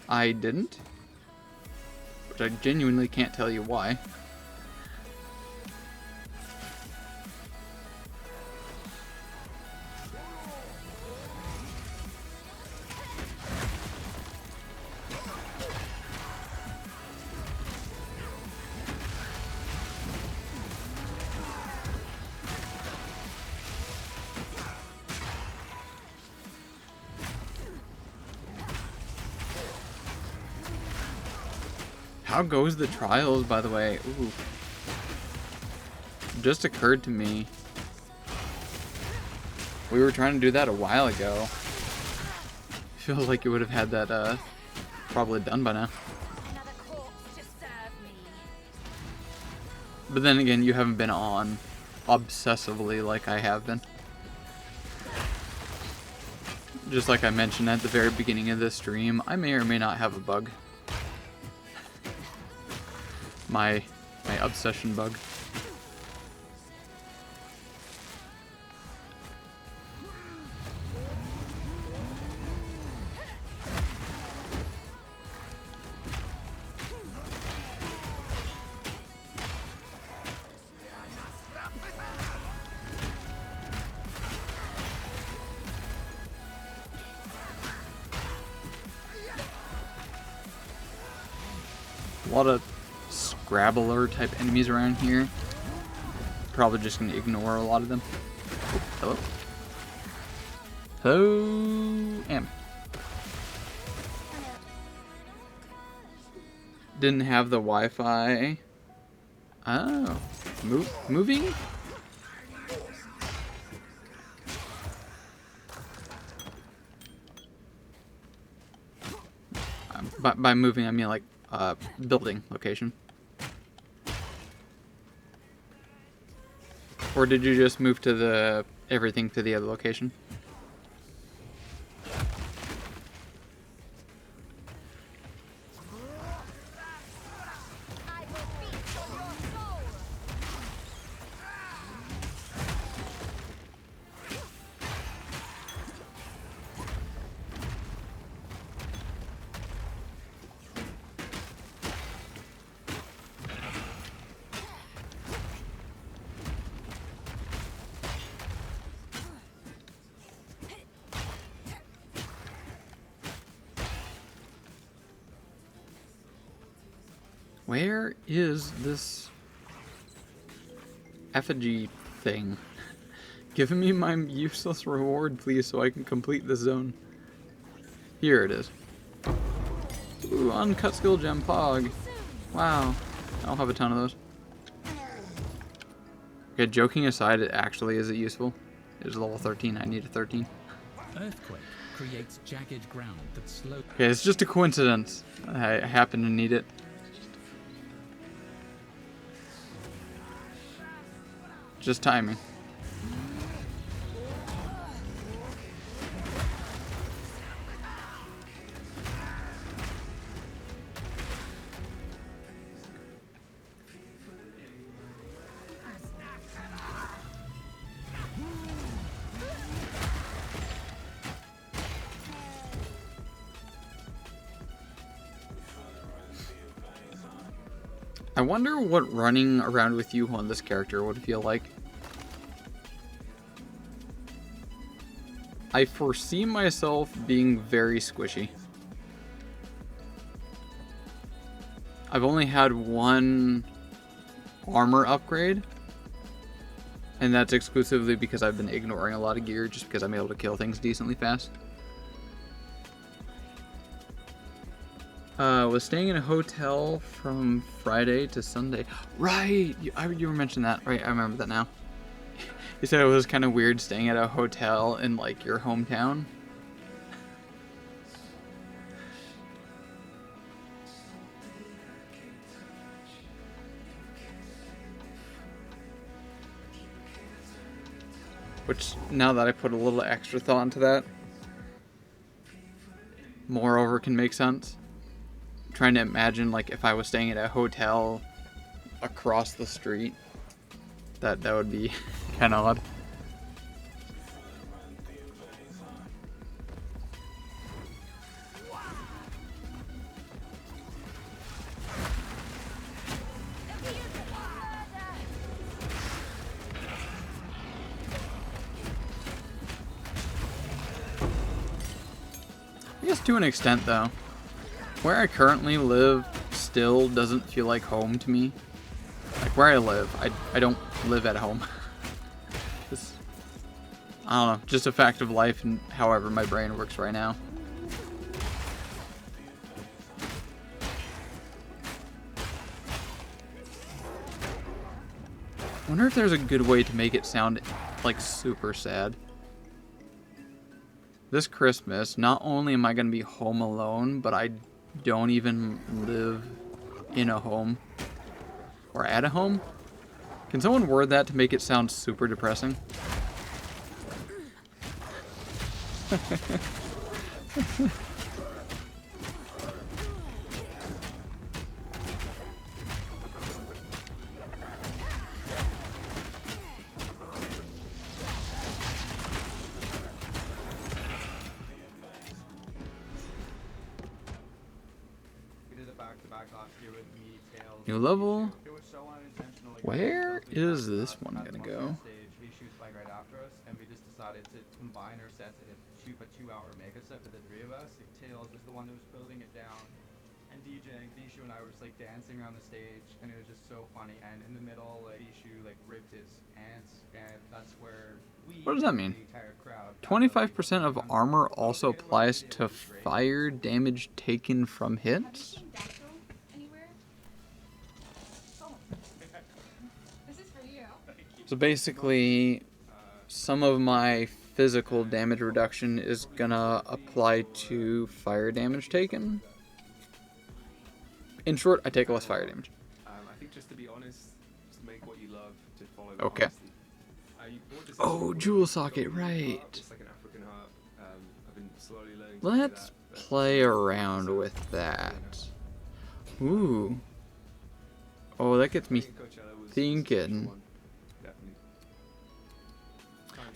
I didn't. Which I genuinely can't tell you why. How goes the trials, by the way? Ooh. Just occurred to me. We were trying to do that a while ago. Feels like you would have had that probably done by now. But then again, you haven't been on obsessively like I have been. Just like I mentioned at the very beginning of this stream, I may or may not have a bug. My obsession bug. A lot of Scrabbler type enemies around here. Probably just gonna ignore a lot of them. Oh, hello? Hello? Am. Didn't have the Wi-Fi. Oh. Moving? By moving, I mean like building location. Or did you just move to everything to the other location? Where is this effigy thing? Give me my useless reward, please, so I can complete this zone. Here it is. Ooh, uncut skill gem pog. Wow. I'll have a ton of those. Okay, joking aside, it actually is useful. It is level 13. I need a 13. Earthquake creates jagged ground that slows. Okay, it's just a coincidence. I happen to need it. Just timing. I wonder what running around with you on this character would feel like. I foresee myself being very squishy. I've only had one armor upgrade, and that's exclusively because I've been ignoring a lot of gear just because I'm able to kill things decently fast. Was staying in a hotel from Friday to Sunday. Right! You were mentioning that. Right, I remember that now. You said it was kind of weird staying at a hotel in, like, your hometown. Which, now that I put a little extra thought into that, moreover can make sense. I'm trying to imagine, like, if I was staying at a hotel across the street. That would be kind of odd. I guess to an extent, though. Where I currently live still doesn't feel like home to me. Like, where I live, I don't live at home. It's, I don't know, just a fact of life and however my brain works right now. I wonder if there's a good way to make it sound, like, super sad. This Christmas, not only am I going to be home alone, but I don't even live in a home. Or at a home. Can someone word that to make it sound super depressing? New level. Where is this one gonna go? He shoots like right after us, and we just decided to combine our sets and shoot a 2-hour mega set for the three of us. Like, Tails was the one that was building it down, and DJing. Bishu and I were just like dancing around the stage, and it was just so funny. And in the middle, like Bishu like ripped his ants, and that's where we. What does that mean? The entire crowd. 25% of armor also applies to fire damage taken from hits? So basically, some of my physical damage reduction is gonna apply to fire damage taken. In short, I take less fire damage. I think just to be honest, just make what you love to follow. Okay. Oh, jewel socket, right. Just like an African heart. I've been slowly learning to Let's play around with that. Ooh. Oh, that gets me thinking.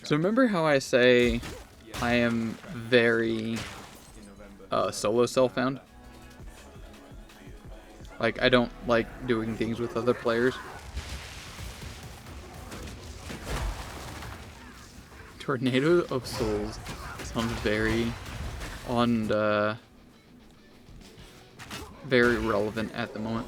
So remember how I say I am very solo self-found? Like, I don't like doing things with other players. Tornado of Souls sounds very very relevant at the moment.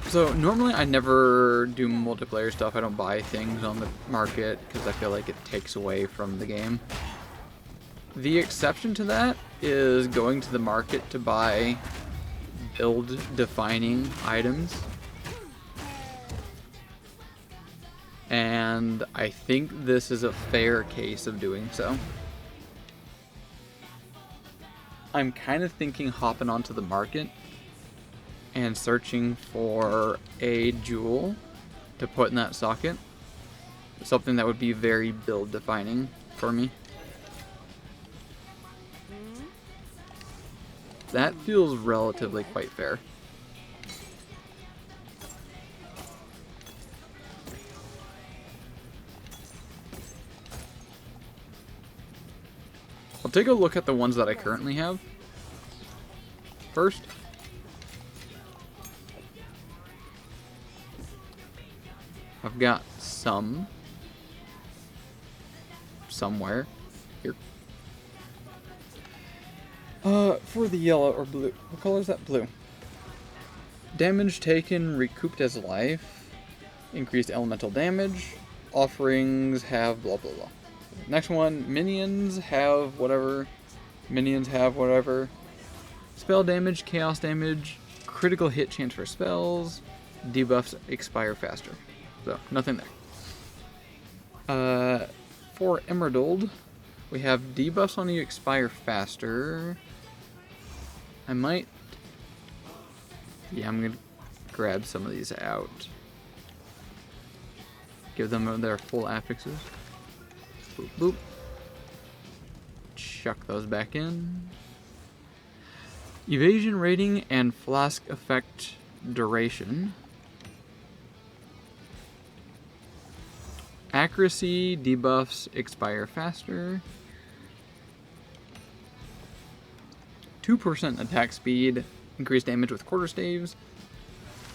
So normally I never do multiplayer stuff. I don't buy things on the market because I feel like it takes away from the game. The exception to that is going to the market to buy build defining items. And I think this is a fair case of doing so. I'm kind of thinking hopping onto the market and searching for a jewel to put in that socket. Something that would be very build defining for me. That feels relatively quite fair. I'll take a look at the ones that I currently have first. I've got some somewhere here. For the yellow or blue, what color is that? Blue. Damage taken recouped as life, increased elemental damage, offerings have blah blah blah. Next one, minions have whatever, spell damage, chaos damage, critical hit chance for spells, debuffs expire faster. So, nothing there. For Emerald, we have debuffs on you expire faster. I might... Yeah, I'm going to grab some of these out. Give them their full affixes. Boop, boop. Chuck those back in. Evasion rating and flask effect duration. Accuracy debuffs expire faster. 2% attack speed, increased damage with quarterstaves.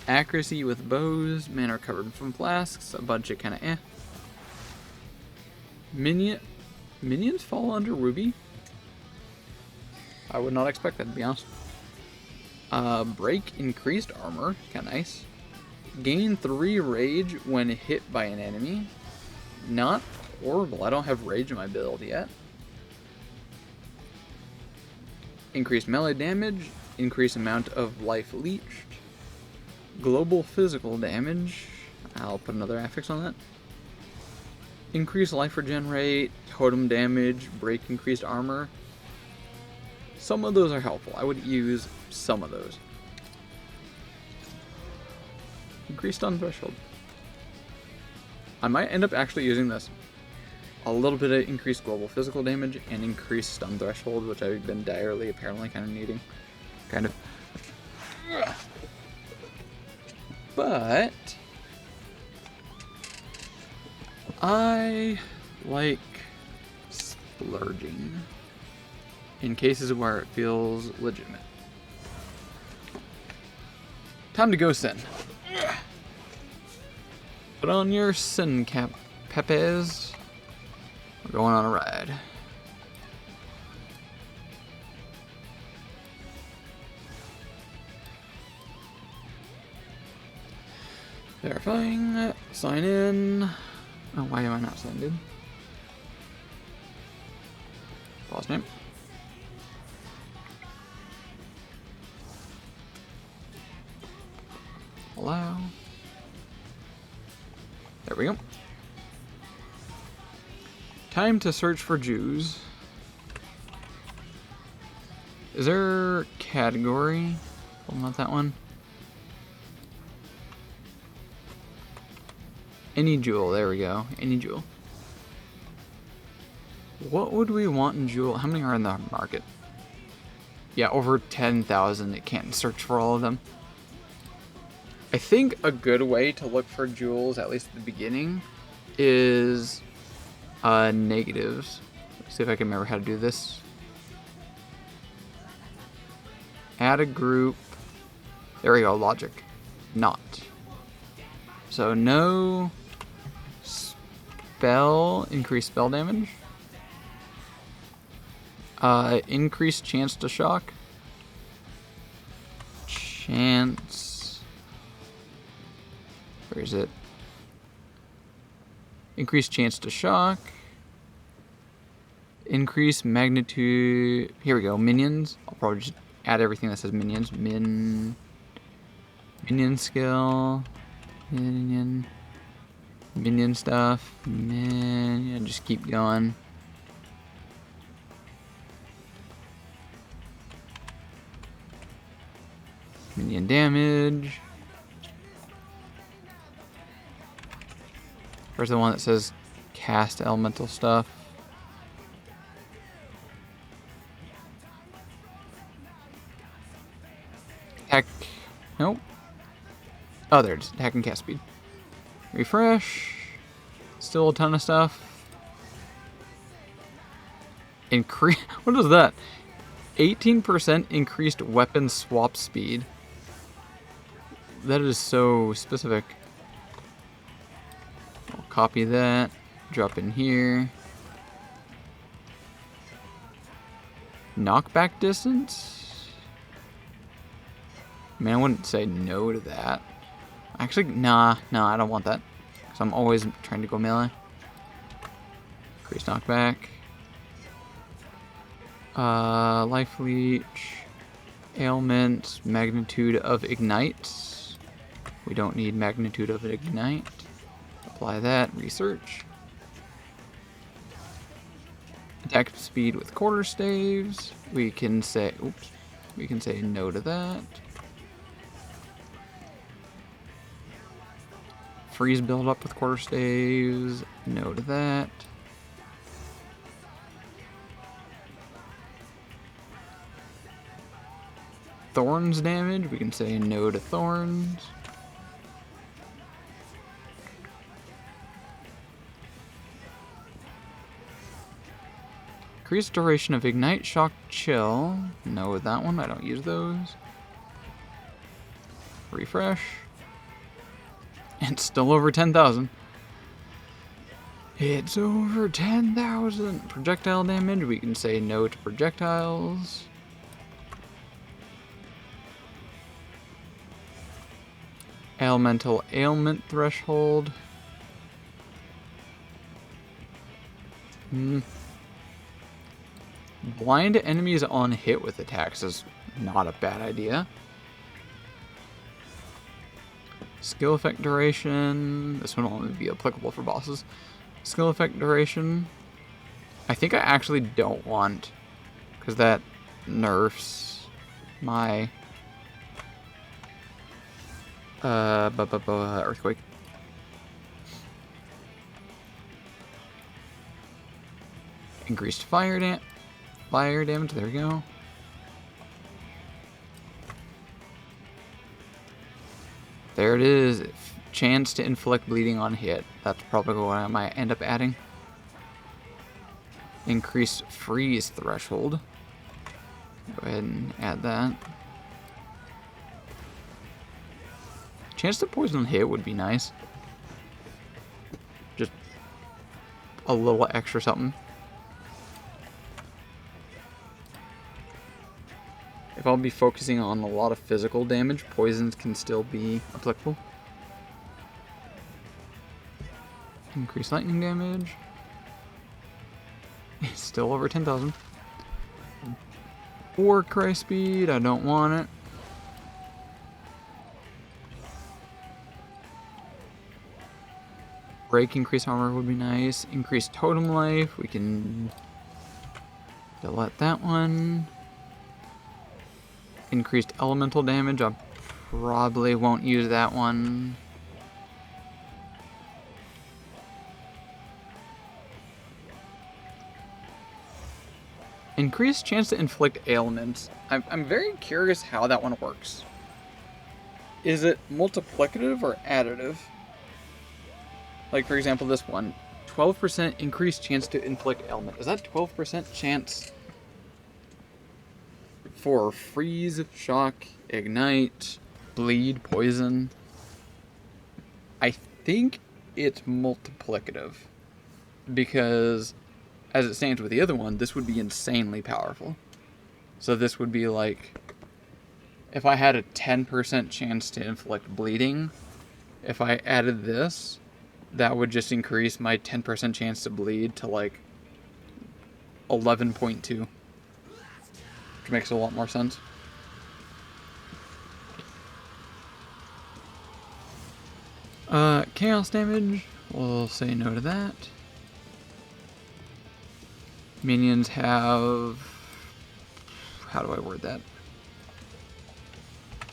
Accuracy with bows, mana recovered from flasks, a bunch of kinda eh. Minions fall under Ruby? I would not expect that, to be honest. Break increased armor, kinda nice. Gain 3 rage when hit by an enemy. Not horrible. I don't have rage in my build yet. Increased melee damage, increased amount of life leached. Global physical damage. I'll put another affix on that. Increased life regen rate, totem damage, break increased armor. Some of those are helpful. I would use some of those. Increased stun threshold. I might end up actually using this. A little bit of increased global physical damage and increased stun threshold, which I've been direly apparently kind of needing. Kind of. But I like splurging in cases where it feels legitimate. Time to go sin. Put on your sin cap, Pepes. We're going on a ride. Verifying. Sign in. Oh, why am I not signed in? Boss name. Allow. There we go. Time to search for Jews. Is there category? Well, not that one. Any jewel, there we go. Any jewel. What would we want in jewel? How many are in the market? Yeah, over 10,000. It can't search for all of them. I think a good way to look for jewels, at least at the beginning, is negatives. Let's see if I can remember how to do this. Add a group. There we go, logic. Not. So no spell, increased spell damage. Increased chance to shock. Chance. Where is it? Increased chance to shock. Increase magnitude. Here we go. Minions. I'll probably just add everything that says minions. Minion skill. Minion stuff. Minion. Just keep going. Minion damage. Where's the one that says cast elemental stuff? Attack. Nope. Oh, there it is. Attack and cast speed. Refresh. Still a ton of stuff. Increase. What is that? 18% increased weapon swap speed. That is so specific. I'll copy that. Drop in here. Knockback distance? I mean, I wouldn't say no to that. Actually, nah, I don't want that. Because I'm always trying to go melee. Increase knockback. Life leech. Ailment. Magnitude of ignite. We don't need magnitude of ignite. Apply that. Research. Attack speed with quarter staves. We can say, oops. We can say no to that. Freeze build up with quarter staves. No to that. Thorns damage. We can say no to thorns. Increased duration of ignite, shock, chill. No with that one. I don't use those. Refresh. It's still over 10,000. It's over 10,000. Projectile damage. We can say no to projectiles. Elemental ailment threshold. Blind enemies on hit with attacks is not a bad idea. Skill effect duration. This one will only be applicable for bosses. Skill effect duration. I think I actually don't want, because that nerfs my Earthquake. Increased fire damage. There we go. There it is. Chance to inflict bleeding on hit. That's probably what I might end up adding. Increased freeze threshold. Go ahead and add that. Chance to poison hit would be nice. Just a little extra something. If I'll be focusing on a lot of physical damage, poisons can still be applicable. Increased lightning damage. Still over 10,000. Warcry speed, I don't want it. Break increased armor would be nice. Increased totem life, we can delete that one. Increased elemental damage, I probably won't use that one. Increased chance to inflict ailments. I'm very curious how that one works. Is it multiplicative or additive? Like, for example, this one. 12% increased chance to inflict ailment. Is that 12% chance for freeze, shock, ignite, bleed, poison? I think it's multiplicative. Because as it stands with the other one, this would be insanely powerful. So this would be like, if I had a 10% chance to inflict bleeding, if I added this, that would just increase my 10% chance to bleed to like 11.2. Which makes a lot more sense. Chaos damage, we'll say no to that. Minions have... How do I word that?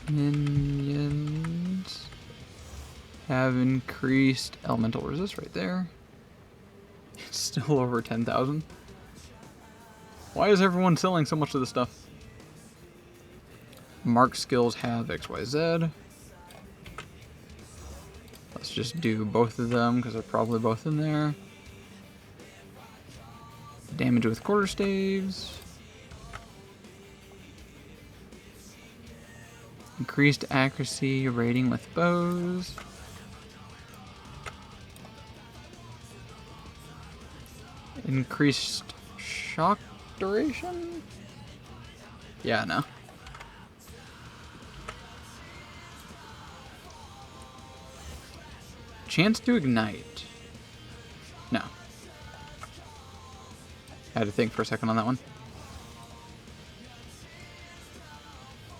Minions have increased elemental resist right there. It's still over 10,000. Why is everyone selling so much of this stuff? Mark skills have XYZ. Let's just do both of them because they're probably both in there. Damage with quarterstaves. Increased accuracy rating with bows. Increased shock duration? Yeah, no. Chance to ignite. No. Had to think for a second on that one.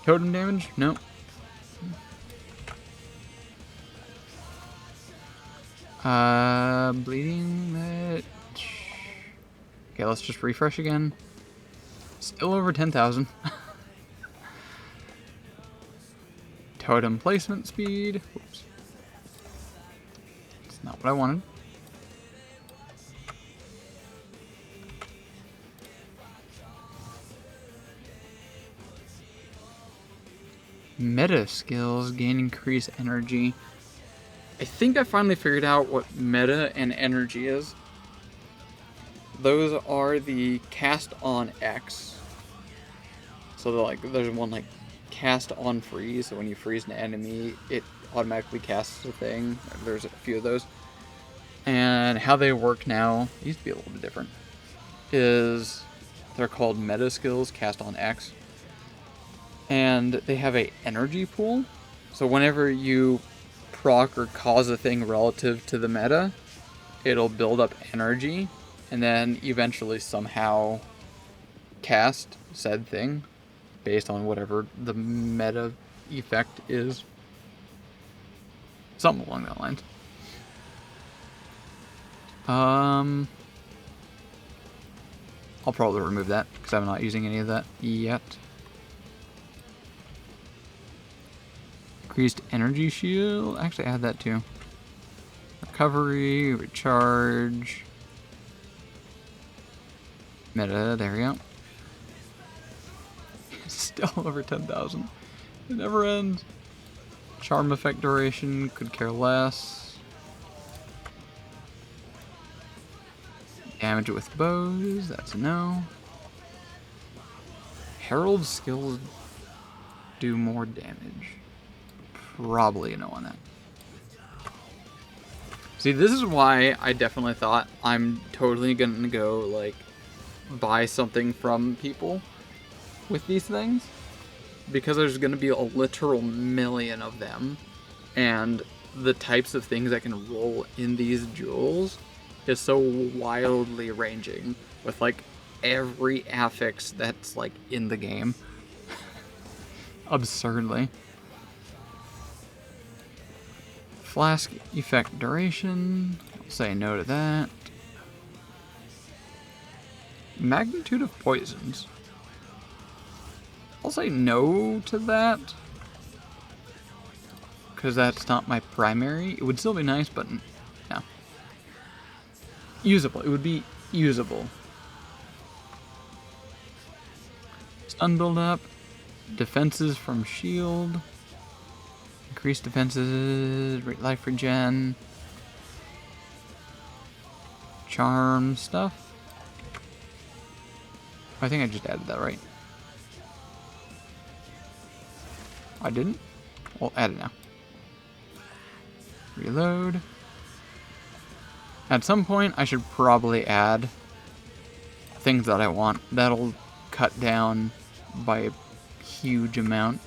Totem damage? Nope. Bleeding. Okay, let's just refresh again. Still over 10,000. Totem placement speed. Oops. That's not what I wanted. Meta skills gain increased energy. I think I finally figured out what meta and energy is. Those are the cast on X. So like there's one like cast on freeze, so when you freeze an enemy, it automatically casts a thing. There's a few of those. And how they work now, used to be a little bit different, is they're called meta skills cast on X. And they have a energy pool. So whenever you proc or cause a thing relative to the meta, it'll build up energy and then eventually somehow cast said thing based on whatever the meta effect is. Something along that lines. I'll probably remove that because I'm not using any of that yet. Increased energy shield. Actually, add that too. Recovery, recharge. Meta, there we go. Still over 10,000. It never ends. Charm effect duration, could care less. Damage with bows, that's a no. Herald skills do more damage. Probably a no on that. See, this is why I definitely thought I'm totally gonna go, like, buy something from people with these things. Because there's gonna be a literal million of them. And the types of things that can roll in these jewels is so wildly ranging. With, like, every affix that's, like, in the game. Absurdly. Flask effect duration. I'll say no to that. Magnitude of poisons. I'll say no to that. Because that's not my primary. It would still be nice, but no. Usable. It would be usable. Stun build up. Defenses from shield. Increased defenses, life regen, charm stuff. I think I just added that, right? I didn't? Well, add it now. Reload. At some point, I should probably add things that I want. That'll cut down by a huge amount.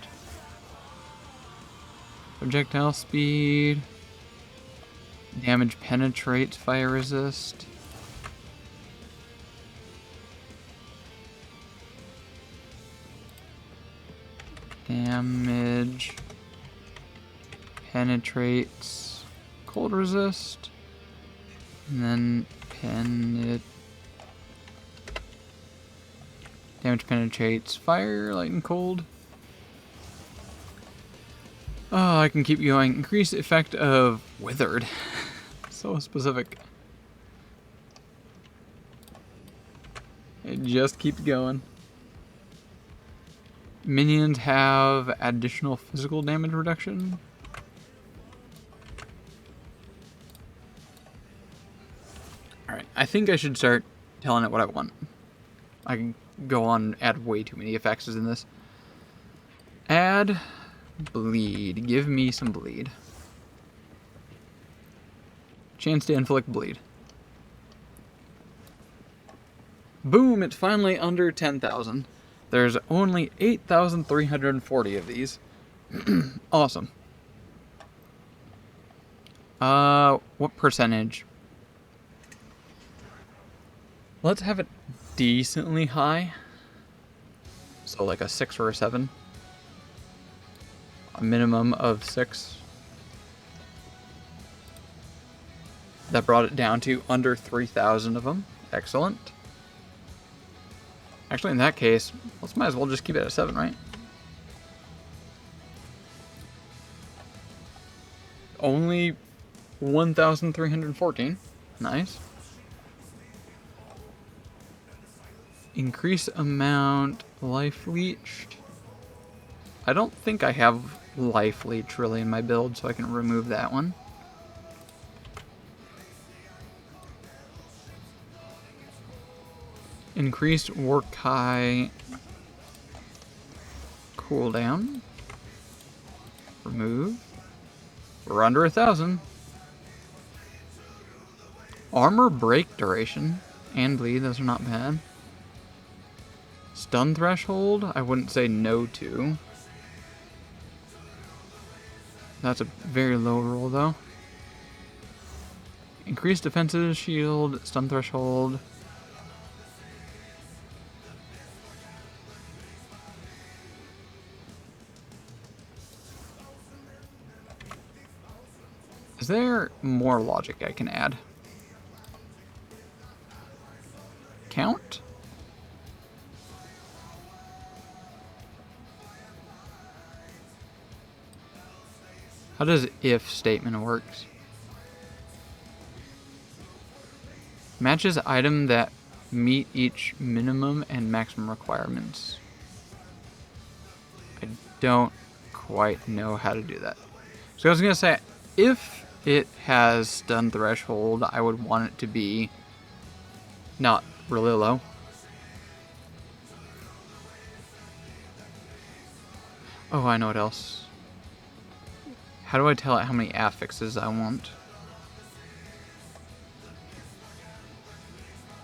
Projectile speed. Damage penetrates, fire resist. Damage penetrates, cold resist. And then damage penetrates fire, light, and cold. Oh, I can keep going. Increased effect of withered. So specific. It just keeps going. Minions have additional physical damage reduction. Alright, I think I should start telling it what I want. I can go on and add way too many effects in this. Add bleed. Give me some bleed. Chance to inflict bleed. Boom! It's finally under 10,000. There's only 8,340 of these. Awesome. What percentage? Let's have it decently high. So like a 6 or a 7. A minimum of 6. That brought it down to under 3,000 of them. Excellent. Actually, in that case, let's might as well just keep it at 7, right? Only 1,314. Nice. Increase amount life leached. I don't think I have life leech really in my build, so I can remove that one. Increased Workai cooldown. Remove. We're under 1,000. Armor break duration and bleed, those are not bad. Stun threshold, I wouldn't say no to. That's a very low roll though. Increased defenses, shield, stun threshold. Is there more logic I can add? Count? How does if statement works? Matches item that meet each minimum and maximum requirements. I don't quite know how to do that. So I was gonna say, if it has stun threshold, I would want it to be not really low. Oh, I know what else. How do I tell it how many affixes I want?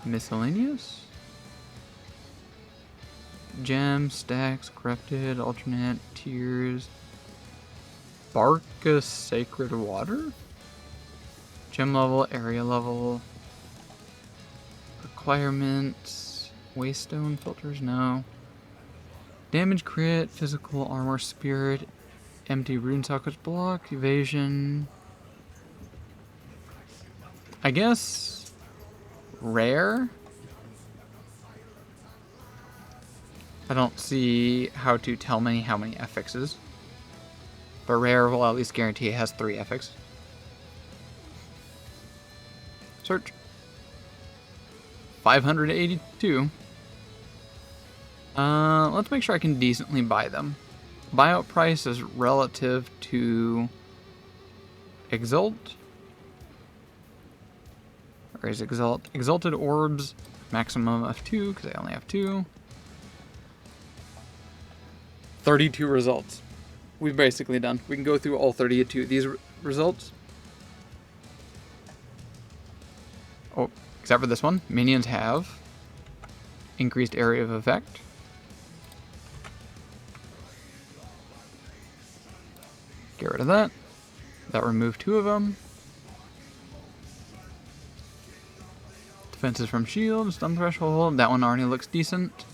Miscellaneous? Gem, stacks, corrupted, alternate, tiers. Barca Sacred Water? Gem level, area level. Requirements. Waystone filters, no. Damage crit, physical armor, spirit, empty rune sockets block, evasion. I guess rare? I don't see how to tell me how many affixes. But rare will at least guarantee it has 3 affix. Search. 582. Let's make sure I can decently buy them. Buyout price is relative to Exalt. Or is Exalt? Exalted orbs, maximum of 2, because I only have 2. 32 results. We've basically done. We can go through all 32 of these results. Oh, except for this one. Minions have increased area of effect. Get rid of that. That removed 2 of them. Defenses from shield, stun threshold. That one already looks decent.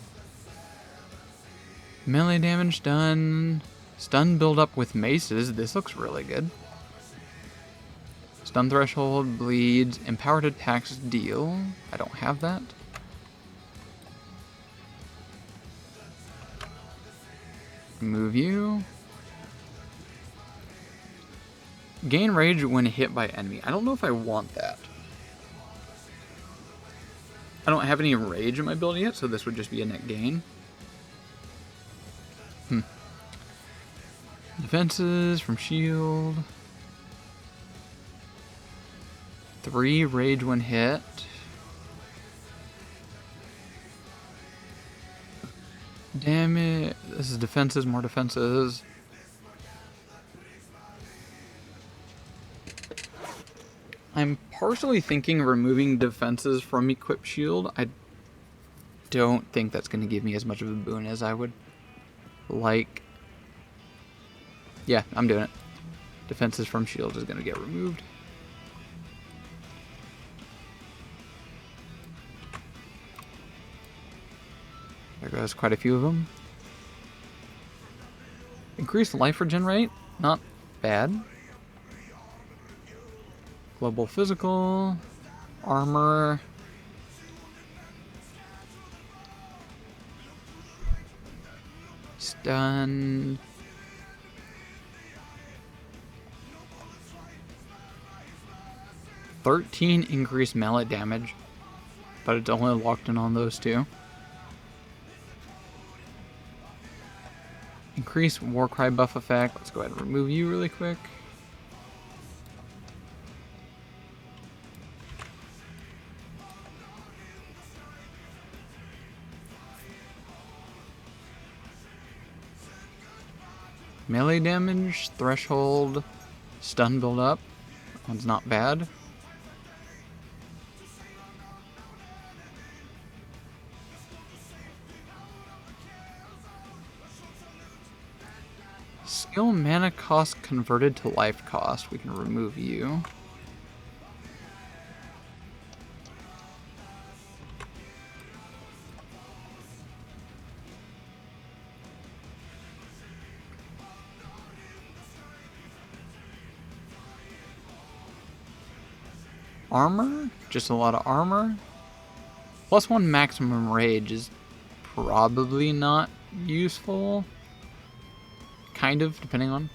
Melee damage done. Stun build up with maces. This looks really good. Stun threshold, bleeds, empowered attacks deal. I don't have that. Remove you. Gain rage when hit by enemy. I don't know if I want that. I don't have any rage in my build yet, so this would just be a net gain. Defenses from shield. 3 rage when hit. Damage. This is defenses, more defenses. I'm partially thinking removing defenses from equip shield. I don't think that's going to give me as much of a boon as I would like. Yeah, I'm doing it. Defenses from shield is going to get removed. There goes quite a few of them. Increased life regen rate, not bad. Global physical, armor. Stun. $13 increased melee damage, but it's only locked in on those 2. Increase Warcry buff effect. Let's go ahead and remove you really quick. Melee damage, threshold, stun build up. That one's not bad. Skill mana cost converted to life cost. We can remove you. Armor? Just a lot of armor. +1 maximum rage is probably not useful. Kind of, depending on.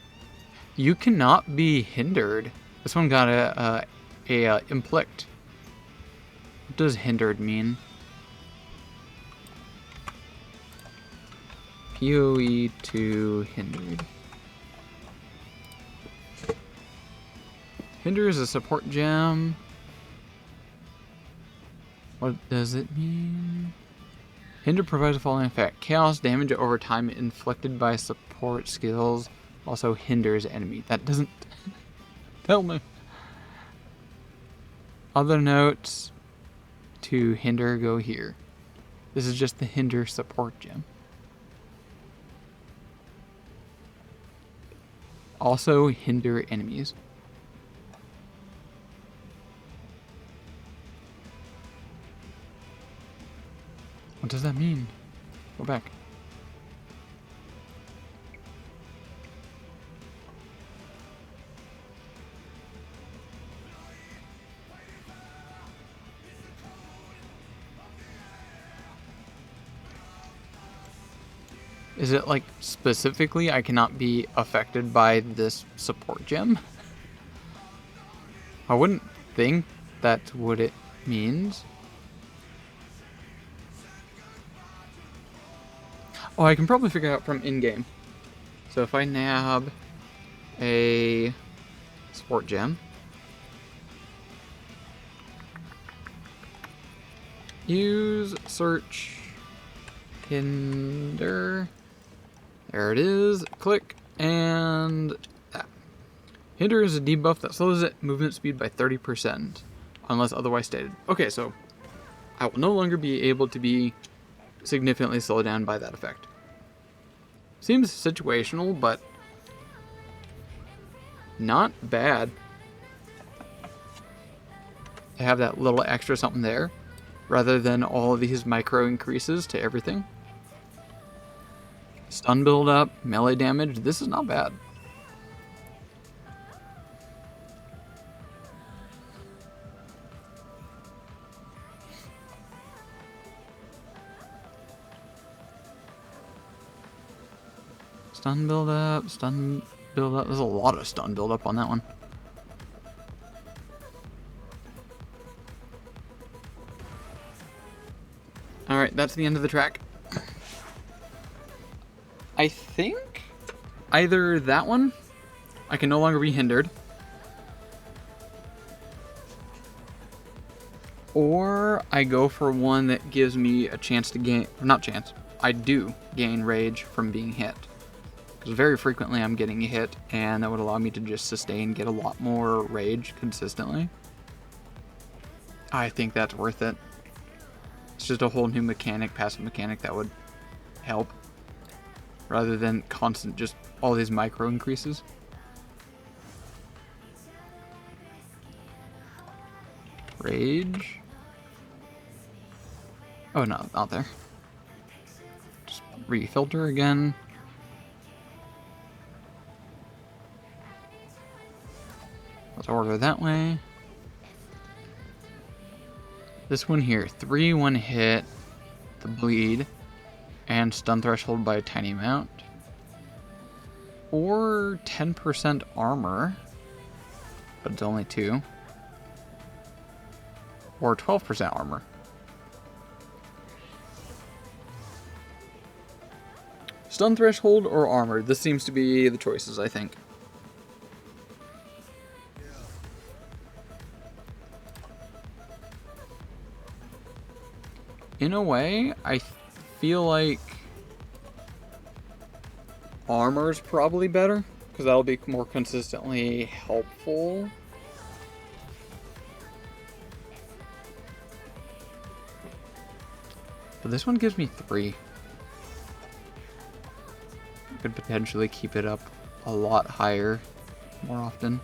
You cannot be hindered. This one got a inflict. What does hindered mean? PoE to hindered. Hinder is a support gem. What does it mean? Hinder provides the following effect. Chaos damage over time inflicted by support skills also hinders enemy. That doesn't tell me. Other notes to hinder go here. This is just the hinder support gem. Also hinder enemies. What does that mean? Go back. Is it like specifically I cannot be affected by this support gem? I wouldn't think that's what it means. Oh, I can probably figure it out from in-game. So if I nab a support gem, use search hinder, there it is, click, and that. Hinder is a debuff that slows it movement speed by 30%, unless otherwise stated. Okay, so I will no longer be able to be significantly slowed down by that effect. Seems situational, but not bad to have that little extra something there, rather than all of these micro increases to everything. Stun build up, melee damage, this is not bad. Stun build up, stun build up. There's a lot of stun build up on that one. Alright, that's the end of the track. I think either that one, I can no longer be hindered, or I go for one that gives me a chance to gain, not chance, I do gain rage from being hit. Because very frequently I'm getting hit, and that would allow me to just sustain, get a lot more rage consistently. I think that's worth it. It's just a whole new mechanic, passive mechanic that would help, rather than constant just all these micro increases. Rage. Oh no, not there. Just refilter again. Let's order that way. This one here, 3 one hit, the bleed, and stun threshold by a tiny amount. Or 10% armor, but it's only 2. Or 12% armor. Stun threshold or armor, this seems to be the choices, I think. In a way, I feel like armor's probably better, because that'll be more consistently helpful. But this one gives me 3. I could potentially keep it up a lot higher more often.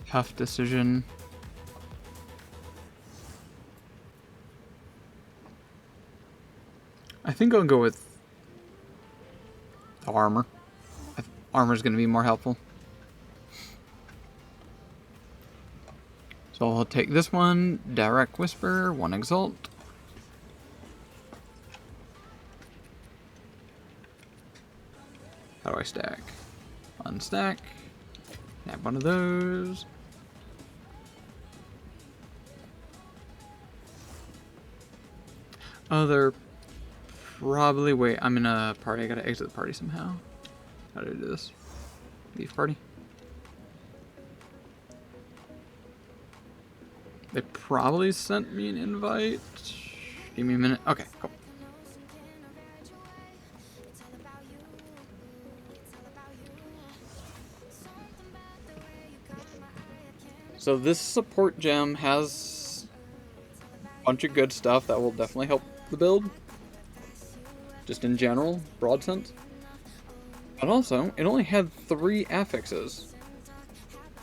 Tough decision. I think I'll go with the armor. Armor is going to be more helpful. So I'll take this one, Direct Whisper, 1 Exalt. How do I stack? Unstack. Have one of those. Oh, they're probably... Wait, I'm in a party. I gotta exit the party somehow. How do I do this? Leave party. They probably sent me an invite. Give me a minute. Okay, cool. So this support gem has a bunch of good stuff that will definitely help the build. Just in general, broad sense. But also, it only had 3 affixes.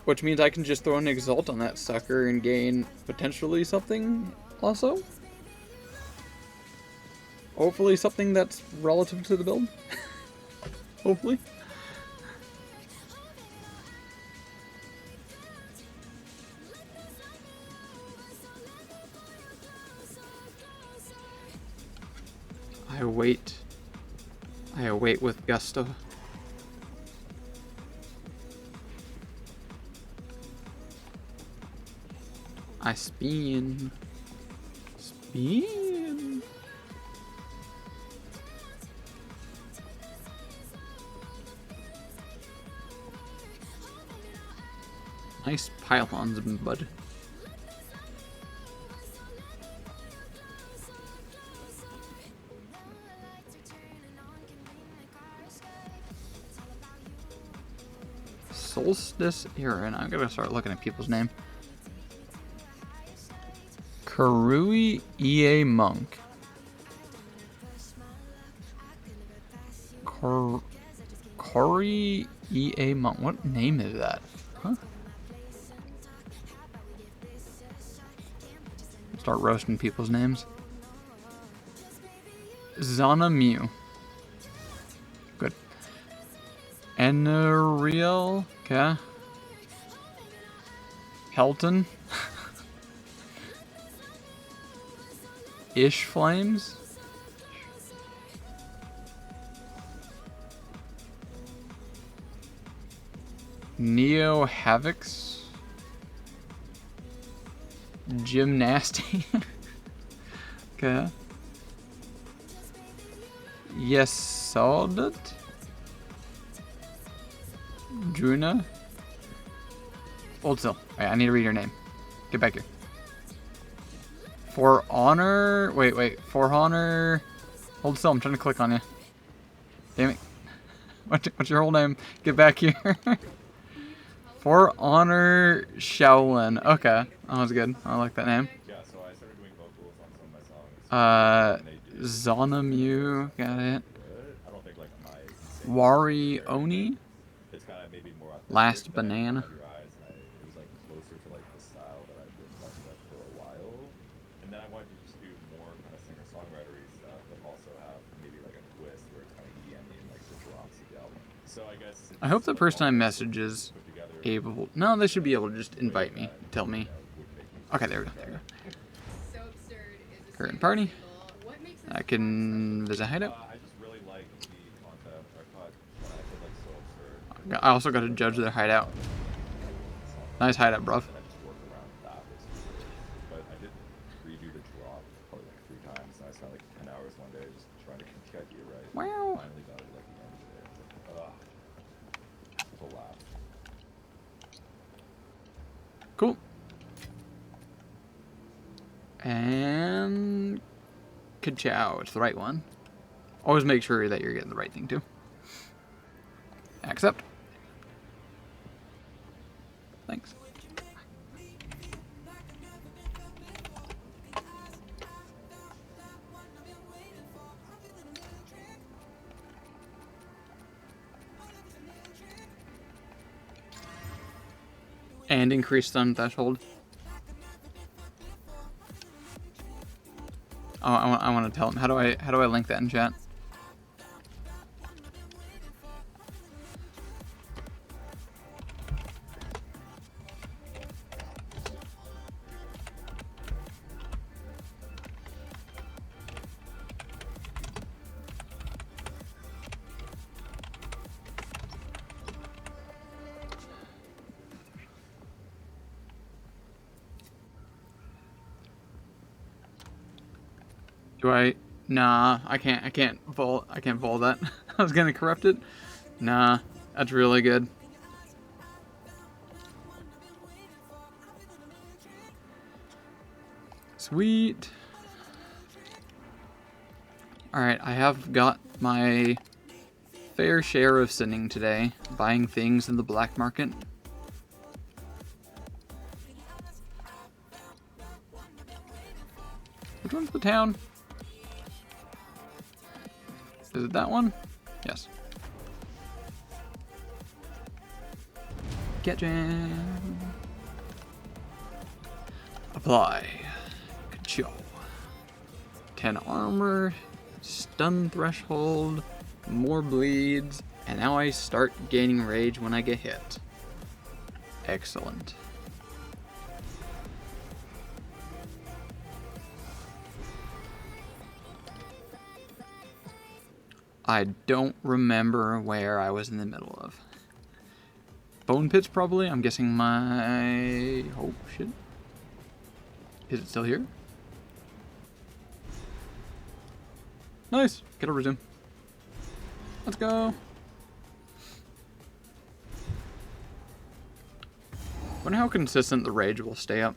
Which means I can just throw an Exalt on that sucker and gain potentially something also. Hopefully something that's relative to the build. Hopefully. I await with gusto. I spin. Spin. Nice pylons, bud. Solstice era, and I'm gonna start looking at people's name. Karui EA Monk. Corey EA Monk. What name is that? Huh? Start roasting people's names. Zana Mew. Good. Enariel. Okay. Helton. Ish Flames. Neo Havocs. Gymnasty. Okay. Yes, Soldat. Druna. Hold still. Alright, I need to read your name. Get back here. For honor. Wait. For honor. Hold still. I'm trying to click on you. Damn it. What's your whole name? Get back here. For honor Shaolin. Okay. That was good. I like that name. Yeah, so I started doing vocals on some of my songs. Zonamu. Got it. I don't think like Wari Oni. It's kind of maybe more Last Banana. It was like closer to like the style that I've been fucking with for a while. And then I wanted to just do more kind of singer-songwritery stuff, but also have maybe like a twist where it's kind of EMing like the drops of the album. So I guess I hope the person I message is able. No, they should be able to just invite me. Tell me. Okay, there we go. Current party. I can visit hideout. I just really like the concept. I thought I feel like so absurd. I also got to judge their hideout. Nice hideout, bro. But I did redo the drop probably like 3 times, and I spent like 10 hours one day just trying to get it right. Wow. Finally got it like the end of it. Full laugh. Cool. And Ka-chow, it's the right one. Always make sure that you're getting the right thing too. Accept. Thanks. And increase stun threshold. Oh, I want to tell him. How do I link that in chat? Do I? Nah, I can't vault that. I was gonna corrupt it. Nah, that's really good. Sweet. Alright, I have got my fair share of sinning today, buying things in the black market. Which one's the town? Is it that one? Yes. Get jam. Apply. Control. 10 armor. Stun threshold. More bleeds. And now I start gaining rage when I get hit. Excellent. I don't remember where I was in the middle of. Bone pits, probably. I'm guessing my... Oh, shit. Is it still here? Nice. Get a resume. Let's go. Wonder how consistent the rage will stay up.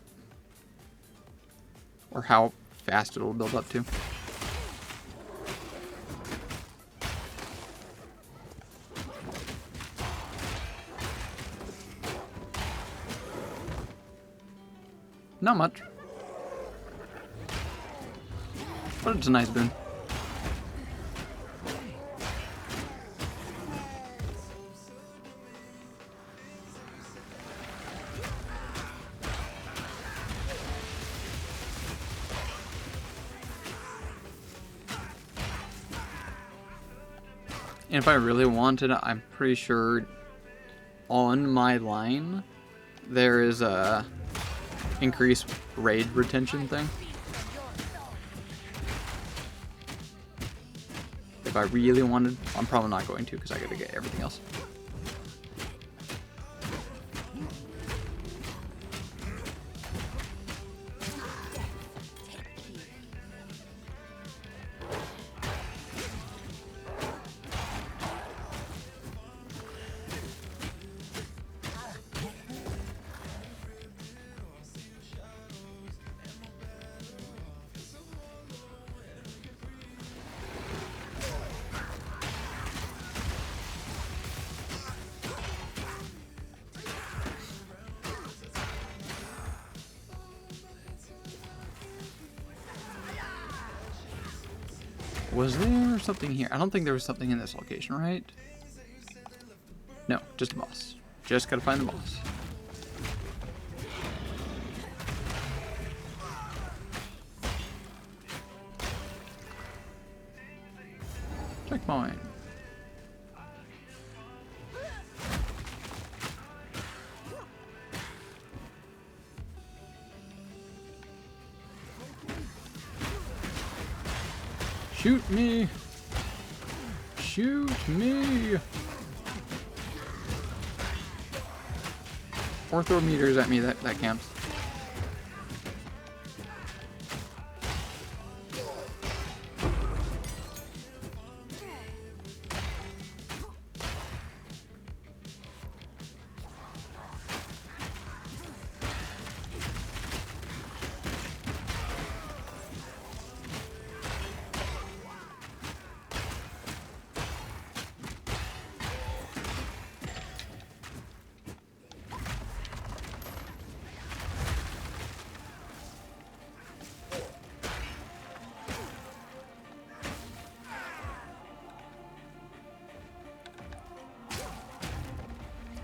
Or how fast it'll build up to. Not much. But it's a nice boon. And if I really wanted, I'm pretty sure on my line there is a increased raid retention thing. If I really wanted, I'm probably not going to because I gotta get everything else. Was there something here? I don't think there was something in this location, right? No, just a boss. Just gotta find the boss. Checkpoint. Shoot me! Shoot me! Or throw meters at me, that counts.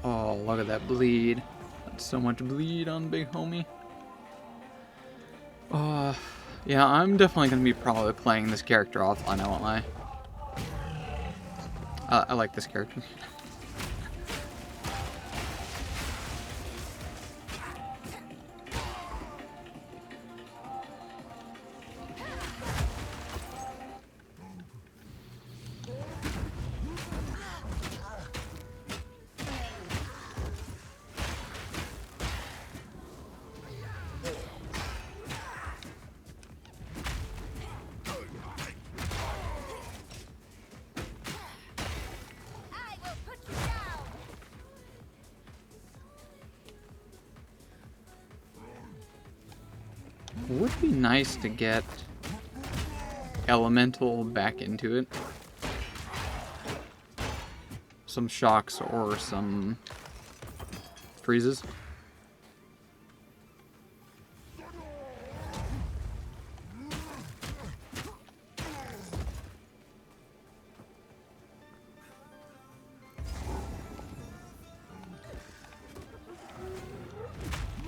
Oh, look at that bleed. That's so much bleed on big homie. Yeah, I'm definitely going to be probably playing this character offline, I won't lie. I like this character. Would be nice to get elemental back into it. Some shocks or some freezes.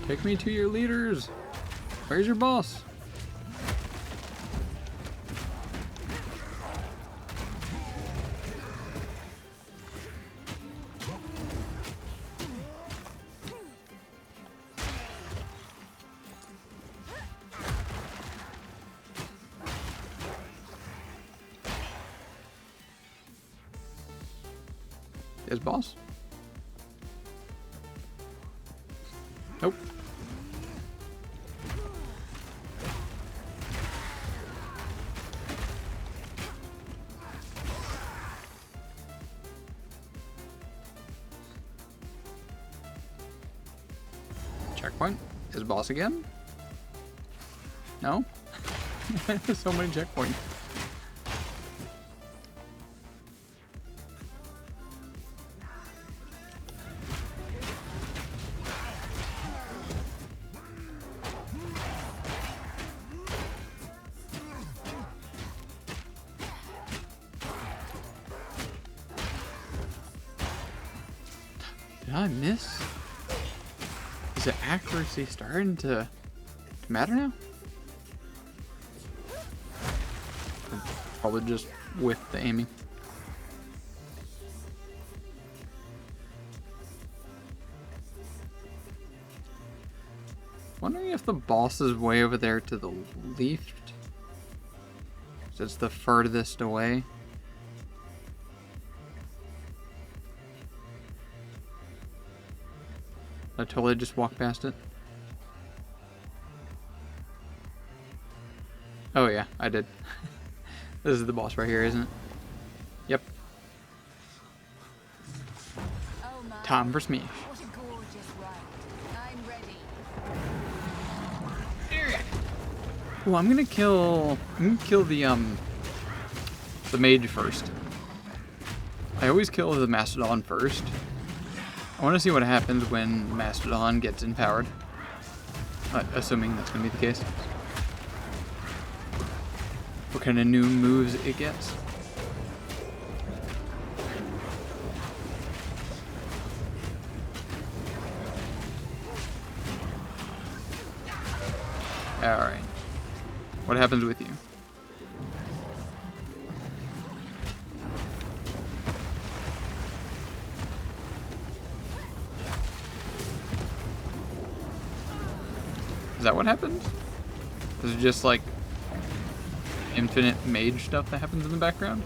Take me to your leaders. Where's your boss? Yes, boss? Nope. Checkpoint? Is boss again? No? There's so many checkpoints. Did I miss? Is the accuracy starting to matter now? Probably just with the aiming. Wondering if the boss is way over there to the left. So it's the furthest away. I totally just walked past it. Oh yeah, I did. This is the boss right here, isn't it? Yep. Oh my. Time for Smash. What a gorgeous ride. I'm ready. Well, I'm gonna kill the mage first. I always kill the Mastodon first. I want to see what happens when Mastodon gets empowered. Assuming that's gonna be the case. What kind of new moves it gets. Alright. What happens with you? Is that what happens? Is it just like infinite mage stuff that happens in the background?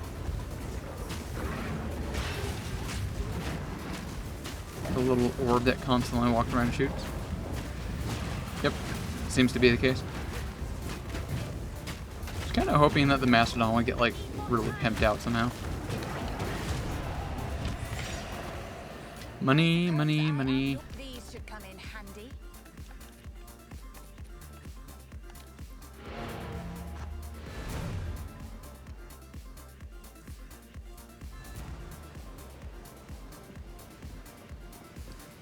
The little orb that constantly walks around and shoots? Yep, seems to be the case. Just kind of hoping that the Mastodon would get like really pimped out somehow. Money, money, money. These should come in handy.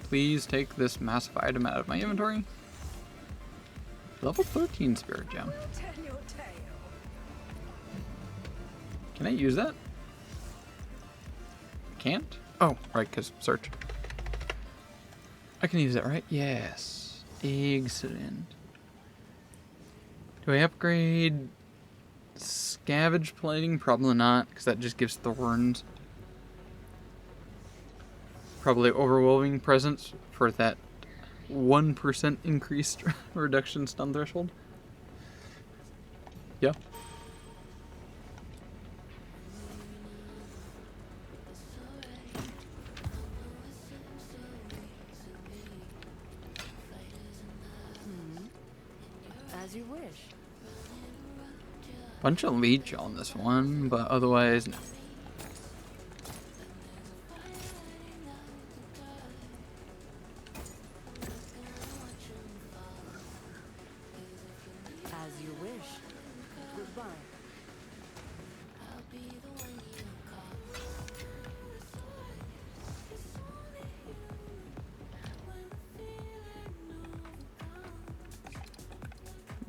Please take this massive item out of my inventory. Level 13 spirit gem. Can I use that? Can't? Oh, right, because search. I can use that, right? Yes. Excellent. Do I upgrade scavenge plating? Probably not, because that just gives thorns. Probably overwhelming presence for that 1% increased reduction stun threshold. Yeah. As you wish. Bunch of leech on this one, but otherwise, no.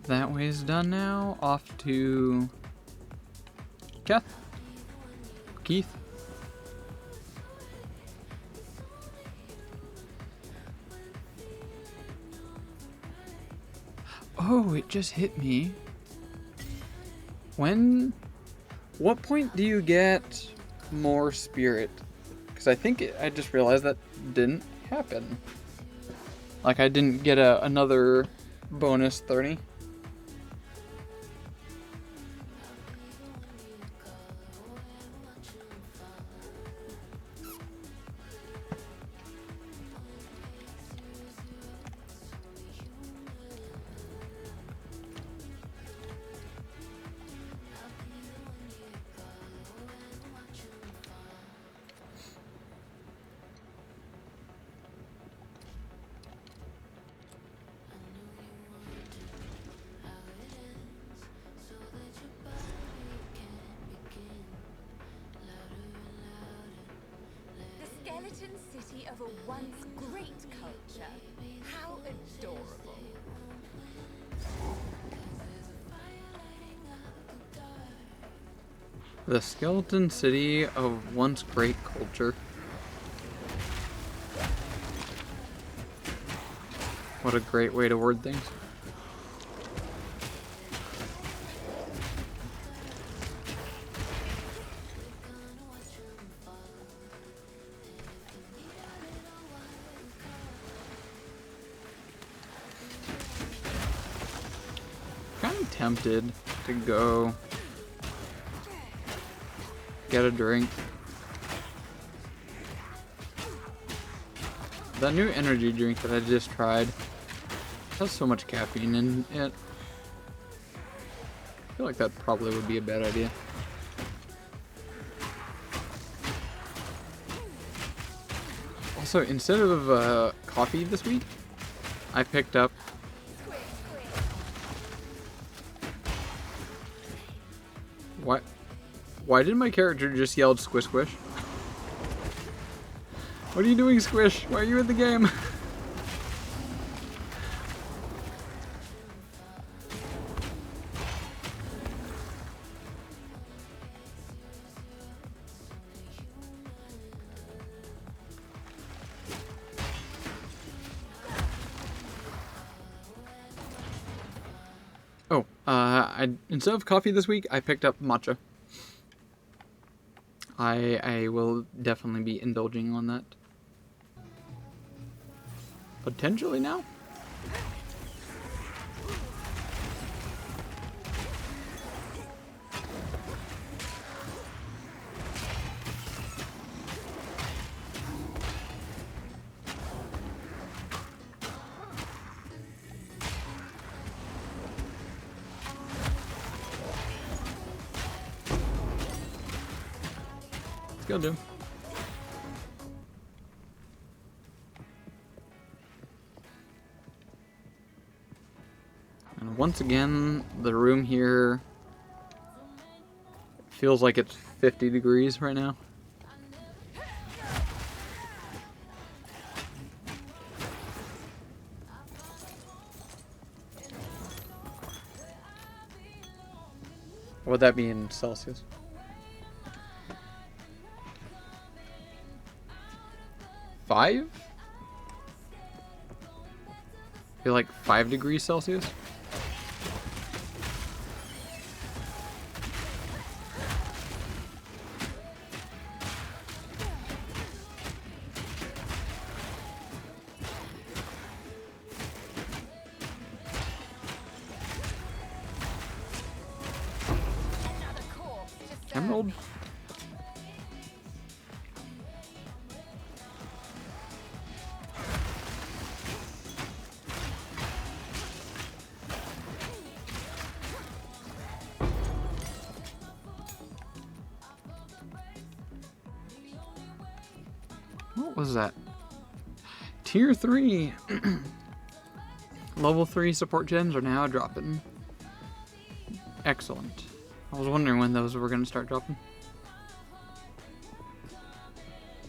That way's done now. Off to Keith. Oh, it just hit me. What point do you get more spirit? Because I think I just realized that didn't happen. Like, I didn't get another bonus 30. The skeleton city of a once great culture. How adorable. The skeleton city of once great culture. What a great way to word things. Kind of tempted to go get a drink. That new energy drink that I just tried has so much caffeine in it. I feel like that probably would be a bad idea. Also, instead of coffee this week, I picked up Why did my character just yell squish squish? What are you doing, Squish? Why are you in the game? Oh, instead of coffee this week, I picked up matcha. I will definitely be indulging on that. Potentially now? Go do. And once again, the room here feels like it's 50 degrees right now. What would that be in Celsius? I feel like 5 degrees Celsius. Emerald. What was that? Tier 3. Level 3 support gems are now dropping. Excellent. I was wondering when those were going to start dropping.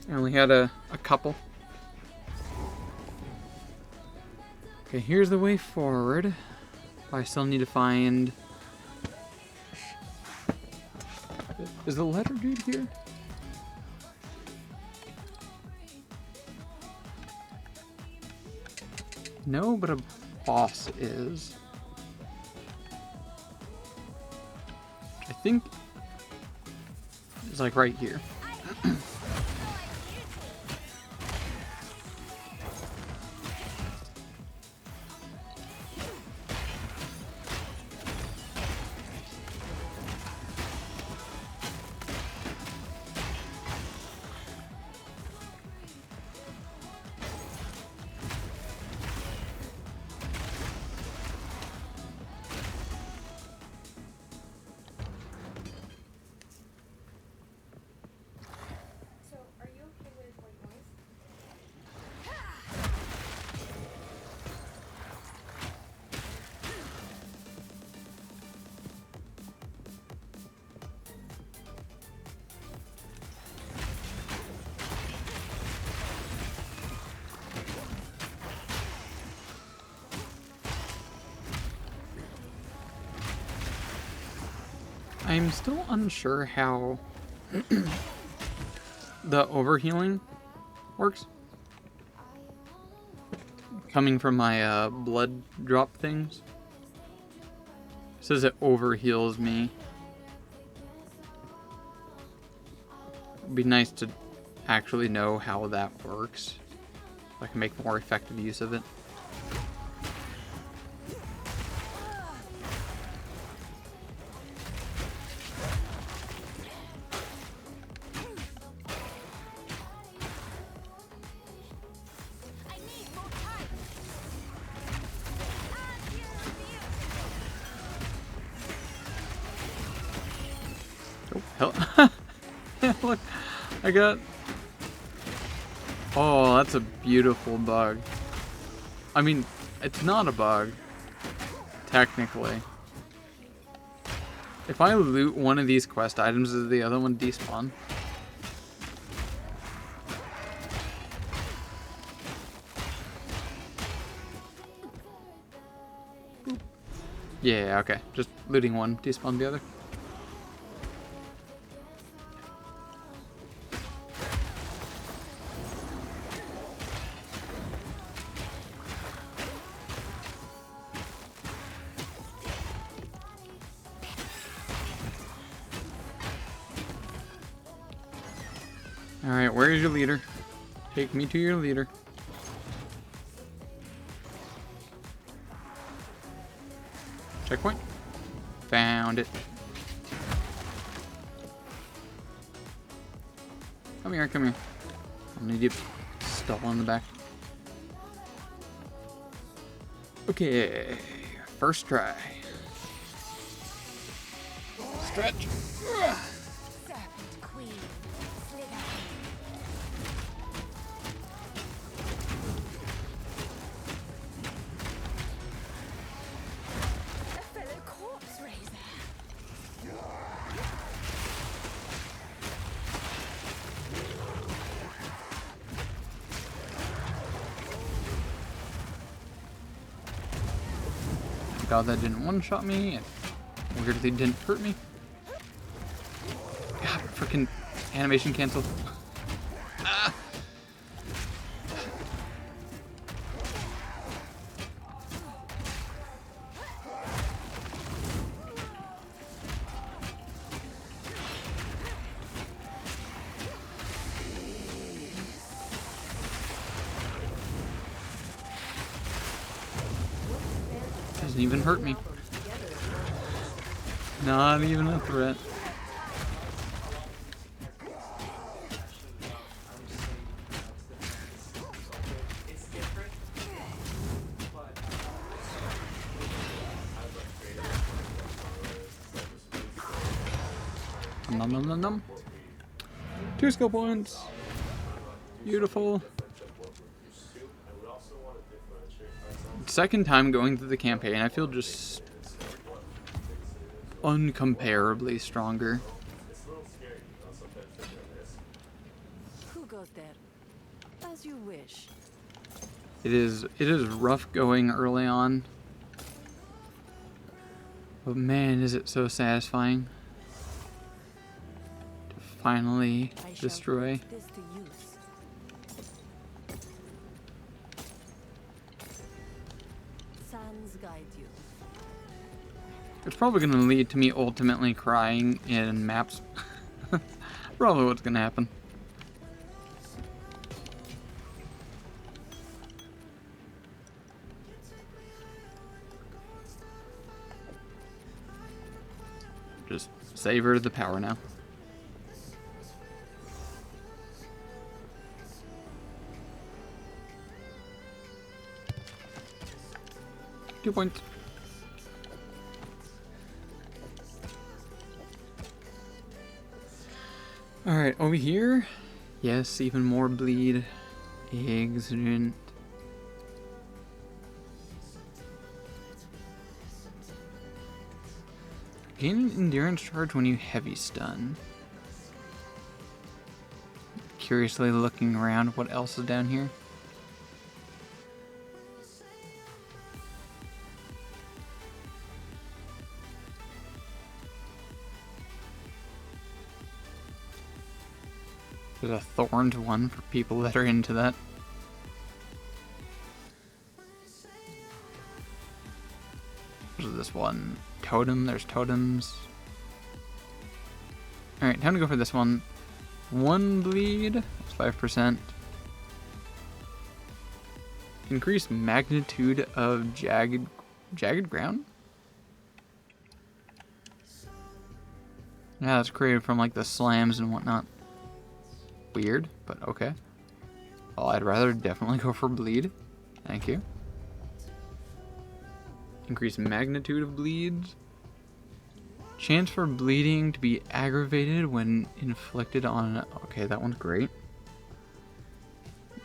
I only had a couple. Okay, here's the way forward. Oh, I still need to find... Is the letter dude here? No, but a boss is. I think it's like right here. I'm still unsure how the overhealing works. Coming from my blood drop things. It says it overheals me. It'd be nice to actually know how that works, so I can make more effective use of it. Oh, hell. Look, I got... Oh, that's a beautiful bug. I mean, it's not a bug, technically. If I loot one of these quest items, does the other one despawn? Yeah, okay. Just looting one, despawn the other. Alright, where is your leader? Take me to your leader. Checkpoint. Found it. Come here, come here. I'll need you stall in the back. Okay, first try. Stretch. God, that didn't one-shot me, and weirdly didn't hurt me. God, freaking animation cancel. Ah. Doesn't even hurt me. Not even a threat. Nom nom nom nom. 2 skill points. Beautiful. Second time going through the campaign, I feel just uncomparably stronger. Who goes there? As you wish. It is rough going early on. But man, is it so satisfying to finally destroy. This to use. Sands guide you. It's probably going to lead to me ultimately crying in maps. Probably what's going to happen. Just savor the power now. Two points. Alright, over here. Yes, even more bleed. Excellent. Gain an endurance charge when you heavy stun. Curiously looking around, what else is down here? There's a thorned one for people that are into that. What is this one? Totem? There's totems. Alright, time to go for this one. One bleed. That's 5%. Increased magnitude of jagged ground? Yeah, it's created from like the slams and whatnot. Weird, but okay. Well, I'd rather definitely go for bleed. Thank you. Increase magnitude of bleeds. Chance for bleeding to be aggravated when inflicted on... Okay, that one's great.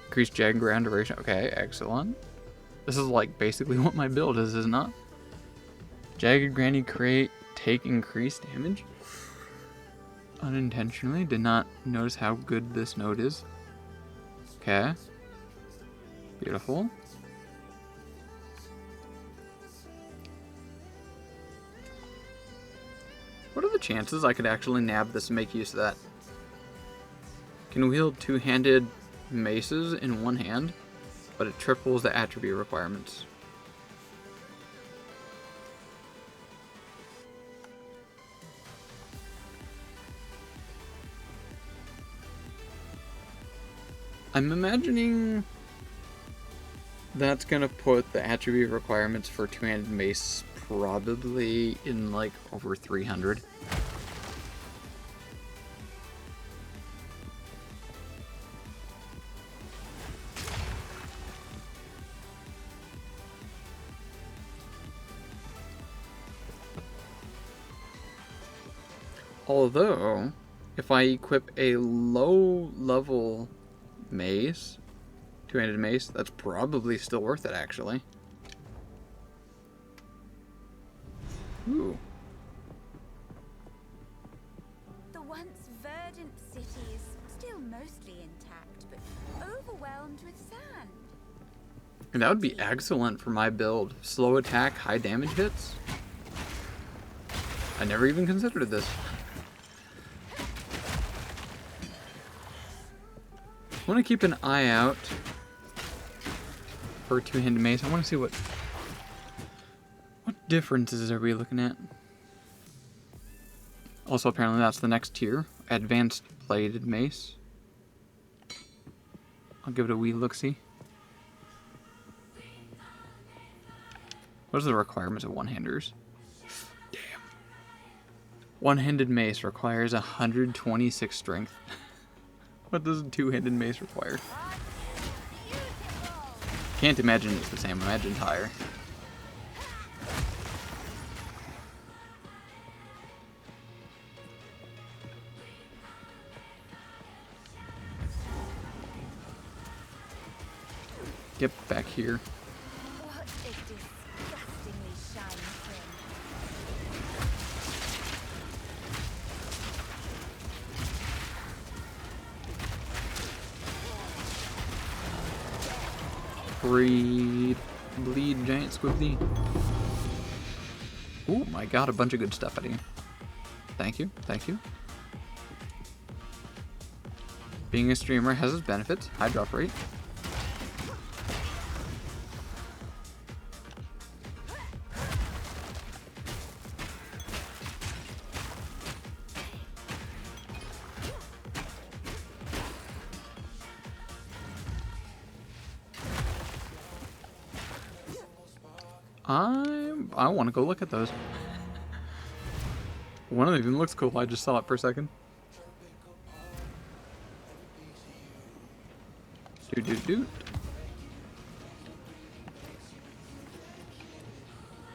Increase jagged ground duration. Okay, excellent. This is like basically what my build is it not? Jagged ground you take increased damage. Unintentionally. Did not notice how good this node is. Okay. Beautiful. What are the chances I could actually nab this and make use of that? Can wield two-handed maces in one hand, but it triples the attribute requirements. I'm imagining that's gonna put the attribute requirements for two-handed mace probably in like over 300. Although, if I equip a low-level mace, two-handed mace, that's probably still worth it, actually. Ooh. The once verdant city is still mostly intact, but overwhelmed with sand. And that would be excellent for my build. Slow attack, high damage hits. I never even considered this. I want to keep an eye out for two-handed mace. I want to see what differences are we looking at. Also, apparently that's the next tier. Advanced bladed mace. I'll give it a wee look-see. What are the requirements of one-handers? Damn. One-handed mace requires 126 strength. What does a two-handed mace require? Can't imagine it's the same. Imagine it's higher. Get back here. What a disgustingly shiny Bleed giant squibbly. Oh my god, a bunch of good stuff out of here. Thank you, thank you. Being a streamer has its benefits. High drop rate. I want to go look at those. One of them looks cool. I just saw it for a second. Doot.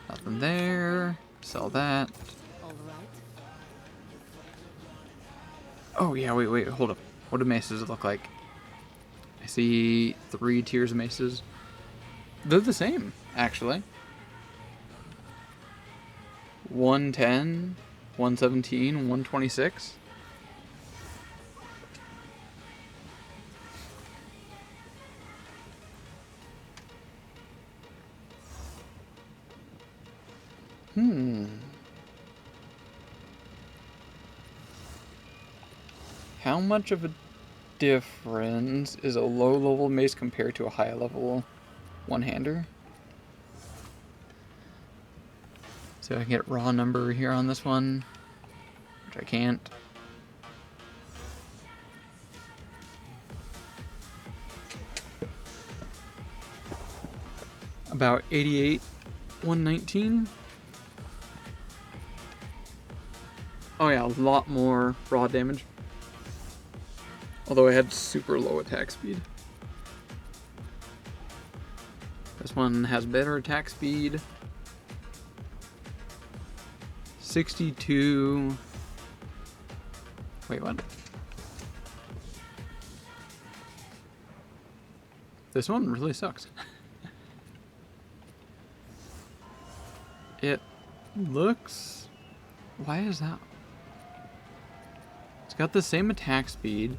Nothing there. Sell that. Oh yeah, wait, hold up. What do maces look like? I see 3 tiers of maces. They're the same, actually. 110, 117, 126. How much of a difference is a low-level mace compared to a high-level one-hander? So I can get raw number here on this one, which I can't. About 88, 119. Oh yeah, a lot more raw damage. Although I had super low attack speed. This one has better attack speed. 62. Wait, what? This one really sucks. It looks... Why is that? It's got the same attack speed.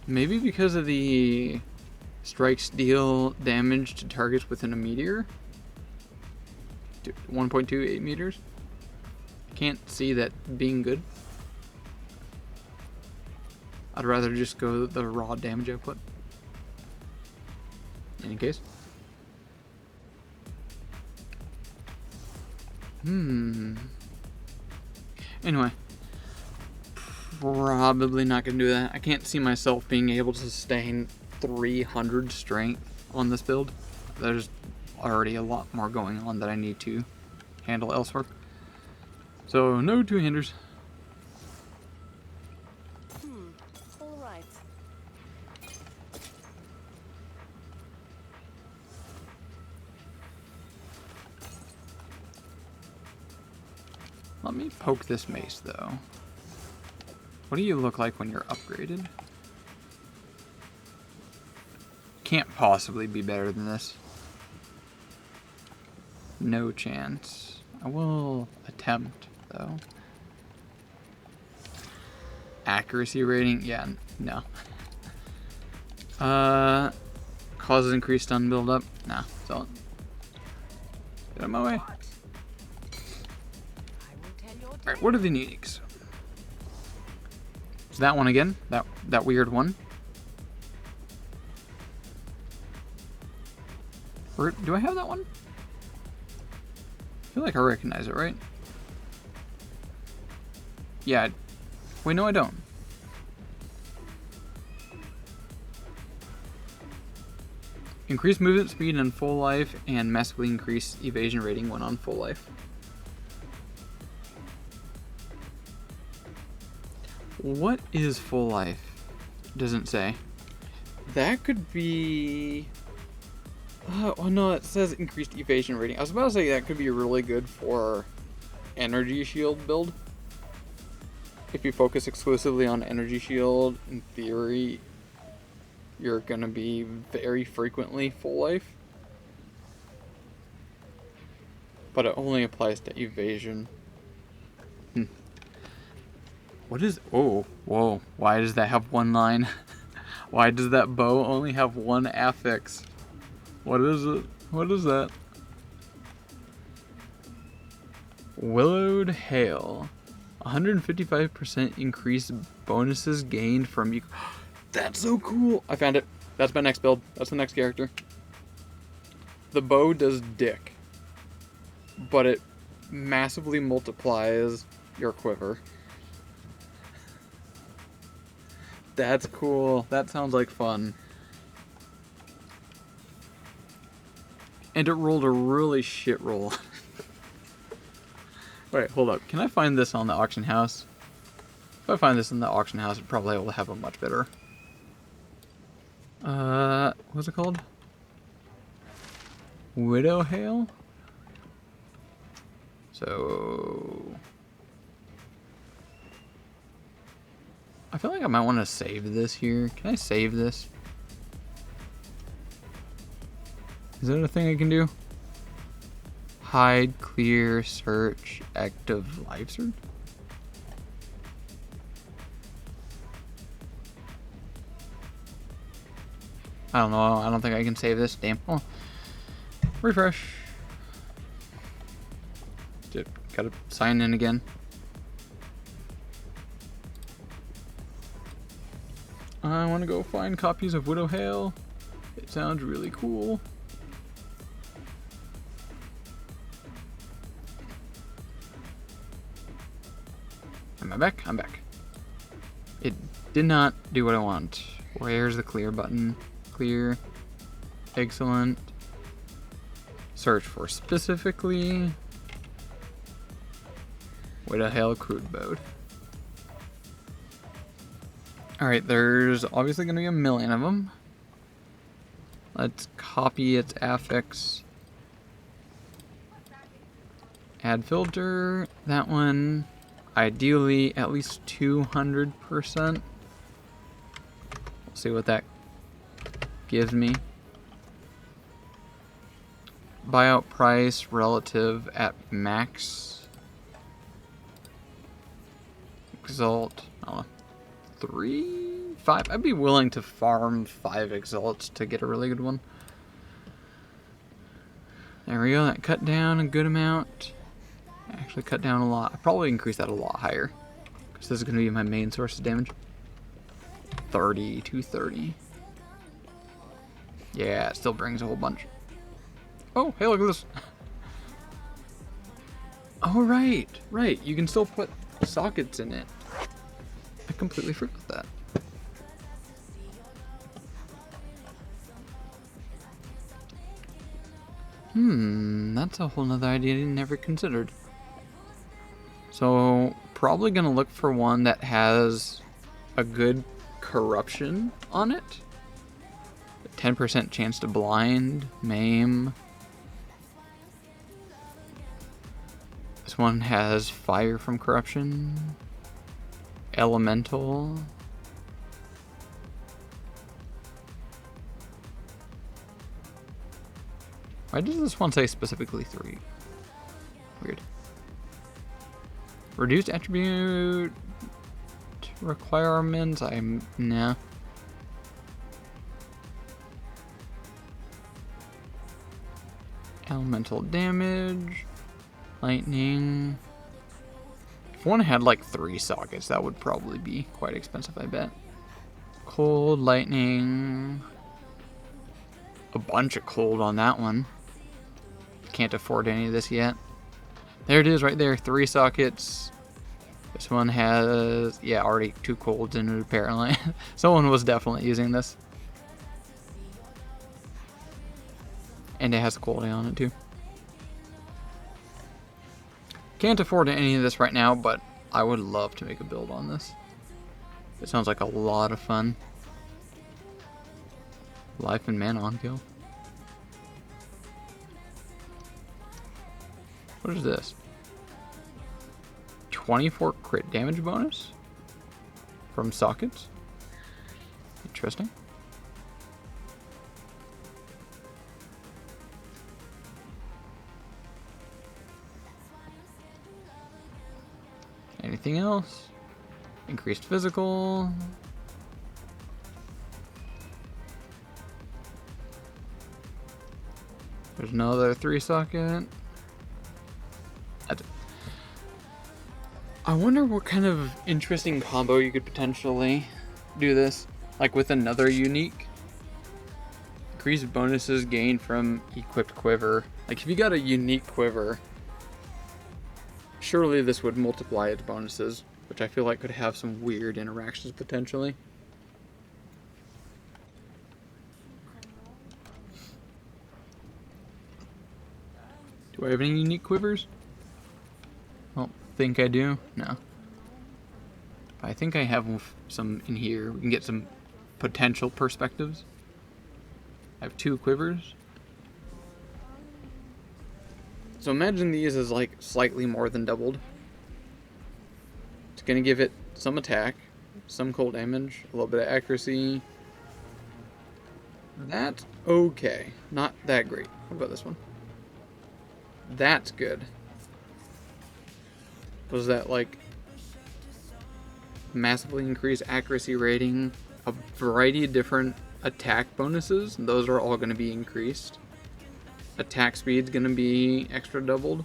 Maybe because of the strikes deal damage to targets within a meteor? 1.28 meters? I can't see that being good. I'd rather just go the raw damage output. In any case. Anyway. Probably not gonna do that. I can't see myself being able to sustain 300 strength on this build. There's already a lot more going on that I need to handle elsewhere. So no two-handers. All right. Let me poke this mace though. What do you look like when you're upgraded? Can't possibly be better than this. No chance. I will attempt, though. Accuracy rating? Yeah, no. Causes increased stun buildup? Nah, sell it. Get out of my way. Alright, what are the uniques? Is that one again? That weird one? Or do I have that one? I feel like I recognize it, right? Yeah. Wait, no I don't. Increase movement speed in full life and massively increase evasion rating when on full life. What is full life? Doesn't say. That could be... oh no, it says increased evasion rating. I was about to say that could be really good for energy shield build. If you focus exclusively on energy shield, in theory, you're gonna be very frequently full life. But it only applies to evasion. What is... oh, whoa. Why does that have one line? Why does that bow only have one affix? What is it? What is that? Willowed Hail. 155% increased bonuses gained from you. That's so cool. I found it. That's my next build. That's the next character. The bow does dick, but it massively multiplies your quiver. That's cool. That sounds like fun. And it rolled a really shit roll. Wait, hold up. Can I find this on the auction house? If I find this in the auction house, it probably will have a much better. What's it called? Widow Hail? So... I feel like I might want to save this here. Can I save this? Is that a thing I can do? Hide, clear, search, active live search? I don't know. I don't think I can save this. Damn. Oh. Refresh. Gotta sign in again. I want to go find copies of Widow Hail. It sounds really cool. Am I back? I'm back. It did not do what I want. Where's the clear button? Clear. Excellent. Search for specifically Widow Hail crude mode. Alright, there's obviously going to be a million of them. Let's copy its affix. Add filter. That one, ideally at least 200%. We'll see what that gives me. Buyout price relative at max. Exalt. I don't know. 3, 5. I'd be willing to farm 5 exalts to get a really good one. There we go. That cut down a good amount. Actually cut down a lot. I probably increase that a lot higher, because this is going to be my main source of damage. 30 to 30. Yeah, it still brings a whole bunch. Oh, hey, look at this. Oh, right. Right. You can still put sockets in it. I completely forgot that. That's a whole nother idea I never considered. So, probably gonna look for one that has a good corruption on it. 10% chance to blind, maim. This one has fire from corruption. Elemental. Why does this one say specifically 3? Weird. Reduced attribute requirements. Nah. Elemental damage. Lightning. If one had like 3 sockets, that would probably be quite expensive, I bet. Cold, lightning. A bunch of cold on that one. Can't afford any of this yet. There it is right there. 3 sockets. This one has, yeah, already 2 colds in it apparently. Someone was definitely using this. And it has quality on it too. Can't afford any of this right now, but I would love to make a build on this. It sounds like a lot of fun. Life and mana on kill. What is this? 24 crit damage bonus from sockets. Interesting. Anything else? Increased physical. There's another 3 socket. That's it. I wonder what kind of interesting combo you could potentially do this. Like with another unique. Increased bonuses gained from equipped quiver. Like if you got a unique quiver, surely this would multiply its bonuses, which I feel like could have some weird interactions potentially. Do I have any unique quivers? I don't think I do. No. I think I have some in here. We can get some potential perspectives. I have 2 quivers. So imagine these as like slightly more than doubled. It's gonna give it some attack, some cold damage, a little bit of accuracy. That's okay. Not that great. What about this one? That's good. Was that like massively increased accuracy rating, a variety of different attack bonuses? Those are all going to be increased. Attack speed's going to be extra doubled.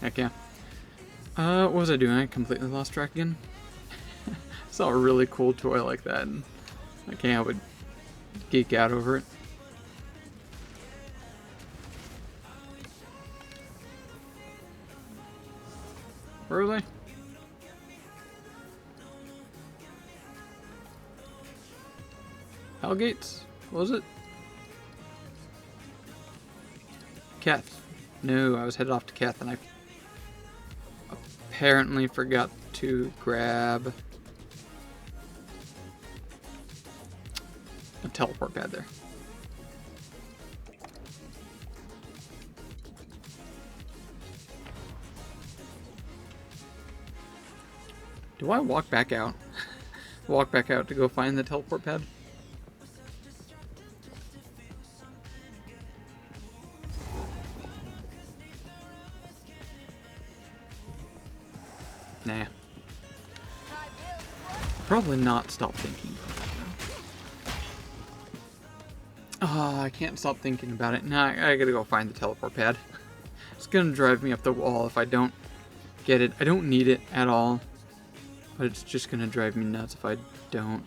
Heck yeah. What was I doing? I completely lost track again. Saw a really cool toy like that, and I can't help but geek out over it. Where was I? Hellgates? What was it? Keth. No, I was headed off to Keth, and I apparently forgot to grab a teleport pad there. Do I walk back out? Walk back out to go find the teleport pad? Nah. Probably not stop thinking about that now. Oh, I can't stop thinking about it. Nah, I gotta go find the teleport pad. It's gonna drive me up the wall if I don't get it. I don't need it at all, but it's just gonna drive me nuts if I don't.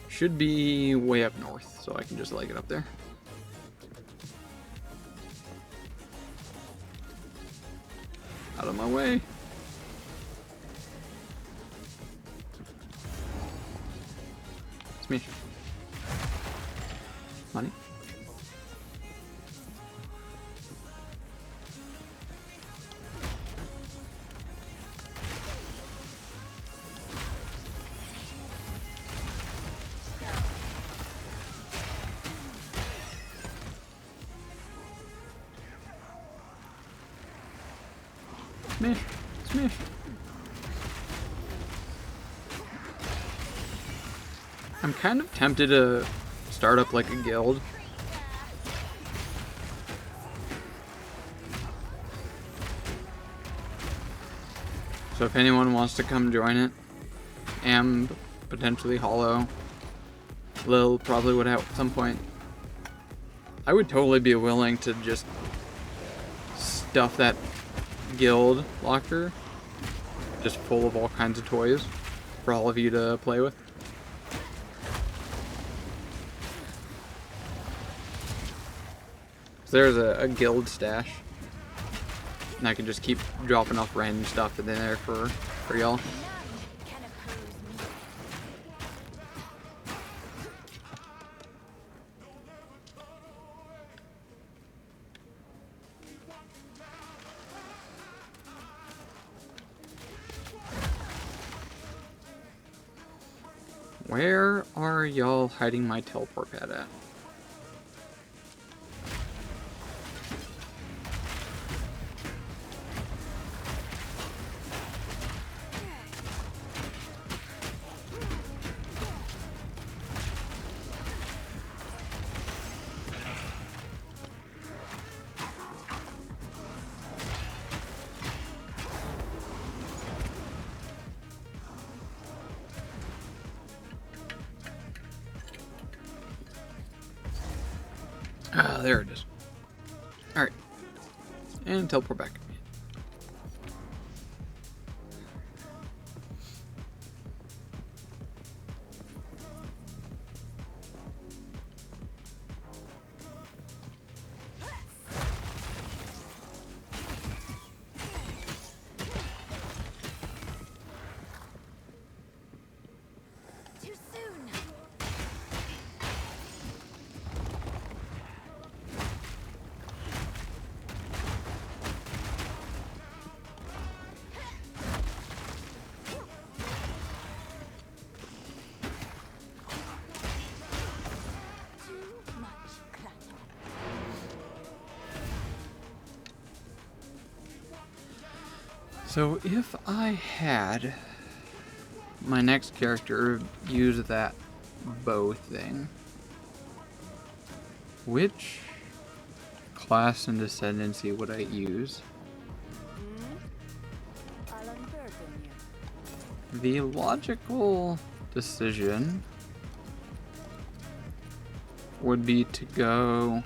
Should be way up north, so I can just leg it up there. Out of my way. Smash. Money. Smash! Smash! I'm kind of tempted to start up like a guild. So if anyone wants to come join it, Am, potentially Hollow, Lil probably would have at some point. I would totally be willing to just stuff that guild locker just full of all kinds of toys for all of you to play with. So there's a guild stash, and I can just keep dropping off random stuff in there for y'all. Where are y'all hiding my teleport pad at? Ah, there it is. Alright. And teleport back. Too soon. Too much clutter. So if I had my next character use that bow thing, which class and ascendancy would I use? I'll unburden you. The logical decision would be to go...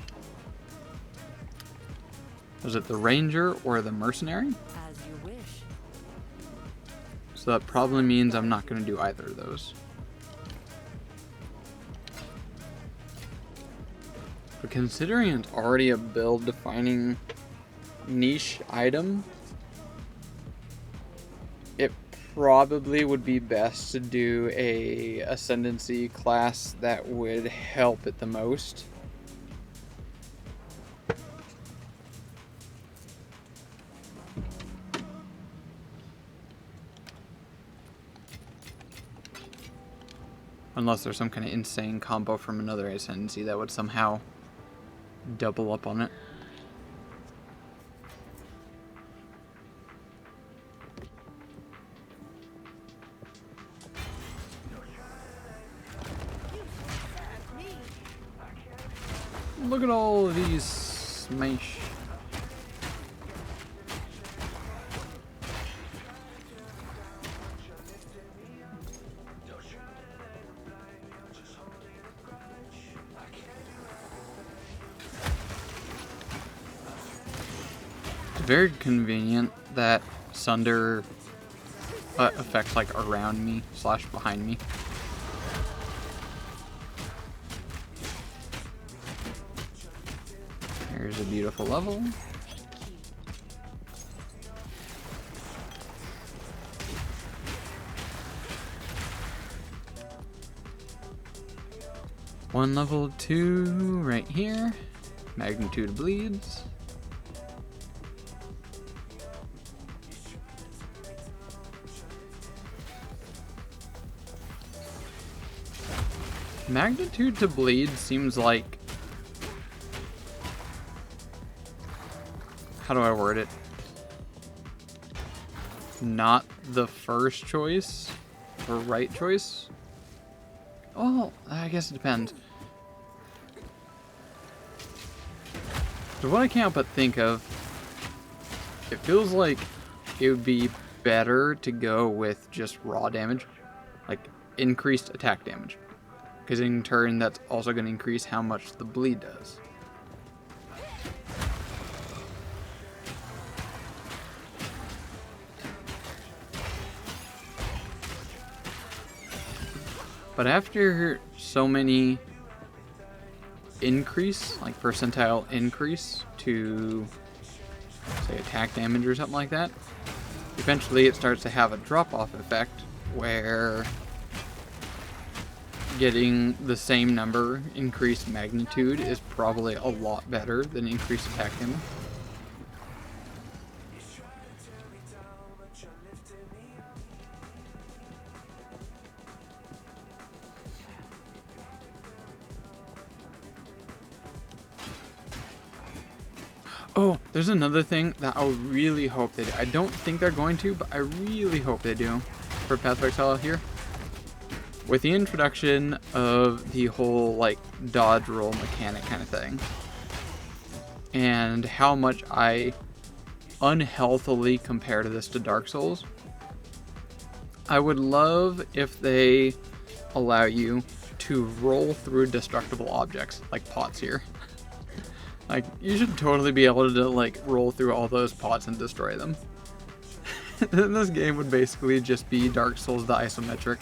Was it the ranger or the mercenary? As you wish. So that probably means I'm not going to do either of those. But considering it's already a build defining niche item, it probably would be best to do a ascendancy class that would help it the most. Unless there's some kind of insane combo from another ascendancy that would somehow double up on it. Look at all of these smash. It's very convenient that Sunder affects like around me / behind me. Here's a beautiful level. One level 2 right here. Magnitude bleeds. Magnitude to bleed seems like... How do I word it? Not the first choice or right choice? Oh, I guess it depends. So what I can't help but think of, it feels like it would be better to go with just raw damage, like increased attack damage, because in turn that's also going to increase how much the bleed does. But after so many increase, like percentile increase to, say, attack damage or something like that, eventually it starts to have a drop-off effect where getting the same number increased magnitude is probably a lot better than increased attack damage. Oh, there's another thing that I really hope they do. I don't think they're going to, but I really hope they do for Path of Exile here. With the introduction of the whole, like, dodge roll mechanic kind of thing, and how much I unhealthily compare to this to Dark Souls, I would love if they allow you to roll through destructible objects, like pots here. Like, you should totally be able to, like, roll through all those pots and destroy them. Then this game would basically just be Dark Souls the isometric.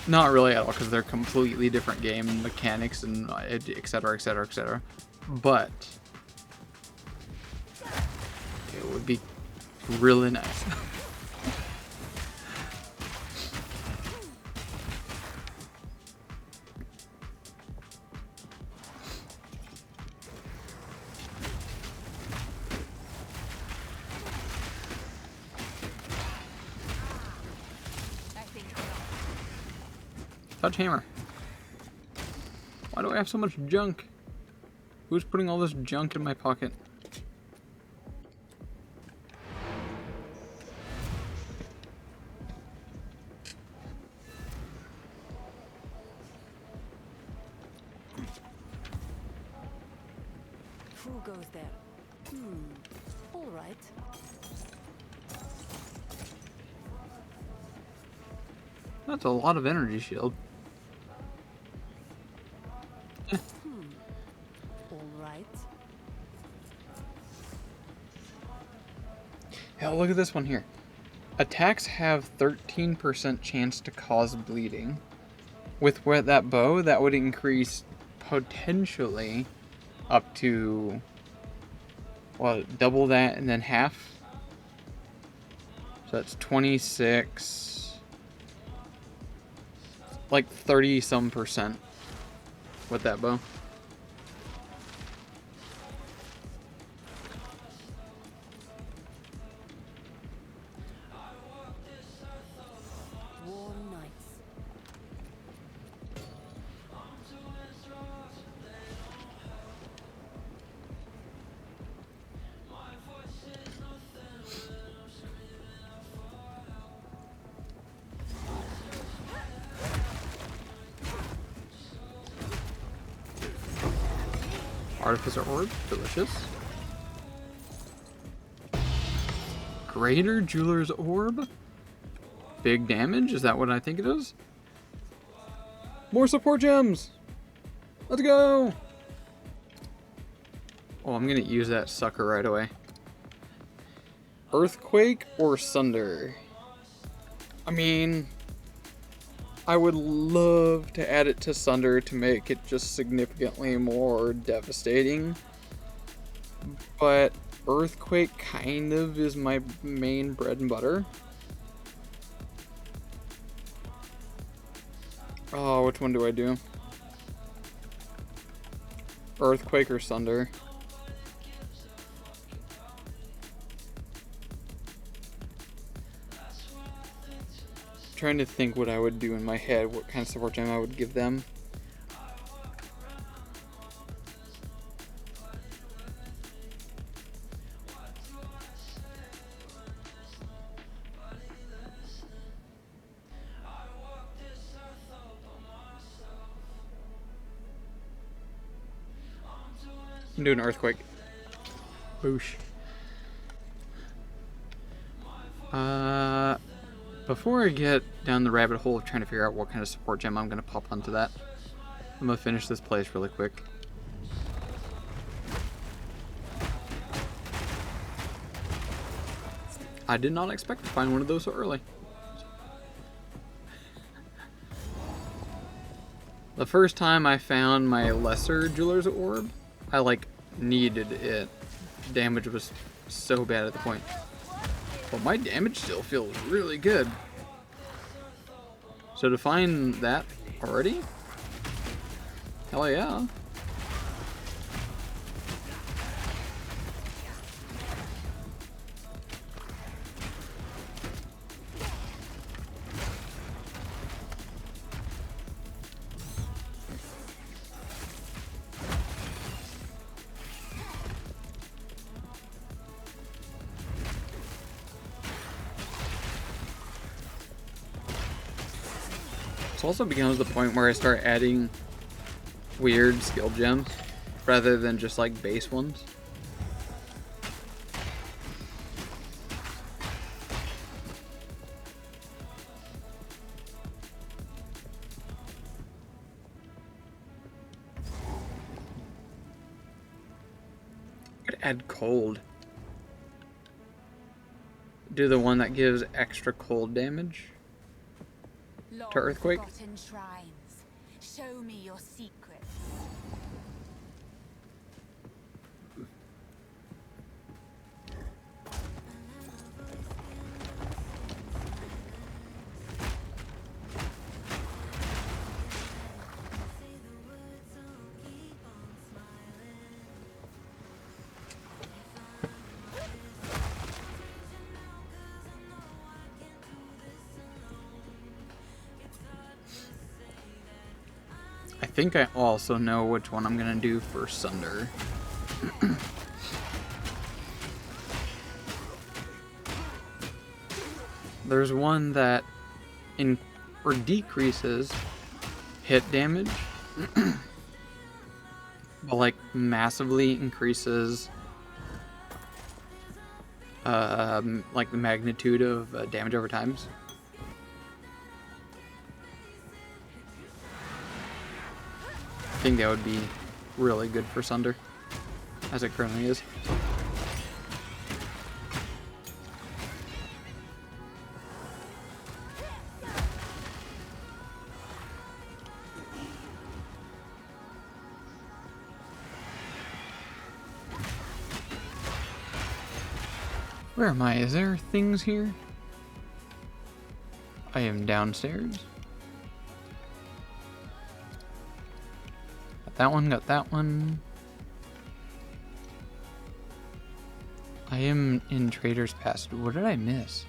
Not really at all, because they're completely different game mechanics and etc, etc, etc. But it would be really nice. Touch hammer. Why do I have so much junk? Who's putting all this junk in my pocket? Who goes there? All right. That's a lot of energy shield. All right. Hell, look at this one here. Attacks have 13% chance to cause bleeding. With that bow, that would increase potentially up to, well, double that and then half. So that's 26, like 30 some percent with that bow. Warm nights. Artificer Orb, delicious. Greater Jeweler's Orb? Big damage, is that what I think it is? More support gems! Let's go! Oh, I'm gonna use that sucker right away. Earthquake or Sunder? I mean, I would love to add it to Sunder to make it just significantly more devastating. But Earthquake kind of is my main bread and butter. Oh, which one do I do? Earthquake or Sunder? Trying to think what I would do in my head, what kind of support gem I would give them. I'm doing Earthquake. Boosh. Before I get down the rabbit hole of trying to figure out what kind of support gem I'm going to pop onto that, I'm going to finish this place really quick. I did not expect to find one of those so early. The first time I found my lesser Jeweler's Orb, I like needed it. Damage was so bad at the point. But my damage still feels really good. So to find that already? Hell yeah. This also becomes the point where I start adding weird skill gems rather than just like base ones. add cold. Do the one that gives extra cold damage to earthquake. Forgotten shrines. Show me your secrets. I think I also know which one I'm gonna do for Sunder. There's one that decreases hit damage, but like massively increases like the magnitude of damage over times. I think that would be really good for Sunder, as it currently is. Where am I? Is there things here? I am downstairs. Got that one, got that one. I am in Trader's Passage. What did I miss?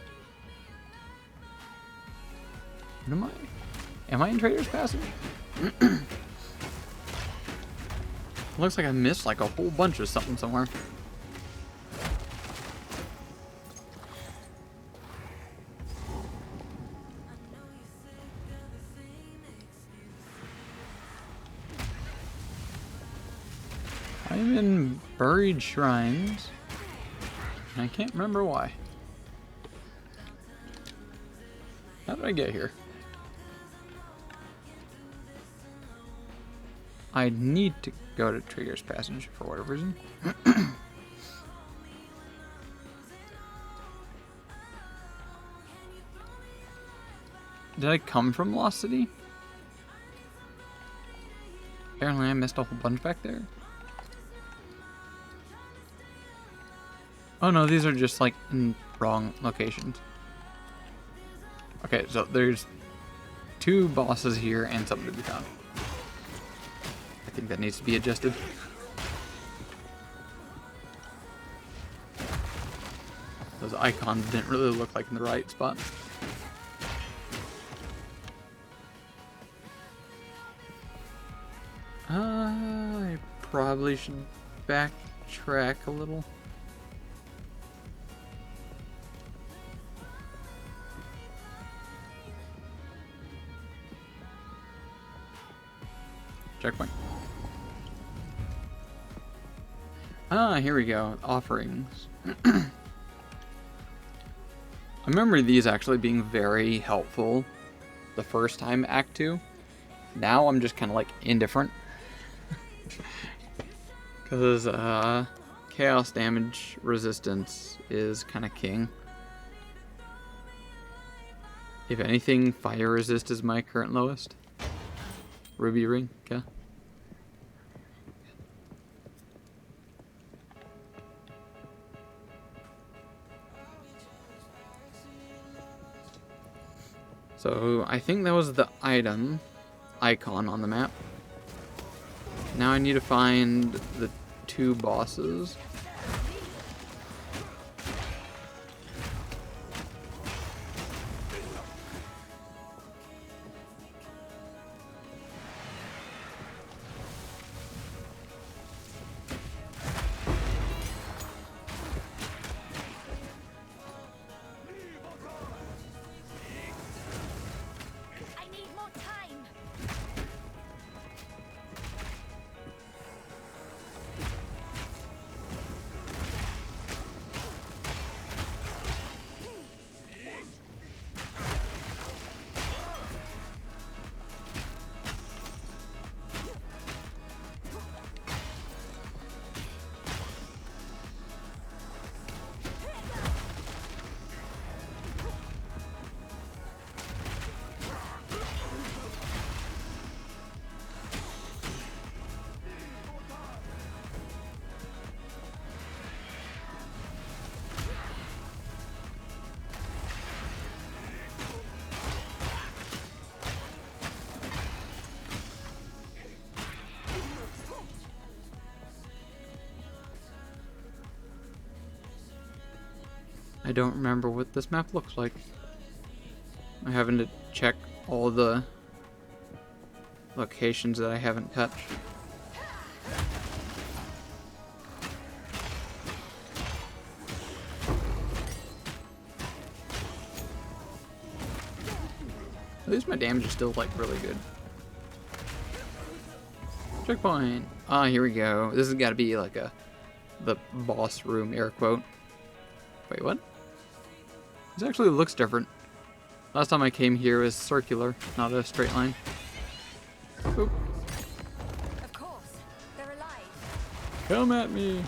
What am I? Am I in Trader's Passage? Looks like I missed like a whole bunch of something somewhere. I'm in Buried Shrines. I can't remember why. How did I get here? I need to go to Trader's Passage for whatever reason. Did I come from Lost City? Apparently I missed a whole bunch back there. Oh no, these are just like in wrong locations. Okay, so there's 2 bosses here and something to be found. I think that needs to be adjusted. Those icons didn't really look like in the right spot. I probably should backtrack a little. Checkpoint. Ah, here we go. Offerings. I remember these actually being very helpful the first time Act 2. Now I'm just kind of like indifferent. Because chaos damage resistance is kind of king. If anything, fire resist is my current lowest. Ruby ring, okay. So I think that was the item icon on the map. Now I need to find the 2 bosses. I don't remember what this map looks like. I'm having to check all the locations that I haven't touched. At least my damage is still like really good. Checkpoint. Ah, here we go. This has got to be like the boss room, air quote. Wait, what? This actually looks different. Last time I came here it was circular, not a straight line. Oop. Of course, they're alive. Come at me.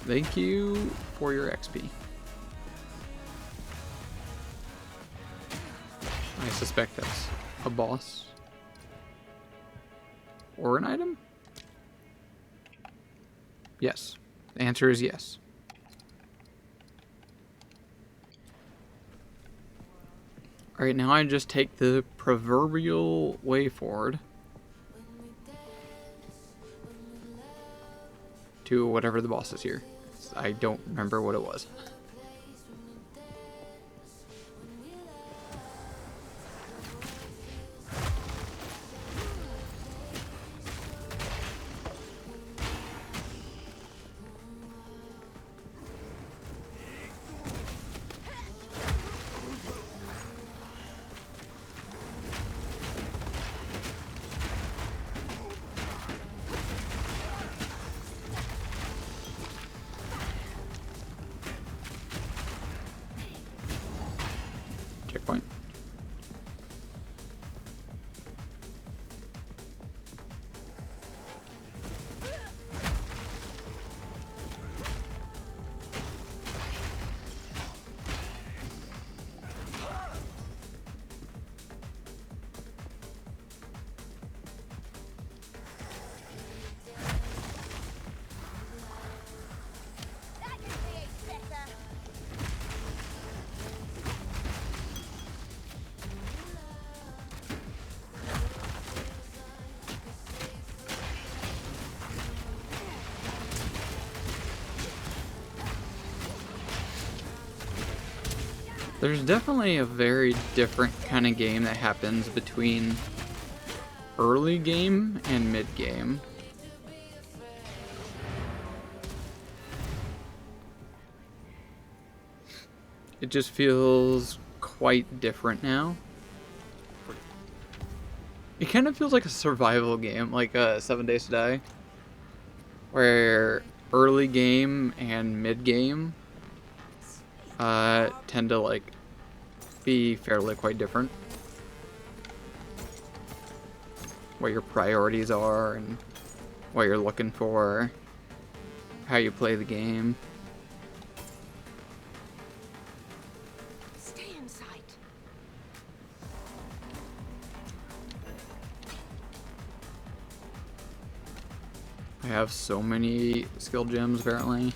Thank you for your XP. I suspect that's a boss. Or an item? Yes. The answer is yes. Alright, now I just take the proverbial way forward to whatever the boss is here. I don't remember what it was. Checkpoint. There's definitely a very different kind of game that happens between early game and mid game. It just feels quite different now. It kind of feels like a survival game, like 7 Days to Die, where early game and mid game tend to like be fairly quite different. What your priorities are and what you're looking for, how you play the game. Stay in sight. I have so many skill gems apparently.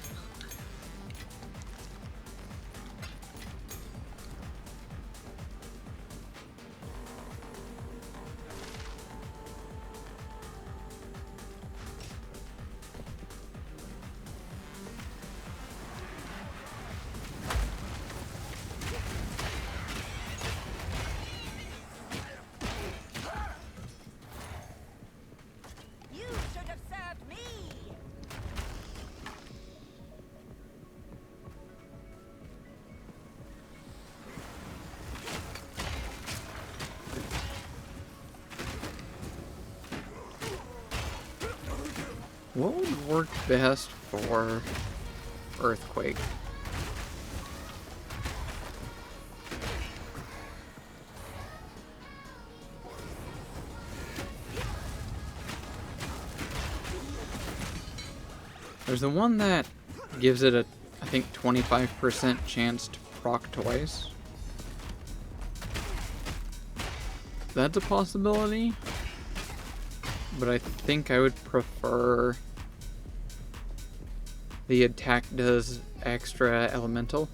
You should have served me. What would work best for Earthquake? There's the one that gives it a, I think, 25% chance to proc twice. That's a possibility. but I think I would prefer the attack does extra elemental.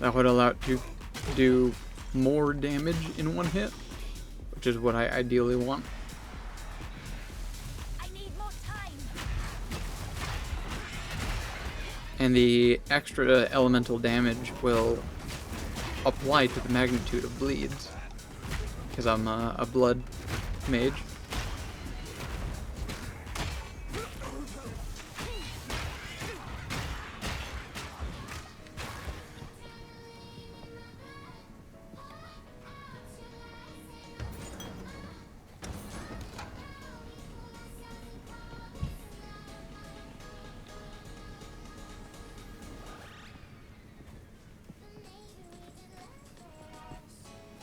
That would allow it to do more damage in one hit, which is what I ideally want. I need more time. And the extra elemental damage will apply to the magnitude of bleeds, because I'm a blood mage.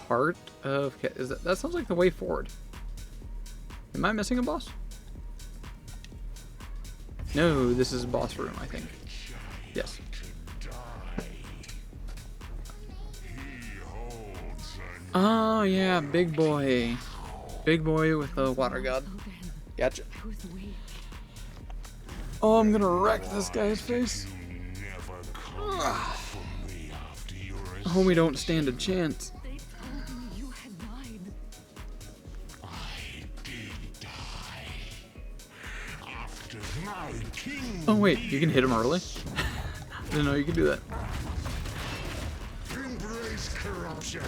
Part of is that sounds like the way forward. Am I missing a boss? No, this is a boss room, I think. Yes. Oh yeah, big boy. Big boy with the water god. Gotcha. Oh, I'm gonna wreck this guy's face. Homie don't stand a chance. Oh wait, you can hit him early? Didn't know you could do that. Embrace corruption.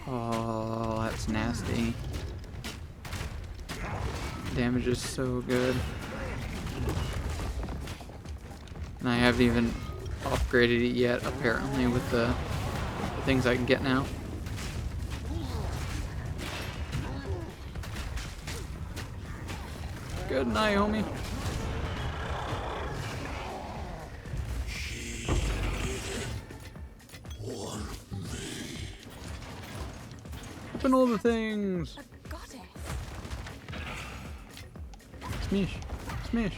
Oh, that's nasty. Damage is so good. And I haven't even upgraded it yet, apparently, with the things I can get now. Good night, homie. Open all the things. Smash. Smash.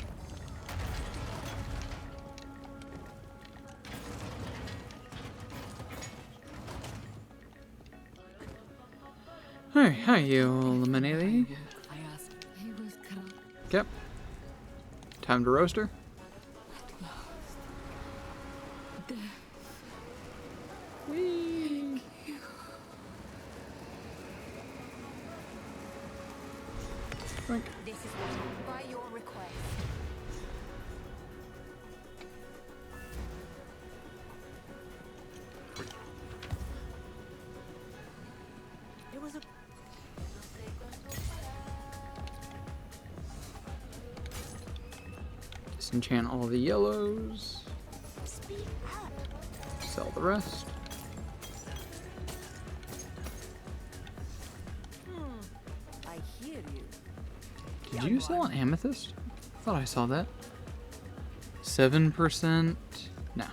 Alright, hi you eliminated. Yep. Time to roast her. Whee. Frank. This is by your request. It was a Disenchant all the yellows. Sell the rest. I hear you. Did you sell an amethyst? I thought I saw that. 7%. No.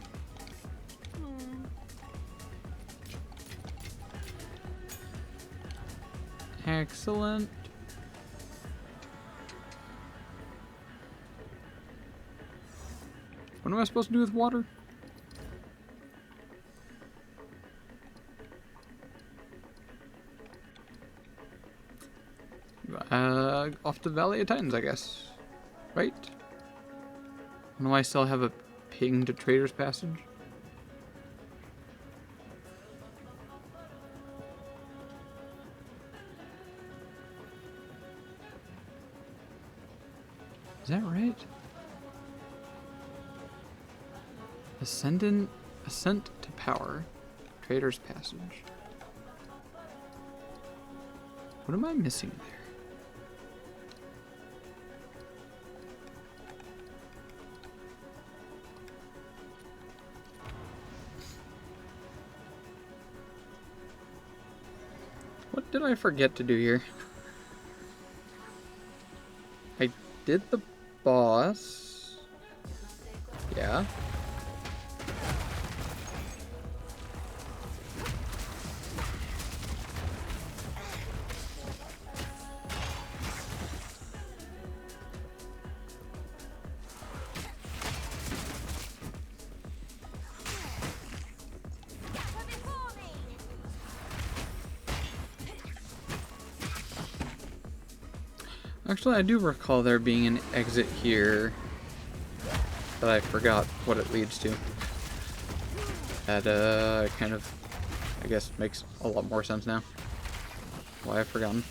Excellent. What am I supposed to do with water? Off to Valley of Titans, I guess. Right? Do I still have a ping to Trader's Passage? Is that right? Ascent to power. Trader's Passage. What am I missing there? What did I forget to do here? I did the boss. Yeah. Actually, I do recall there being an exit here, but I forgot what it leads to. That kind of, I guess, makes a lot more sense now. Why I've forgotten.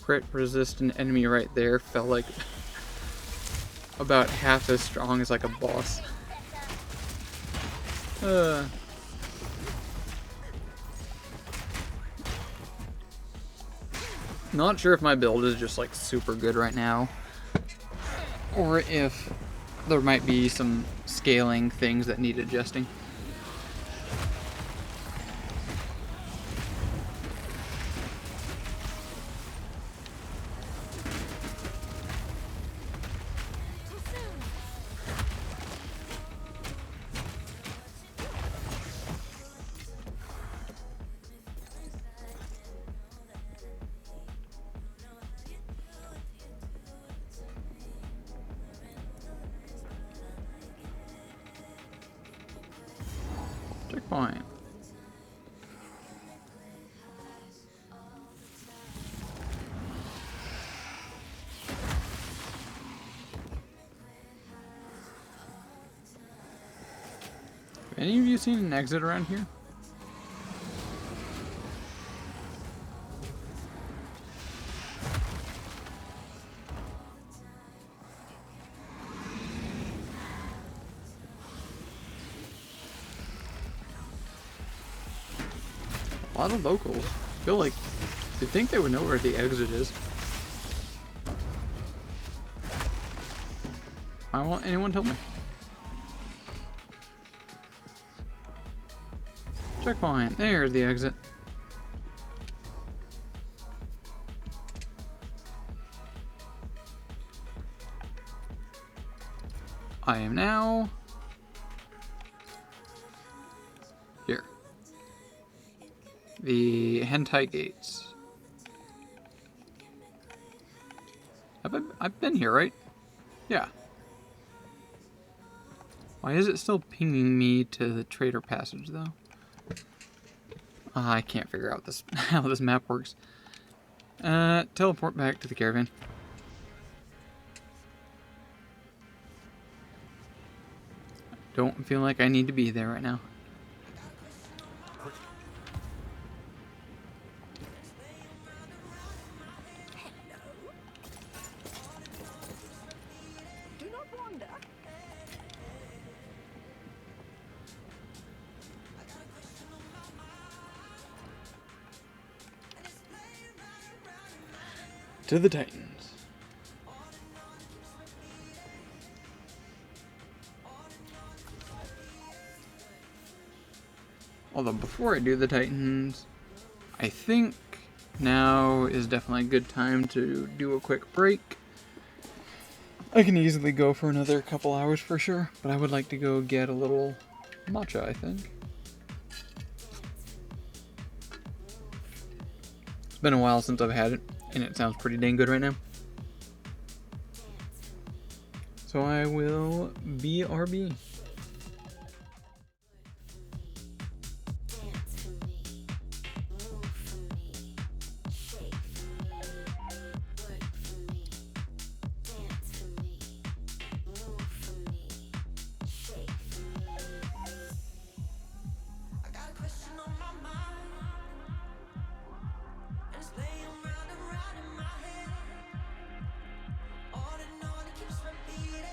Crit resistant enemy right there felt like about half as strong as like a boss. Not sure if my build is just like super good right now, or if there might be some scaling things that need adjusting. Checkpoint. Have any of you seen an exit around here? A lot of locals. I feel like you'd think they would know where the exit is. Why won't anyone tell me? Checkpoint. There's the exit. I am now here. The hentai gates. I've been here, right? Yeah. Why is it still pinging me to the trader passage, though? I can't figure out this how this map works. Teleport back to the caravan. Don't feel like I need to be there right now. Do not wander. To the Titans. Although before I do the Titans, I think now is definitely a good time to do a quick break. I can easily go for another couple hours for sure, but I would like to go get a little matcha, I think. It's been a while since I've had it, and it sounds pretty dang good right now. So I will BRB. Keeps repeating.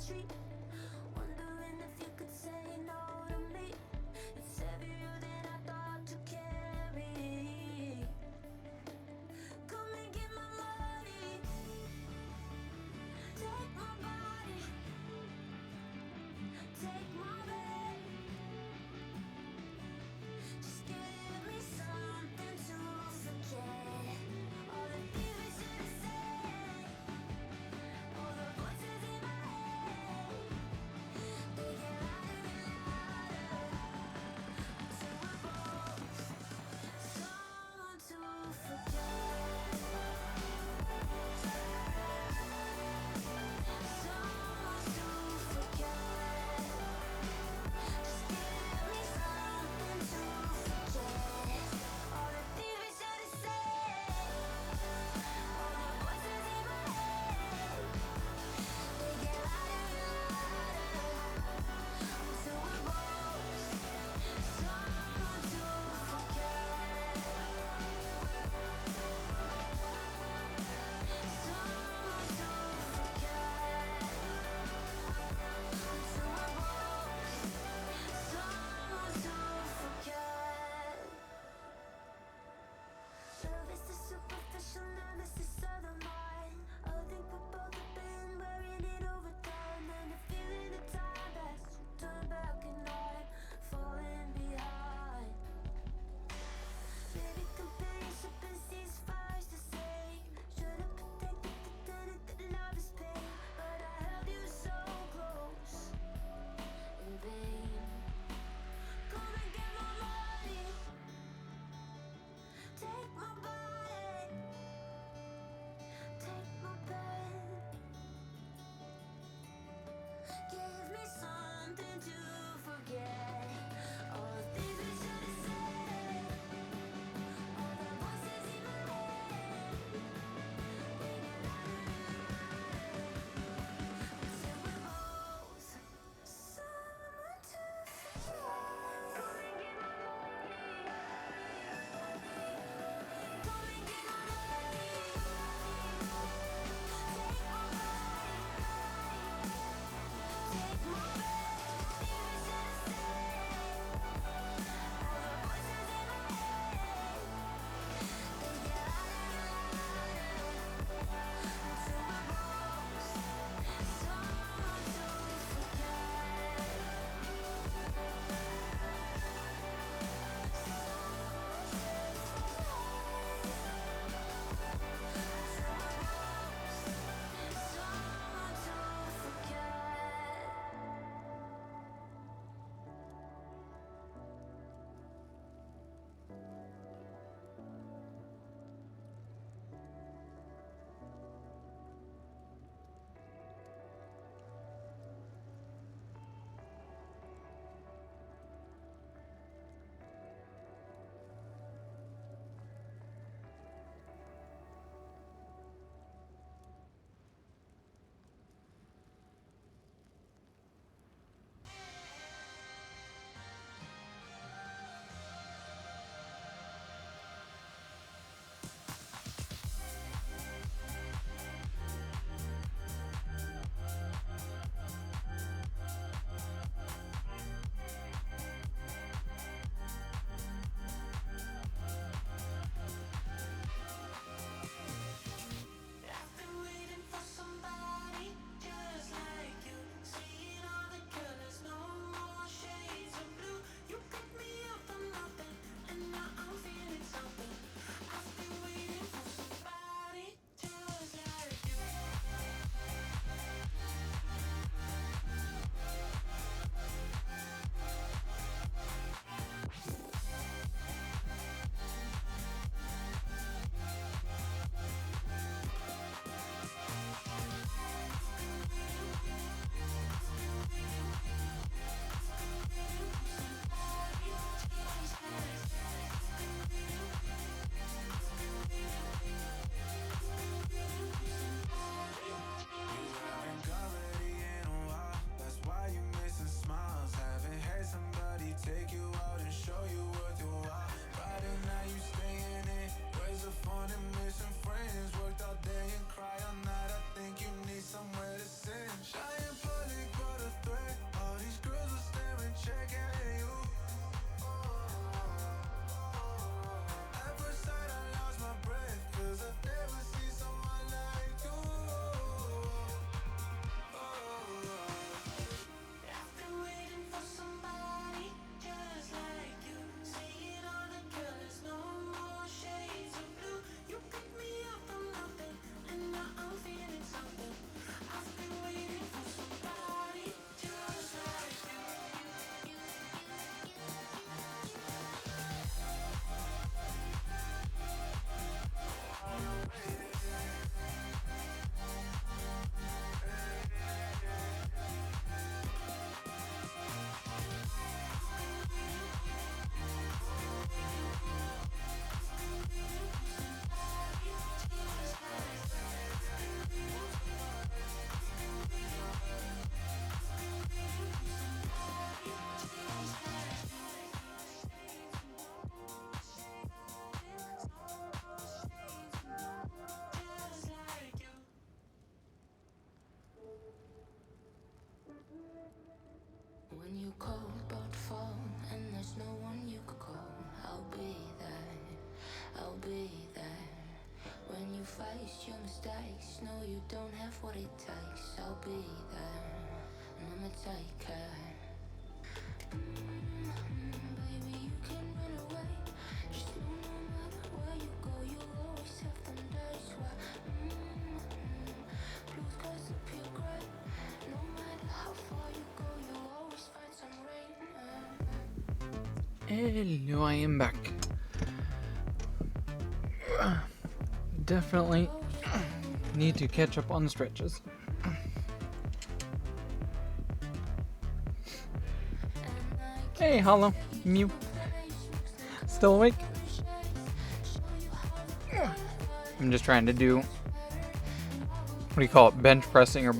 street, wondering if you could say no to me. It's heavier than I thought to carry. Come and get my money, take my body, take my bed. Just give me something to forget. All the things we should have said, all the voices in my head. cold about to fall, and there's no one you could call. I'll be there, I'll be there. When you face your mistakes, no, you don't have what it takes. I'll be there, and I'ma take care. Baby, you can run away. Just know no matter where you go, you'll always have them days where blue skies appear gray. No matter how far you go, you'll always find some rain. Hello, I am back. Definitely need to catch up on the stretches. Hey, Hollow, Mew. Still awake? I'm just trying to do, what do you call it, bench pressing or...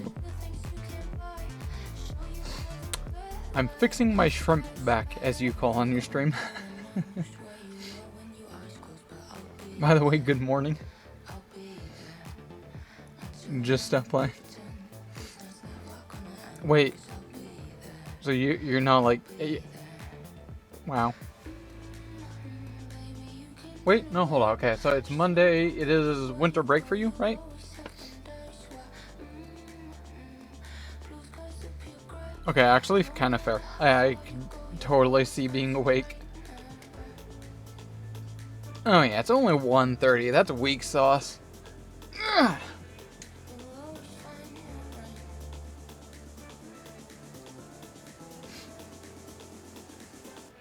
I'm fixing my shrimp back, as you call on your stream. By the way, good morning. Just stop playing. Wait. So you're not like... Wow. Wait, no, hold on. Okay, so it's Monday. It is winter break for you, right? Okay, actually, kind of fair. I can totally see being awake. Oh yeah, it's only 1:30. That's weak sauce. Ugh.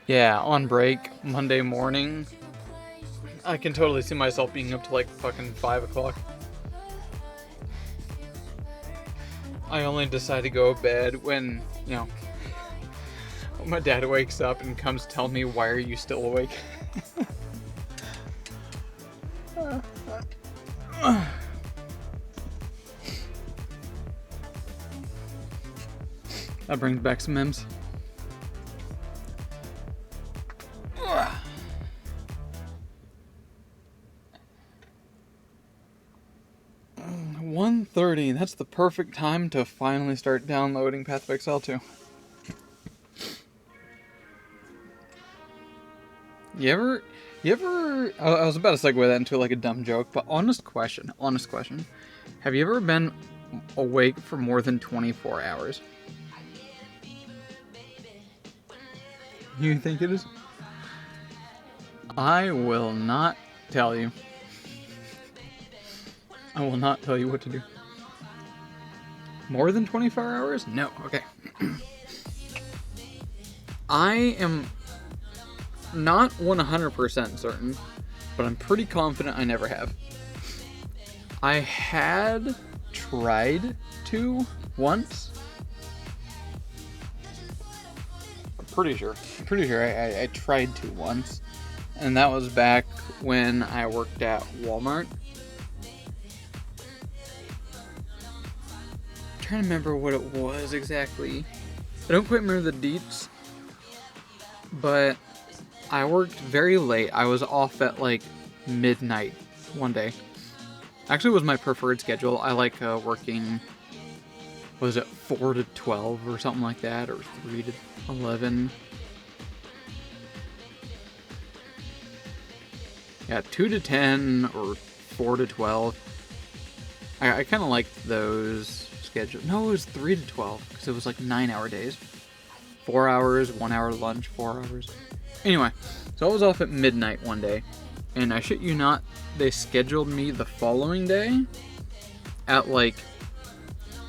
Yeah, on break, Monday morning. I can totally see myself being up to like fucking 5 o'clock. I only decide to go to bed when, you know, my dad wakes up and comes tell me, why are you still awake? That brings back some memes. 1:30, that's the perfect time to finally start downloading Path of Exile 2. You ever, I was about to segue that into like a dumb joke, but honest question. Have you ever been awake for more than 24 hours? You think it is? I will not tell you. I will not tell you what to do. More than 24 hours? No. Okay. I am not 100% certain, but I'm pretty confident I never have. I had tried to once. I'm pretty sure I tried to once. And that was back when I worked at Walmart. I'm trying to remember what it was exactly. I don't quite remember the deets. But I worked very late. I was off at like midnight one day. Actually, it was my preferred schedule. I like working, was it 4 to 12 or something like that, or 3 to 11. Yeah, 2 to 10 or 4 to 12. I kind of liked those schedules. No, it was 3 to 12 because it was like 9-hour days. 4 hours, 1 hour lunch, 4 hours. Anyway, so I was off at midnight one day, and I shit you not, they scheduled me the following day at like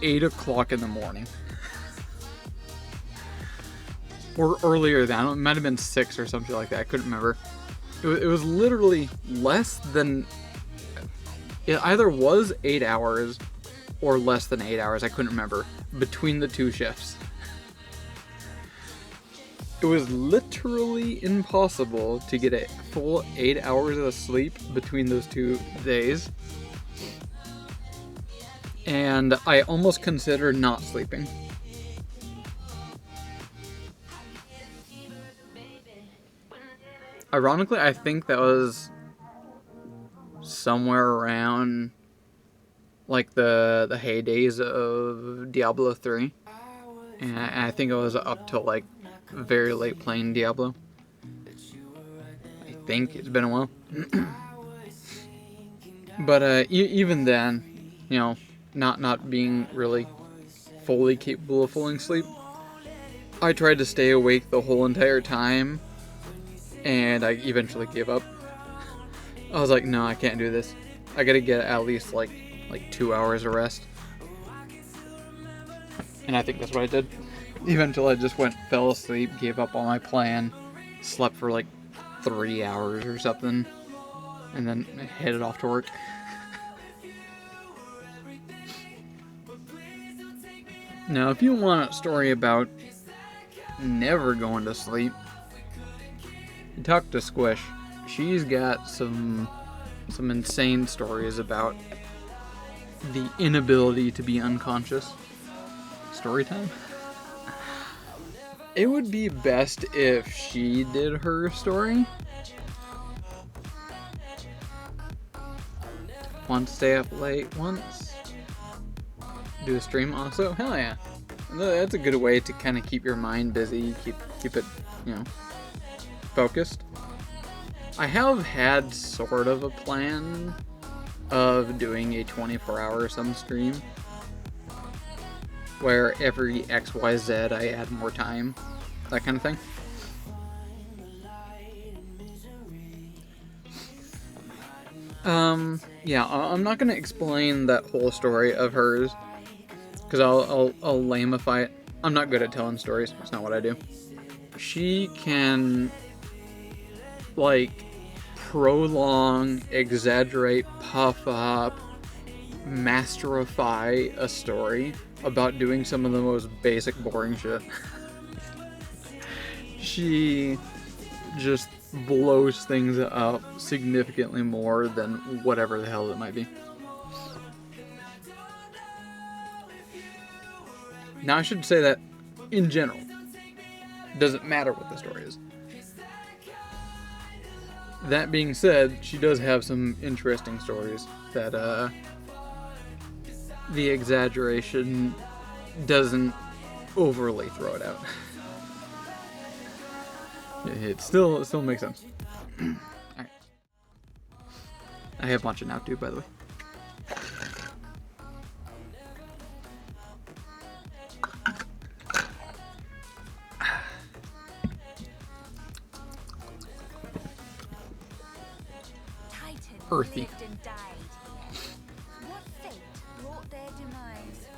8 o'clock in the morning. Or earlier than, it might have been 6 or something like that, I couldn't remember. It was literally less than, it either was 8 hours or less than 8 hours, I couldn't remember, between the two shifts. It was literally impossible to get a full 8 hours of sleep between those 2 days. And I almost considered not sleeping. Ironically, I think that was somewhere around like the heydays of Diablo 3. And I think it was up till like very late playing Diablo. I think it's been a while. But even then, you know, not being really fully capable of falling asleep, I tried to stay awake the whole entire time, and I eventually gave up. I was like, no, I can't do this. I gotta get at least like 2 hours of rest. And I think that's what I did. Eventually I just fell asleep, gave up on my plan, slept for like 3 hours or something, and then headed off to work. Now, if you want a story about never going to sleep, talk to Squish. She's got some insane stories about the inability to be unconscious. Story time? It would be best if she did her story. Want to stay up late once? Do a stream also? Hell yeah. That's a good way to kind of keep your mind busy, keep it, you know, focused. I have had sort of a plan of doing a 24-hour some stream where every XYZ I add more time, that kind of thing. Yeah, I'm not gonna explain that whole story of hers, because I'll lamify it. I'm not good at telling stories, that's not what I do. She can, like, prolong, exaggerate, puff up, masterify a story about doing some of the most basic boring shit. She just blows things up significantly more than whatever the hell it might be. Now I should say that in general, it doesn't matter what the story is. That being said, she does have some interesting stories that the exaggeration doesn't overly throw it out. It still makes sense. Alright. I have matcha now too, by the way. Earthy. Lived and died here. What fate wrought their demise?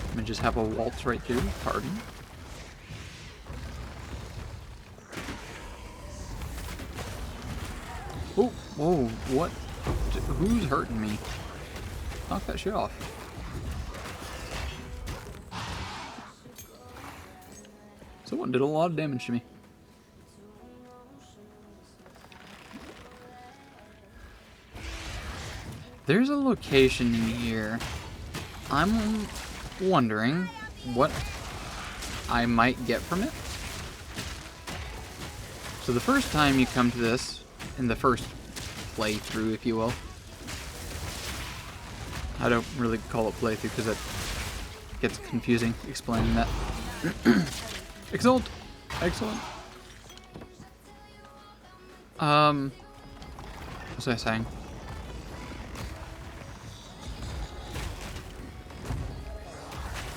Let me just have a waltz right through. Pardon. Oh, whoa, what? Who's hurting me? Knock that shit off. Someone did a lot of damage to me. There's a location in here. I'm wondering what I might get from it. So the first time you come to this, in the first playthrough, if you will. I don't really call it playthrough because it gets confusing explaining that. Excellent. Excellent. What was I saying?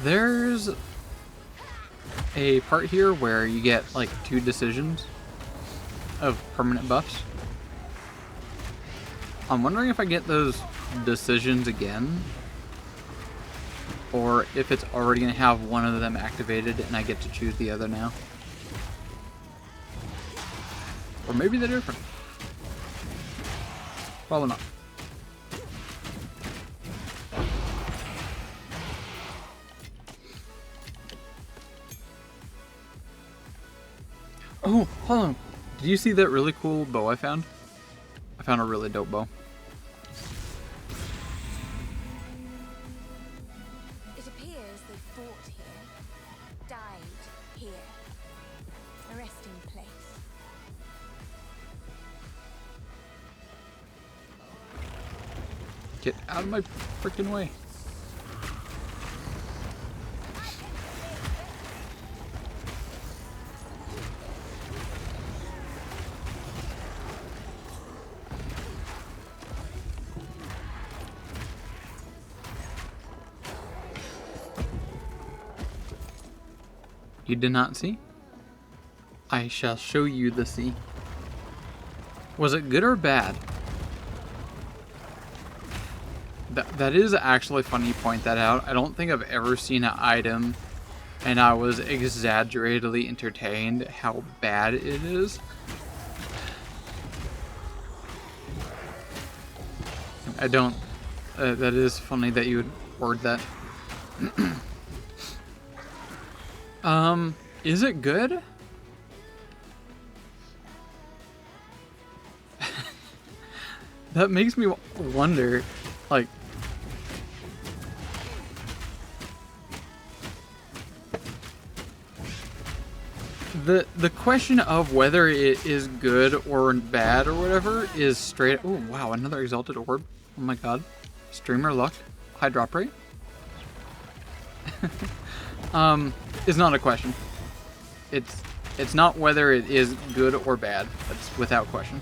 There's a part here where you get like 2 decisions of permanent buffs. I'm wondering if I get those decisions again, or if it's already going to have one of them activated and I get to choose the other now. Or maybe they're different. Probably not. Oh, hold on. Did you see that really cool bow I found? I found a really dope bow. It appears they fought here, died here. A resting place. Get out of my freaking way. You did not see? I shall show you the sea. Was it good or bad? That is actually funny you point that out. I don't think I've ever seen an item and I was exaggeratedly entertained how bad it is. I don't... that is funny that you would word that. Is it good? That makes me wonder, like... The question of whether it is good or bad or whatever is straight... Oh, wow, another exalted orb. Oh my god. Streamer luck. High drop rate. Is not a question. It's not whether it is good or bad. That's without question.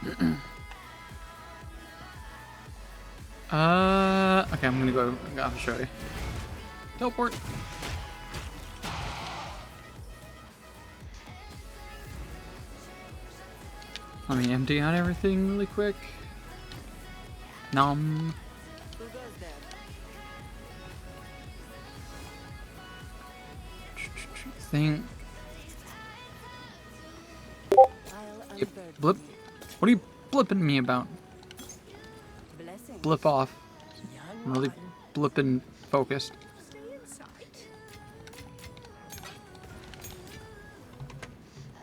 Okay, I'm gonna go off show you. Teleport. Let me empty out everything really quick. Nom. Thing. Yep. Blip. What are you blipping me about? Blip off. I'm really blipping focused.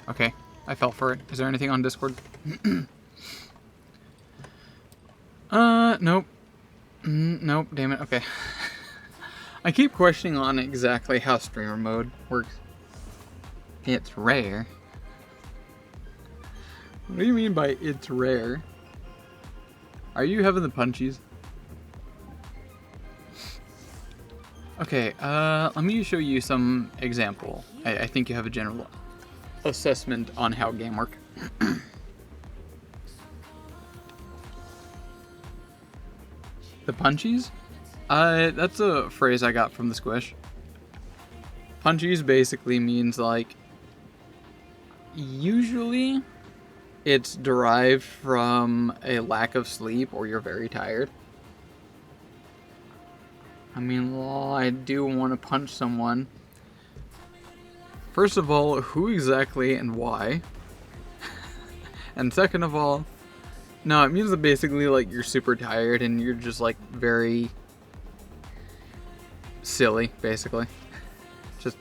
Okay, I fell for it. Is there anything on Discord? Nope. Nope, damn it, okay. I keep questioning on exactly how streamer mode works. It's rare. What do you mean by it's rare? Are you having the punchies? Okay, let me show you some example. I think you have a general assessment on how game work. The punchies? That's a phrase I got from the squish. Punchies basically means like, usually it's derived from a lack of sleep or you're very tired. I mean, well, I do want to punch someone. First of all, who exactly and why? And second of all, no, it means that basically like you're super tired and you're just like very silly, basically. Just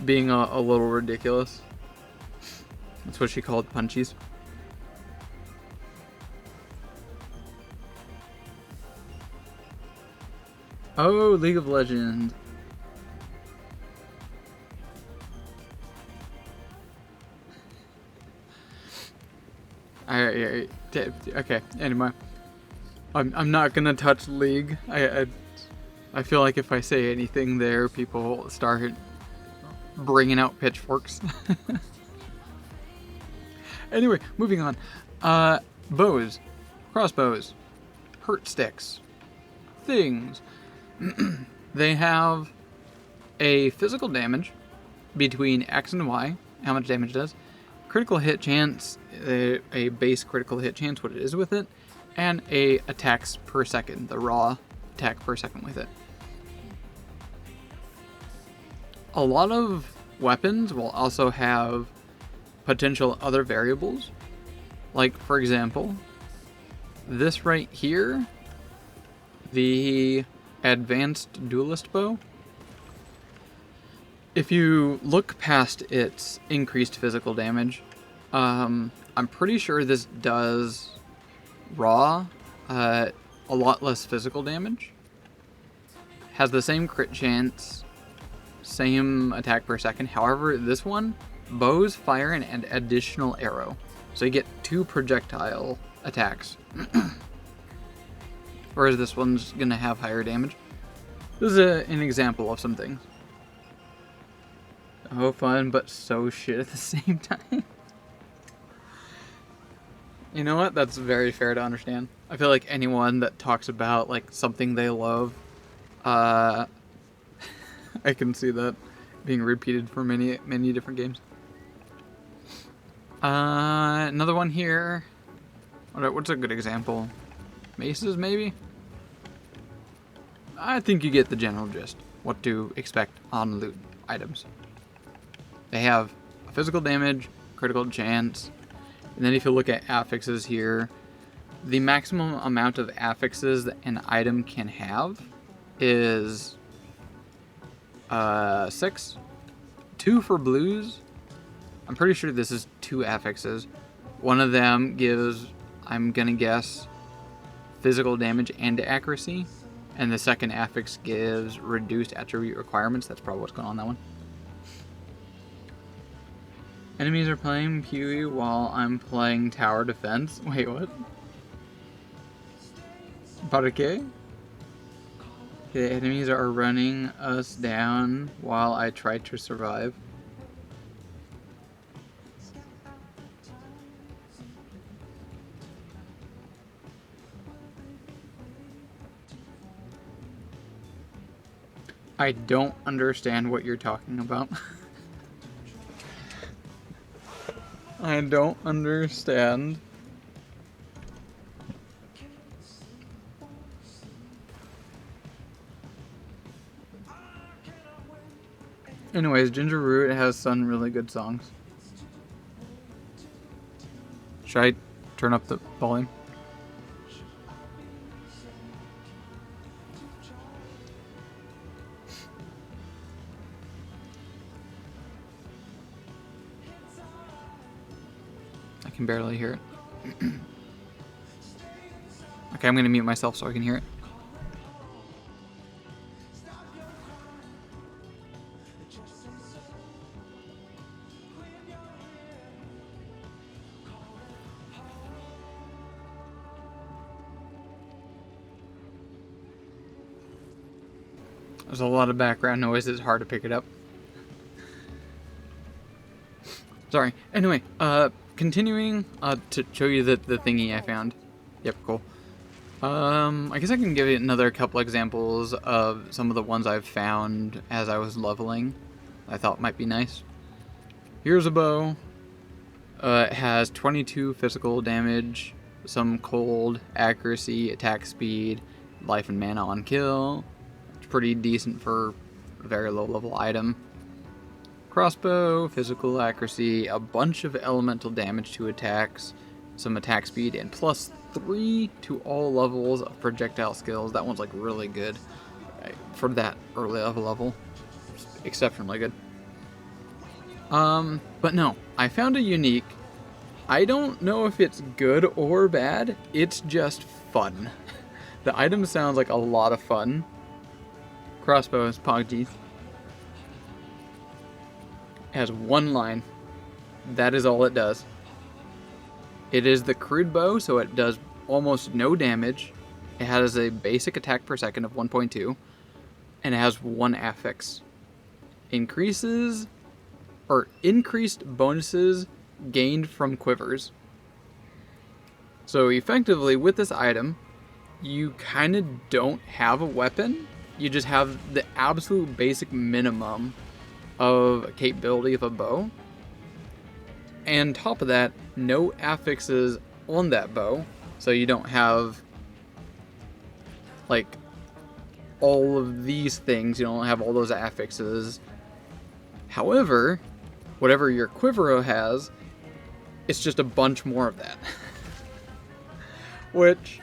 being a little ridiculous. That's what she called punchies. Oh, League of Legends. Alright, okay, anyway. I'm not gonna touch League. I feel like if I say anything there, people start bringing out pitchforks. Anyway, moving on. Bows. Crossbows. Hurt sticks. Things. They have a physical damage between X and Y, how much damage it does, critical hit chance, a base critical hit chance, what it is with it, and a attacks per second, the raw attack per second with it. A lot of weapons will also have potential other variables, like for example, this right here, the advanced duelist bow. If you look past its increased physical damage, I'm pretty sure this does raw a lot less physical damage. Has the same crit chance, same attack per second. However, this one, bows fire an additional arrow. So you get 2 projectile attacks. Whereas this one's gonna have higher damage. This is an example of some things. Oh, fun, but so shit at the same time. You know what? That's very fair to understand. I feel like anyone that talks about like something they love, I can see that being repeated for many different games. Another one here. What's a good example? Maces, maybe? I think you get the general gist. What to expect on loot items. They have a physical damage, critical chance, and then if you look at affixes here, the maximum amount of affixes that an item can have is 6. 2 for blues. I'm pretty sure this is 2 affixes. One of them gives, I'm gonna guess, physical damage and accuracy. And the second affix gives reduced attribute requirements. That's probably what's going on in that one. Enemies are playing Pewee while I'm playing tower defense. Wait, what? ¿Para qué? The enemies are running us down while I try to survive. I don't understand what you're talking about. I don't understand. Anyways, Ginger Root has some really good songs. Should I turn up the volume? I can barely hear it. Okay, I'm gonna mute myself so I can hear it. There's a lot of background noise, it's hard to pick it up. Sorry. Anyway, continuing to show you the thingy I found. Yep, cool. I guess I can give you another couple examples of some of the ones I've found as I was leveling. I thought might be nice. Here's a bow. It has 22 physical damage, some cold, accuracy, attack speed, life and mana on kill. It's pretty decent for a very low level item. Crossbow, physical accuracy, a bunch of elemental damage to attacks, some attack speed, and +3 to all levels of projectile skills. That one's like really good for that early level. Exceptionally good. But no, I found a unique. I don't know if it's good or bad. It's just fun. The item sounds like a lot of fun. Crossbow is Pogteeth. Has one line. That is all it does. It is the crude bow, so it does almost no damage. It has a basic attack per second of 1.2, and it has 1 affix. Increased bonuses gained from quivers. So effectively, with this item, you kind of don't have a weapon. You just have the absolute basic minimum of capability of a bow, and on top of that, no affixes on that bow, so you don't have like all of these things. You don't have all those affixes. However, whatever your quiver has, it's just a bunch more of that. Which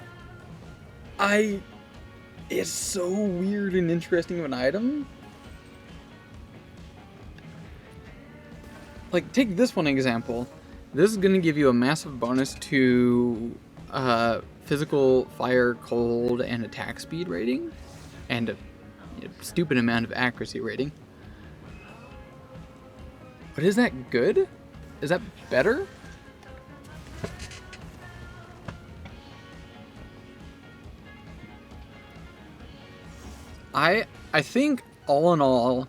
is so weird and interesting of an item. Like, take this one example. This is going to give you a massive bonus to physical, fire, cold, and attack speed rating, and a stupid amount of accuracy rating. But is that good? Is that better? I think all in all,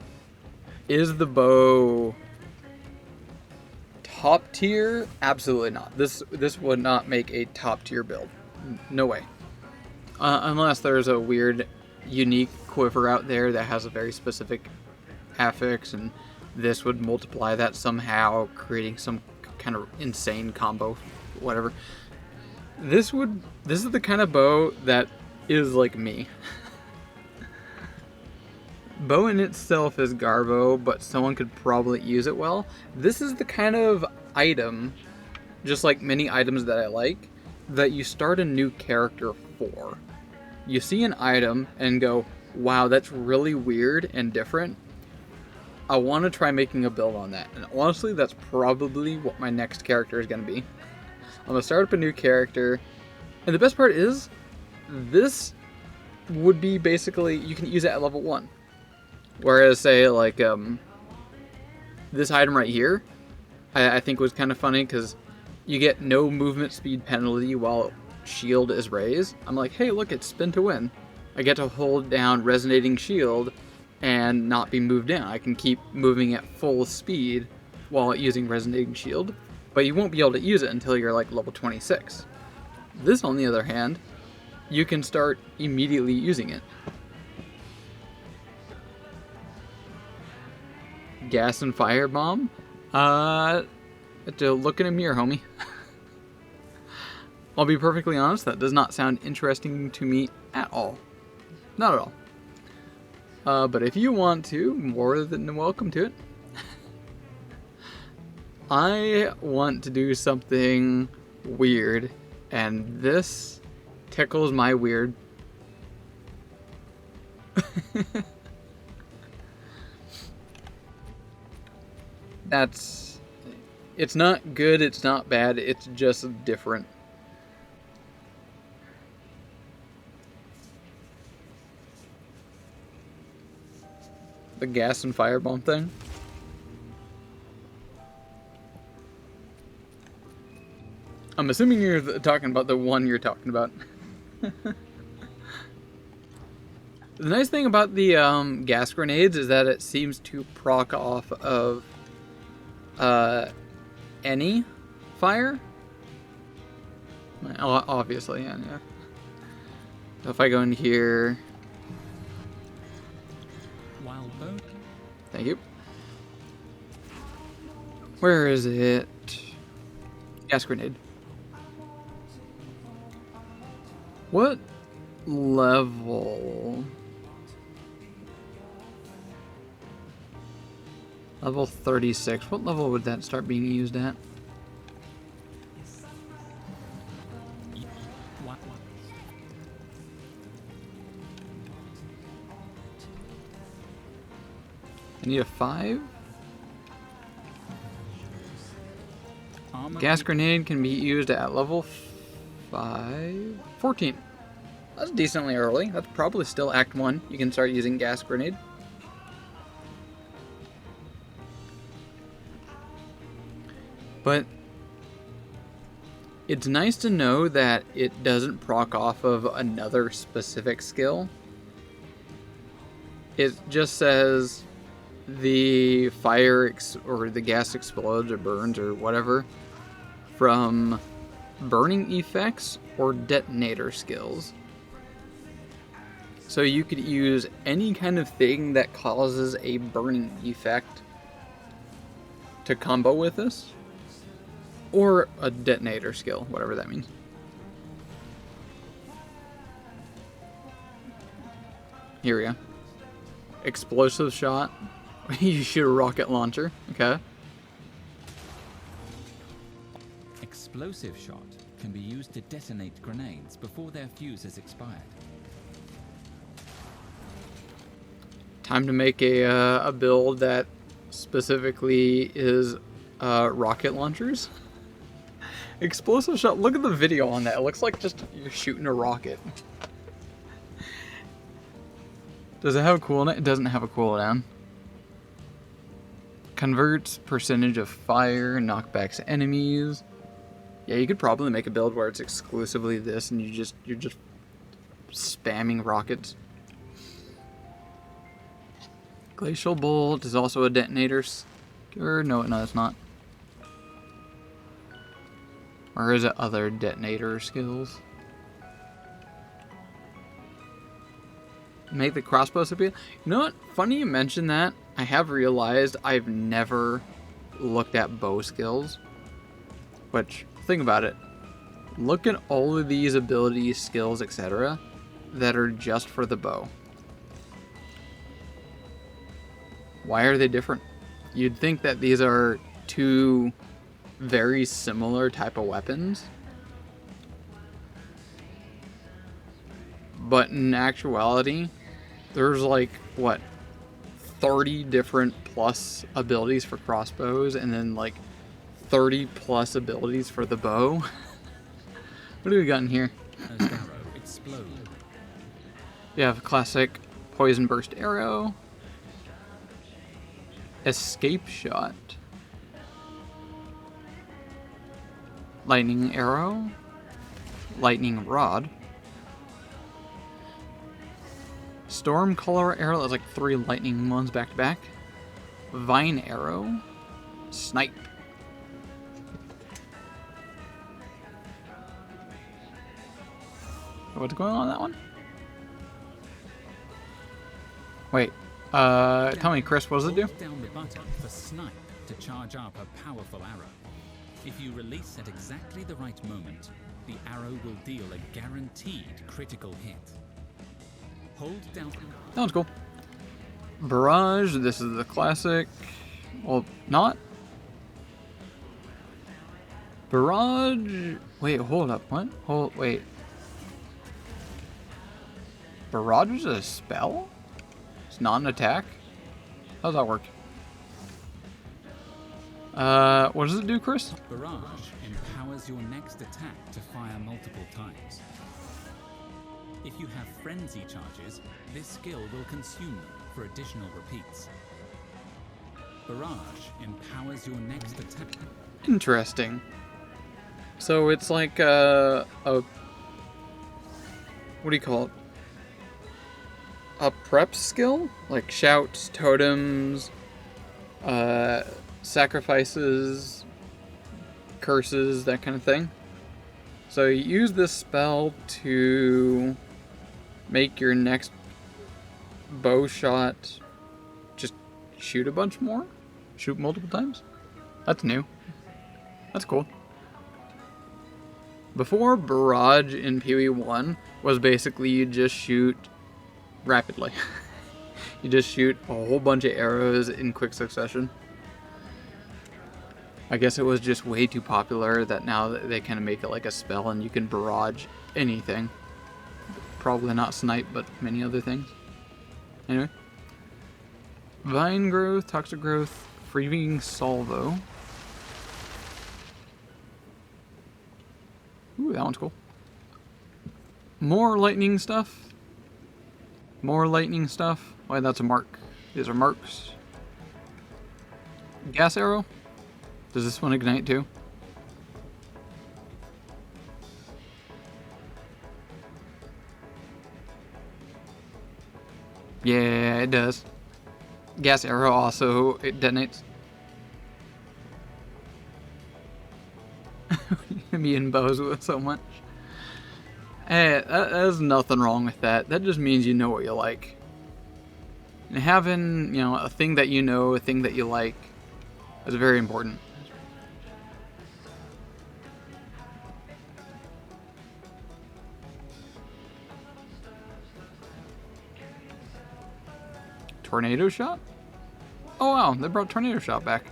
is the bow top tier? Absolutely not. This would not make a top tier build. No way. Unless there's a weird, unique quiver out there that has a very specific affix, and this would multiply that somehow, creating some kind of insane combo, whatever. This is the kind of bow that is like me. Bow in itself is garbo, but someone could probably use it well. This is the kind of item, just like many items that I like, that you start a new character for. You see an item and go, wow, that's really weird and different. I want to try making a build on that. And honestly, that's probably what my next character is going to be. I'm going to start up a new character. And the best part is, this would be basically, you can use it at level 1. Whereas, say, like, this item right here, I think was kind of funny, because you get no movement speed penalty while shield is raised. I'm like, hey, look, it's spin to win. I get to hold down resonating shield and not be moved down. I can keep moving at full speed while using resonating shield, but you won't be able to use it until you're like level 26. This, on the other hand, you can start immediately using it. Gas and firebomb? To look in a mirror, homie. I'll be perfectly honest, that does not sound interesting to me at all. Not at all. But if you want to, more than welcome to it. I want to do something weird, and this tickles my weird. It's not good, it's not bad, it's just different. The gas and firebomb thing. I'm assuming you're talking about the one you're talking about. The nice thing about the gas grenades is that it seems to proc off of any fire. Obviously, yeah. So if I go in here, thank you. Where is it? Gas grenade. What level? Level 36. What level would that start being used at? I need a 5. Gas grenade can be used at level 14. That's decently early. That's probably still Act 1. You can start using gas grenade. But it's nice to know that it doesn't proc off of another specific skill. It just says the fire or the gas explodes or burns or whatever from burning effects or detonator skills. So you could use any kind of thing that causes a burning effect to combo with this, or a detonator skill, whatever that means. Here we go. Explosive shot. You shoot a rocket launcher. Okay. Explosive shot can be used to detonate grenades before their fuse has expired. Time to make a build that specifically is rocket launchers. Explosive shot. Look at the video on that. It looks like just you're shooting a rocket. Does it have a cooldown? It doesn't have a cooldown. Converts percentage of fire, knockbacks enemies. Yeah, you could probably make a build where it's exclusively this, and you're just spamming rockets. Glacial Bolt is also a detonator. Or no, it's not. Or is it other detonator skills? Make the crossbow appeal. You know what? Funny you mention that. I have realized I've never looked at bow skills. Which, think about it. Look at all of these abilities, skills, etc. that are just for the bow. Why are they different? You'd think that these are two very similar type of weapons. But in actuality, there's like, what, 30 different plus abilities for crossbows, and then like 30 plus abilities for the bow. What do we got in here? Explode. You have classic poison burst arrow, escape shot, lightning arrow, lightning rod, storm color arrow. That's like 3 lightning ones back to back. Vine arrow, snipe. What's going on that one? Wait, tell me, Chris, what does it do? Hold down the button for snipe to charge up a powerful arrow. If you release at exactly the right moment, the arrow will deal a guaranteed critical hit. Hold down. That one's cool. Barrage, this is the classic. Well, not. Barrage. Wait, hold up. What? Wait. Barrage is a spell? It's not an attack? How does that work? What does it do, Chris? Barrage empowers your next attack to fire multiple times. If you have frenzy charges, this skill will consume them for additional repeats. Barrage empowers your next attack. Interesting. So it's like a what do you call it? A prep skill? Like shouts, totems, sacrifices, curses, that kind of thing. So you use this spell to make your next bow shot just shoot a bunch more? Shoot multiple times? That's new. That's cool. Before, Barrage in PoE 1 was basically you just shoot rapidly. You just shoot a whole bunch of arrows in quick succession. I guess it was just way too popular that now they kind of make it like a spell and you can barrage anything. Probably not snipe, but many other things. Anyway. Vine growth, toxic growth, freeing salvo. Ooh, that one's cool. More lightning stuff. More lightning stuff. Why, that's a mark. These are marks. Gas arrow. Does this one ignite too? Yeah, it does. Gas arrow also, it detonates. Me and bows with so much. Hey, there's nothing wrong with that. That just means you know what you like. And having, a thing that you know, a thing that you like, is very important. Tornado shot? Oh wow, they brought tornado shot back.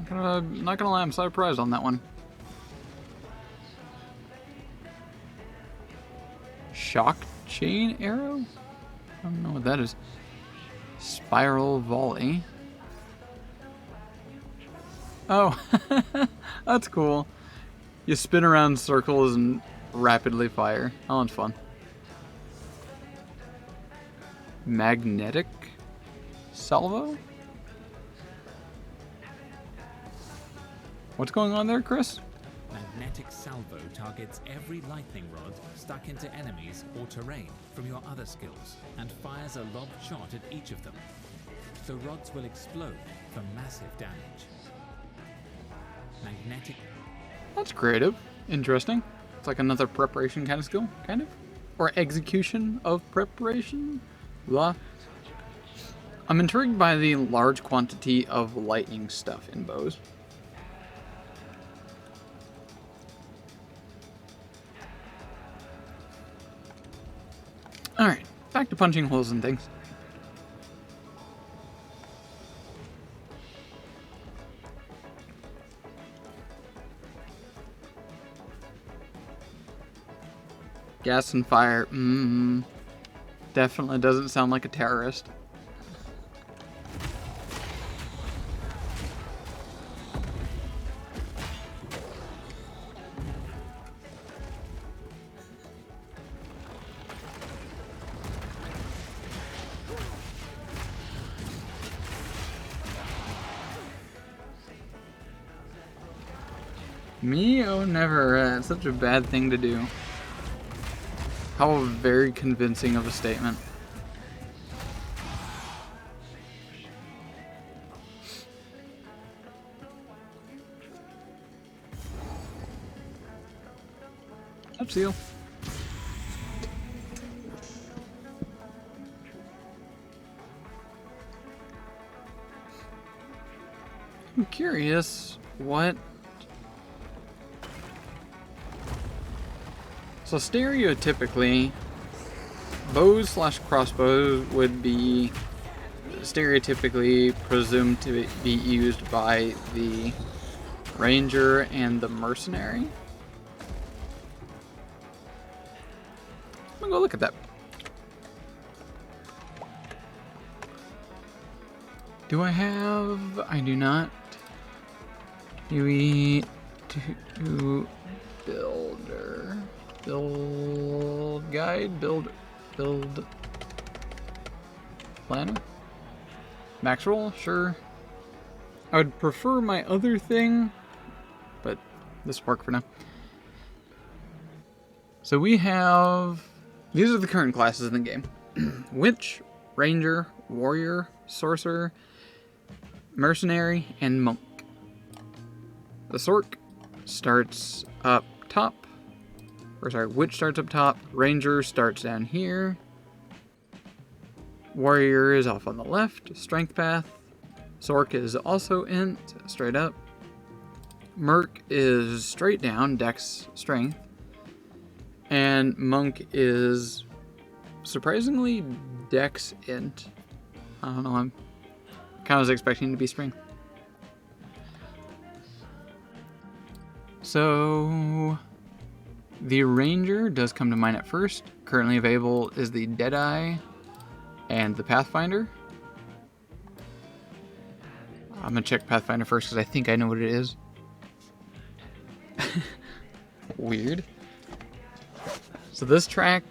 Not gonna lie, I'm surprised on that one. Shock chain arrow? I don't know what that is. Spiral volley. Oh, that's cool. You spin around in circles and rapidly fire. That one's fun. Magnetic salvo? What's going on there, Chris? Magnetic Salvo targets every lightning rod stuck into enemies or terrain from your other skills and fires a lobbed shot at each of them. The rods will explode for massive damage. Magnetic. That's creative. Interesting. It's like another preparation kind of skill, kind of? Or execution of preparation? Blah. I'm intrigued by the large quantity of lightning stuff in bows. Alright, back to punching holes and things. Gas and fire. Definitely doesn't sound like a terrorist. Me? Oh, never. It's such a bad thing to do. How very convincing of a statement. Up seal. I'm curious what. So stereotypically, bows / crossbows would be stereotypically presumed to be used by the ranger and the mercenary. I'm gonna go look at that. Do I have? I do not. UE to builder. Build guide, build planner. Max roll, sure. I would prefer my other thing, but this will work for now. So we have, these are the current classes in the game. Witch, Ranger, Warrior, Sorcerer, Mercenary, and Monk. The Sorc starts up top. Or sorry, Witch starts up top, Ranger starts down here, Warrior is off on the left, Strength path, Sorc is also int, straight up, Merc is straight down, Dex Strength, and Monk is surprisingly Dex int. I don't know, I'm kind of was expecting to be Strength. So the Ranger does come to mind at first. Currently available is the Deadeye and the Pathfinder. I'm gonna check Pathfinder first because I think I know what it is. Weird. So this track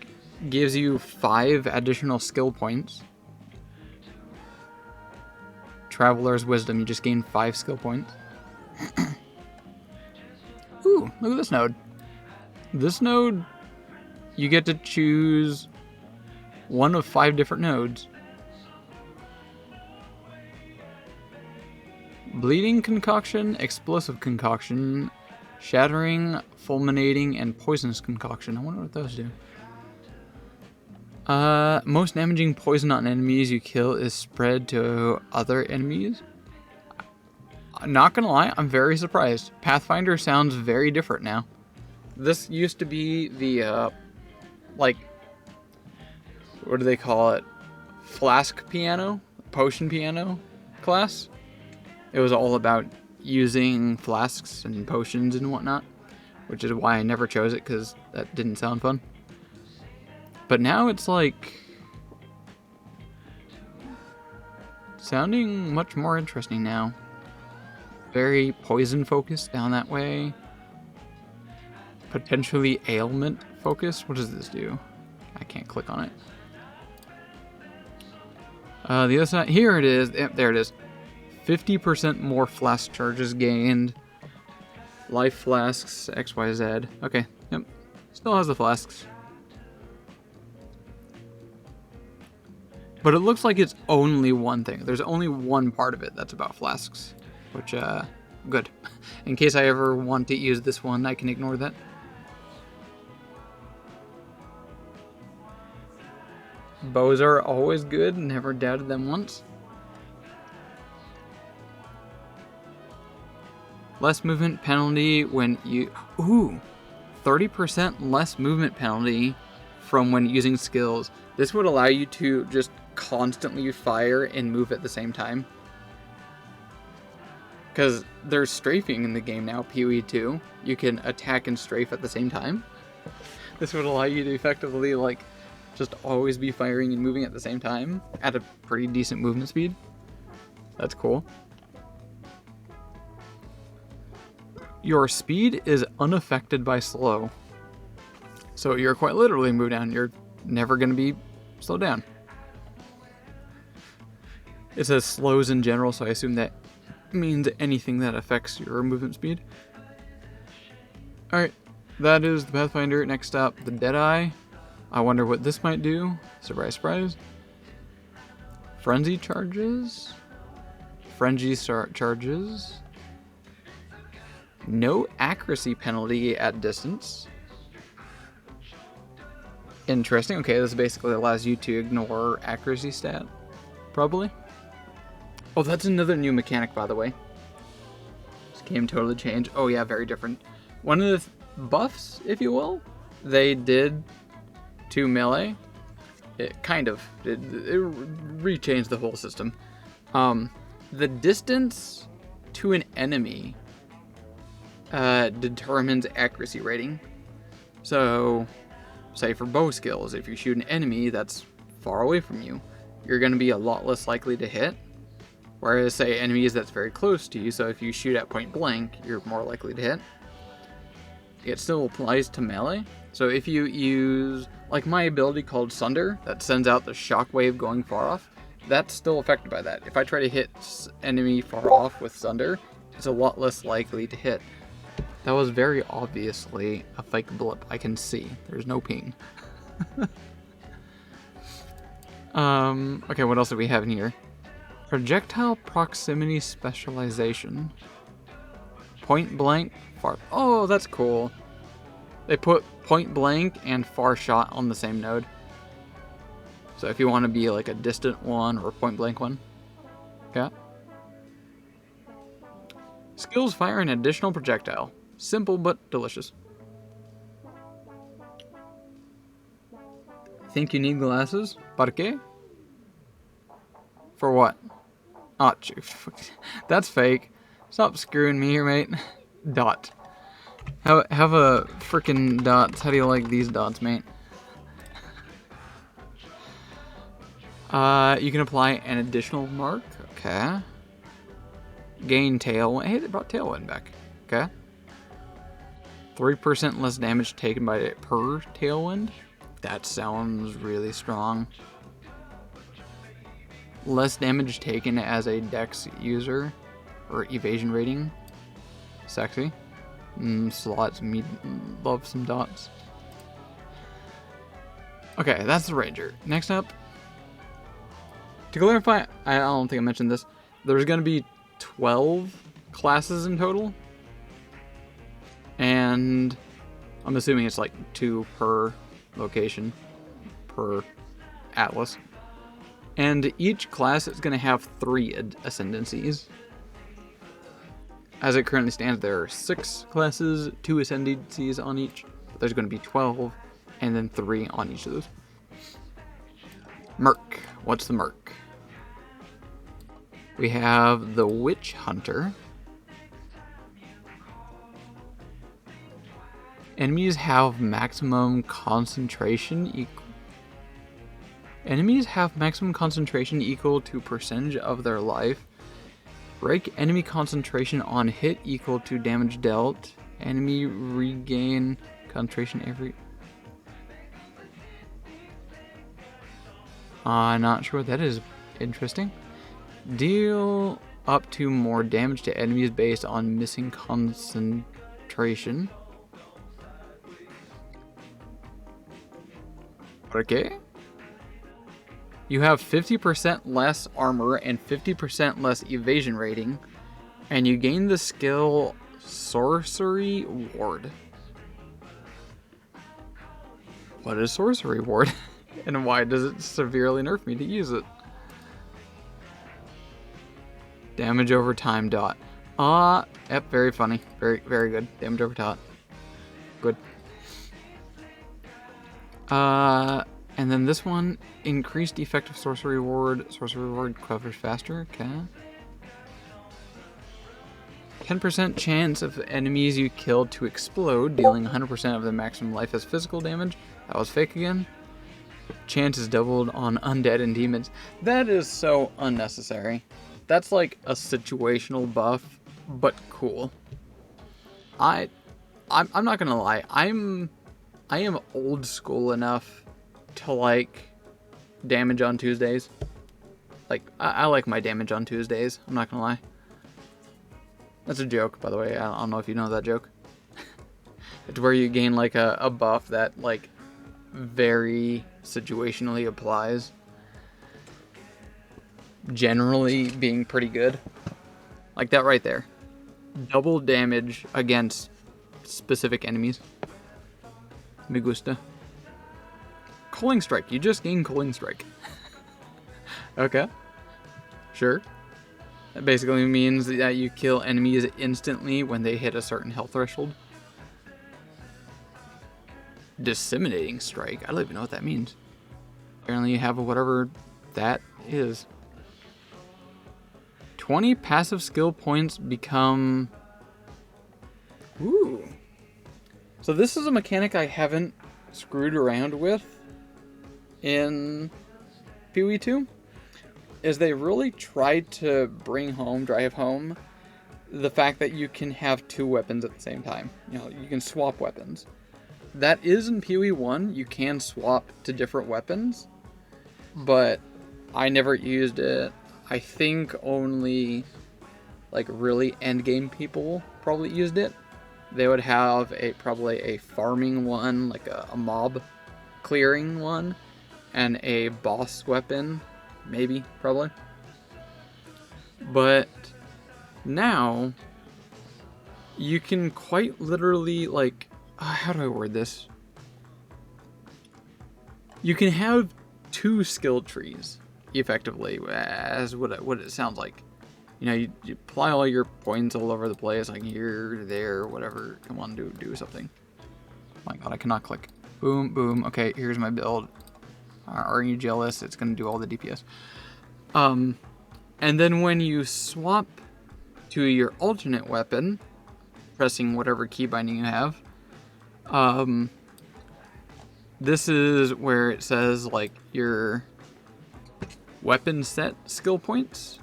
gives you 5 additional skill points. Traveler's Wisdom, you just gain 5 skill points. Ooh, look at this node. This node, you get to choose one of 5 different nodes. Bleeding Concoction, Explosive Concoction, Shattering, Fulminating, and Poisonous Concoction. I wonder what those do. Most damaging poison on enemies you kill is spread to other enemies. Not gonna lie, I'm very surprised. Pathfinder sounds very different now. This used to be the, like, what do they call it? Flask piano? Potion piano class? It was all about using flasks and potions and whatnot, which is why I never chose it, because that didn't sound fun. But now it's like sounding much more interesting now. Very poison focused down that way. Potentially ailment focused. What does this do? I can't click on it. The other side, here it is. Yep, there it is. 50% more flask charges gained. Life flasks, XYZ. Okay, yep. Still has the flasks. But it looks like it's only one thing. There's only one part of it that's about flasks. Which, good. In case I ever want to use this one, I can ignore that. Bows are always good. Never doubted them once. Less movement penalty when you... Ooh! 30% less movement penalty from when using skills. This would allow you to just constantly fire and move at the same time. Because there's strafing in the game now, PoE 2. You can attack and strafe at the same time. This would allow you to effectively, like, just always be firing and moving at the same time at a pretty decent movement speed. That's cool. Your speed is unaffected by slow. So you're quite literally moved down. You're never going to be slowed down. It says slows in general, so I assume that means anything that affects your movement speed. Alright, that is the Pathfinder. Next up, the Deadeye. I wonder what this might do. Surprise, surprise. Frenzy charges. Frenzy charges. No accuracy penalty at distance. Interesting. Okay, this basically allows you to ignore accuracy stat. Probably. Oh, that's another new mechanic, by the way. This game totally changed. Oh yeah, very different. One of the buffs, if you will, they did to melee. It kind of. It rechanged the whole system. The distance to an enemy determines accuracy rating. So, say for bow skills, if you shoot an enemy that's far away from you, you're going to be a lot less likely to hit. Whereas, say, enemies that's very close to you, so if you shoot at point blank, you're more likely to hit. It still applies to melee. So if you use, like my ability called Sunder, that sends out the shockwave going far off, that's still affected by that. If I try to hit enemy far off with Sunder, it's a lot less likely to hit. That was very obviously a fake blip. I can see. There's no ping. Okay, what else do we have in here? Projectile proximity specialization. Point blank, far... Oh, that's cool. They put point blank and far shot on the same node. So if you want to be like a distant one or a point blank one. Yeah. Skills fire an additional projectile. Simple but delicious. Think you need glasses? ¿Para qué? For what? Oh, that's fake. Stop screwing me here, mate. Dot. Have a freaking dots. How do you like these dots, mate? You can apply an additional mark. Okay. Gain tailwind. Hey, they brought tailwind back. Okay. 3% less damage taken by per tailwind. That sounds really strong. Less damage taken as a dex user, or evasion rating. Sexy. Slots, me love some dots. Okay, that's the Ranger. Next up, to clarify, I don't think I mentioned this, there's going to be 12 classes in total. And I'm assuming it's like 2 per location, per atlas. And each class is going to have 3 ascendancies. As it currently stands, there are 6 classes, 2 ascendancies on each. But there's going to be 12, and then 3 on each of those. Merc. What's the Merc? We have the Witch Hunter. Enemies have maximum concentration Enemies have maximum concentration equal to percentage of their life. Break enemy concentration on hit equal to damage dealt. Enemy regain concentration every... Not sure what that is. Interesting. Deal up to more damage to enemies based on missing penetration. Okay. You have 50% less armor and 50% less evasion rating, and you gain the skill Sorcery Ward. What is Sorcery Ward? And why does it severely nerf me to use it? Damage over time dot. Yep, very funny. Very, very good. Damage over dot. Good. And then this one, increased effective sorcery ward. Sorcery ward covers faster. Okay. 10% chance of enemies you killed to explode, dealing 100% of the maximum life as physical damage. That was fake again. Chance is doubled on undead and demons. That is so unnecessary. That's like a situational buff, but cool. I'm not gonna lie. I am old school enough to like damage on Tuesdays. Like I like my damage on Tuesdays. I'm not gonna lie. That's a joke, by the way. I don't know if you know that joke. It's where you gain like a buff that like very situationally applies. Generally being pretty good. Like that right there. Double damage against specific enemies. Me gusta. Culling Strike. You just gain Culling Strike. Okay. Sure. That basically means that you kill enemies instantly when they hit a certain health threshold. Disseminating Strike. I don't even know what that means. Apparently you have whatever that is. 20 passive skill points become... Ooh. So this is a mechanic I haven't screwed around with in PoE 2. Is they really tried to drive home the fact that you can have two weapons at the same time. You know, you can swap weapons. That is in PoE 1, you can swap to different weapons, but I never used it. I think only like really endgame people probably used it. They would have probably a farming one, like a mob clearing one, and a boss weapon, maybe, probably. But now you can quite literally like, how do I word this? You can have two skill trees effectively, as what it sounds like. You know, you apply all your points all over the place, like here, there, whatever. Come on, do something. Oh my god, I cannot click. Boom, boom. Okay, here's my build. Are you jealous? It's gonna do all the DPS. And then when you swap to your alternate weapon, pressing whatever key binding you have, this is where it says like your weapon set skill points,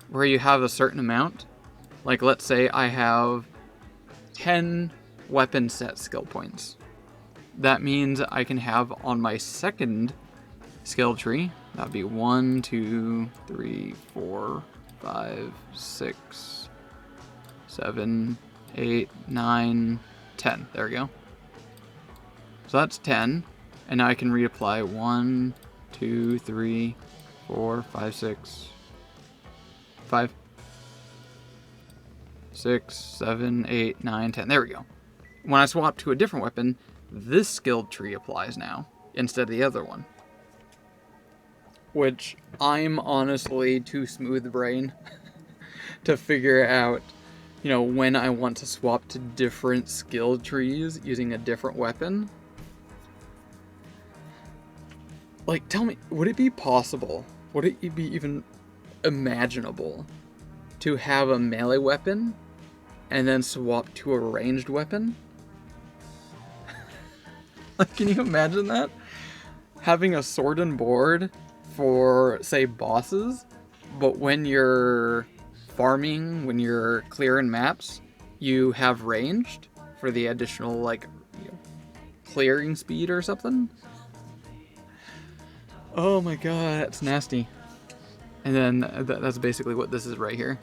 where you have a certain amount. Like let's say I have 10 weapon set skill points. That means I can have on my second skill tree, that'd be 1, 2, 3, 4, 5, 6, 7, 8, 9, 10. There we go. So that's 10. And now I can reapply 1, 2, 3, 4, 5, 6, 5, 6, 7, 8, 9, 10. There we go. When I swap to a different weapon, this skill tree applies now instead of the other one. Which I'm honestly too smooth brain to figure out, you know, when I want to swap to different skill trees using a different weapon. Like, tell me, would it be possible, would it be even imaginable to have a melee weapon and then swap to a ranged weapon? Like, can you imagine that? Having a sword and board for, say, bosses, but when you're farming, when you're clearing maps, you have ranged for the additional, like, you know, clearing speed or something? Oh my god, that's nasty. And then that's basically what this is right here.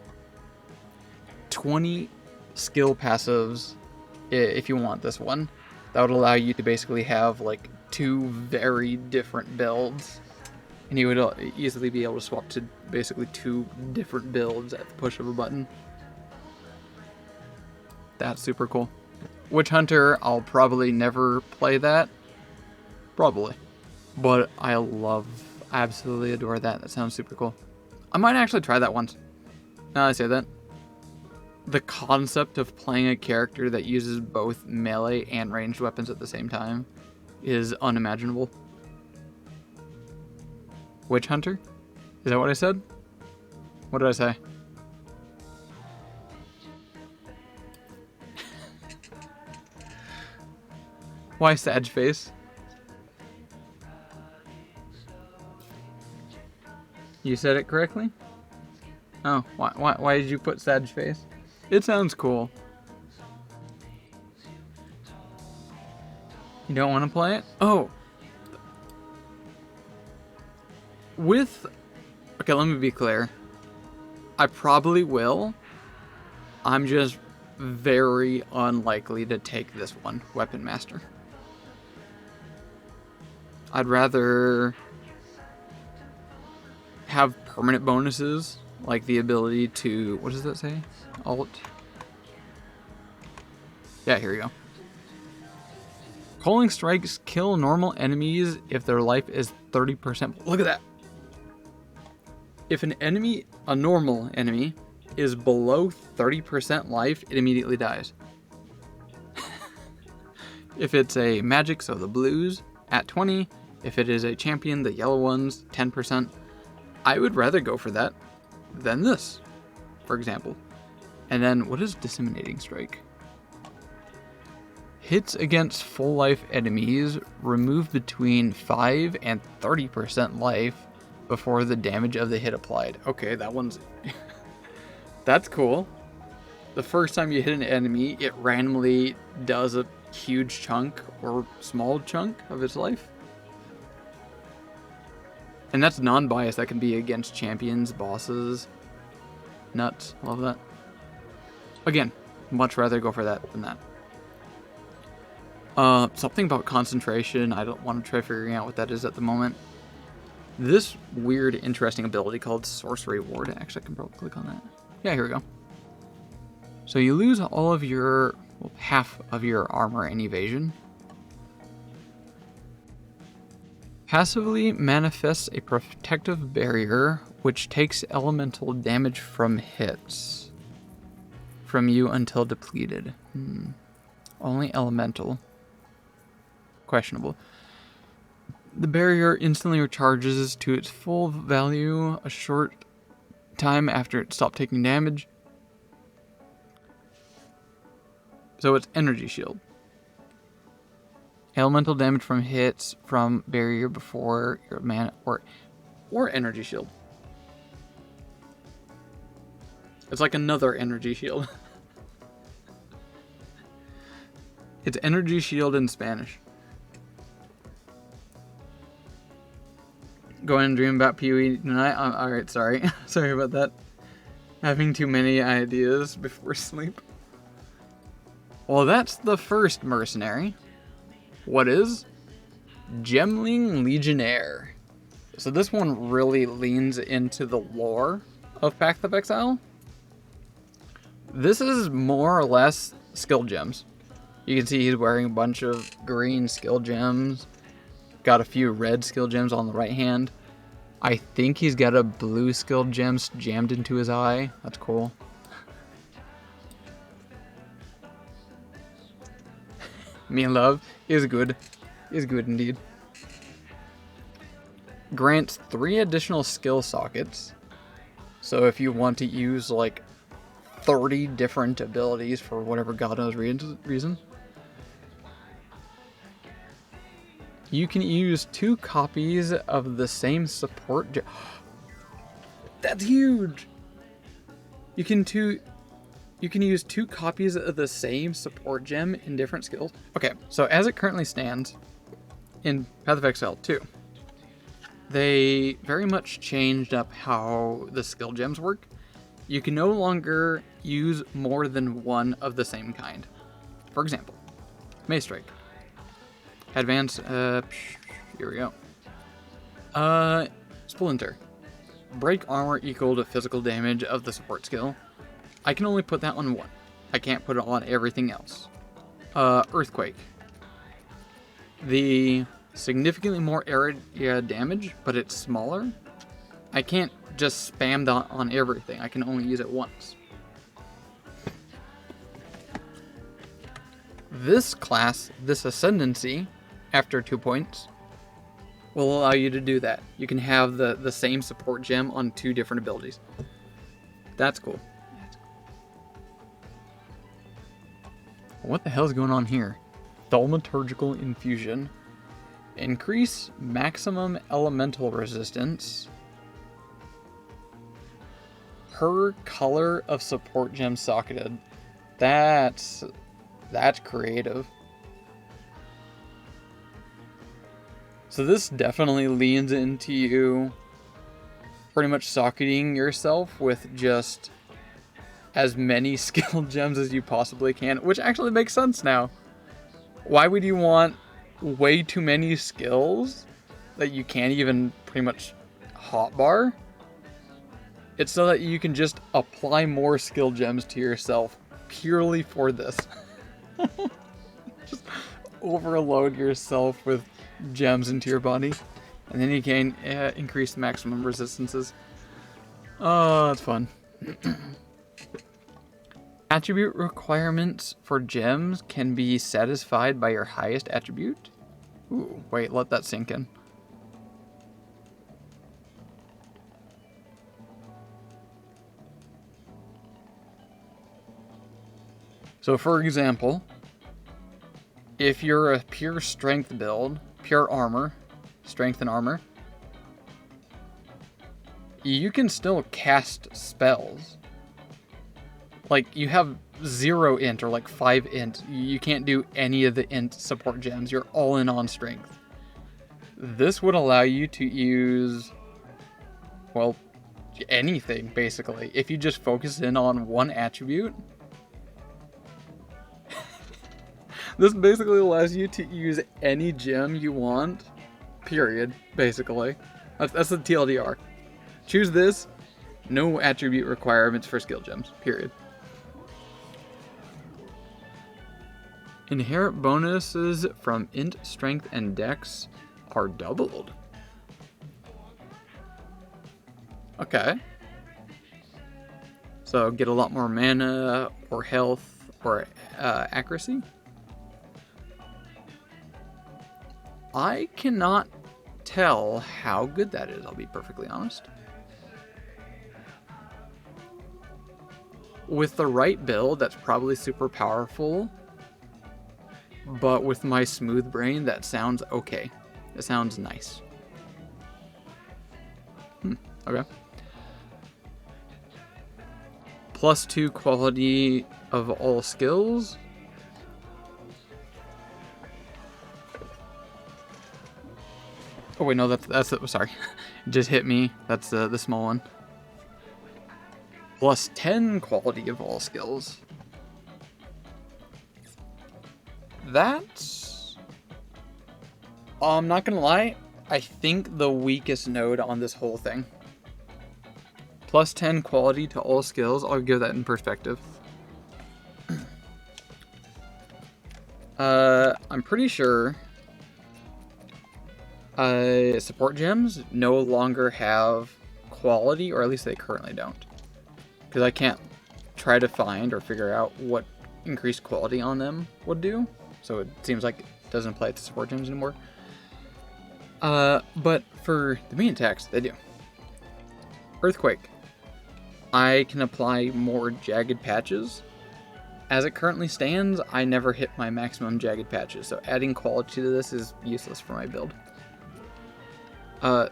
20 skill passives if you want this one. That would allow you to basically have like 2 very different builds. And you would easily be able to swap to basically 2 different builds at the push of a button. That's super cool. Witch Hunter, I'll probably never play that. Probably. But I absolutely adore that. That sounds super cool. I might actually try that once. Now that I say that. The concept of playing a character that uses both melee and ranged weapons at the same time is unimaginable. Witch Hunter? Is that what I said? What did I say? Why Sag Face? You said it correctly? Oh, why did you put Sag Face? It sounds cool. You don't want to play it? Oh. Okay, let me be clear. I probably will. I'm just very unlikely to take this one, Weapon Master. I'd rather have permanent bonuses, like the ability to, what does that say? Alt. Yeah, here we go. Calling strikes kill normal enemies if their life is 30%. Look at that. If an enemy, a normal enemy, is below 30% life, it immediately dies. If it's a magic, so the blues, at 20. If it is a champion, the yellow ones, 10%. I would rather go for that than this, for example. And then, what is Disseminating Strike? Hits against full life enemies remove between 5 and 30% life before the damage of the hit applied. Okay, that one's... That's cool. The first time you hit an enemy, it randomly does a huge chunk or small chunk of its life. And that's non-biased. That can be against champions, bosses. Nuts. Love that. Again, much rather go for that than that. Something about concentration. I don't want to try figuring out what that is at the moment. This weird, interesting ability called Sorcery Ward. Actually, I can probably click on that. Yeah, here we go. So you lose all of your, well, half of your armor and evasion. Passively manifests a protective barrier which takes elemental damage from hits from you until depleted. Only elemental. Questionable. The barrier instantly recharges to its full value a short time after it stopped taking damage. So it's Energy Shield. Elemental damage from hits from barrier before your mana or Energy Shield. It's like another Energy Shield. It's Energy Shield in Spanish. Go and dream about PoE tonight. Alright, sorry. Sorry about that. Having too many ideas before sleep. Well, that's the first mercenary. What is? Gemling Legionnaire. So this one really leans into the lore of Path of Exile. This is more or less skill gems. You can see he's wearing a bunch of green skill gems. Got a few red skill gems on the right hand. I think he's got a blue skill gem jammed into his eye. That's cool. Me and love is good. Is good indeed. Grants 3 additional skill sockets. So if you want to use like 30 different abilities for whatever god knows reason, you can use 2 copies of the same support gem. That's huge! You can use 2 copies of the same support gem in different skills. Okay, so as it currently stands in Path of Exile 2, they very much changed up how the skill gems work. You can no longer use more than one of the same kind. For example, Mace Strike. Advance, here we go. Splinter. Break armor equal to physical damage of the support skill. I can only put that on one. I can't put it on everything else. Earthquake. The significantly more area damage, but it's smaller. I can't just spam that on everything. I can only use it once. This class, this ascendancy, after 2 points, will allow you to do that. You can have the same support gem on 2 different abilities. That's cool. What the hell is going on here? Thaumaturgical Infusion. Increase maximum elemental resistance per color of support gem socketed. That's creative. So this definitely leans into you pretty much socketing yourself with just as many skill gems as you possibly can, which actually makes sense now. Why would you want way too many skills that you can't even pretty much hotbar? It's so that you can just apply more skill gems to yourself purely for this. Just overload yourself with gems into your body, and then you can increase maximum resistances. Oh, that's fun. Attribute requirements for gems can be satisfied by your highest attribute. Ooh, wait, let that sink in. So for example, if you're a pure strength build, pure armor, strength and armor, you can still cast spells. Like, you have 0 int or like 5 int. You can't do any of the int support gems. You're all in on strength. This would allow you to use, well, anything basically. If you just focus in on one attribute, this basically allows you to use any gem you want, period, basically. That's the TLDR. Choose this, no attribute requirements for skill gems, period. Inherent bonuses from int, strength, and dex are doubled. Okay. So get a lot more mana, or health, or accuracy. I cannot tell how good that is, I'll be perfectly honest. With the right build, that's probably super powerful. But with my smooth brain, that sounds okay. It sounds nice. Okay. +2 quality of all skills. Oh wait, no, that's it. Sorry, it just hit me. That's the small one. +10 quality of all skills. That's... I'm not gonna lie, I think the weakest node on this whole thing. +10 quality to all skills, I'll give that in perspective. I'm pretty sure support gems no longer have quality, or at least they currently don't. Because I can't try to find or figure out what increased quality on them would do. So it seems like it doesn't apply to support gems anymore. But for the main attacks, they do. Earthquake. I can apply more jagged patches. As it currently stands, I never hit my maximum jagged patches, so adding quality to this is useless for my build.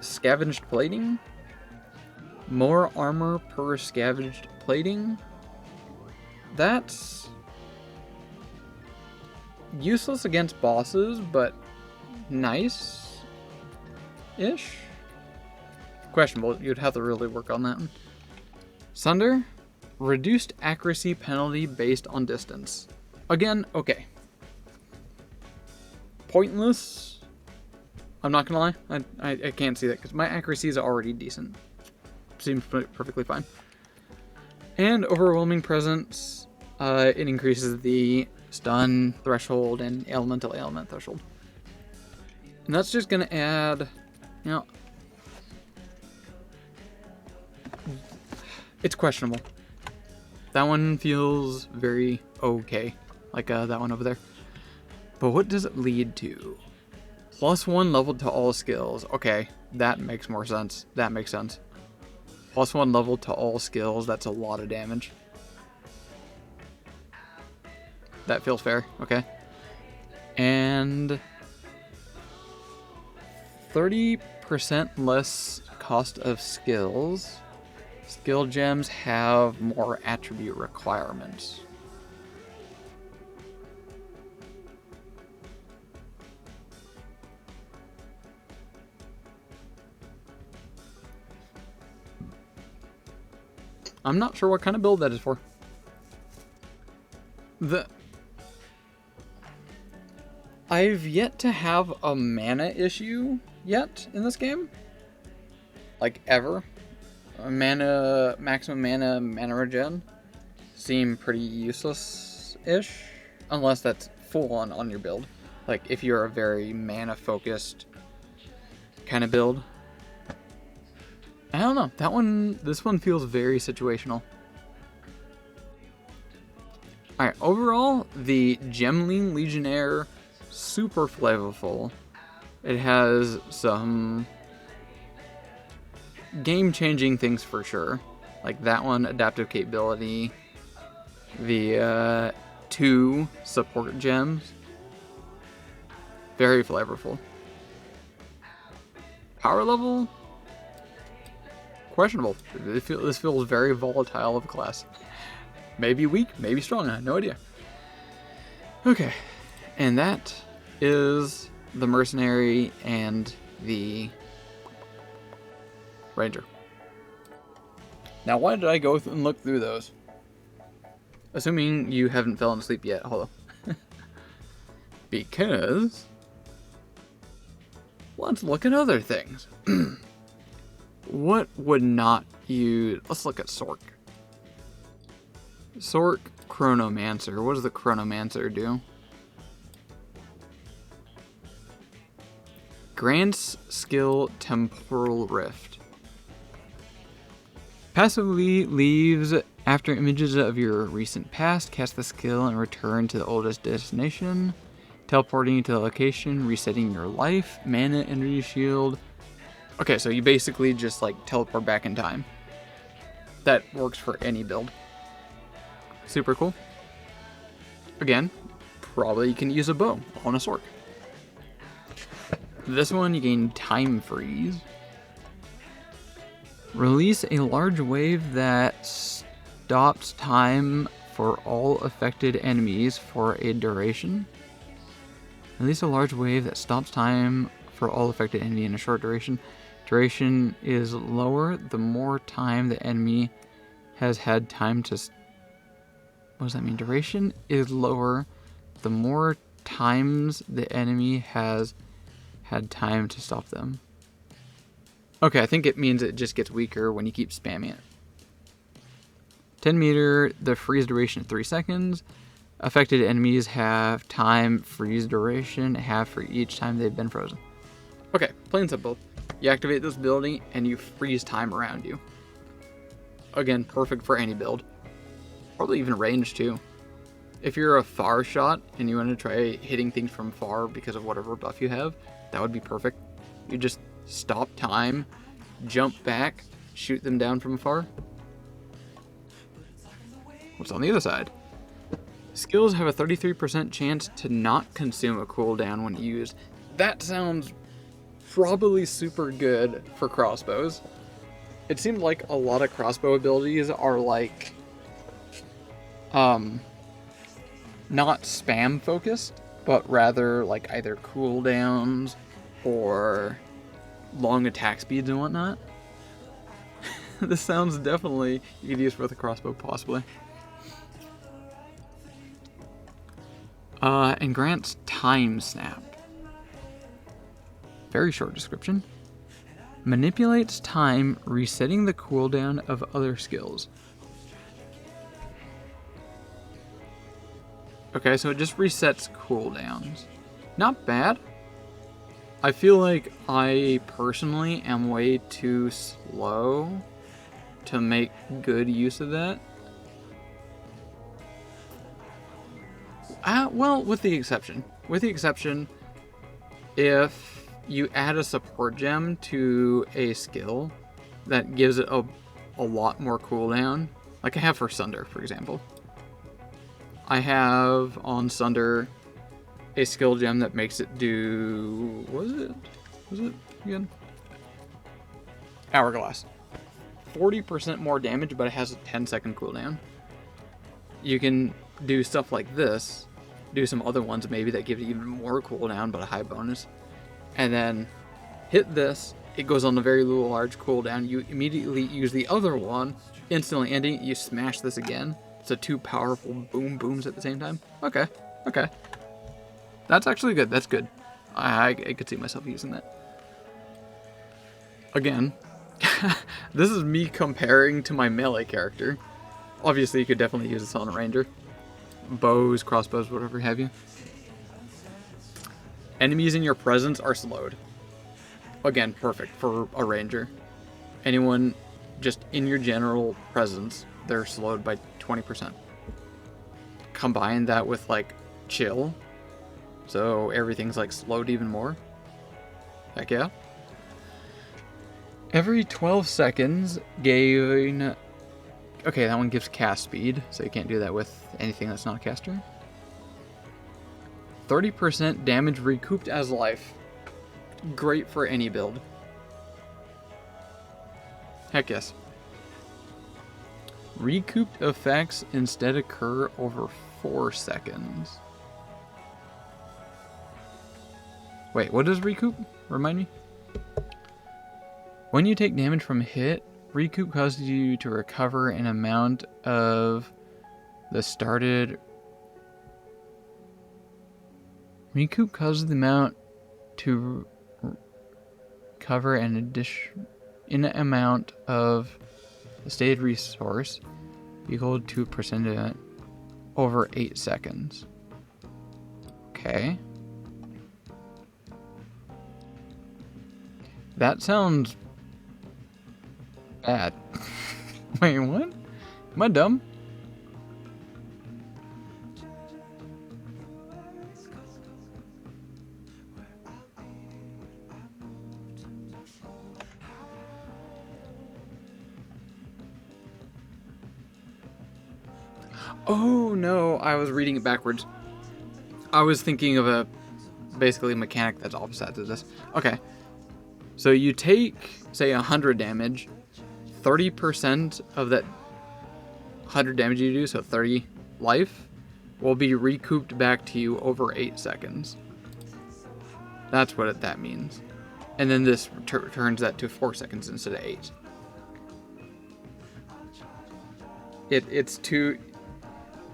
Scavenged plating. More armor per scavenged plating. That's useless against bosses, but nice-ish. Questionable. You'd have to really work on that one. Sunder. Reduced accuracy penalty based on distance. Again, okay. Pointless. I'm not gonna lie. I can't see that because my accuracy is already decent. Seems perfectly fine. And overwhelming presence. It increases the stun threshold and elemental ailment threshold. And that's just gonna add, you know, it's questionable. That one feels very okay, like that one over there. But what does it lead to? +1 level to all skills. Okay, that makes more sense. That makes sense. +1 level to all skills, that's a lot of damage. That feels fair, okay. And 30% less cost of skills. Skill gems have more attribute requirements. I'm not sure what kind of build that is for. I've yet to have a mana issue yet in this game. Like, ever. Maximum mana regen seem pretty useless-ish. Unless that's full on your build. Like, if you're a very mana-focused kind of build. I don't know. This one feels very situational. Alright, overall, the Gemling Legionnaire, super flavorful. It has some game-changing things for sure. Like that one, adaptive capability. The 2 support gems. Very flavorful. Power level? Questionable. This feels very volatile of a class. Maybe weak, maybe strong, I have no idea. Okay, and that is the Mercenary and the Ranger. Now, why did I go and look through those? Assuming you haven't fallen asleep yet, hold on. Because let's look at other things. What would not you... Let's look at Sork. Sork Chronomancer. What does the Chronomancer do? Grants skill Temporal Rift. Passively leaves after images of your recent past. Cast the skill and return to the oldest destination. Teleporting to the location, resetting your life. Mana, energy shield. Okay, so you basically just like teleport back in time. That works for any build. Super cool. Again, probably you can use a bow on a Sork. This one you gain time freeze. Release a large wave that stops time for all affected enemies for a duration. Release a large wave that stops time for all affected enemy in a short duration. Duration is lower the more time the enemy has had time to... What does that mean? Duration is lower the more times the enemy has had time to stop them. Okay, I think it means it just gets weaker when you keep spamming it. 10 meter, the freeze duration of 3 seconds. Affected enemies have time freeze duration, half for each time they've been frozen. Okay, plain and simple. You activate this ability and you freeze time around you. Again, perfect for any build. Probably even range too. If you're a far shot and you want to try hitting things from far because of whatever buff you have, that would be perfect. You just stop time, jump back, shoot them down from afar. What's on the other side? Skills have a 33% chance to not consume a cooldown when used. That sounds probably super good for crossbows. It seemed like a lot of crossbow abilities are like not spam focused, but rather like either cooldowns or long attack speeds and whatnot. This sounds definitely you could use with a crossbow possibly. And grants time snap. Very short description. Manipulates time, resetting the cooldown of other skills. Okay, so it just resets cooldowns. Not bad. I feel like I personally am way too slow to make good use of that. Well, with the exception. If you add a support gem to a skill that gives it a lot more cooldown, like I have for Sunder, for example. I have on Sunder a skill gem that makes it do... Was it again? Hourglass. 40% more damage, but it has a 10-second cooldown. You can do stuff like this, do some other ones maybe that give it even more cooldown, but a high bonus. And then hit this, it goes on a very large cooldown. You immediately use the other one, instantly ending, you smash this again. So 2 powerful boom booms at the same time. Okay. That's actually good. That's good. I could see myself using that. Again, this is me comparing to my melee character. Obviously, you could definitely use this on a ranger. Bows, crossbows, whatever have you. Enemies in your presence are slowed. Again, perfect for a ranger. Anyone just in your general presence, they're slowed by 20%. Combine that with like chill, so everything's like slowed even more. Heck yeah. Every 12 seconds gain... Okay, that one gives cast speed, so you can't do that with anything that's not a caster. 30% damage recouped as life. Great for any build. Heck yes. Recouped effects instead occur over 4 seconds. Wait, what is recoup? Remind me? When you take damage from a hit, recoup causes you to recover an amount of the started... Recoup causes the amount to cover an additional amount of the stated resource equal to a percent over 8 seconds. Okay. That sounds bad. Wait, what? Am I dumb? Oh no, I was reading it backwards. I was thinking of a basically mechanic that's opposite to this. Okay. So you take, say, 100 damage, 30% of that 100 damage you do, so 30 life, will be recouped back to you over 8 seconds. That's what that means. And then this turns that to 4 seconds instead of 8. It's too...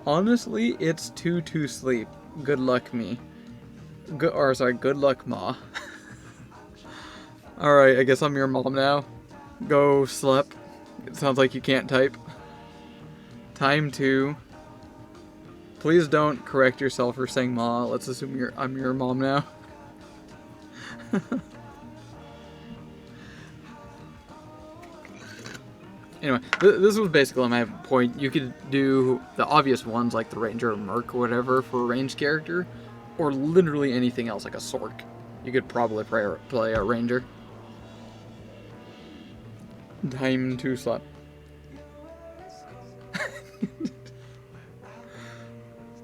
Honestly, it's too to sleep. Good luck me. Good luck ma. Alright, I guess I'm your mom now. Go slep. It sounds like you can't type. Time to... Please don't correct yourself for saying ma. Let's assume I'm your mom now. Anyway, this was basically my point. You could do the obvious ones like the Ranger or Merc or whatever for a ranged character, or literally anything else like a Sork. You could probably play a Ranger. Time to slap.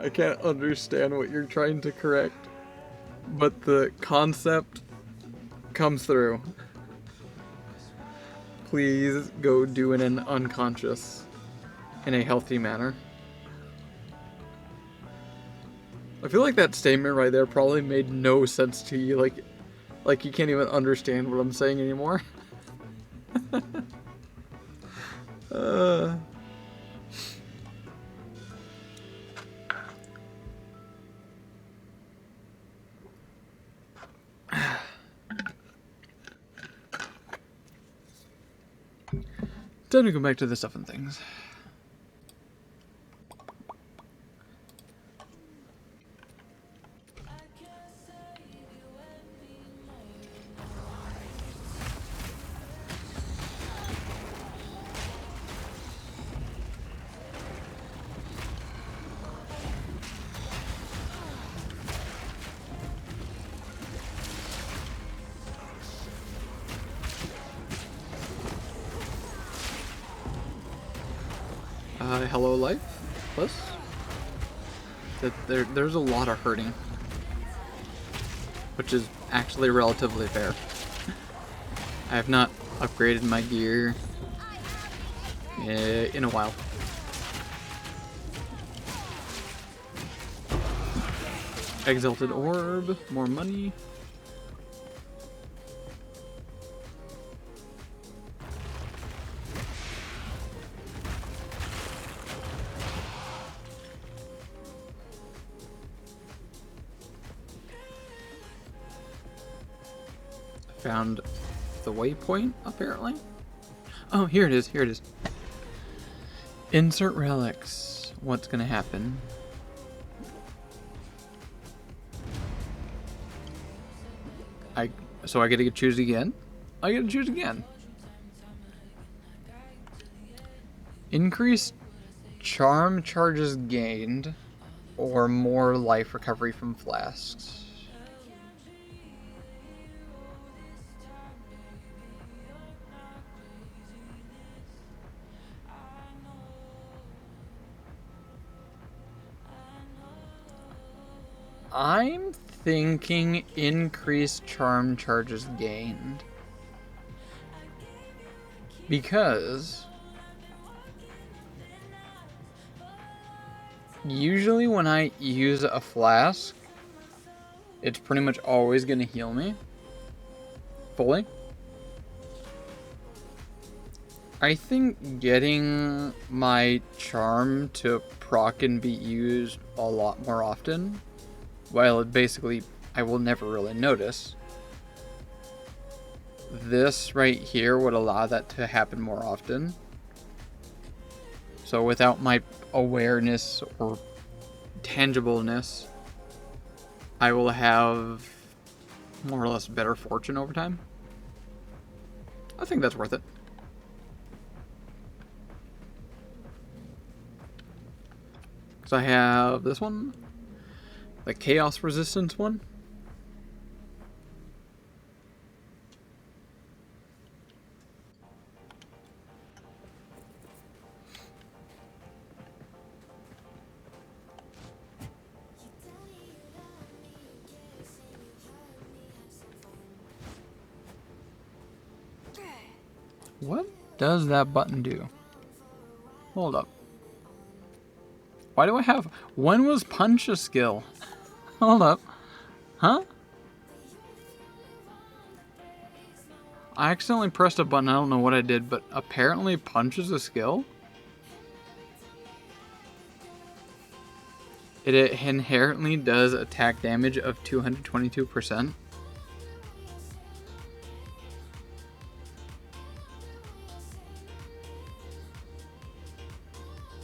I can't understand what you're trying to correct, but the concept comes through. Please go do an unconscious in a healthy manner. I feel like that statement right there probably made no sense to you. Like you can't even understand what I'm saying anymore. Time to go back to the stuff and things. Hello life, plus. There's a lot of hurting, which is actually relatively fair. I have not upgraded my gear in a while. Exalted Orb, more money. Found the waypoint, apparently. Oh, here it is, here it is. Insert relics. What's gonna happen? So I get to choose again? I get to choose again. Increased charm charges gained, or more life recovery from flasks. I'm thinking increased charm charges gained. Because usually when I use a flask, it's pretty much always going to heal me fully. I think getting my charm to proc and be used a lot more often, while it basically I will never really notice, this right here would allow that to happen more often. So without my awareness or tangibleness, I will have more or less better fortune over time. I think that's worth it. So I have this one, the chaos resistance one. What does that button do? Hold up. Why do I have... When was punch a skill? Hold up. Huh? I accidentally pressed a button. I don't know what I did, but apparently punch is a skill? It inherently does attack damage of 222%.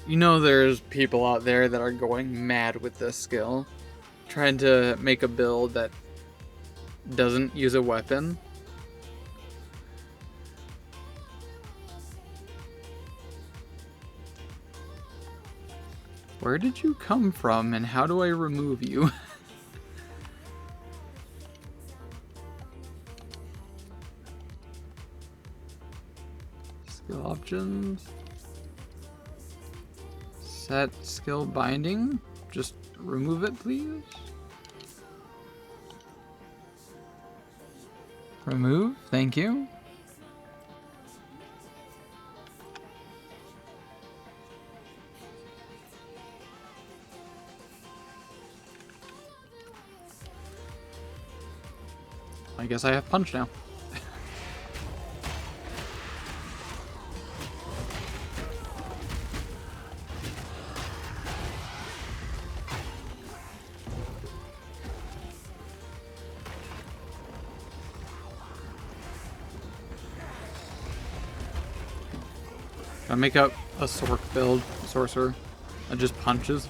You know there's people out there that are going mad with this skill, trying to make a build that doesn't use a weapon. Where did you come from and how do I remove you? Skill options. Set skill binding. Just remove it, please. Remove, thank you. I guess I have punch now. Gotta make up a Sorc build, sorcerer, that just punches.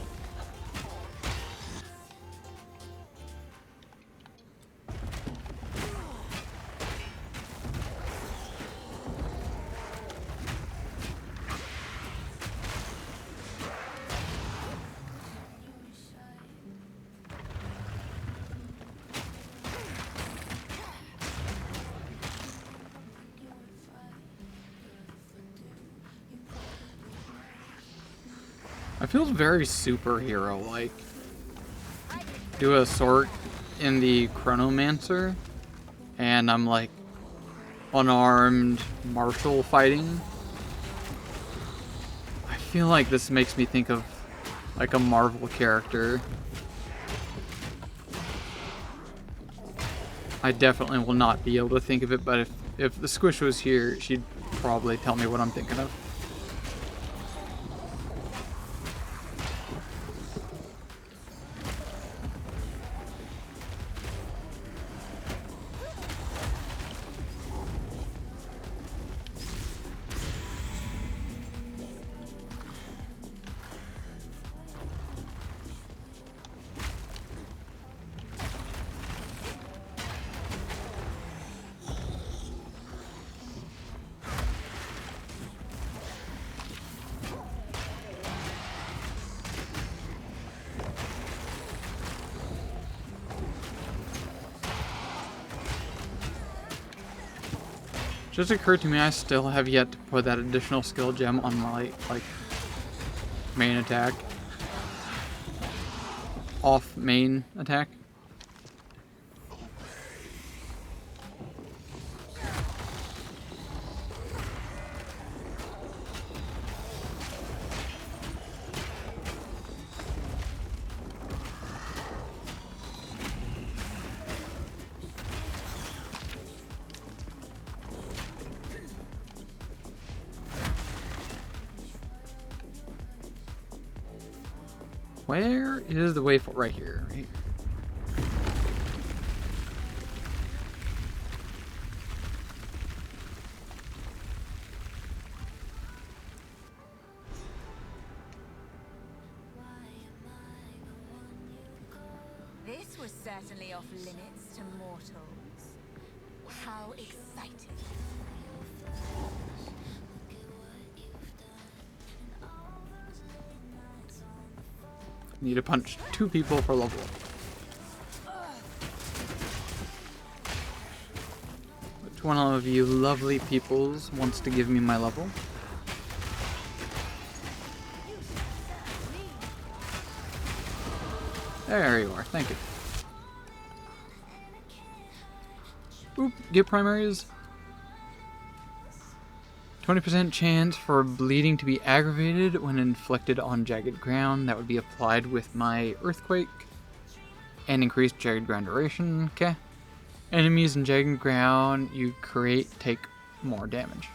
It feels very superhero-like. Do a Sorc in the Chronomancer, and I'm like unarmed martial fighting. I feel like this makes me think of like a Marvel character. I definitely will not be able to think of it, but if the Squish was here, she'd probably tell me what I'm thinking of. Just occurred to me I still have yet to put that additional skill gem on my like main attack. Off main attack. Where is the way for right here? Right here. This was certainly off limits to mortals. How exciting. Need to punch 2 people for level up. Which one of you lovely peoples wants to give me my level? There you are, thank you. Oop, get primaries. 20% chance for bleeding to be aggravated when inflicted on jagged ground. That would be applied with my earthquake. And increased jagged ground duration. Okay. Enemies in jagged ground you create take more damage.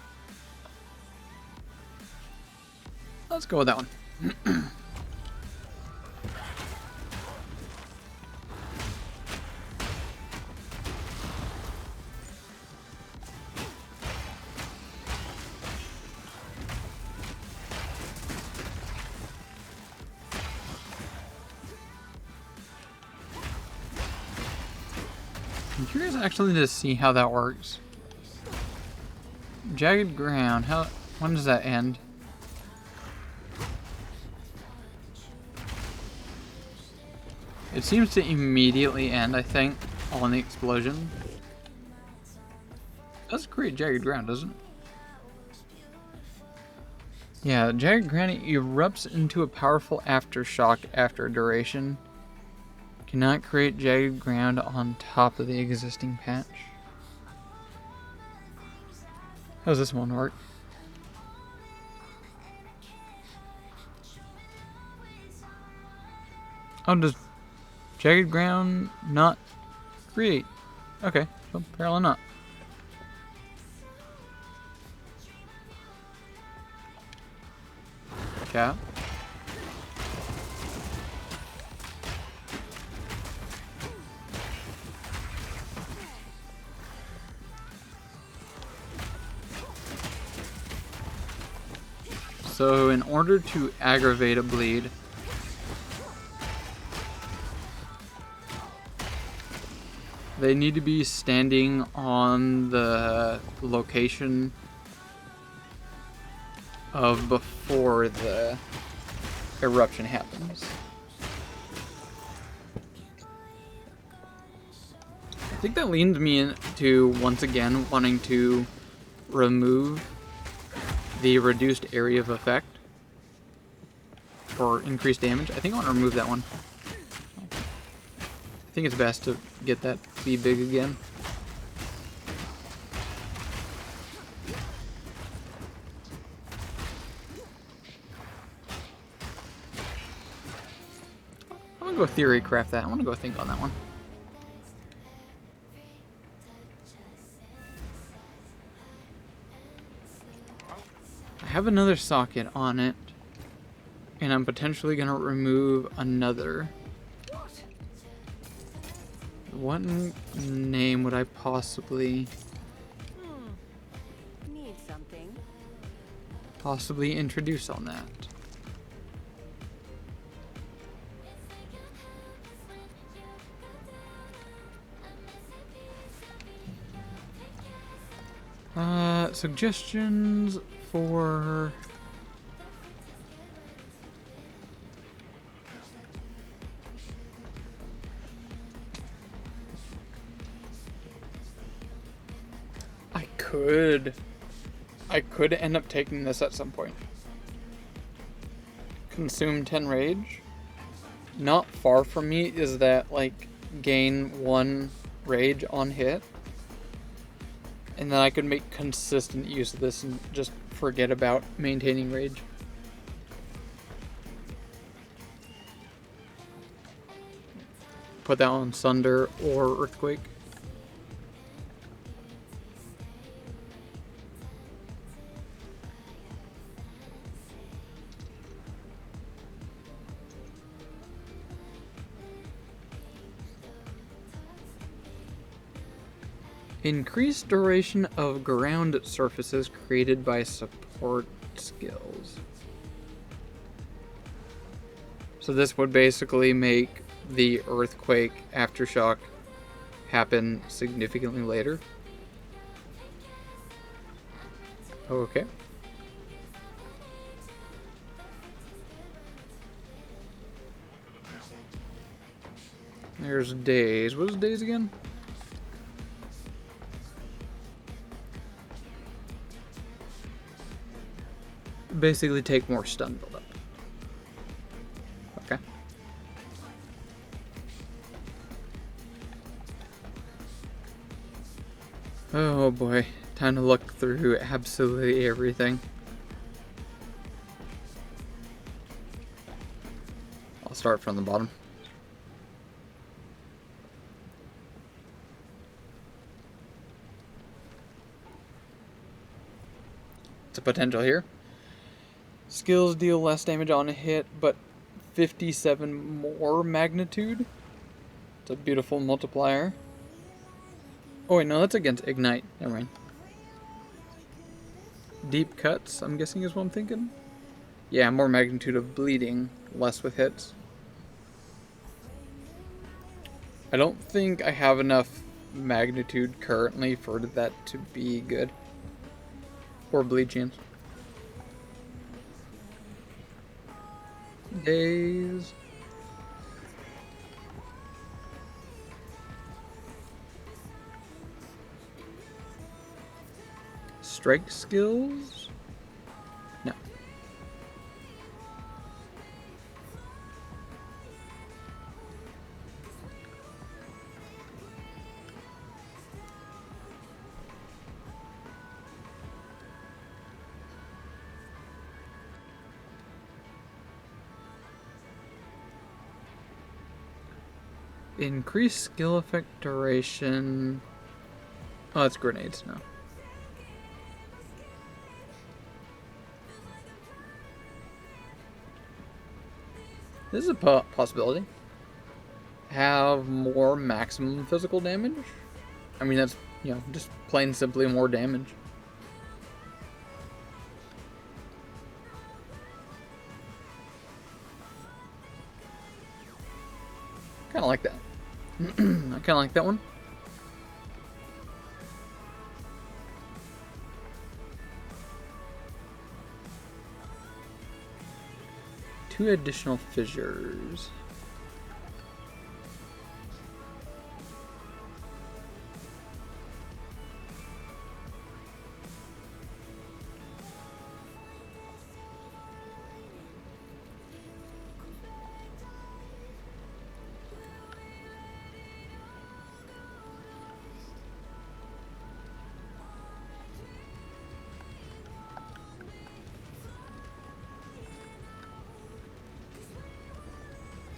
Let's go with that one. I'm curious actually to see how that works. Jagged ground, when does that end? It seems to immediately end, I think, on the explosion. It does create jagged ground, doesn't it? Yeah, jagged ground erupts into a powerful aftershock after a duration. Cannot create jagged ground on top of the existing patch. How does this one work? Oh, does jagged ground not create? Okay, well, apparently not. Okay. So in order to aggravate a bleed, they need to be standing on the location of before the eruption happens. I think that leads me into, once again, wanting to remove the reduced area of effect for increased damage. I think I want to remove that one. I think it's best to get that to be big again. I'm gonna go theory craft that. I want to go think on that one. I have another socket on it, and I'm potentially gonna remove another. What name would I possibly Need something. introduce on that? Suggestions for... I could end up taking this at some point. Consume 10 rage. Not far from me is that, like, gain 1 rage on hit. And then I could make consistent use of this and just forget about maintaining rage. Put that on Sunder or Earthquake. Increased duration of ground surfaces created by support skills. So this would basically make the earthquake aftershock happen significantly later. Okay. There's days. What is days again? Basically take more stun buildup. Okay. Oh boy, time to look through absolutely everything. I'll start from the bottom. It's a potential here. Skills deal less damage on a hit, but 57 more magnitude. It's a beautiful multiplier. Oh wait, no, that's against Ignite. Never mind. Deep cuts, I'm guessing is what I'm thinking. Yeah, more magnitude of bleeding, less with hits. I don't think I have enough magnitude currently for that to be good. Or bleed chance. Days. Strike skills? No. Increase skill effect duration. Oh, it's grenades now. This is a possibility. Have more maximum physical damage. I mean, that's, you know, just plain simply more damage. I kind of like that one. Two additional fissures.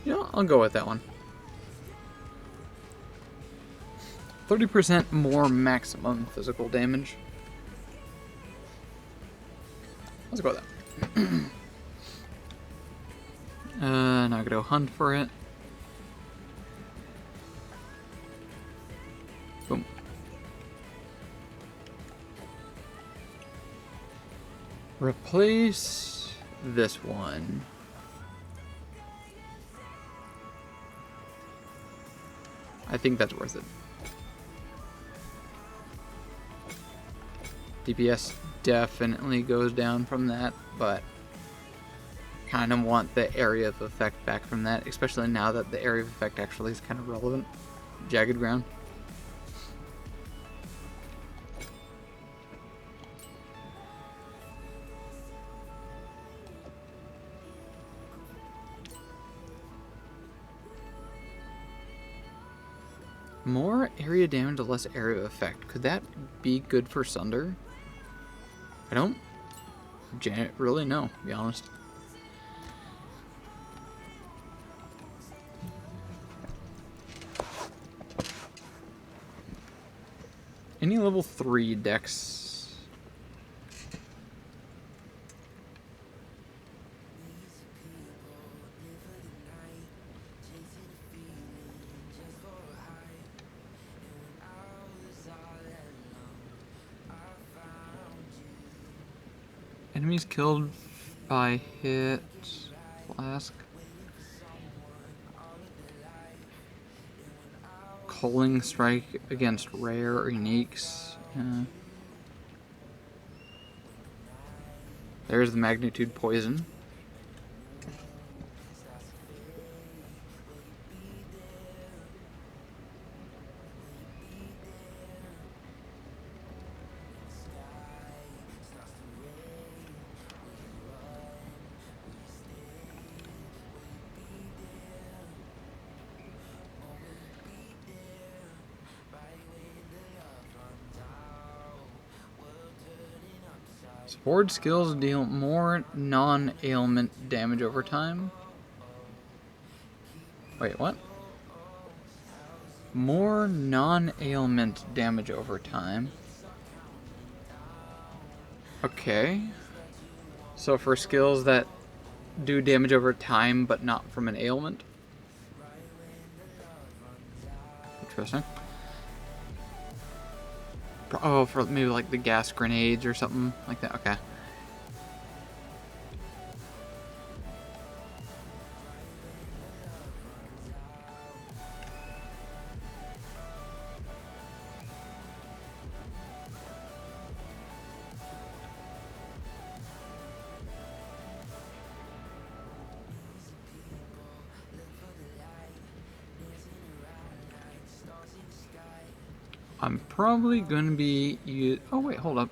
Yeah, I'll go with that one. 30% more maximum physical damage. Let's go with that. Now I gotta go hunt for it. Boom. Replace this one. I think that's worth it. DPS definitely goes down from that, but kind of want the area of effect back from that, especially now that the area of effect actually is kind of relevant. Jagged ground. More area damage, less area of effect. Could that be good for Sunder? I don't really know, to be honest. Any level 3 dex? Enemies killed by hit. Flask. Culling strike against rare or uniques. There's the magnitude poison. Sword skills deal more non-ailment damage over time. Wait, what? More non-ailment damage over time. Okay. So for skills that do damage over time but not from an ailment. Interesting. Oh, for maybe like the gas grenades or something like that. Okay. I'm probably going to be... Oh, wait, hold up.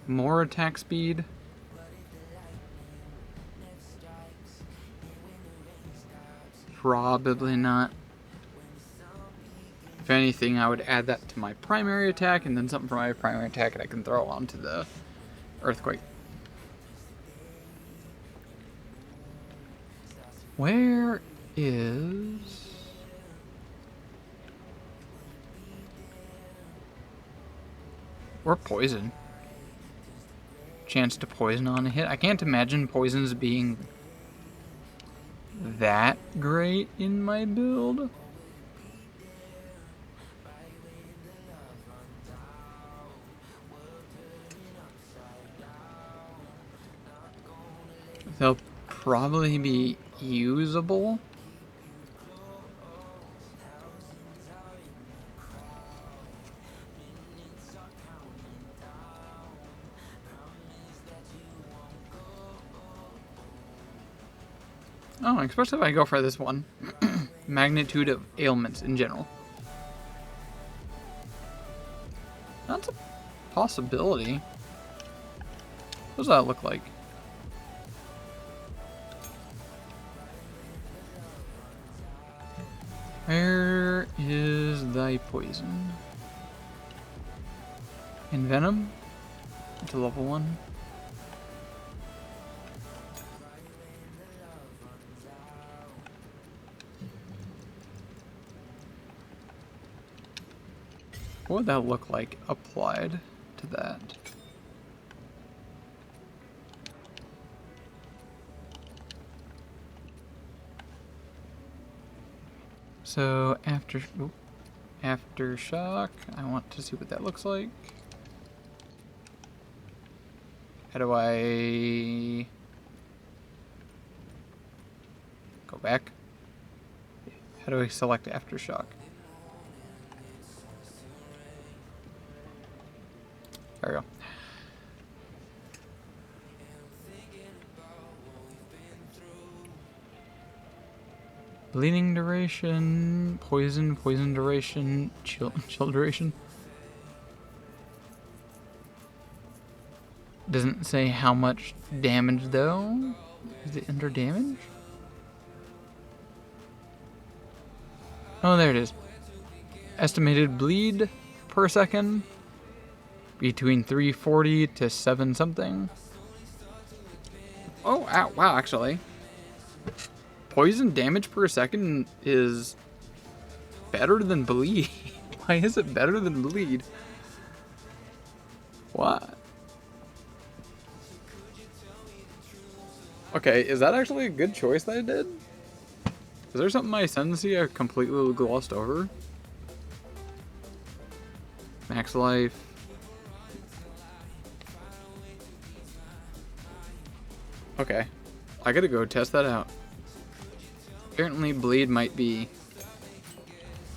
More attack speed. Probably not. If anything, I would add that to my primary attack, and then something from my primary attack that I can throw onto the earthquake. Where is... Or poison. Chance to poison on a hit. I can't imagine poisons being that great in my build. They'll probably be usable. Oh, especially if I go for this one. Magnitude of ailments in general. That's a possibility. What does that look like? Where is thy poison? In venom? To level 1. What would that look like applied to that? So aftershock, I want to see what that looks like. How do I go back? How do I select aftershock? There we go. Bleeding duration, poison duration, chill duration. Doesn't say how much damage though. Is it under damage? Oh, there it is. Estimated bleed per second between 340 to 7 something. Oh, wow, actually. Poison damage per second is better than bleed. Why is it better than bleed? What? Okay, is that actually a good choice that I did? Is there something I see I completely glossed over? Max life. Okay, I gotta go test that out. Apparently bleed might be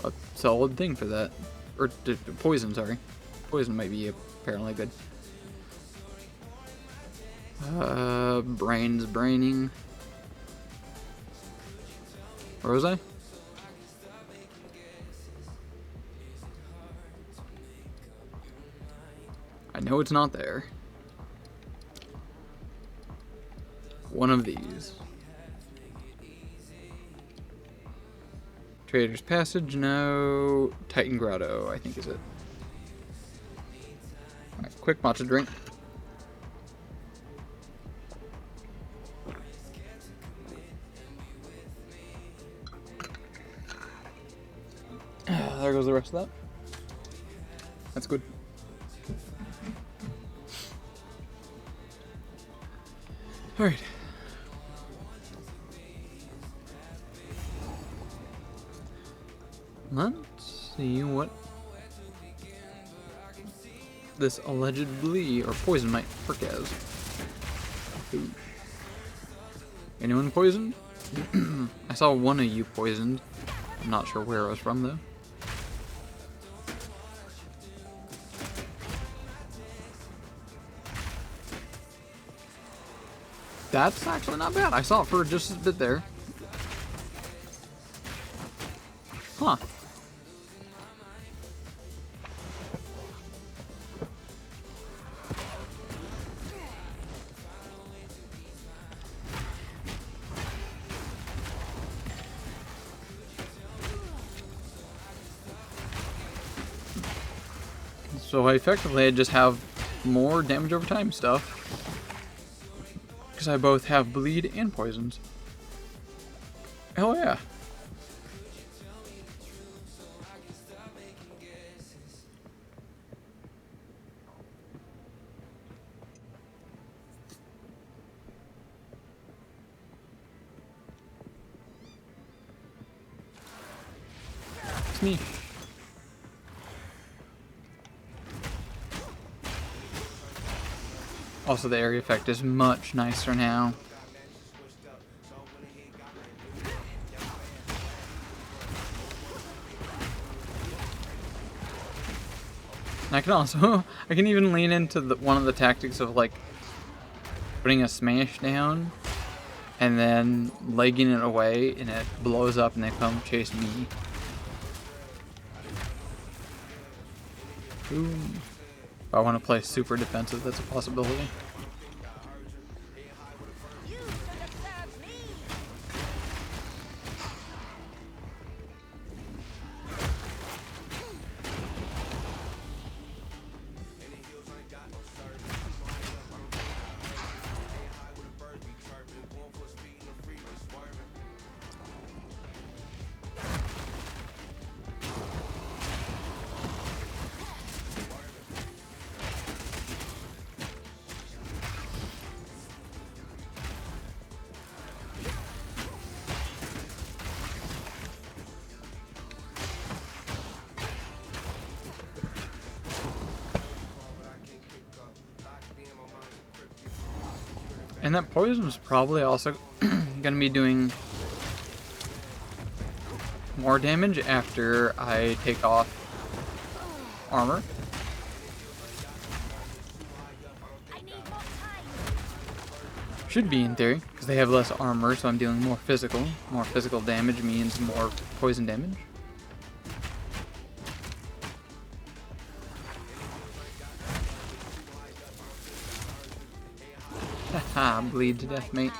a solid thing for that. Or poison, sorry. Poison might be apparently good. Brains braining. Where was I? I know it's not there. One of these. Trader's Passage, no. Titan Grotto, I think is it. Alright, quick matcha drink. There goes the rest of that. That's good. Alright. Let's see what this alleged bleed or poison might work as. Ooh. Anyone poisoned? I saw one of you poisoned. I'm not sure where it was from though. That's actually not bad. I saw it for just a bit there. Huh. So effectively I just have more damage over time stuff. Because I both have bleed and poisons. Hell yeah. It's me. Also, the area effect is much nicer now. And I can also, I can even lean into one of the tactics of like putting a smash down and then legging it away, and it blows up, and they come chase me. Boom. If I want to play super defensive, that's a possibility. And that poison's probably also gonna be doing more damage after I take off armor. Should be in theory, because they have less armor, so I'm dealing more physical. More physical damage means more poison damage. Haha, bleed to death, mate.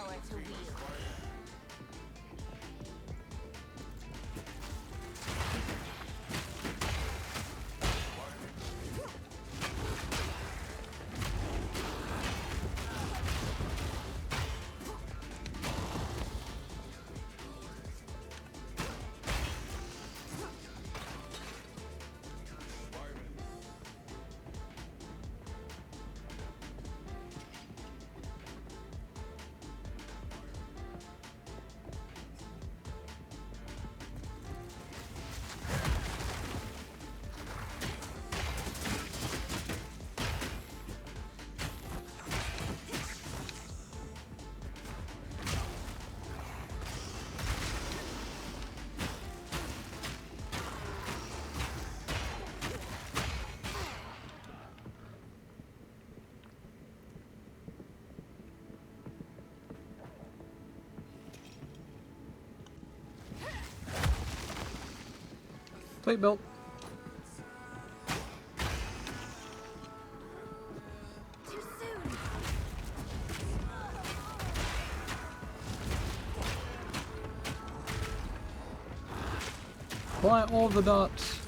Plate belt. Apply all the dots.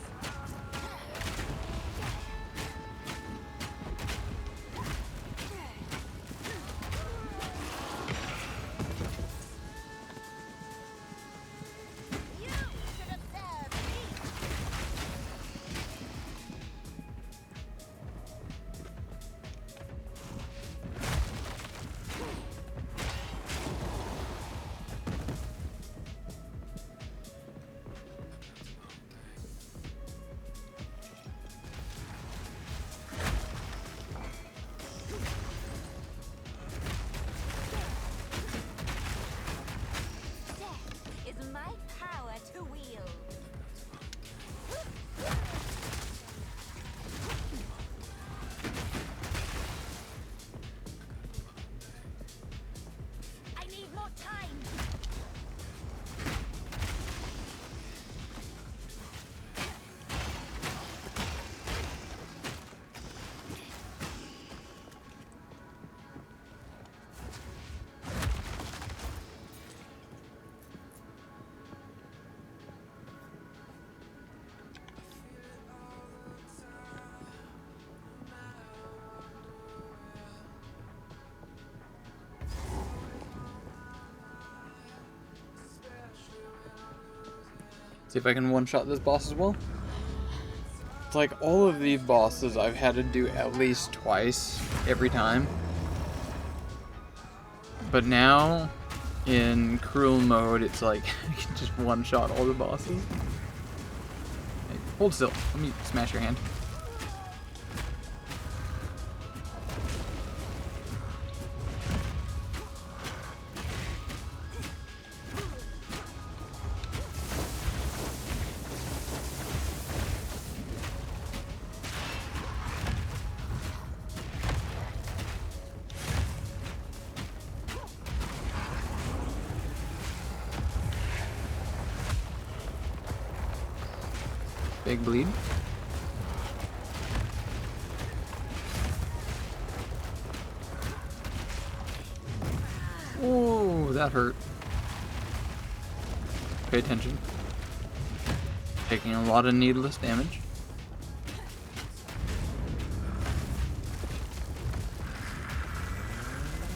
See if I can one-shot this boss as well. It's like all of these bosses I've had to do at least twice every time. But now, in cruel mode, it's like I can just one-shot all the bosses. Hey, hold still. Let me smash your hand. Big bleed. Oh, that hurt. Pay attention. Taking a lot of needless damage.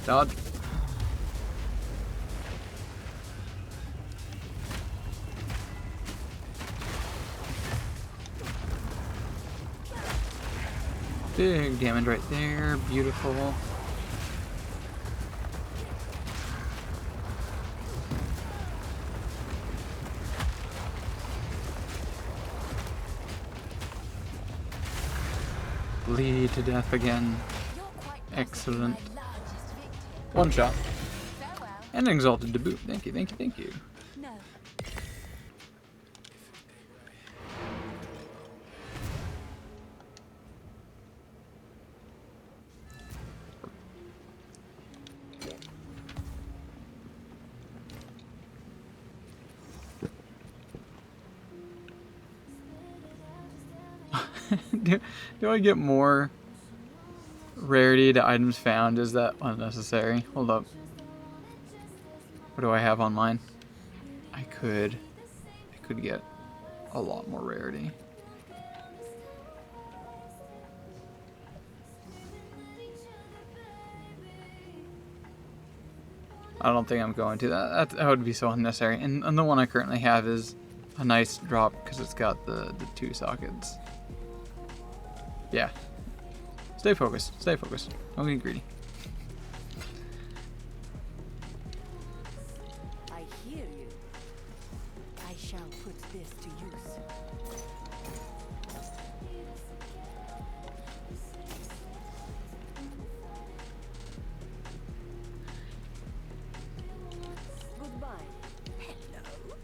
Dodge. Big damage right there. Beautiful. Bleed to death again. Excellent. One shot. And an exalted to boot. Thank you, thank you, thank you. No. do I get more rarity to items found? Is that unnecessary? Hold up. What do I have on mine? I could get a lot more rarity. I don't think I'm going to. That would be so unnecessary. And the one I currently have is a nice drop because it's got the 2 sockets. Yeah. Stay focused. Stay focused. Don't get greedy. I hear you. I shall put this to use. Goodbye. Hello.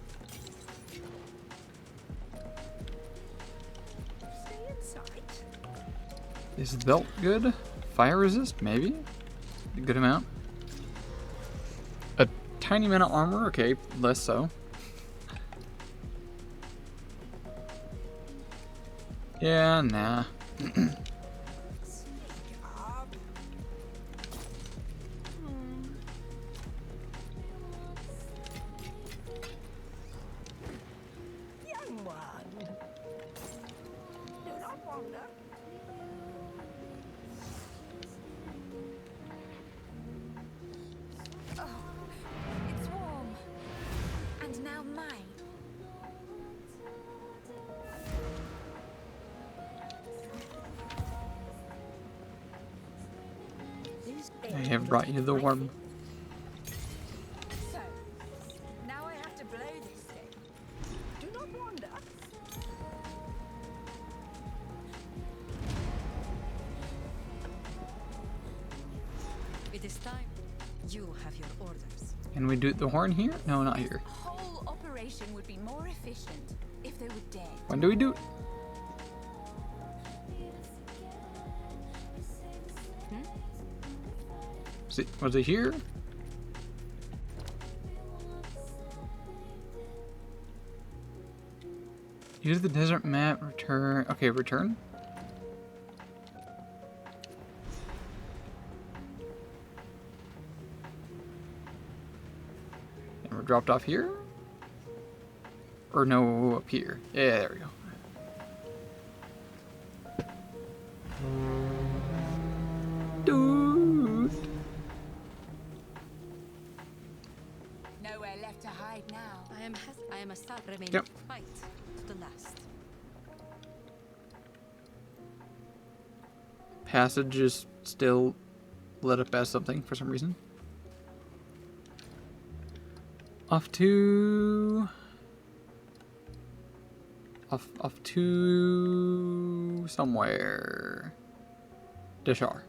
Stay inside. Is the belt good? Fire resist? Maybe? A good amount. A tiny amount of armor? Okay, less so. Yeah, nah. Young one. Do not wander. Oh, it's warm. And now mine. I have brought you the warm. So, now I have to blow this thing. Do not wander. It is time. You have your orders. Can we do the horn here? No, not here. The whole operation would be more efficient if they were dead. When do we do it? Was it here? Use the desert map, return. Okay, return. And we're dropped off here? Or no, up here. Yeah, there we go. Dude. Nowhere left to hide now. I am a star remaining Yep. to fight to the last. Passage is still lit up as something for some reason. Off to somewhere. Dishar.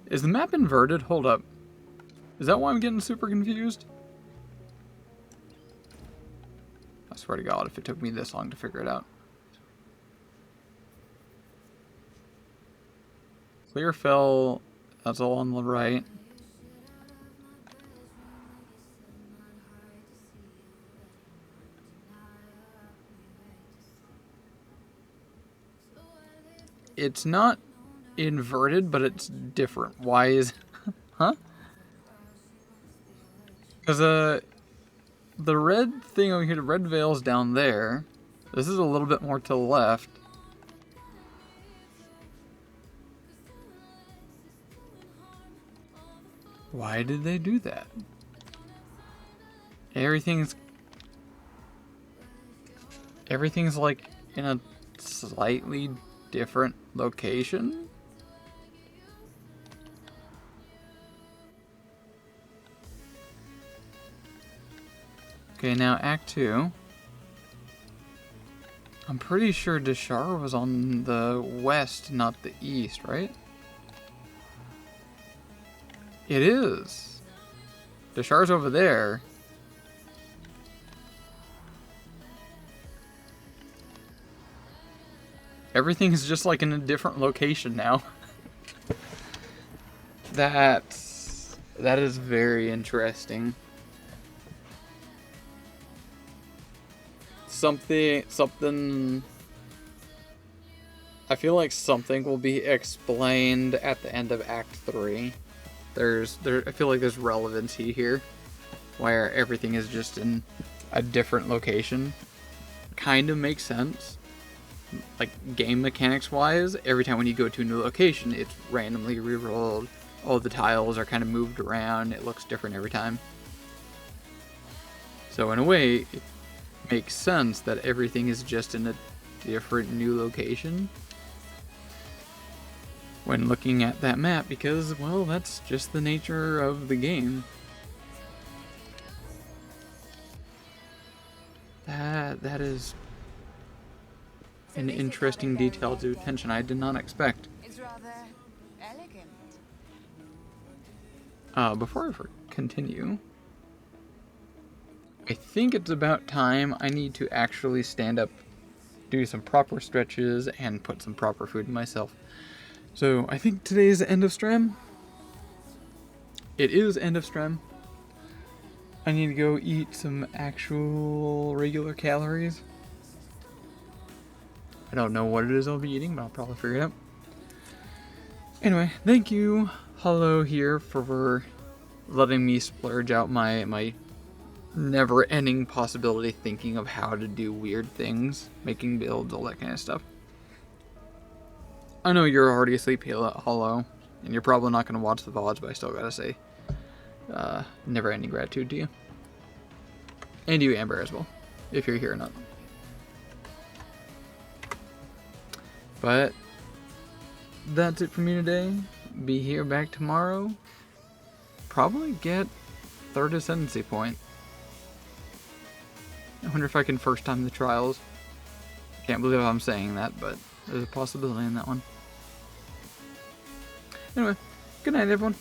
Is the map inverted? Hold up. Is that why I'm getting super confused? I swear to God, if it took me this long to figure it out. Clearfell, that's all on the right. it's not inverted, but it's different. Why is... huh? Because the red thing over here, the red veil's down there. This is a little bit more to the left. Why did they do that? Everything's like in a slightly different location. Okay, now Act 2. I'm pretty sure Deshar was on the west, not the east, right? It is. Deshar's over there. Everything's just like in a different location now. That is very interesting. Something I feel like something will be explained at the end of Act 3. I feel like there's relevancy here, where everything is just in a different location. Kind of makes sense. Like, game mechanics wise, every time when you go to a new location, it's randomly rerolled. All the tiles are kind of moved around. It looks different every time. So in a way, it makes sense that everything is just in a different new location when looking at that map, because, well, that's just the nature of the game. That is an interesting detail to attention I did not expect. It's rather elegant. Before I continue, I think it's about time I need to actually stand up, do some proper stretches, and put some proper food in myself. So I think today's the end of stream. It is end of stream. I need to go eat some actual regular calories. I don't know what it is I'll be eating, but I'll probably figure it out. Anyway, thank you, Hello here, for letting me splurge out my never-ending possibility thinking of how to do weird things, making builds, all that kind of stuff. I know you're already asleep, Hello, and you're probably not going to watch the VODs, but I still gotta say, never-ending gratitude to you. And you, Amber, as well, if you're here or not. But that's it for me today. Be here back tomorrow. Probably get third ascendancy point. I wonder if I can first time the trials. Can't believe I'm saying that, but there's a possibility in that one. Anyway, good night, everyone.